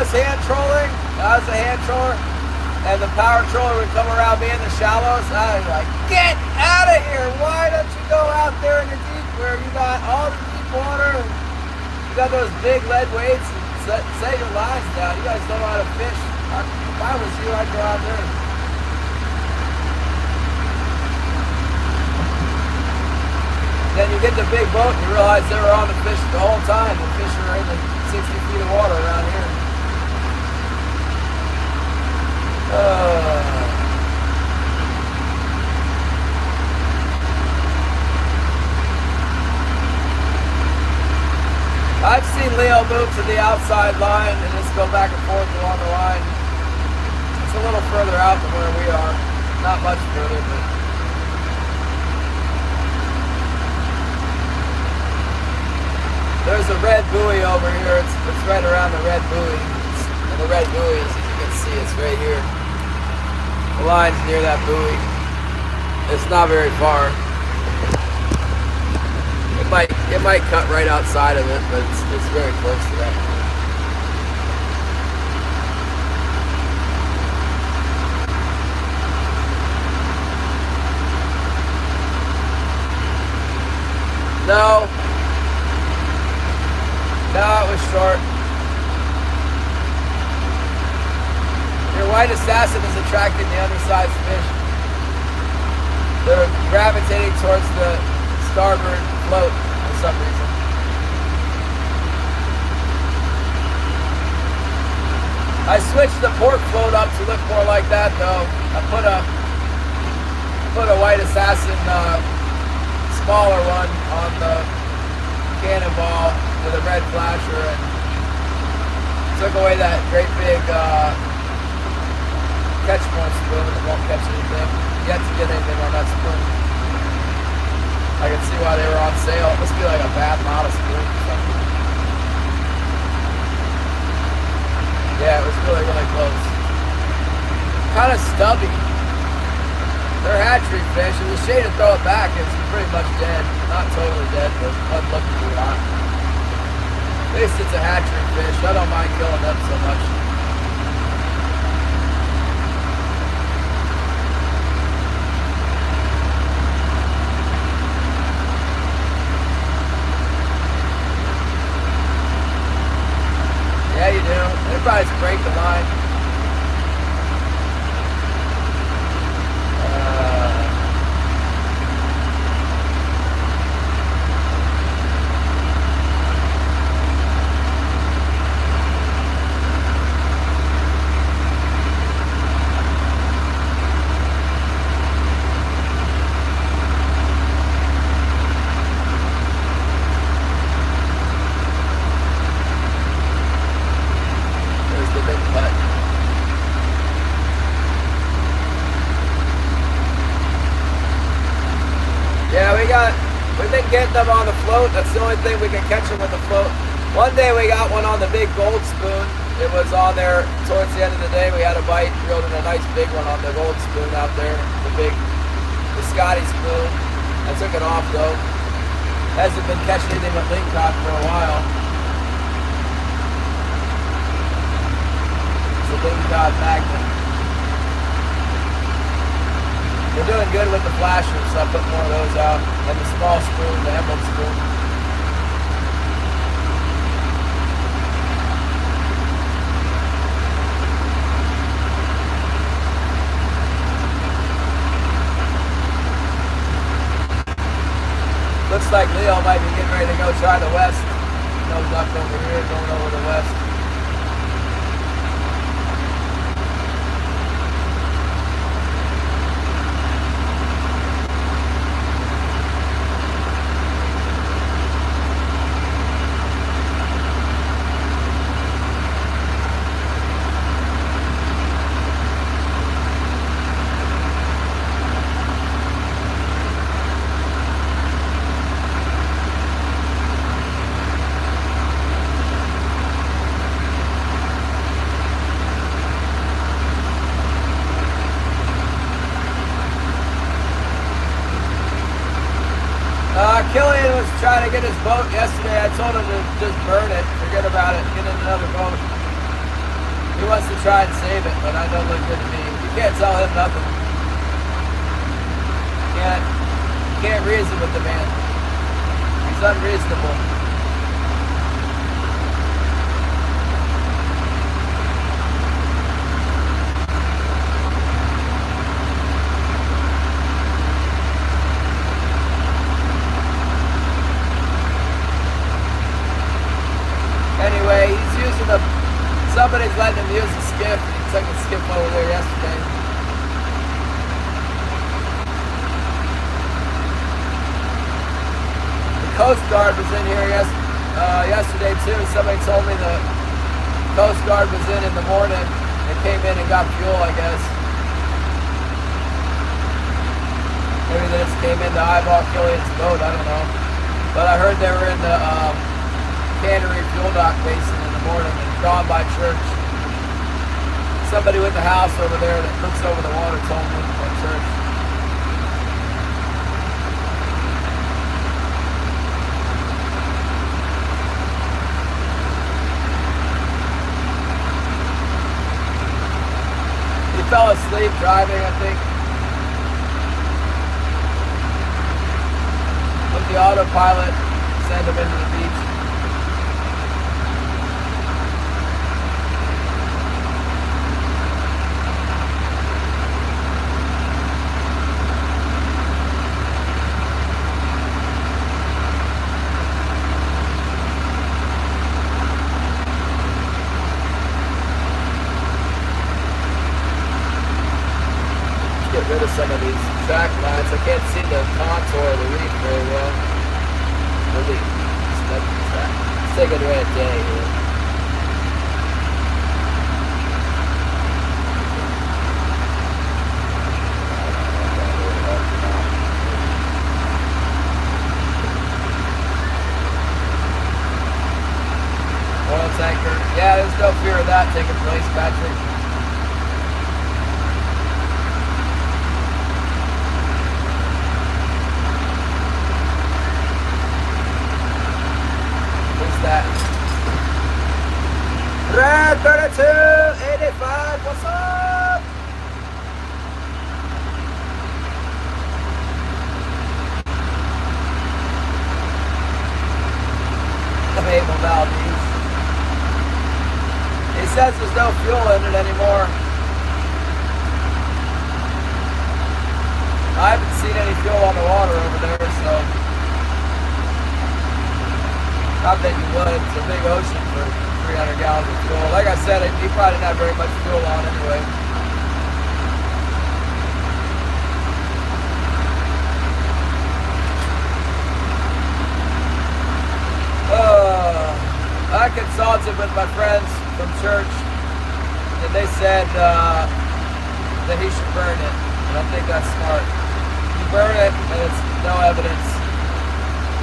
Hand trolling, I was a hand troller, and the power troller would come around me in the shallows. I was like, get out of here! Why don't you go out there in the deep where you got all the deep water and you got those big lead weights and set your lines down? You guys don't know how to fish. If I was you, I'd go out there. Then you get the big boat and you realize they were on the fish the whole time. The fish are in the 60 feet of water around here. I've seen Leo move to the outside line and just go back and forth along the line. It's a little further out than where we are. Not much further, but there's a red buoy over here. It's right around the red buoy. And the red buoy, as you can see, it's right here. The line's near that buoy. It's not very far. It might cut right outside of it, but it's very close to that. No, it was short. Your white assassin is attracting the undersized fish. They're gravitating towards the starboard float for some reason. I switched the port float up to look more like that though. I put a white assassin smaller one on the cannonball with a red flasher and took away that great big catch point spoon that won't catch anything. Yet to get anything on that spoon. I can see why they were on sale. It must be like a bad model spoon or something. Yeah, it was really, really close. Kind of stubby. They're hatchery fish. It's a shame to throw it back. It's pretty much dead. Not totally dead, but unluckily not. At least it's a hatchery fish. I don't mind killing them so much. getting them on the float. That's the only thing we can catch them with the float. One day we got one on the big gold spoon. It was on there towards the end of the day. We had a bite, reeled in a nice big one on the gold spoon out there. The Scotty spoon. I took it off though. Hasn't been catching anything with lingcod for a while. It's a lingcod magnet. We're doing good with the flashers, so I put more of those out. And the small spoon, the emerald spoon. Looks like Leo might be getting ready to go try the west. No duck over here, going over the west. Killian was trying to get his boat yesterday. I told him to just burn it, forget about it, get in another boat. He wants to try and save it, but that don't look good to me. You can't tell him nothing. You can't reason with the man. He's unreasonable. Anyway, he's using somebody's letting him use a skiff. He took a skiff over there yesterday. The Coast Guard was in here yesterday too. Somebody told me the Coast Guard was in the morning. They came in and got fuel, I guess. Maybe they just came in to eyeball Killian's boat, I don't know. But I heard they were in the Cannery fuel dock basin in the morning and gone by church. Somebody with the house over there that looks over the water told me at church. He fell asleep driving, I think. With the autopilot, send him into the beach. Get rid of some of these track lines. I can't see the contour of the reef very well. Really stuck the track. It's taking a red day here. Oil tanker. Yeah, there's no fear of that taking place, Patrick. That Red 32 85, what's up? Abel Valdez. He says there's no fuel in it anymore. I haven't seen any fuel on the water over there, so not that you would. It's a big ocean for 300 gallons of fuel. Like I said, he probably didn't have very much fuel on anyway. I consulted with my friends from church, and they said that he should burn it. And I think that's smart. You burn it, and it's no evidence.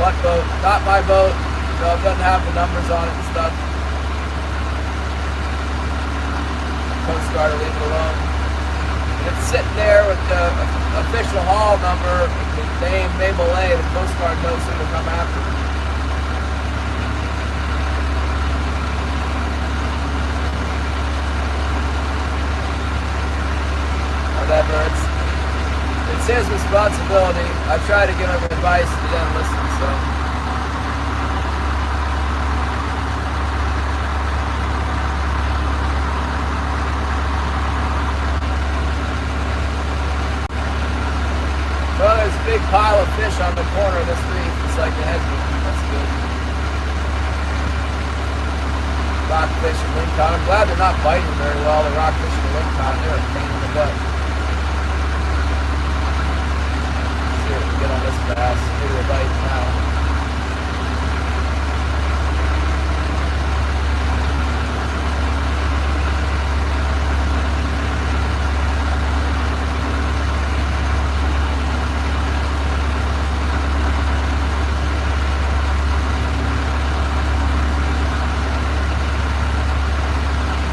What boat? Not my boat. No, it doesn't have the numbers on it and stuff. Coast Guard will leave it alone. And it's sitting there with the official haul number, the name Mabel A. The Coast Guard knows who to come after. Whatever, it's his responsibility. I try to give him advice and he doesn't listen, so. Well, there's a big pile of fish on the corner of this reef. It's like a headwind. That's good. Rockfish and lingcod. I'm glad they're not biting very well. The rockfish and the lingcod, they're a pain in the butt. Let's see if we can get on this bass. Maybe they're biting now.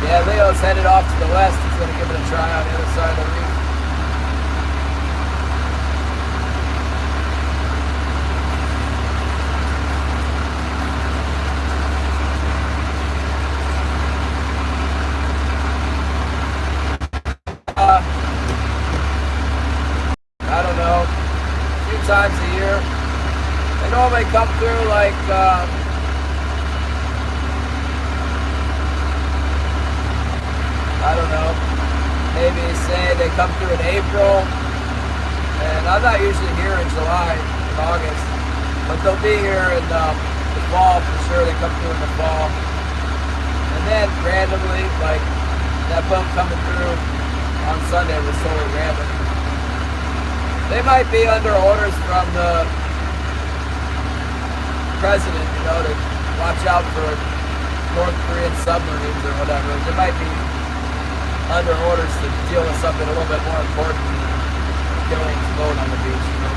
Yeah, Leo's headed off to the west. He's going to give it a try on the other side of the reef. I don't know, a few times a year. They normally come through like I don't know, maybe say they come through in April, and I'm not usually here in July and August, but they'll be here in the fall for sure. They come through in the fall, and then randomly, like that boat coming through on Sunday was totally random. They might be under orders from the president, you know, to watch out for North Korean submarines or whatever. They might be under orders to deal with something a little bit more important than killing a boat on the beach, you know.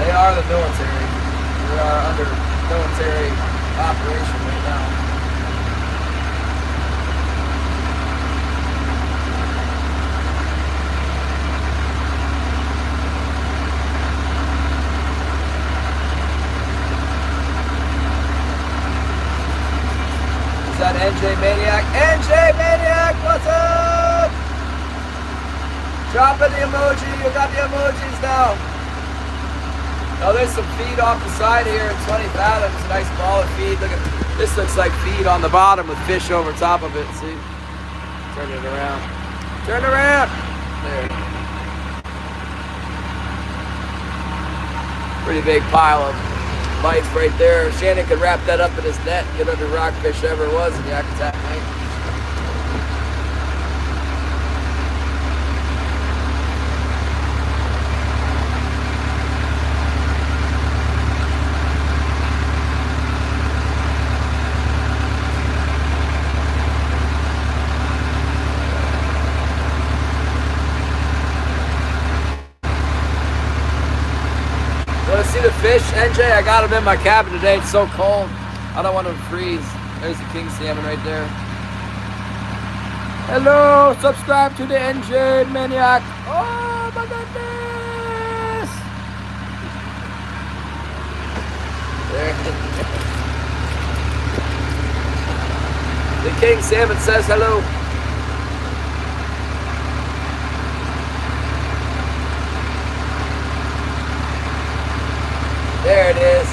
They are the military. We are under military operation right now. That NJ Maniac. NJ Maniac, what's up? Dropping the emoji. You got the emojis now. Oh, there's some feed off the side here at 20 fathoms. A nice ball of feed. Look at this. Looks like feed on the bottom with fish over top of it. See? Turn it around. Turn it around. There. Pretty big pile of bites right there. Shannon could wrap that up in his net and get under rockfish ever it was in Yak Attack night. Want to see the fish, NJ? I got them in my cabin today. It's so cold. I don't want them to freeze. There's the king salmon right there. Hello, subscribe to the NJ Maniac. Oh my goodness! There. The king salmon says hello. There it is.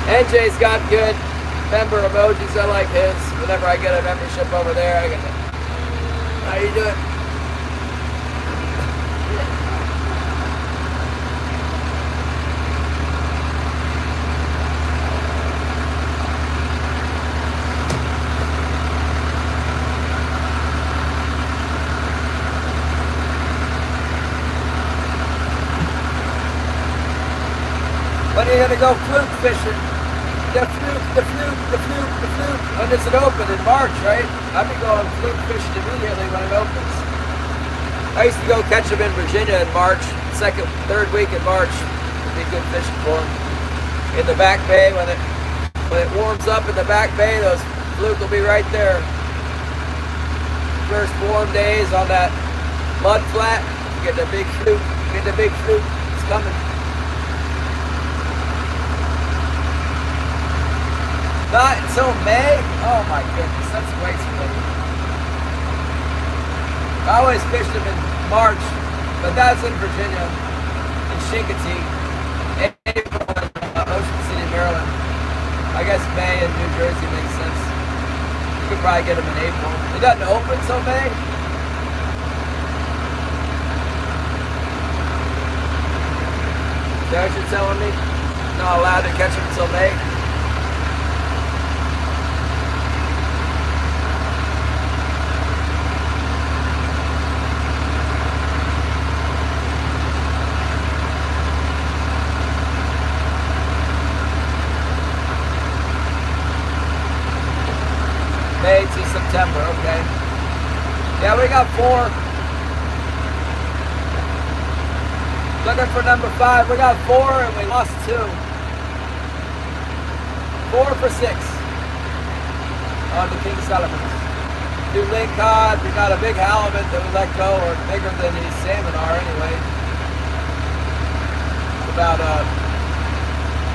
NJ's got good member emojis. I like his. Whenever I get a membership over there, I get it. How you doing? When are you gonna go fluke fishing? The fluke the fluke. When does it open? In March, right? I've been going fluke fishing immediately when it opens. I used to go catch them in Virginia in March, third week in March. It'd be good fishing for them. In the back bay, when it warms up in the back bay, those fluke will be right there. First warm days on that mud flat, get the big fluke. It's coming. Not until May? Oh my goodness, that's way too late. I always fished them in March, but that's in Virginia, in Chincoteague, April in Ocean City, Maryland. I guess May in New Jersey makes sense. You could probably get them in April. It doesn't open till May. Is that what you're telling me? Not allowed to catch them until May? May to September, okay. Yeah, we got 4. Looking for number 5. We got 4 and we lost 2. 4 for 6 on the King Salmons. 2 lingcod. We got a big halibut that we let go, or bigger than these salmon are anyway. About a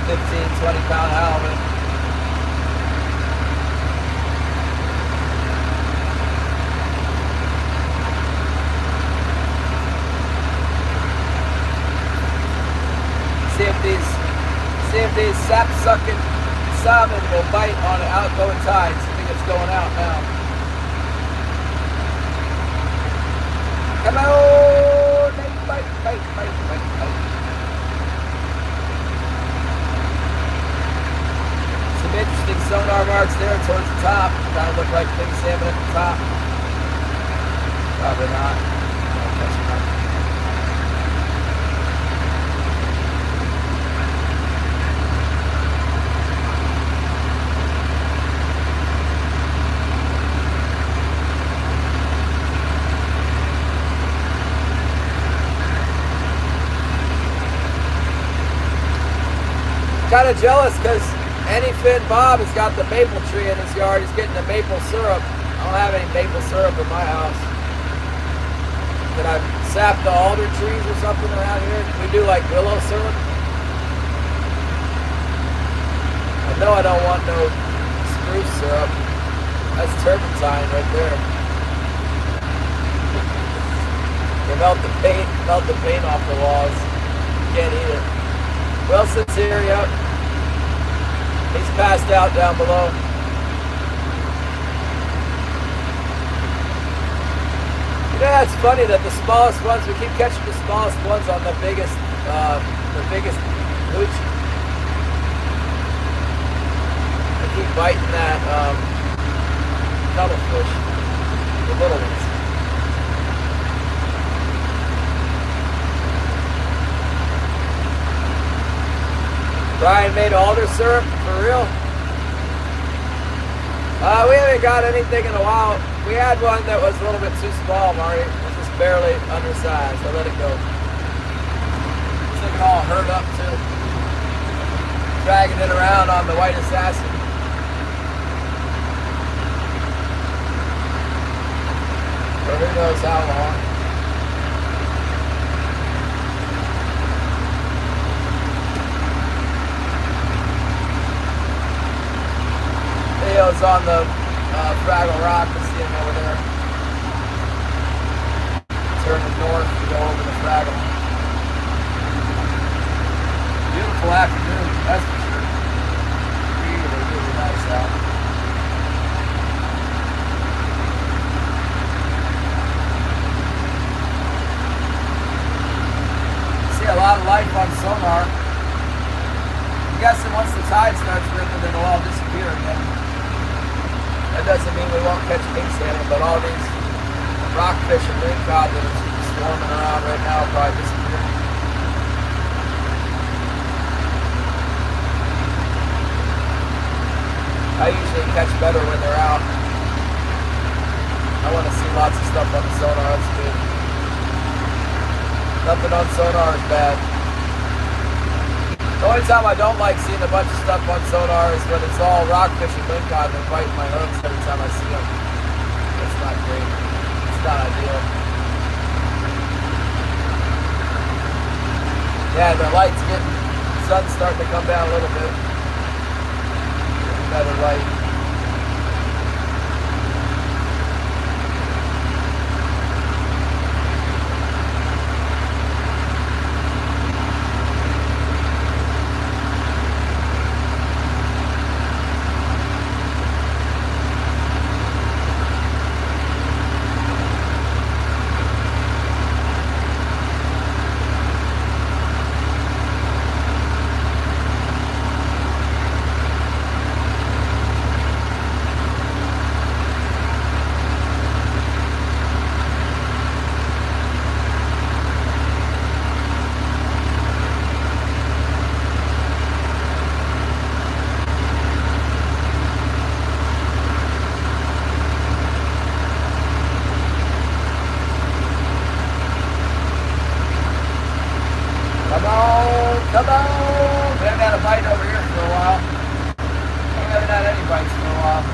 15, 20 pound halibut. See if these sap-sucking salmon will bite on the outgoing tides. I think it's going out now. Come on! Bite. Some interesting sonar marks there towards the top. Kind of look like big salmon at the top. Probably not. I'll catch them up. Kind of jealous because Anyfin Bob has got the maple tree in his yard. He's getting the maple syrup. I don't have any maple syrup in my house. Can I sap the alder trees or something around here? Can we do like willow syrup? I know I don't want no spruce syrup. That's turpentine right there. You melt the paint off the walls. You can't eat it. Wilson's here, yep. He's passed out down below. You know, it's funny that the smallest ones, we keep catching the smallest ones on the biggest hooch. I keep biting that cuttlefish, the little ones. Brian made alder syrup, for real? We haven't got anything in a while. We had one that was a little bit too small, Marty. It was just barely undersized. I let it go. It's looking all hurt up, too. Dragging it around on the white assassin. For who knows how long. Leo's on the Fraggle Rock. I see him over there. Turning north to go over the Fraggle. Beautiful afternoon, that's for sure. Really nice out. See a lot of life on sonar. I'm guessing once the tide starts ripping, it'll all disappear again. That doesn't mean we won't catch king salmon, but all these rockfish and lingcod that are swarming around right now will probably disappear. I usually catch better when they're out. I want to see lots of stuff on the sonar. That's good. Nothing on sonar is bad. The only time I don't like seeing a bunch of stuff on sonar is when it's all rockfish and lingcod and biting my hooks every time I see them. That's not great. It's not ideal. Yeah, the light's getting, the sun's starting to come down a little bit. Getting better light. Come on! We haven't had a bite over here for a while. We haven't had any bites for a while.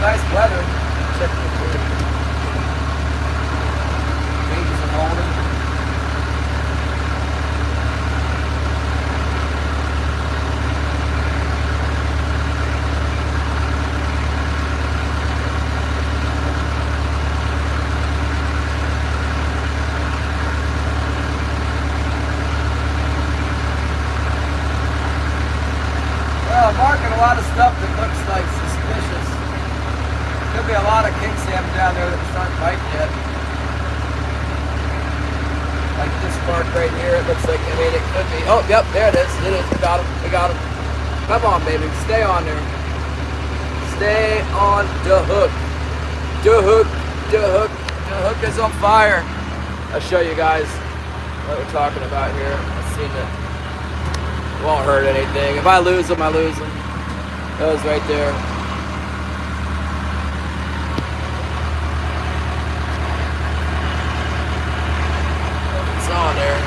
Nice weather. Check the food. Cages are holding. Well, I'm marking a lot of stuff that looks like suspicious. Could be a lot of king salmon down there that just aren't biting yet. Like this mark right here, it looks like, I mean, it could be. Oh, yep, there it is. It is. We got him. We got him. Come on, baby. Stay on there. Stay on the hook. The hook. The hook. The hook is on fire. I'll show you guys what we're talking about here. I've seen it. Won't hurt anything. If I lose them, I lose them. Those right there. On there.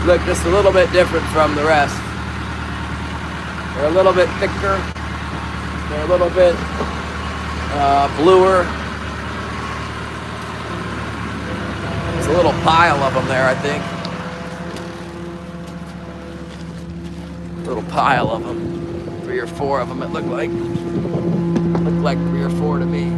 Look just a little bit different from the rest. They're a little bit thicker. They're a little bit bluer. There's a little pile of them there, I think. A little pile of them. 3 or 4 of them it looked like. Looked like 3 or 4 to me.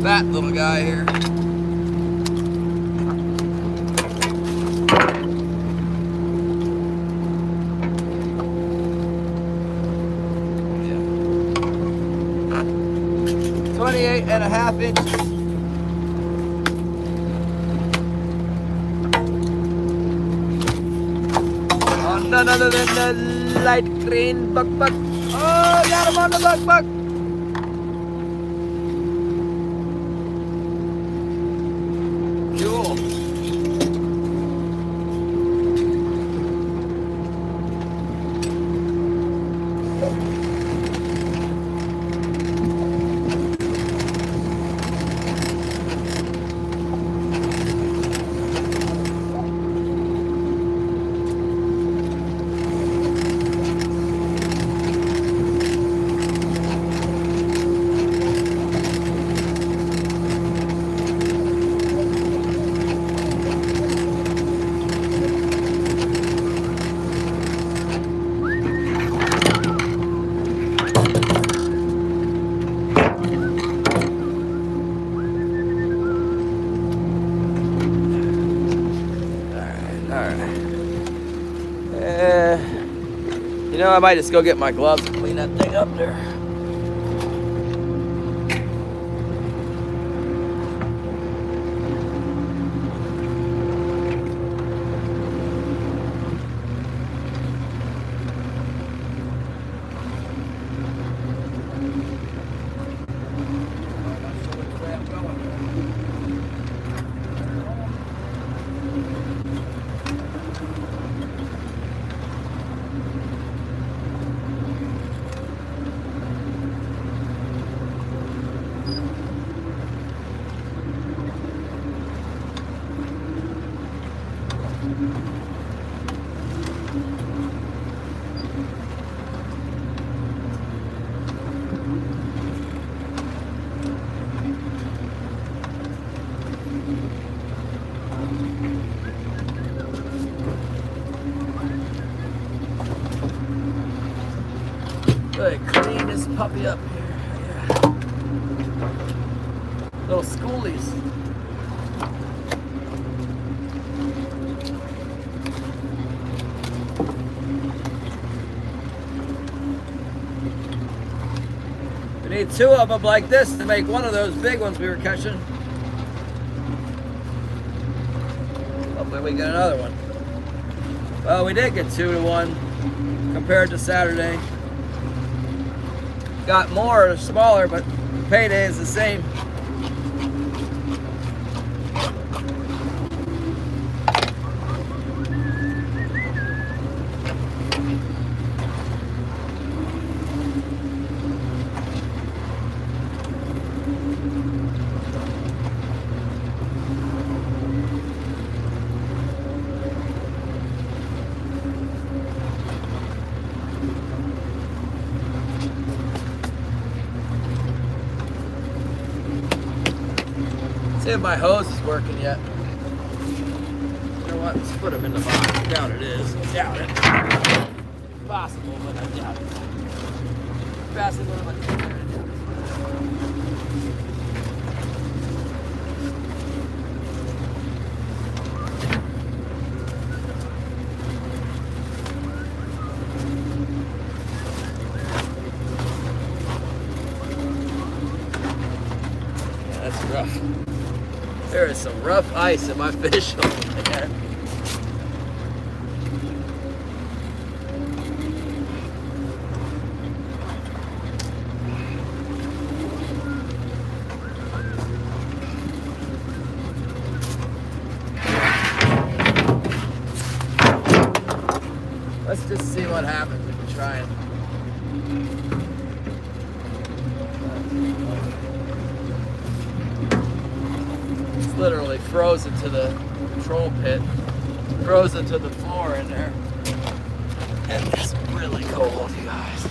That little guy here. Yeah. 28 3.5 inches. On none other than the light green buck. Oh, got him on the buck. Cool. You know, I might just go get my gloves and clean that thing up there. Really clean this puppy up here. Yeah. Little schoolies. We need 2 of them like this to make one of those big ones we were catching. Hopefully we get another one. Well, we did get 2 to 1 compared to Saturday. Got more, smaller, but payday is the same. See if my hose is working yet. You know what? Let's put them in the box. I doubt it is. I doubt it. Possible, but I doubt it. Fast as one of that's rough. There is some rough ice in my fish over there. Let's just see what happens if we try it. Literally frozen to the control pit, frozen to the floor in there, and it's really cold, you guys.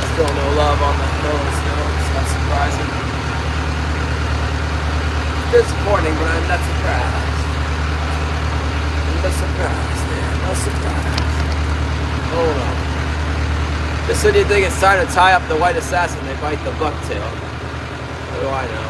Still no love on the nose, though. It's not surprising. Disappointing, but I'm not surprised. No surprise there, no surprise. Hold on. Just when you think it's time to tie up the white assassin, they bite the bucktail. What do I know?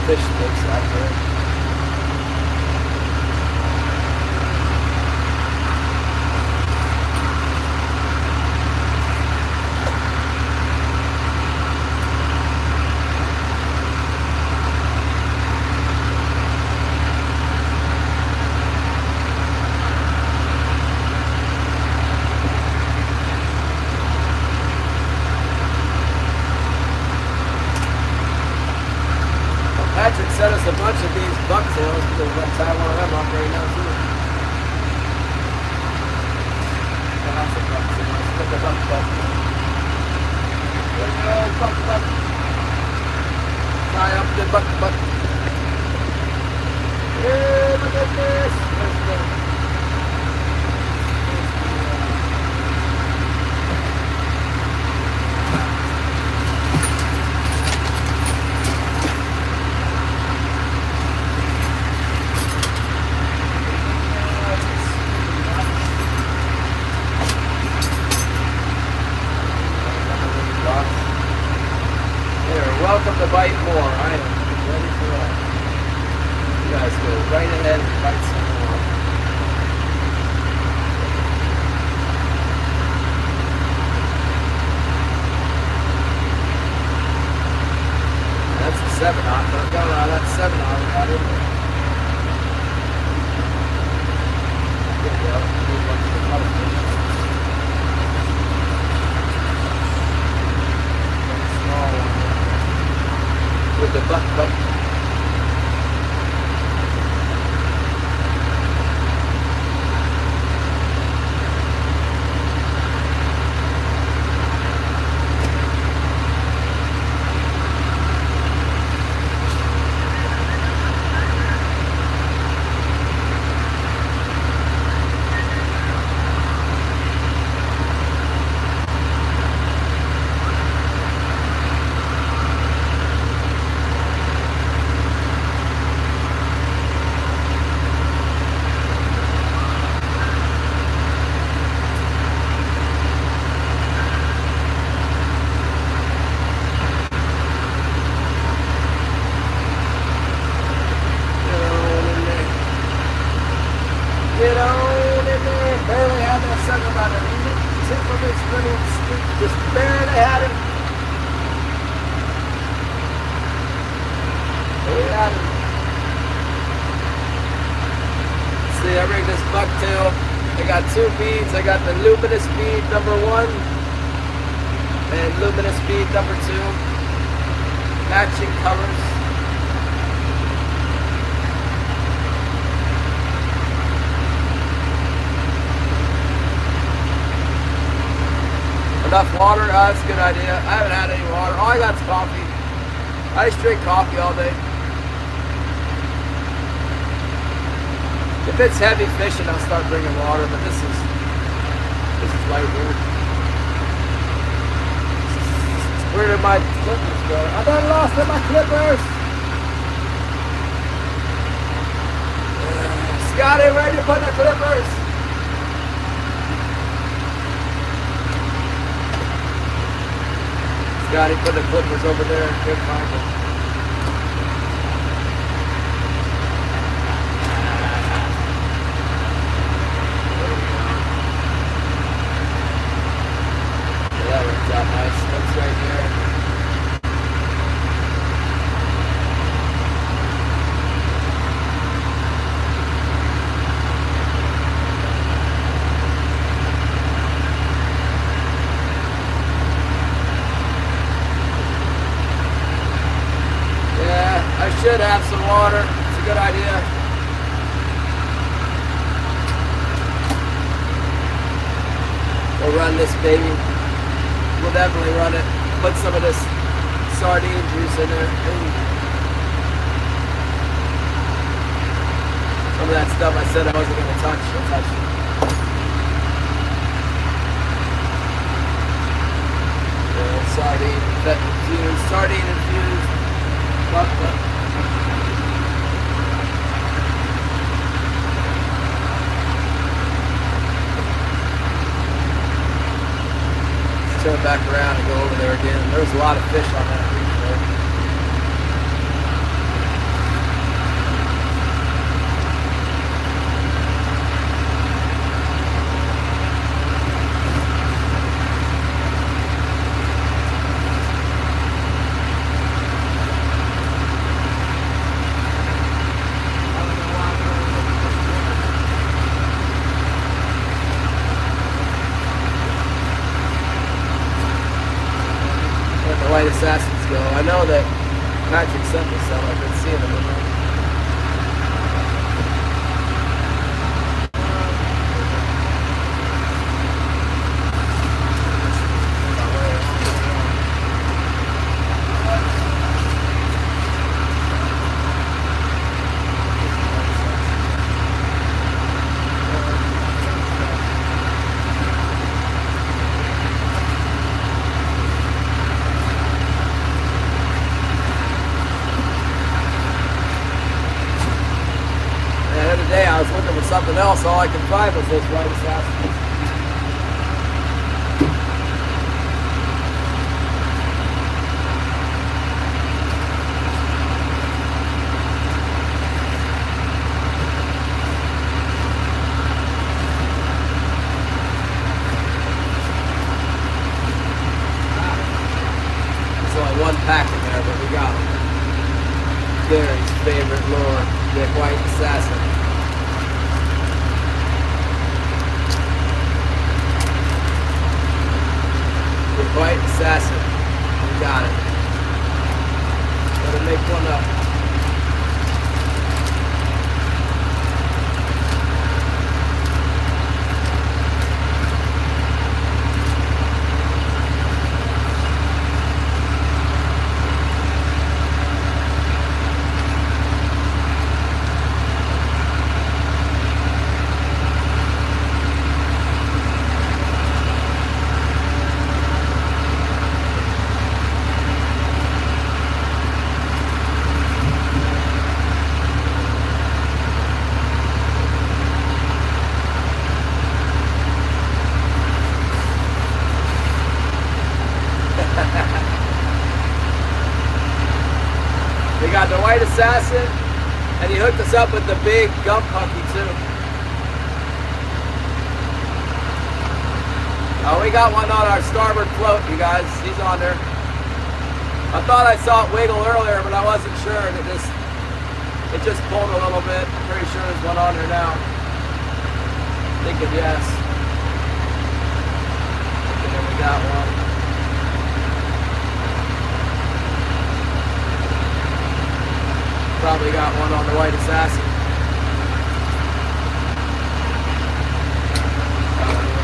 fish sticks out there. Patrick sent us a bunch of these bucktails because we're going to tie one of them up right now too. Lots of bucktails. Look at the buck. There you go, buck. Tie up the buck. Yeah, look at this. There's the welcome to bite more. I am ready for that. You guys go right ahead and bite some more. That's a 7-aught, but I've got a lot of that 7-aught we got in there. There we go. Move on to the other fish. Small one. With the buck. Get on in there. Barely had that sucker by the tip of his little stick. Just barely had him. There we had him. See, I rigged this bucktail. I got 2 beads. I got the luminous bead number 1 and luminous bead number 2. Matching colors. Enough water? Oh, that's a good idea. I haven't had any water. All I got is coffee. I just drink coffee all day. If it's heavy fishing, I'll start bringing water, but this is light here. Where did my clippers go? I done lost my clippers. Scotty, where did you put the clippers? Scotty put the clippers over there and couldn't find them. Yeah, that worked out nice. That's right there. I should have some water. It's a good idea. We'll run this baby. We'll definitely run it. Put some of this sardine juice in there. Ooh. Some of that stuff I said I wasn't going to touch. I'll touch it. Sardine infused. Sardine infused. Turn back around and go over there again. There's a lot of fish on that reef there. something else. All I could find was those white assassins. There's only one pack in there, but we got them. Gary's favorite lure, the white assassin. The white assassin. We got it. Gotta make one up. We got the white assassin, and he hooked us up with the big gump monkey too. We got one on our starboard float, you guys. He's on there. I thought I saw it wiggle earlier, but I wasn't sure. And it just pulled a little bit. I'm pretty sure there's one on there now. Thinking yes. And then we got one. Probably got one on the white assassin.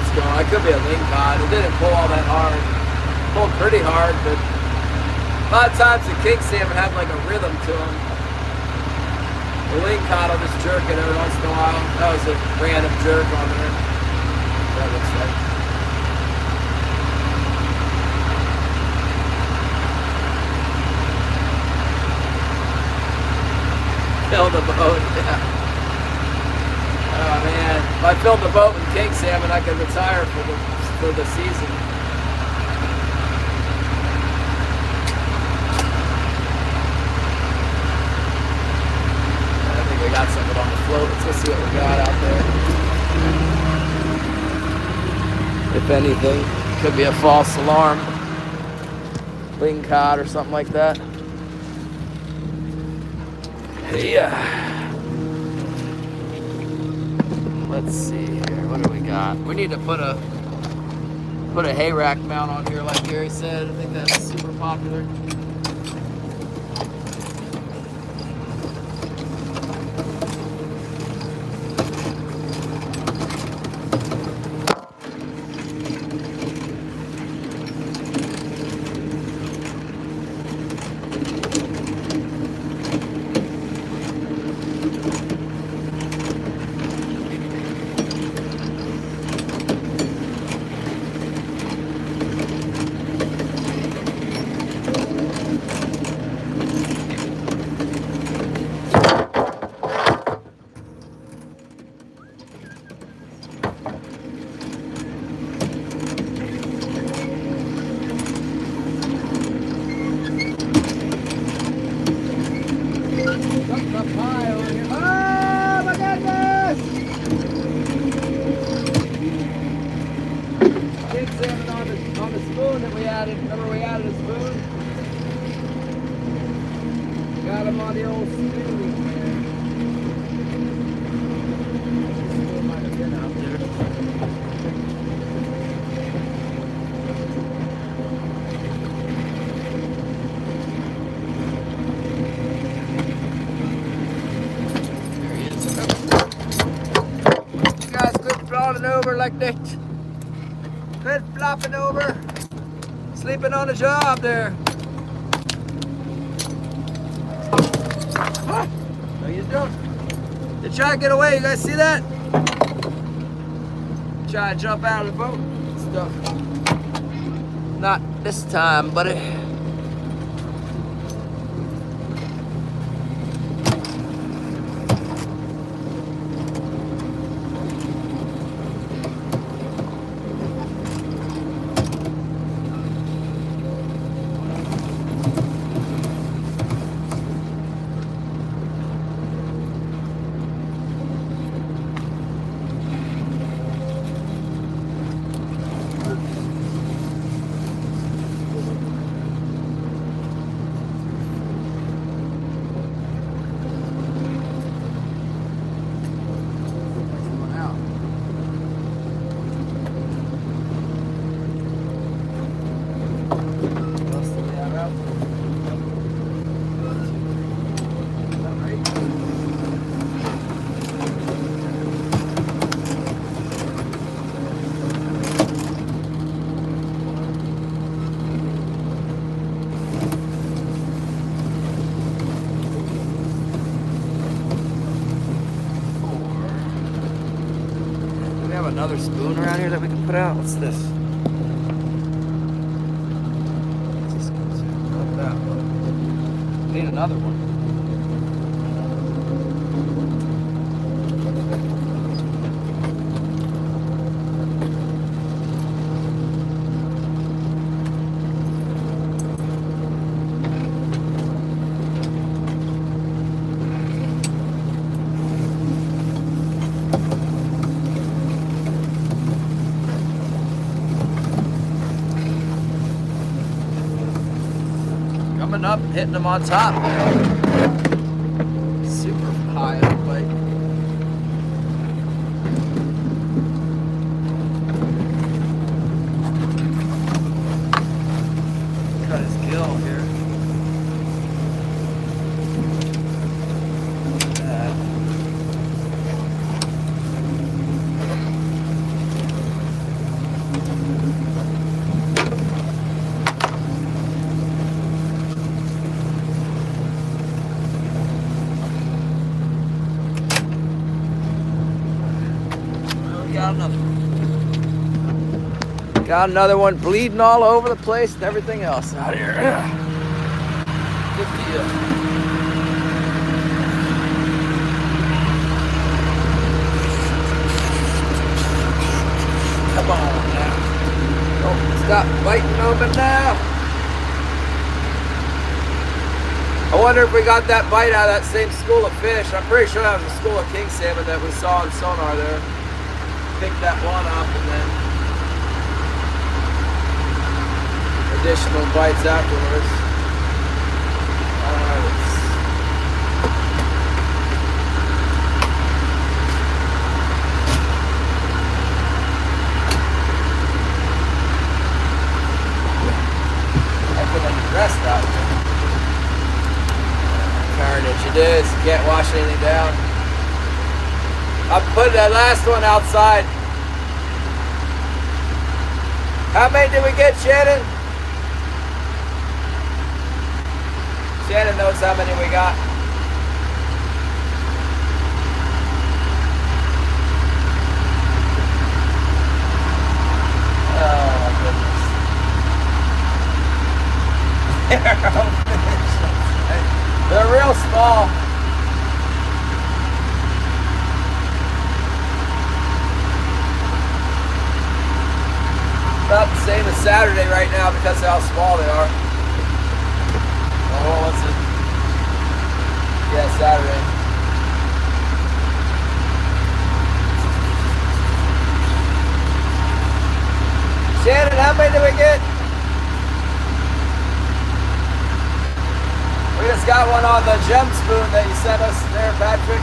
What's going on? It could be a ling cod. It didn't pull all that hard. It pulled pretty hard, but a lot of times the king salmon have like a rhythm to them. The ling cod will just jerk it every once in a while. That was a random jerk on there. That looks like. Fill the boat, yeah. Oh man, if I filled the boat with king salmon, I could retire for the season. I think we got something on the float. Let's go see what we got out there. If anything, could be a false alarm. Ling cod or something like that. Yeah. Let's see here. What do we got? We need to put a hay rack mount on here, like Gary said. I think that's super popular. Got him on the old spoon. Might have been out there. There he is. You guys quit flopping over like that. Quit flopping over. Sleeping on the job there. What are you doing? They try to get away. You guys see that? Try to jump out of the boat. Stuff. Not this time, buddy. another spoon around here that we can put out? What's this? What's this go to? Not that one. Need another one. Coming up, hitting them on top. Super high up bite. Cut his gill here. Got another one bleeding all over the place and everything else out here. Good deal. Come on now. Don't stop biting open now. I wonder if we got that bite out of that same school of fish. I'm pretty sure that was a school of king salmon that we saw in sonar there. Picked that one up and then additional bites afterwards. Alright. I put any rest out there. Carnage it is. You can't wash anything down. I put that last one outside. How many did we get, Shannon? Shannon knows how many we got. Oh my goodness. They're real small. About the same as Saturday right now because of how small they are. Oh, what's it? Yeah, Saturday. Shannon, how many did we get? We just got one on the gem spoon that you sent us there, Patrick.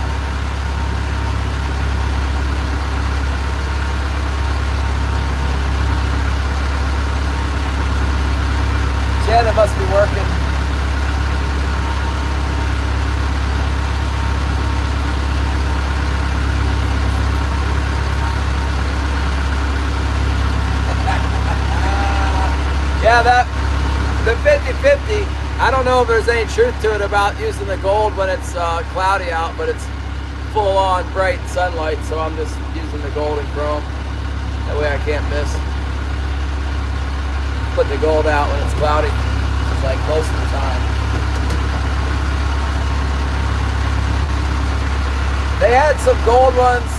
Shannon must be working. Yeah, the 50-50, I don't know if there's any truth to it about using the gold when it's cloudy out, but it's full on bright sunlight, so I'm just using the gold and chrome. That way I can't miss. Put the gold out when it's cloudy. It's like most of the time. They had some gold ones.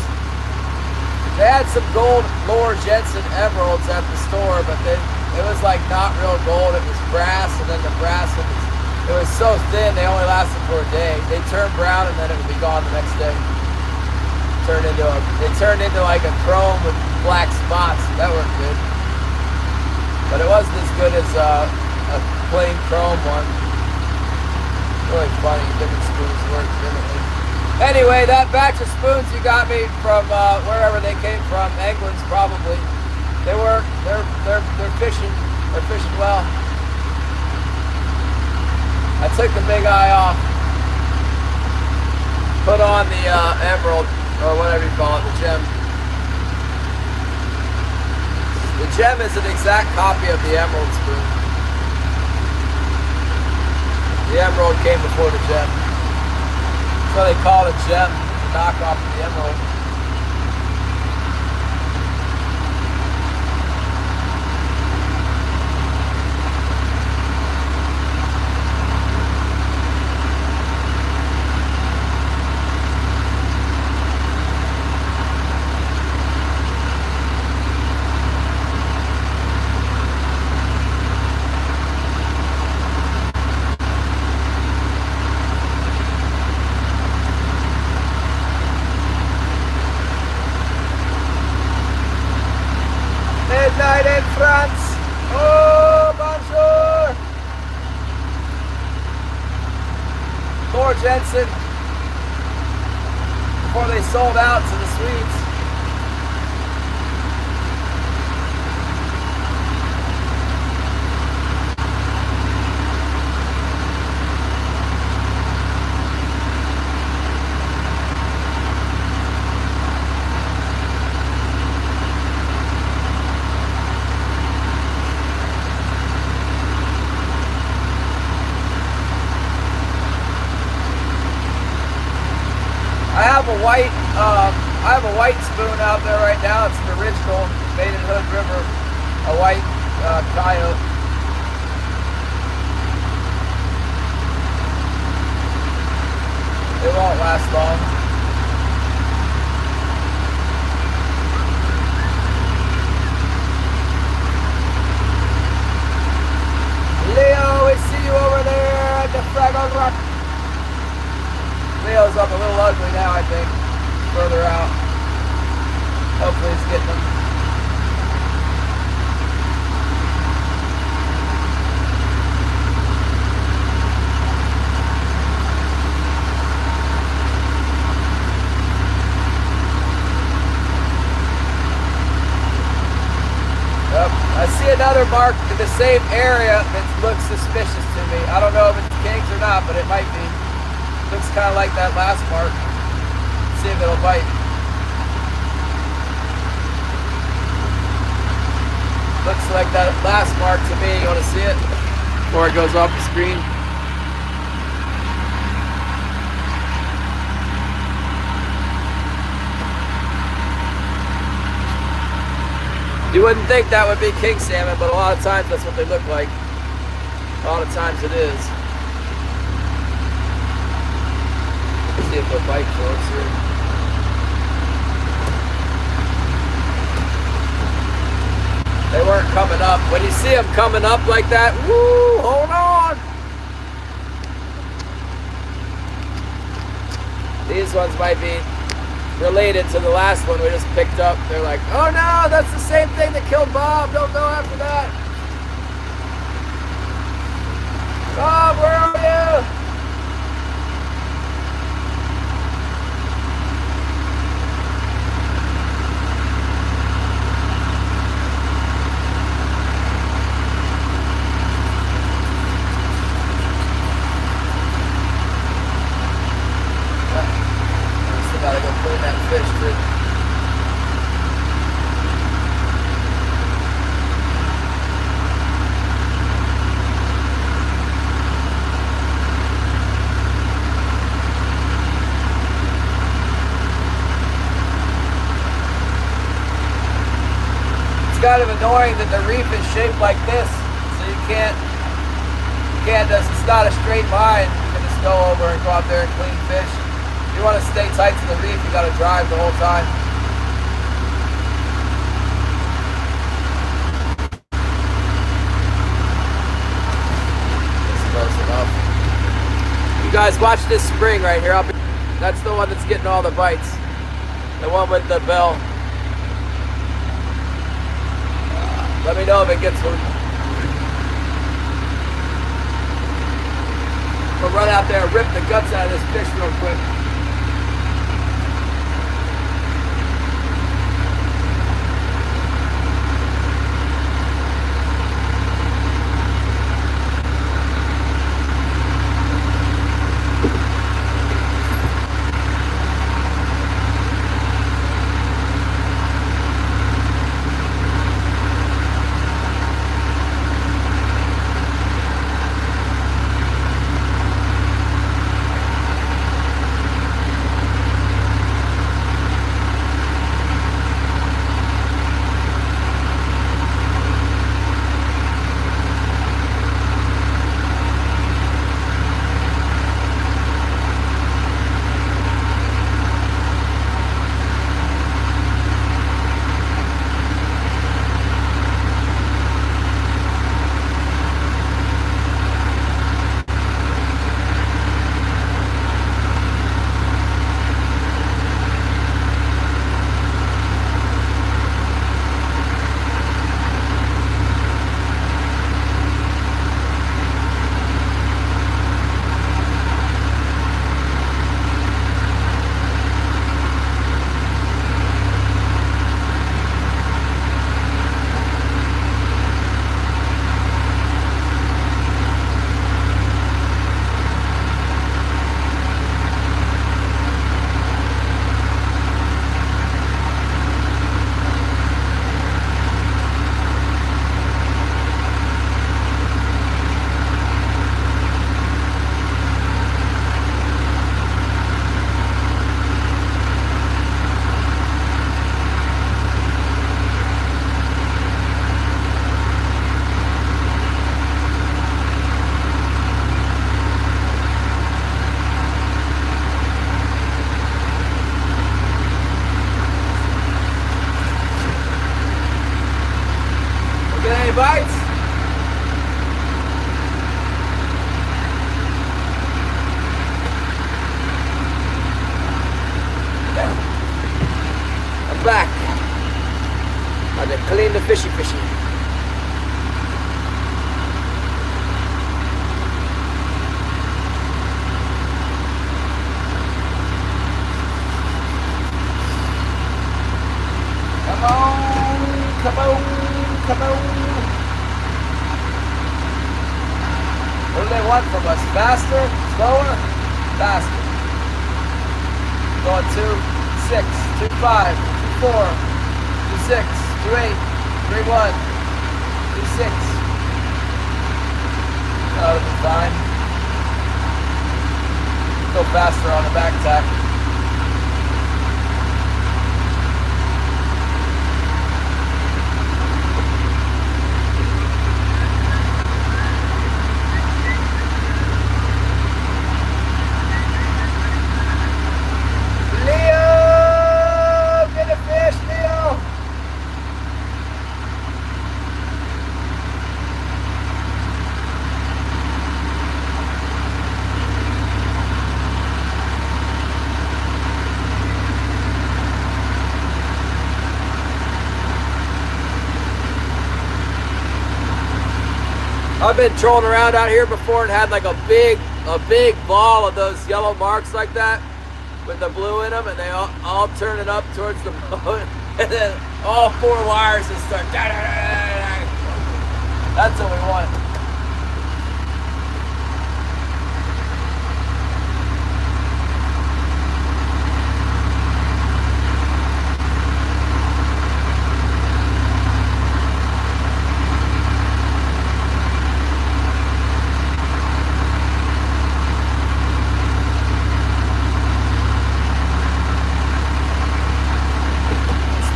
They had some gold Lower Jensen emeralds at the store, but it was like not real gold. It was brass, and then the brass it was so thin they only lasted for a day. They turned brown and then it would be gone the next day. It turned into like a chrome with black spots. That worked good. But it wasn't as good as a plain chrome one. Really funny, different spoons work differently. Anyway, that batch of spoons you got me from wherever they came from, England's probably. They work. They're fishing. They're fishing well. I took the big eye off. Put on the emerald or whatever you call it, the gem. The gem is an exact copy of the emerald spoon. The emerald came before the gem. So they call it gem, the knockoff of the emerald. Hudson before they sold out to the Swedes. I have a white spoon out there right now. It's an original Maiden Hood River, a white coyote. It won't last long. Leo, we see you over there at the Fraggle Rock. Leo's up a little ugly now, I think. Further out. Hopefully he's getting them. Yep. I see another mark in the same area that looks suspicious to me. I don't know if it's kings or not, but it might be. Looks kind of like that last mark. See if it'll bite. Looks like that last mark to me. You want to see it? Before it goes off the screen. You wouldn't think that would be king salmon, but a lot of times that's what they look like. A lot of times it is. Let's see if they'll bite for us here. They weren't coming up. When you see them coming up like that, woo, hold on. These ones might be related to the last one we just picked up. They're like, oh no, that's the same thing that killed Bob. Don't go after that. Bob, where are you? Gotta go clean that fish too. It's kind of annoying that the reef is shaped like this, so you can't it's not a straight line. You can just go over and go out there and clean fish. If you want to stay tight to the reef, you got to drive the whole time. That's close enough. You guys watch this spring right here. That's the one that's getting all the bites. The one with the bell. Let me know if it gets one. We'll run out there and rip the guts out of this fish real quick. back. Had to clean the fishy. Come on. What do they want from us? Faster? Slower? Faster. Going 2, 6, 2, 5, 2, 4, 2, 6, 2, 8, 3, 1, 2, 6. That'll be fine. Go faster on the back tack. I've been trolling around out here before and had like a big ball of those yellow marks like that with the blue in them, and they all turn it up towards the boat, and then all 4 wires just start. That's what we want.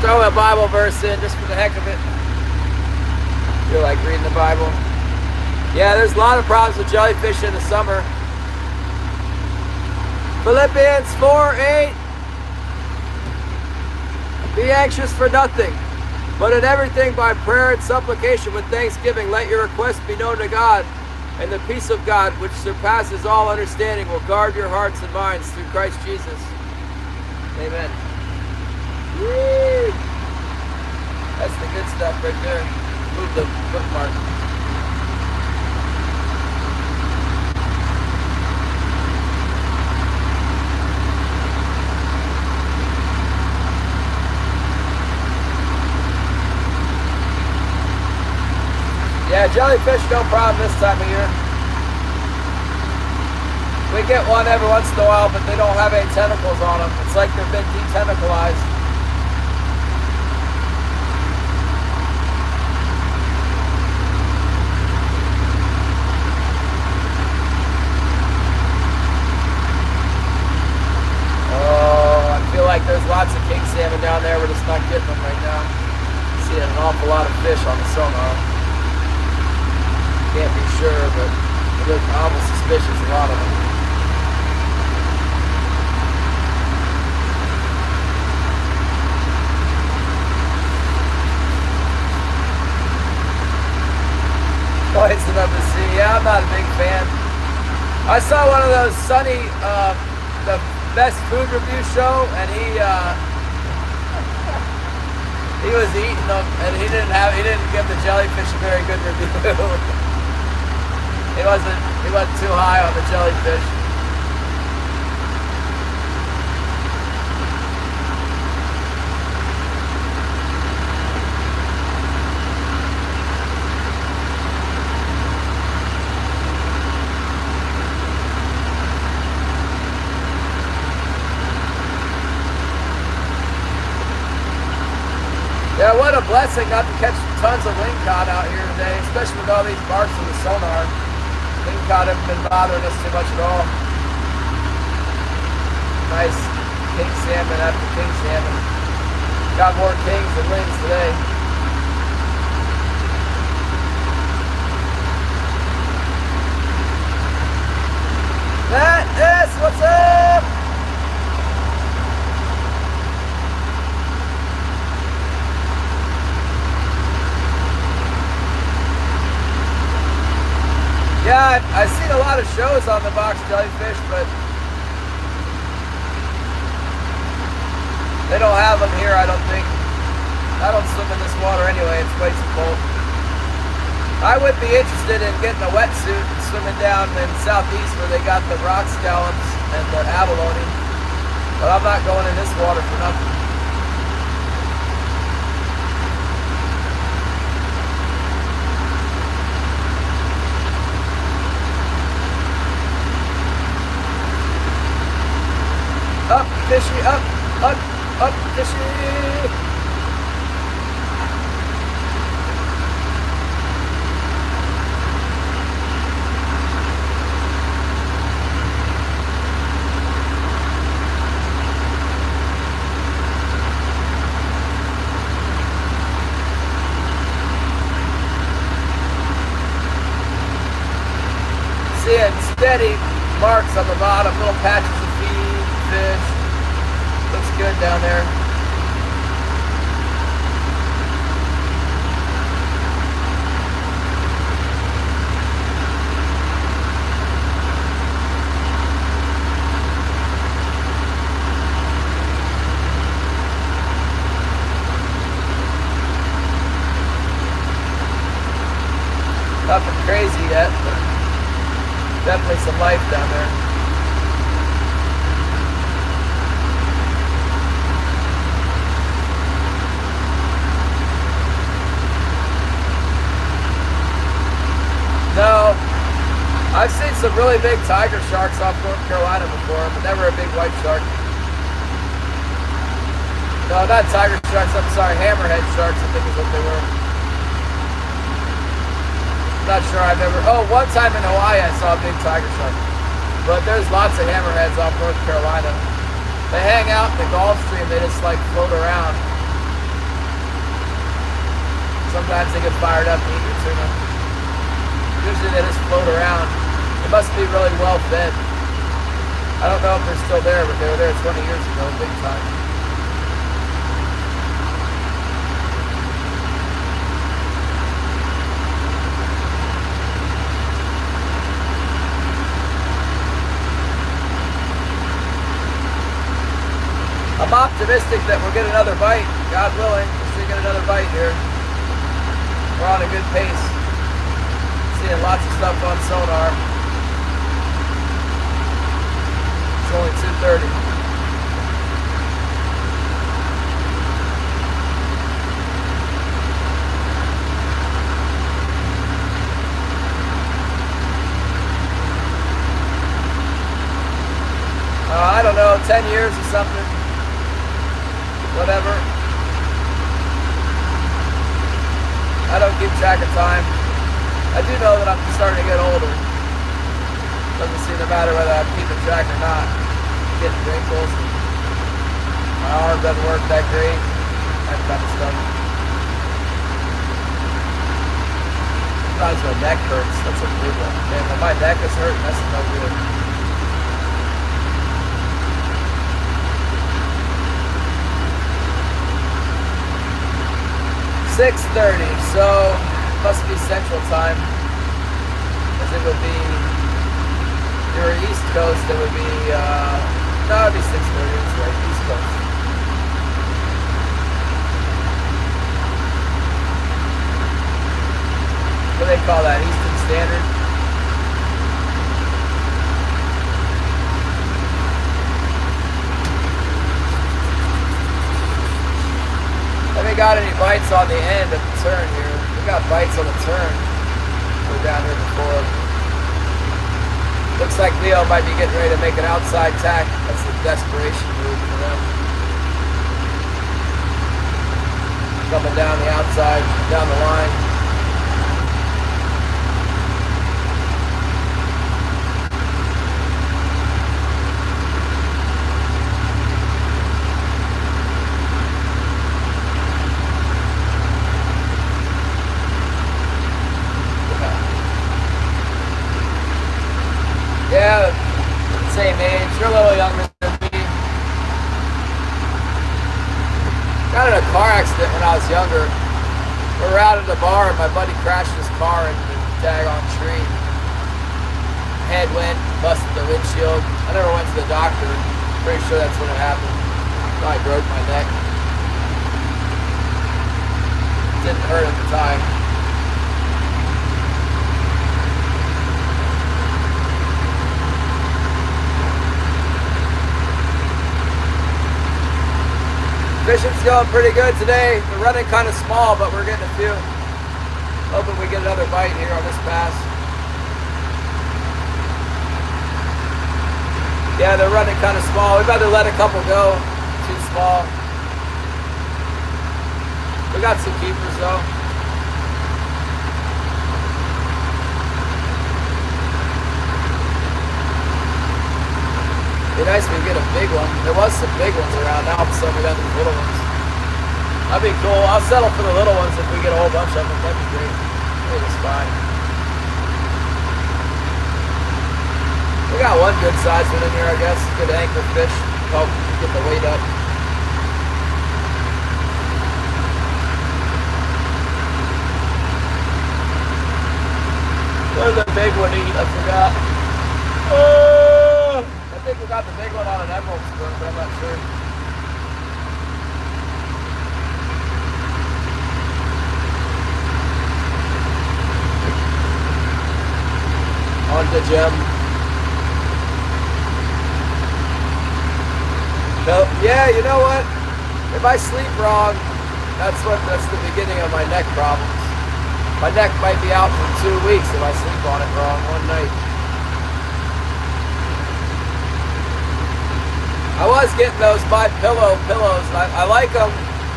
Throw a Bible verse in just for the heck of it. Feel like reading the Bible. Yeah, there's a lot of problems with jellyfish in the summer. Philippians 4:8. Be anxious for nothing, but in everything by prayer and supplication with thanksgiving, let your requests be known to God, and the peace of God, which surpasses all understanding, will guard your hearts and minds through Christ Jesus. Amen. Woo! That's the good stuff right there. Move the bookmark. Yeah, jellyfish no problem this time of year. We get one every once in a while, but they don't have any tentacles on them. It's like they've been detentaclized. Like there's lots of king salmon down there. We're just not getting them right now. Seeing an awful lot of fish on the sonar. Can't be sure, but it looks almost suspicious, a lot of them. Poison of the sea. Yeah, I'm not a big fan. I saw one of those Sunny, the best food review show, and he was eating them, and he didn't give the jellyfish a very good review. he wasn't too high on the jellyfish. Yeah, what a blessing not to catch tons of lingcod out here today, especially with all these marks in the sonar. Lingcod haven't been bothering us too much at all. Nice king salmon after king salmon. Got more kings than lings today. Matt S, what's up? Yeah, I've seen a lot of shows on the box jellyfish, but they don't have them here, I don't think. I don't swim in this water anyway, it's way too cold. I would be interested in getting a wetsuit and swimming down in southeast where they got the rock scallops and the abalone, but I'm not going in this water for nothing. Up, fishy, up, fishy. Seeing steady marks on the bottom, little patches of feed, fish. Looks good down there. Nothing crazy yet, but definitely some life down there. No, I've seen some really big tiger sharks off North Carolina before, but never a big white shark. No, not tiger sharks, I'm sorry, hammerhead sharks I think is what they were. Not sure I've ever, oh, one time in Hawaii I saw a big tiger shark. But there's lots of hammerheads off North Carolina. They hang out in the Gulf Stream, they just like float around. Sometimes they get fired up and eat your tuna. Usually they just float around. They must be really well fed. I don't know if they're still there, but they were there 20 years ago, big time. I'm optimistic that we'll get another bite. God willing, we should get another bite here. We're on a good pace. Seeing lots of stuff on sonar. It's only 2:30. I don't know, 10 years or something. Whatever. I don't keep track of time. I do know that I'm starting to get older. Doesn't seem to matter whether I'm keeping track or not. Getting wrinkles. My arm doesn't work that great. That kind of stuff. Sometimes my neck hurts. That's a weird one. Man, when my neck is hurting, that's no good. $6:30, so must be Central Time, because it would be, if you were East Coast, it would be, no, it would be 6:30, that's right, East Coast. What do they call that, Eastern Standard? Have we got any bites on the end of the turn here? We got bites on the turn. We're down here before. Looks like Leo might be getting ready to make an outside tack. That's the desperation move for them. Coming down the outside, down the line. Yeah, same age. You're a little younger than me. Got in a car accident when I was younger. We were out at the bar and my buddy crashed his car into the daggone tree. Head went, busted the windshield. I never went to the doctor. Pretty sure that's when it happened. Probably broke my neck. didn't hurt at the time. Fishing's going pretty good today. We're running kind of small, but we're getting a few. Hoping we get another bite here on this pass. Yeah, they're running kind of small. We've had to let a couple go. Too small. We got some keepers though. It'd be nice if we get a big one. There was some big ones around. Now all of a sudden we got these little ones. That'd be cool. I'll settle for the little ones if we get a whole bunch of them. That'd be great. I think it's fine. We got one good sized one in here, I guess. Good anchor fish. Oh, get the weight up. What did the big one eat? I forgot. I think we got the big one on an emerald spoon, but I'm not sure. On the gem. So, yeah, you know what? If I sleep wrong, that's the beginning of my neck problems. My neck might be out for 2 weeks if I sleep on it wrong one night. I was getting those My Pillow pillows. I like them,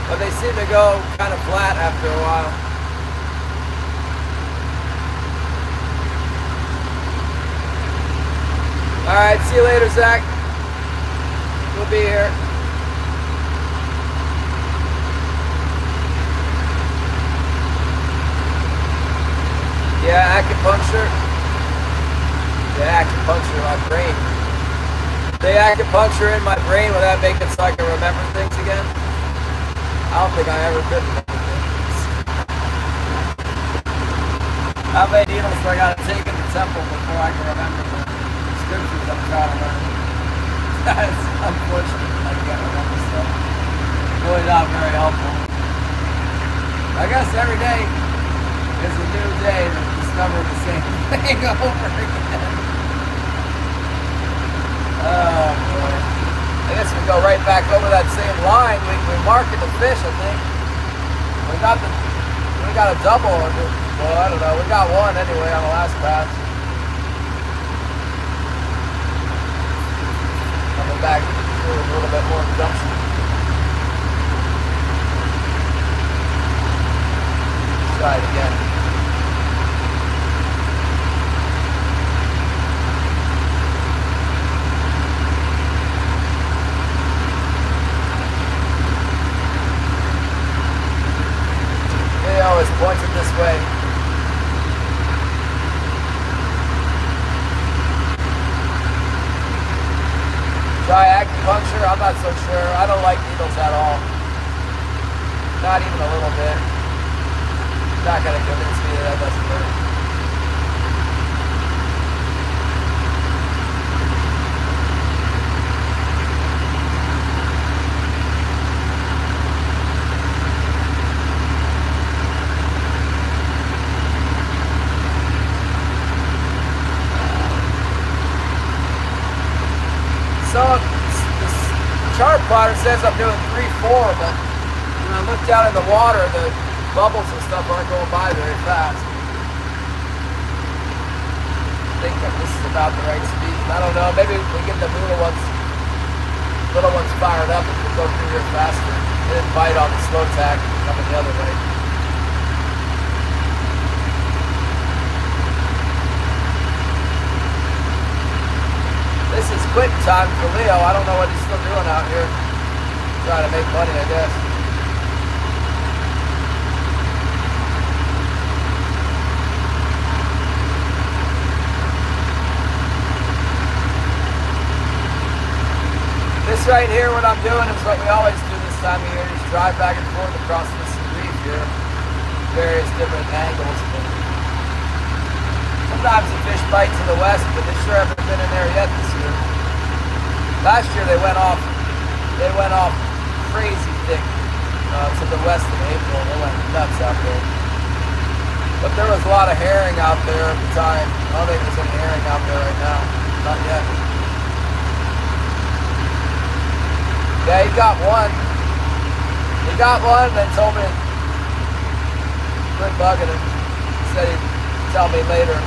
but they seem to go kind of flat after a while. All right, see you later, Zach. We'll be here. Yeah, acupuncture. Yeah, acupuncture in my brain. They acupuncture in my brain, will that make it so I can remember things again? I don't think I ever could remember things. How many needles do I gotta take in the temple before I can remember the scriptures I'm trying to learn? That's unfortunate. I can't remember stuff. Really not very helpful. I guess every day is a new day to discover the same thing over again. Oh boy. I guess we go right back over that same line. We market the fish, I think. We got a double. Well, I don't know. We got one anyway on the last pass. Coming back with a little bit more gumption. Try it again. He always points it this way. Try acupuncture? I'm not so sure. I don't like needles at all. Not even a little bit. Not gonna convince me that doesn't hurt. So this chart plotter says I'm doing 3-4, but when I look down in the water, the bubbles and stuff aren't going by very fast. I think that this is about the right speed. I don't know, maybe we get the little ones fired up and we'll go through here faster. They didn't bite on the slow tack coming the other way. This is quit time for Leo. I don't know what he's still doing out here. Trying to make money, I guess. This right here, what I'm doing is what we always do this time of year, is drive back and forth across this reef here, various different angles. Sometimes the fish bite to the west, but they sure haven't been in there yet this year. Last year they went off crazy thick to the west of April. They went nuts out there. But there was a lot of herring out there at the time. I don't think there's any herring out there right now. Not yet. Yeah, he got one. He got one and told me, quit bugging him. He said he'd tell me later.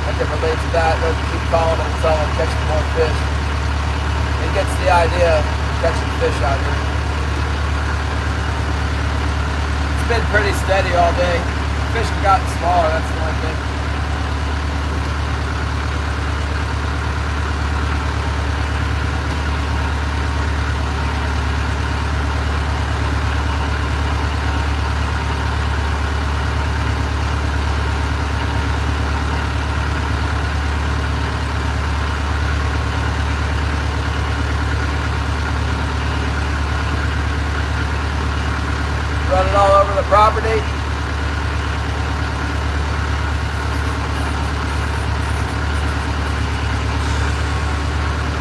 I can relate to that. He'll keep calling him until I'm catching more fish. He gets the idea of catching fish out here. It's been pretty steady all day. Fish have gotten smaller, that's the only thing. Running all over the property.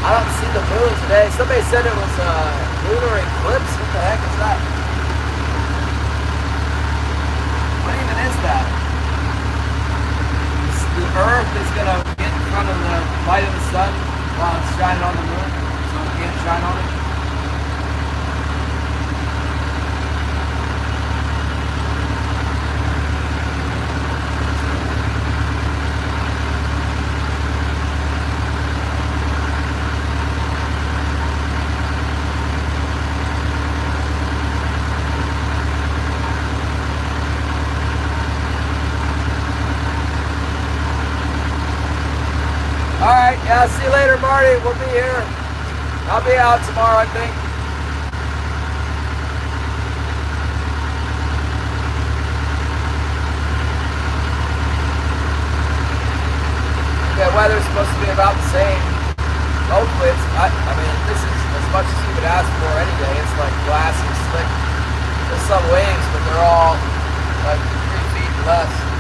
I don't see the moon today. Somebody said it was a lunar eclipse. What the heck is that? What even is that? The Earth is going to get in front of the light of the sun while it's shining on the moon, so it can't shine on it. Alright, yeah, see you later, Marty. We'll be here. I'll be out tomorrow, I think. Okay, weather's supposed to be about the same. Hopefully it's, I mean, this is as much as you could ask for any day. It's like glassy, slick. There's some waves, but they're all like 3 feet less.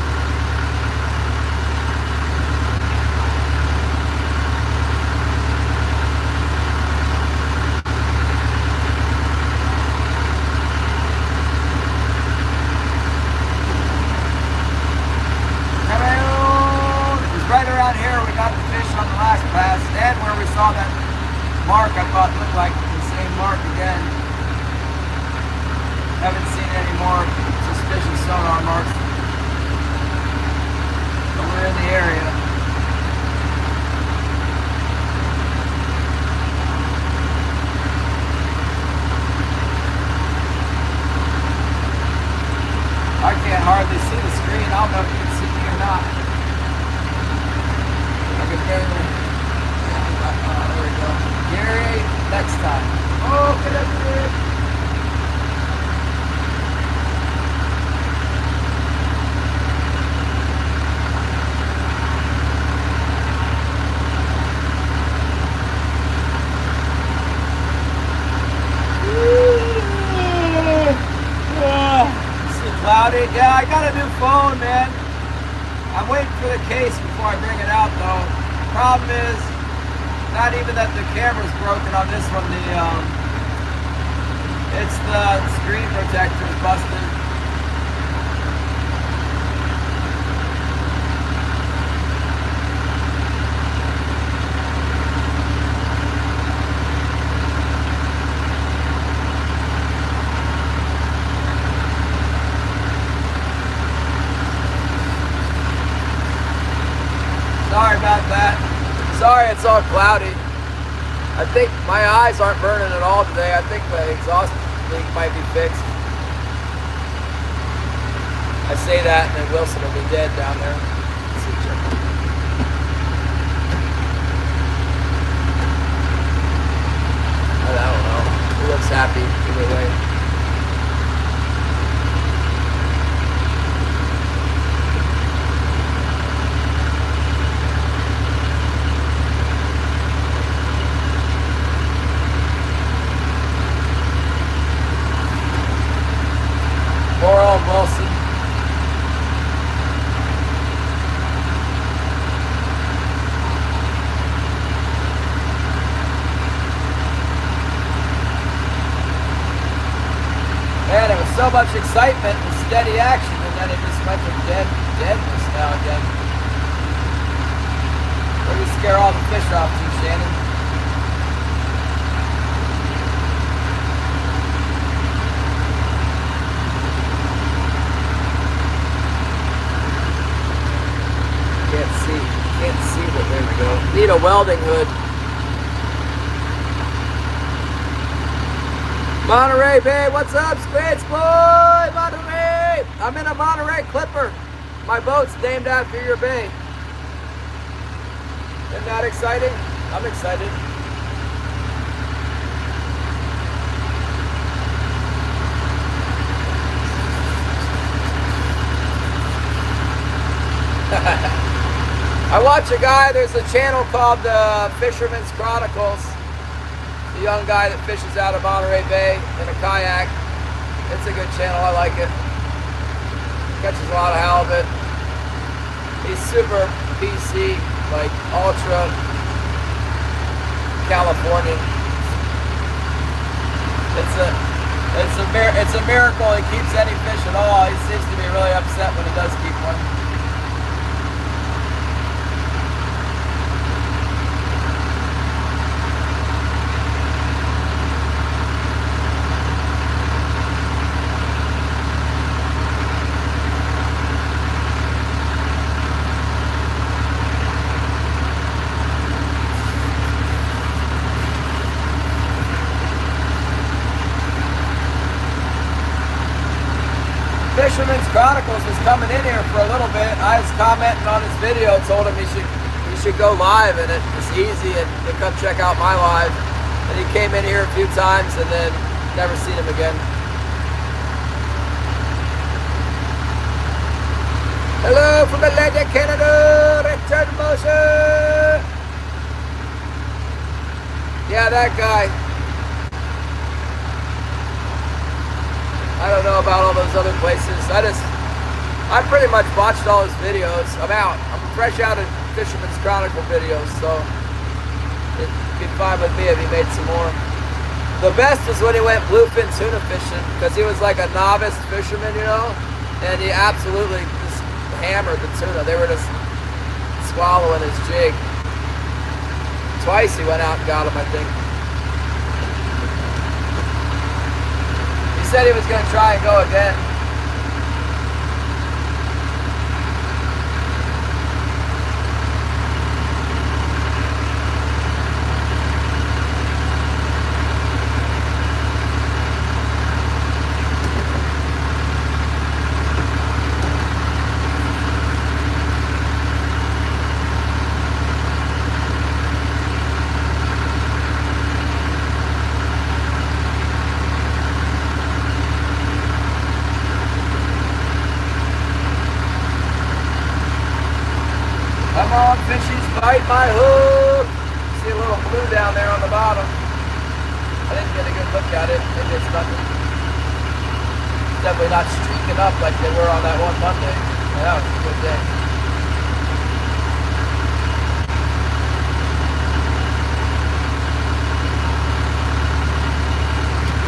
And where we saw that mark, I thought looked like the same mark again. Haven't seen any more suspicious sonar marks. But we're in the area. I can't hardly see the screen. I don't know if you can see me or not. I can barely. There we go. Gary, next time. Oh, get up here. It's cloudy. Yeah, I got a new phone, man. I'm waiting for the case before I bring it out, though. Problem is, not even that the camera's broken on this one, it's the screen protector's busted. Sorry about that. Sorry it's all cloudy. I think my eyes aren't burning at all today. I think the exhaust leak might be fixed. I say that and then Wilson will be dead down there. I don't know. He looks happy either way. Poor old Wilson. so much excitement and steady action, and then it just went to deadness now again. What do you scare all the fish off to, Shannon? Can't see, but there we go. Need a welding hood. Monterey Bay, what's up, Squids boy? Monterey! I'm in a Monterey Clipper. My boat's named after your bay. Isn't that exciting? I'm excited. I watch a guy, there's a channel called Fisherman's Chronicles. The young guy that fishes out of Monterey Bay in a kayak. It's a good channel, I like it. Catches a lot of halibut. He's super PC, like ultra Californian. It's a miracle he keeps any fish at all. He seems to be really upset when he does keep one. Fisherman's Chronicles was coming in here for a little bit. I was commenting on his video, told him he should go live, and it's easy, and to come check out my live. And he came in here a few times and then never seen him again. Hello from Atlantic Canada, Richard Moser. Yeah, that guy. I don't know about all those other places. I pretty much watched all his videos. I'm out. I'm fresh out of Fisherman's Chronicle videos, so it'd be fine with me if he made some more. The best was when he went bluefin tuna fishing, because he was like a novice fisherman, you know, and he absolutely just hammered the tuna. They were just swallowing his jig. Twice he went out and got him, I think. He said he was going to try and go again. Come on, fishies, bite my hook. See a little blue down there on the bottom. I didn't get a good look at it. Maybe it's nothing. Definitely not streaking up like they were on that one Monday. Yeah, that was a good day.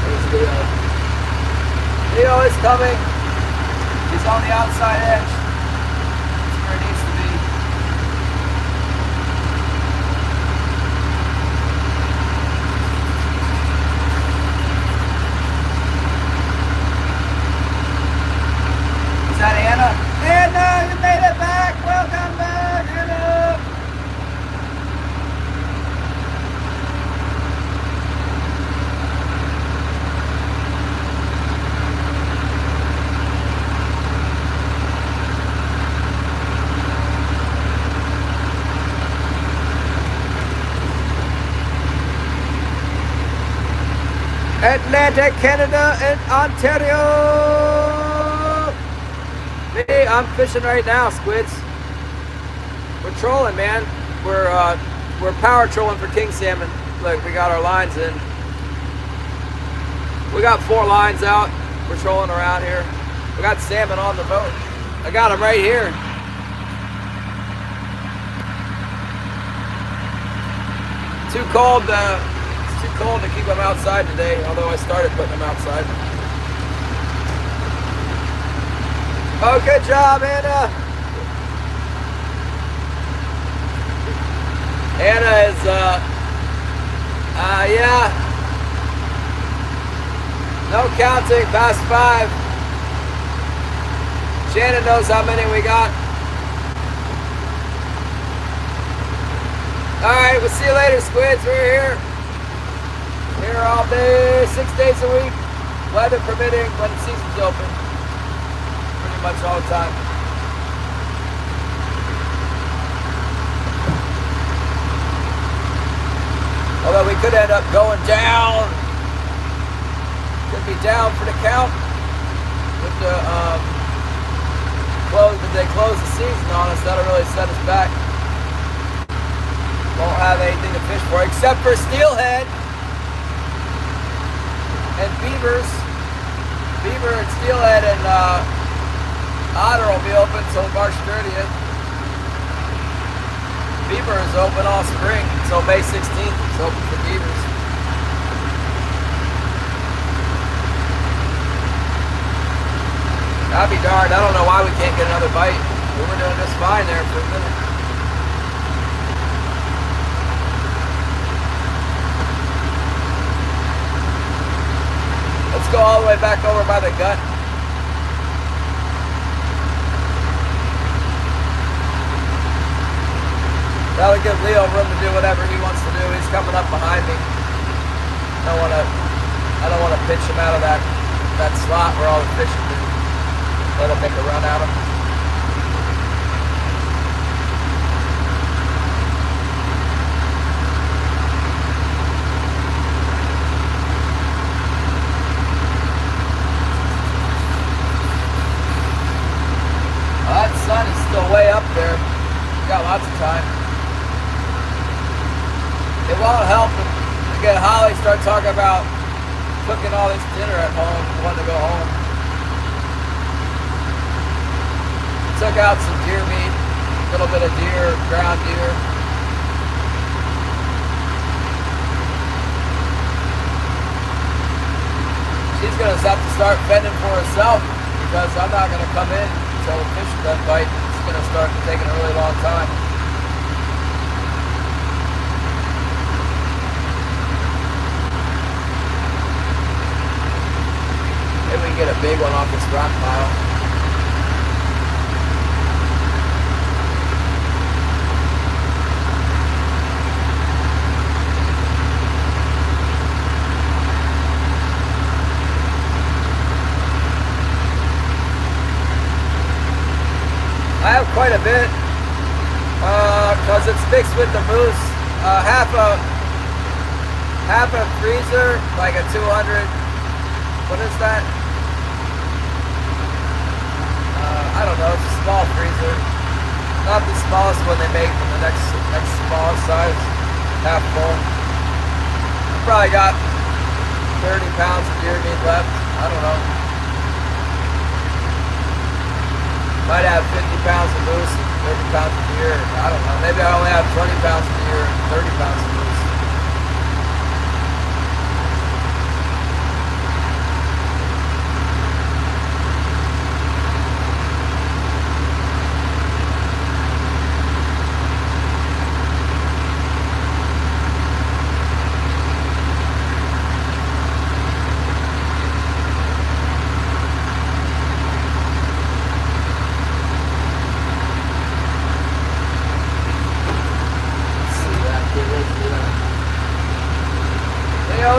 There's Leo. Leo is coming. He's on the outside edge. That's where he needs to be. Is that Anna? Anna, you made it back! Welcome back, Anna! Atlantic Canada and Ontario! Me, I'm fishing right now, squids. We're trolling, man. We're power trolling for king salmon. Look, we got our lines in. We got 4 lines out. We're trolling around here. We got salmon on the boat. I got them right here. Too cold. It's too cold to keep them outside today. Although I started putting them outside. Oh, good job, Anna. Anna is, yeah. No counting, past 5. Shannon knows how many we got. Alright, we'll see you later, squids. We're here. Here all day, 6 days a week. Weather permitting when the season's open. Pretty much all the time. Although we could end up going down. Could be down for the count. With the if they close the season on us, that'll really set us back. Won't have anything to fish for except for steelhead and beavers. Beaver and steelhead and otter will be open until March 30th. Beaver is open all spring, so May 16th it's open for beavers. I'll be darned, I don't know why we can't get another bite. We were doing just fine there for a minute. Let's go all the way back over by the gut. That'll give Leo room to do whatever he wants to do. He's coming up behind me. I don't want to pitch him out of that slot where all the fish are. Let him make a run at him. Well, that sun is still way up there. Got lots of time. It won't help if again Holly start talking about cooking all this dinner at home, wanting to go home. Took out some deer meat, a little bit of deer, ground deer. She's gonna have to start fending for herself because I'm not gonna come in until the fish are done biting. It's gonna start taking a really long time. Maybe we can get a big one off this rock pile. I have quite a bit because it's mixed with the moose. Half a freezer, like a 200. What is that? I don't know. It's a small freezer, not the smallest one they make, but the next smallest size, half full. I probably got 30 pounds of deer meat left. I don't know. Might have 50 pounds of moose and 30 pounds of deer. I don't know. Maybe I only have 20 pounds of deer and 30 pounds of moose.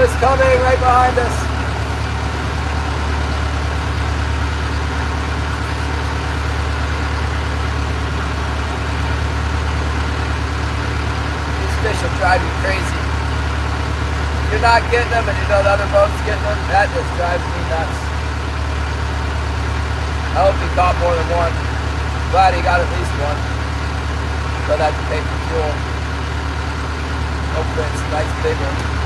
Is coming right behind us. These fish will drive you crazy. You're not getting them and you know the other boat's getting them. That just drives me nuts. I hope he caught more than one. Glad he got at least one. Don't have to pay for fuel. Hopefully it's a nice big one.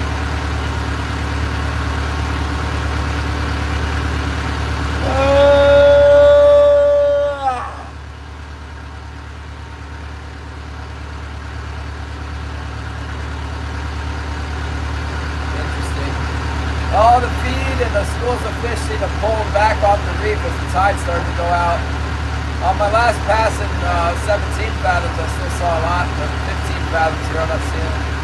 Interesting. All the feed and the schools of fish seem to pull back off the reef as the tide started to go out. On my last pass in 17 fathoms, I still saw a lot, but 15 fathoms here, I'm not seeing it.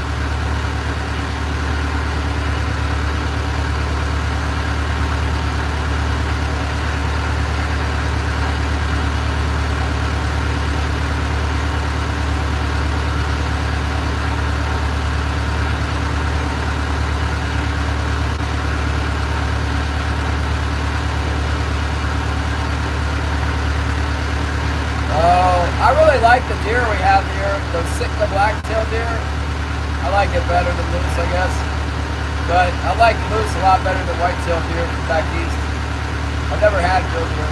I really like the deer we have here, the black-tailed deer. I like it better than moose, I guess. But I like moose a lot better than white-tailed deer from back east. I've never had real deer.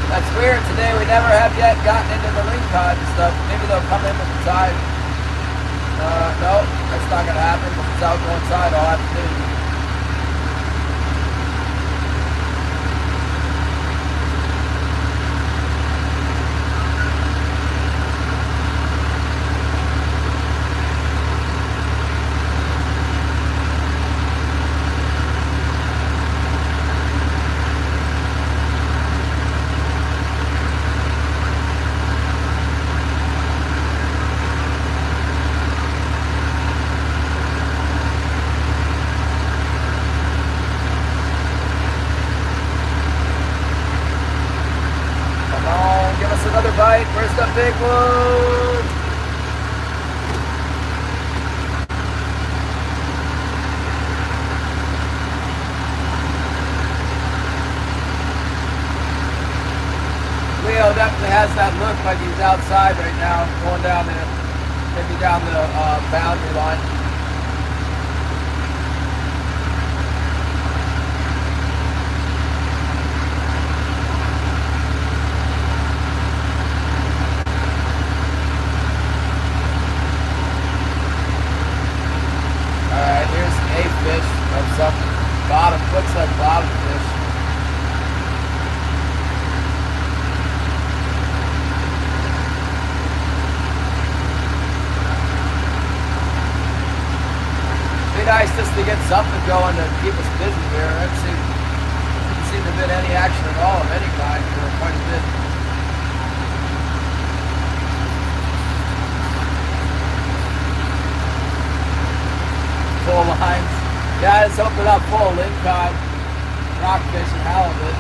That's weird. Today we never have yet gotten into the lingcod and stuff. Maybe they'll come in with the tide. No, that's not going to happen. If it's out going side, I'll have to do. Another bite. Where's the big one? Leo definitely has that look like he's outside right now, going down there, maybe down the boundary line. Bottom, looks like bottom fish. Be nice just to get something going to keep us busy here. I haven't seen there been any action at all of any kind for quite a bit. Full lines. Yeah, it's opened up full lingcod, rockfish, and halibut.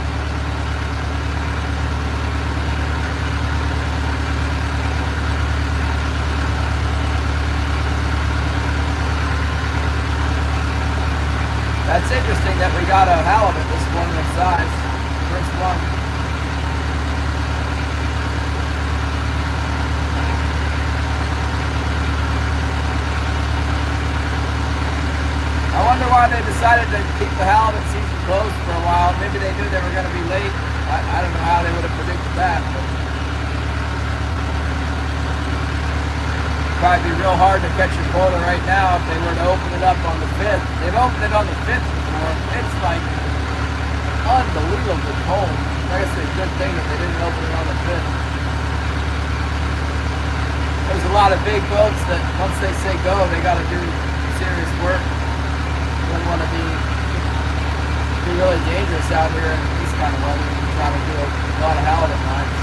That's interesting that we got a halibut this one of size. First one. I wonder why they decided to keep the halibut season closed for a while. Maybe they knew they were going to be late. I don't know how they would have predicted that. But it'd probably be real hard to catch a quota right now if they were to open it up on the 5th. They've opened it on the 5th before. It's like unbelievably cold. I guess it's a good thing that they didn't open it on the 5th. There's a lot of big boats that once they say go, they got to do serious work. Don't want to be really dangerous out here in this kind of weather. Trying to do a lot of halibut lines.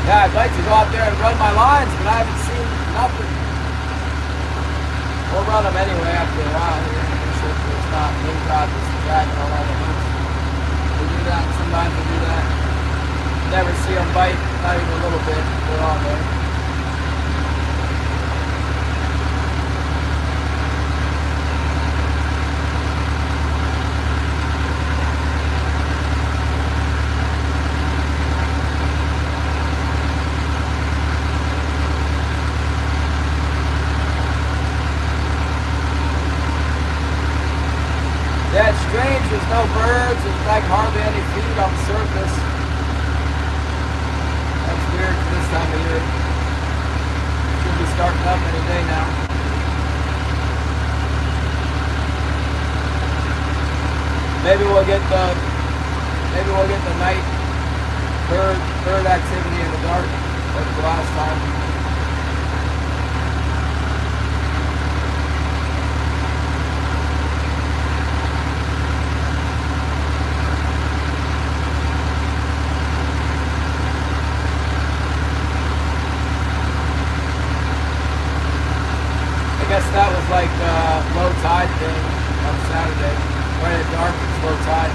Yeah, I'd like to go out there and run my lines, but I haven't seen nothing. We'll run them anyway after a while here. Make sure it's not lingcod that's dragging on all the hooks. We do that, sometimes we do that. Never see them bite, not even a little bit. They're on there. starting up any day now. Maybe we'll get the night bird activity in the dark like the last time. I guess that was like low tide thing on Saturday. Right at dark, it's low tide.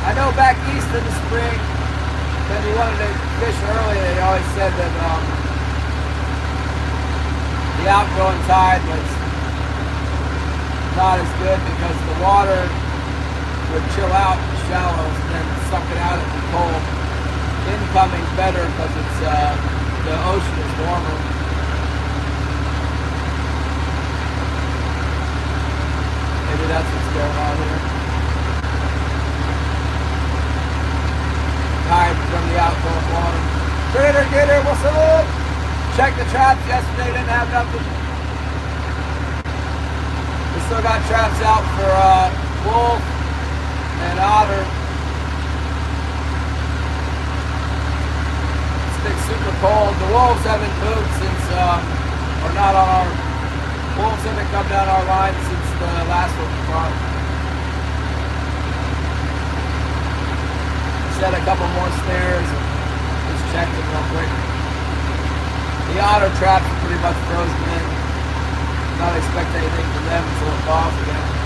I know back east in the spring, when you wanted to fish early, they always said that the outgoing tide was not as good because the water would chill out in the shallows and then suck it out at the cold. Incoming's better because it's the ocean is warmer. Maybe that's what's going on here. Tide from the outgoing water. Get her, what's up? Check the traps. Yesterday didn't have nothing. We still got traps out for wolf and otter. It's been super cold. The wolves haven't moved since, or not on our, wolves haven't come down our line since the last one we caught. Set a couple more snares and just checked them real quick. The otter traps are pretty much frozen in. Not expect anything from them until it thaws again.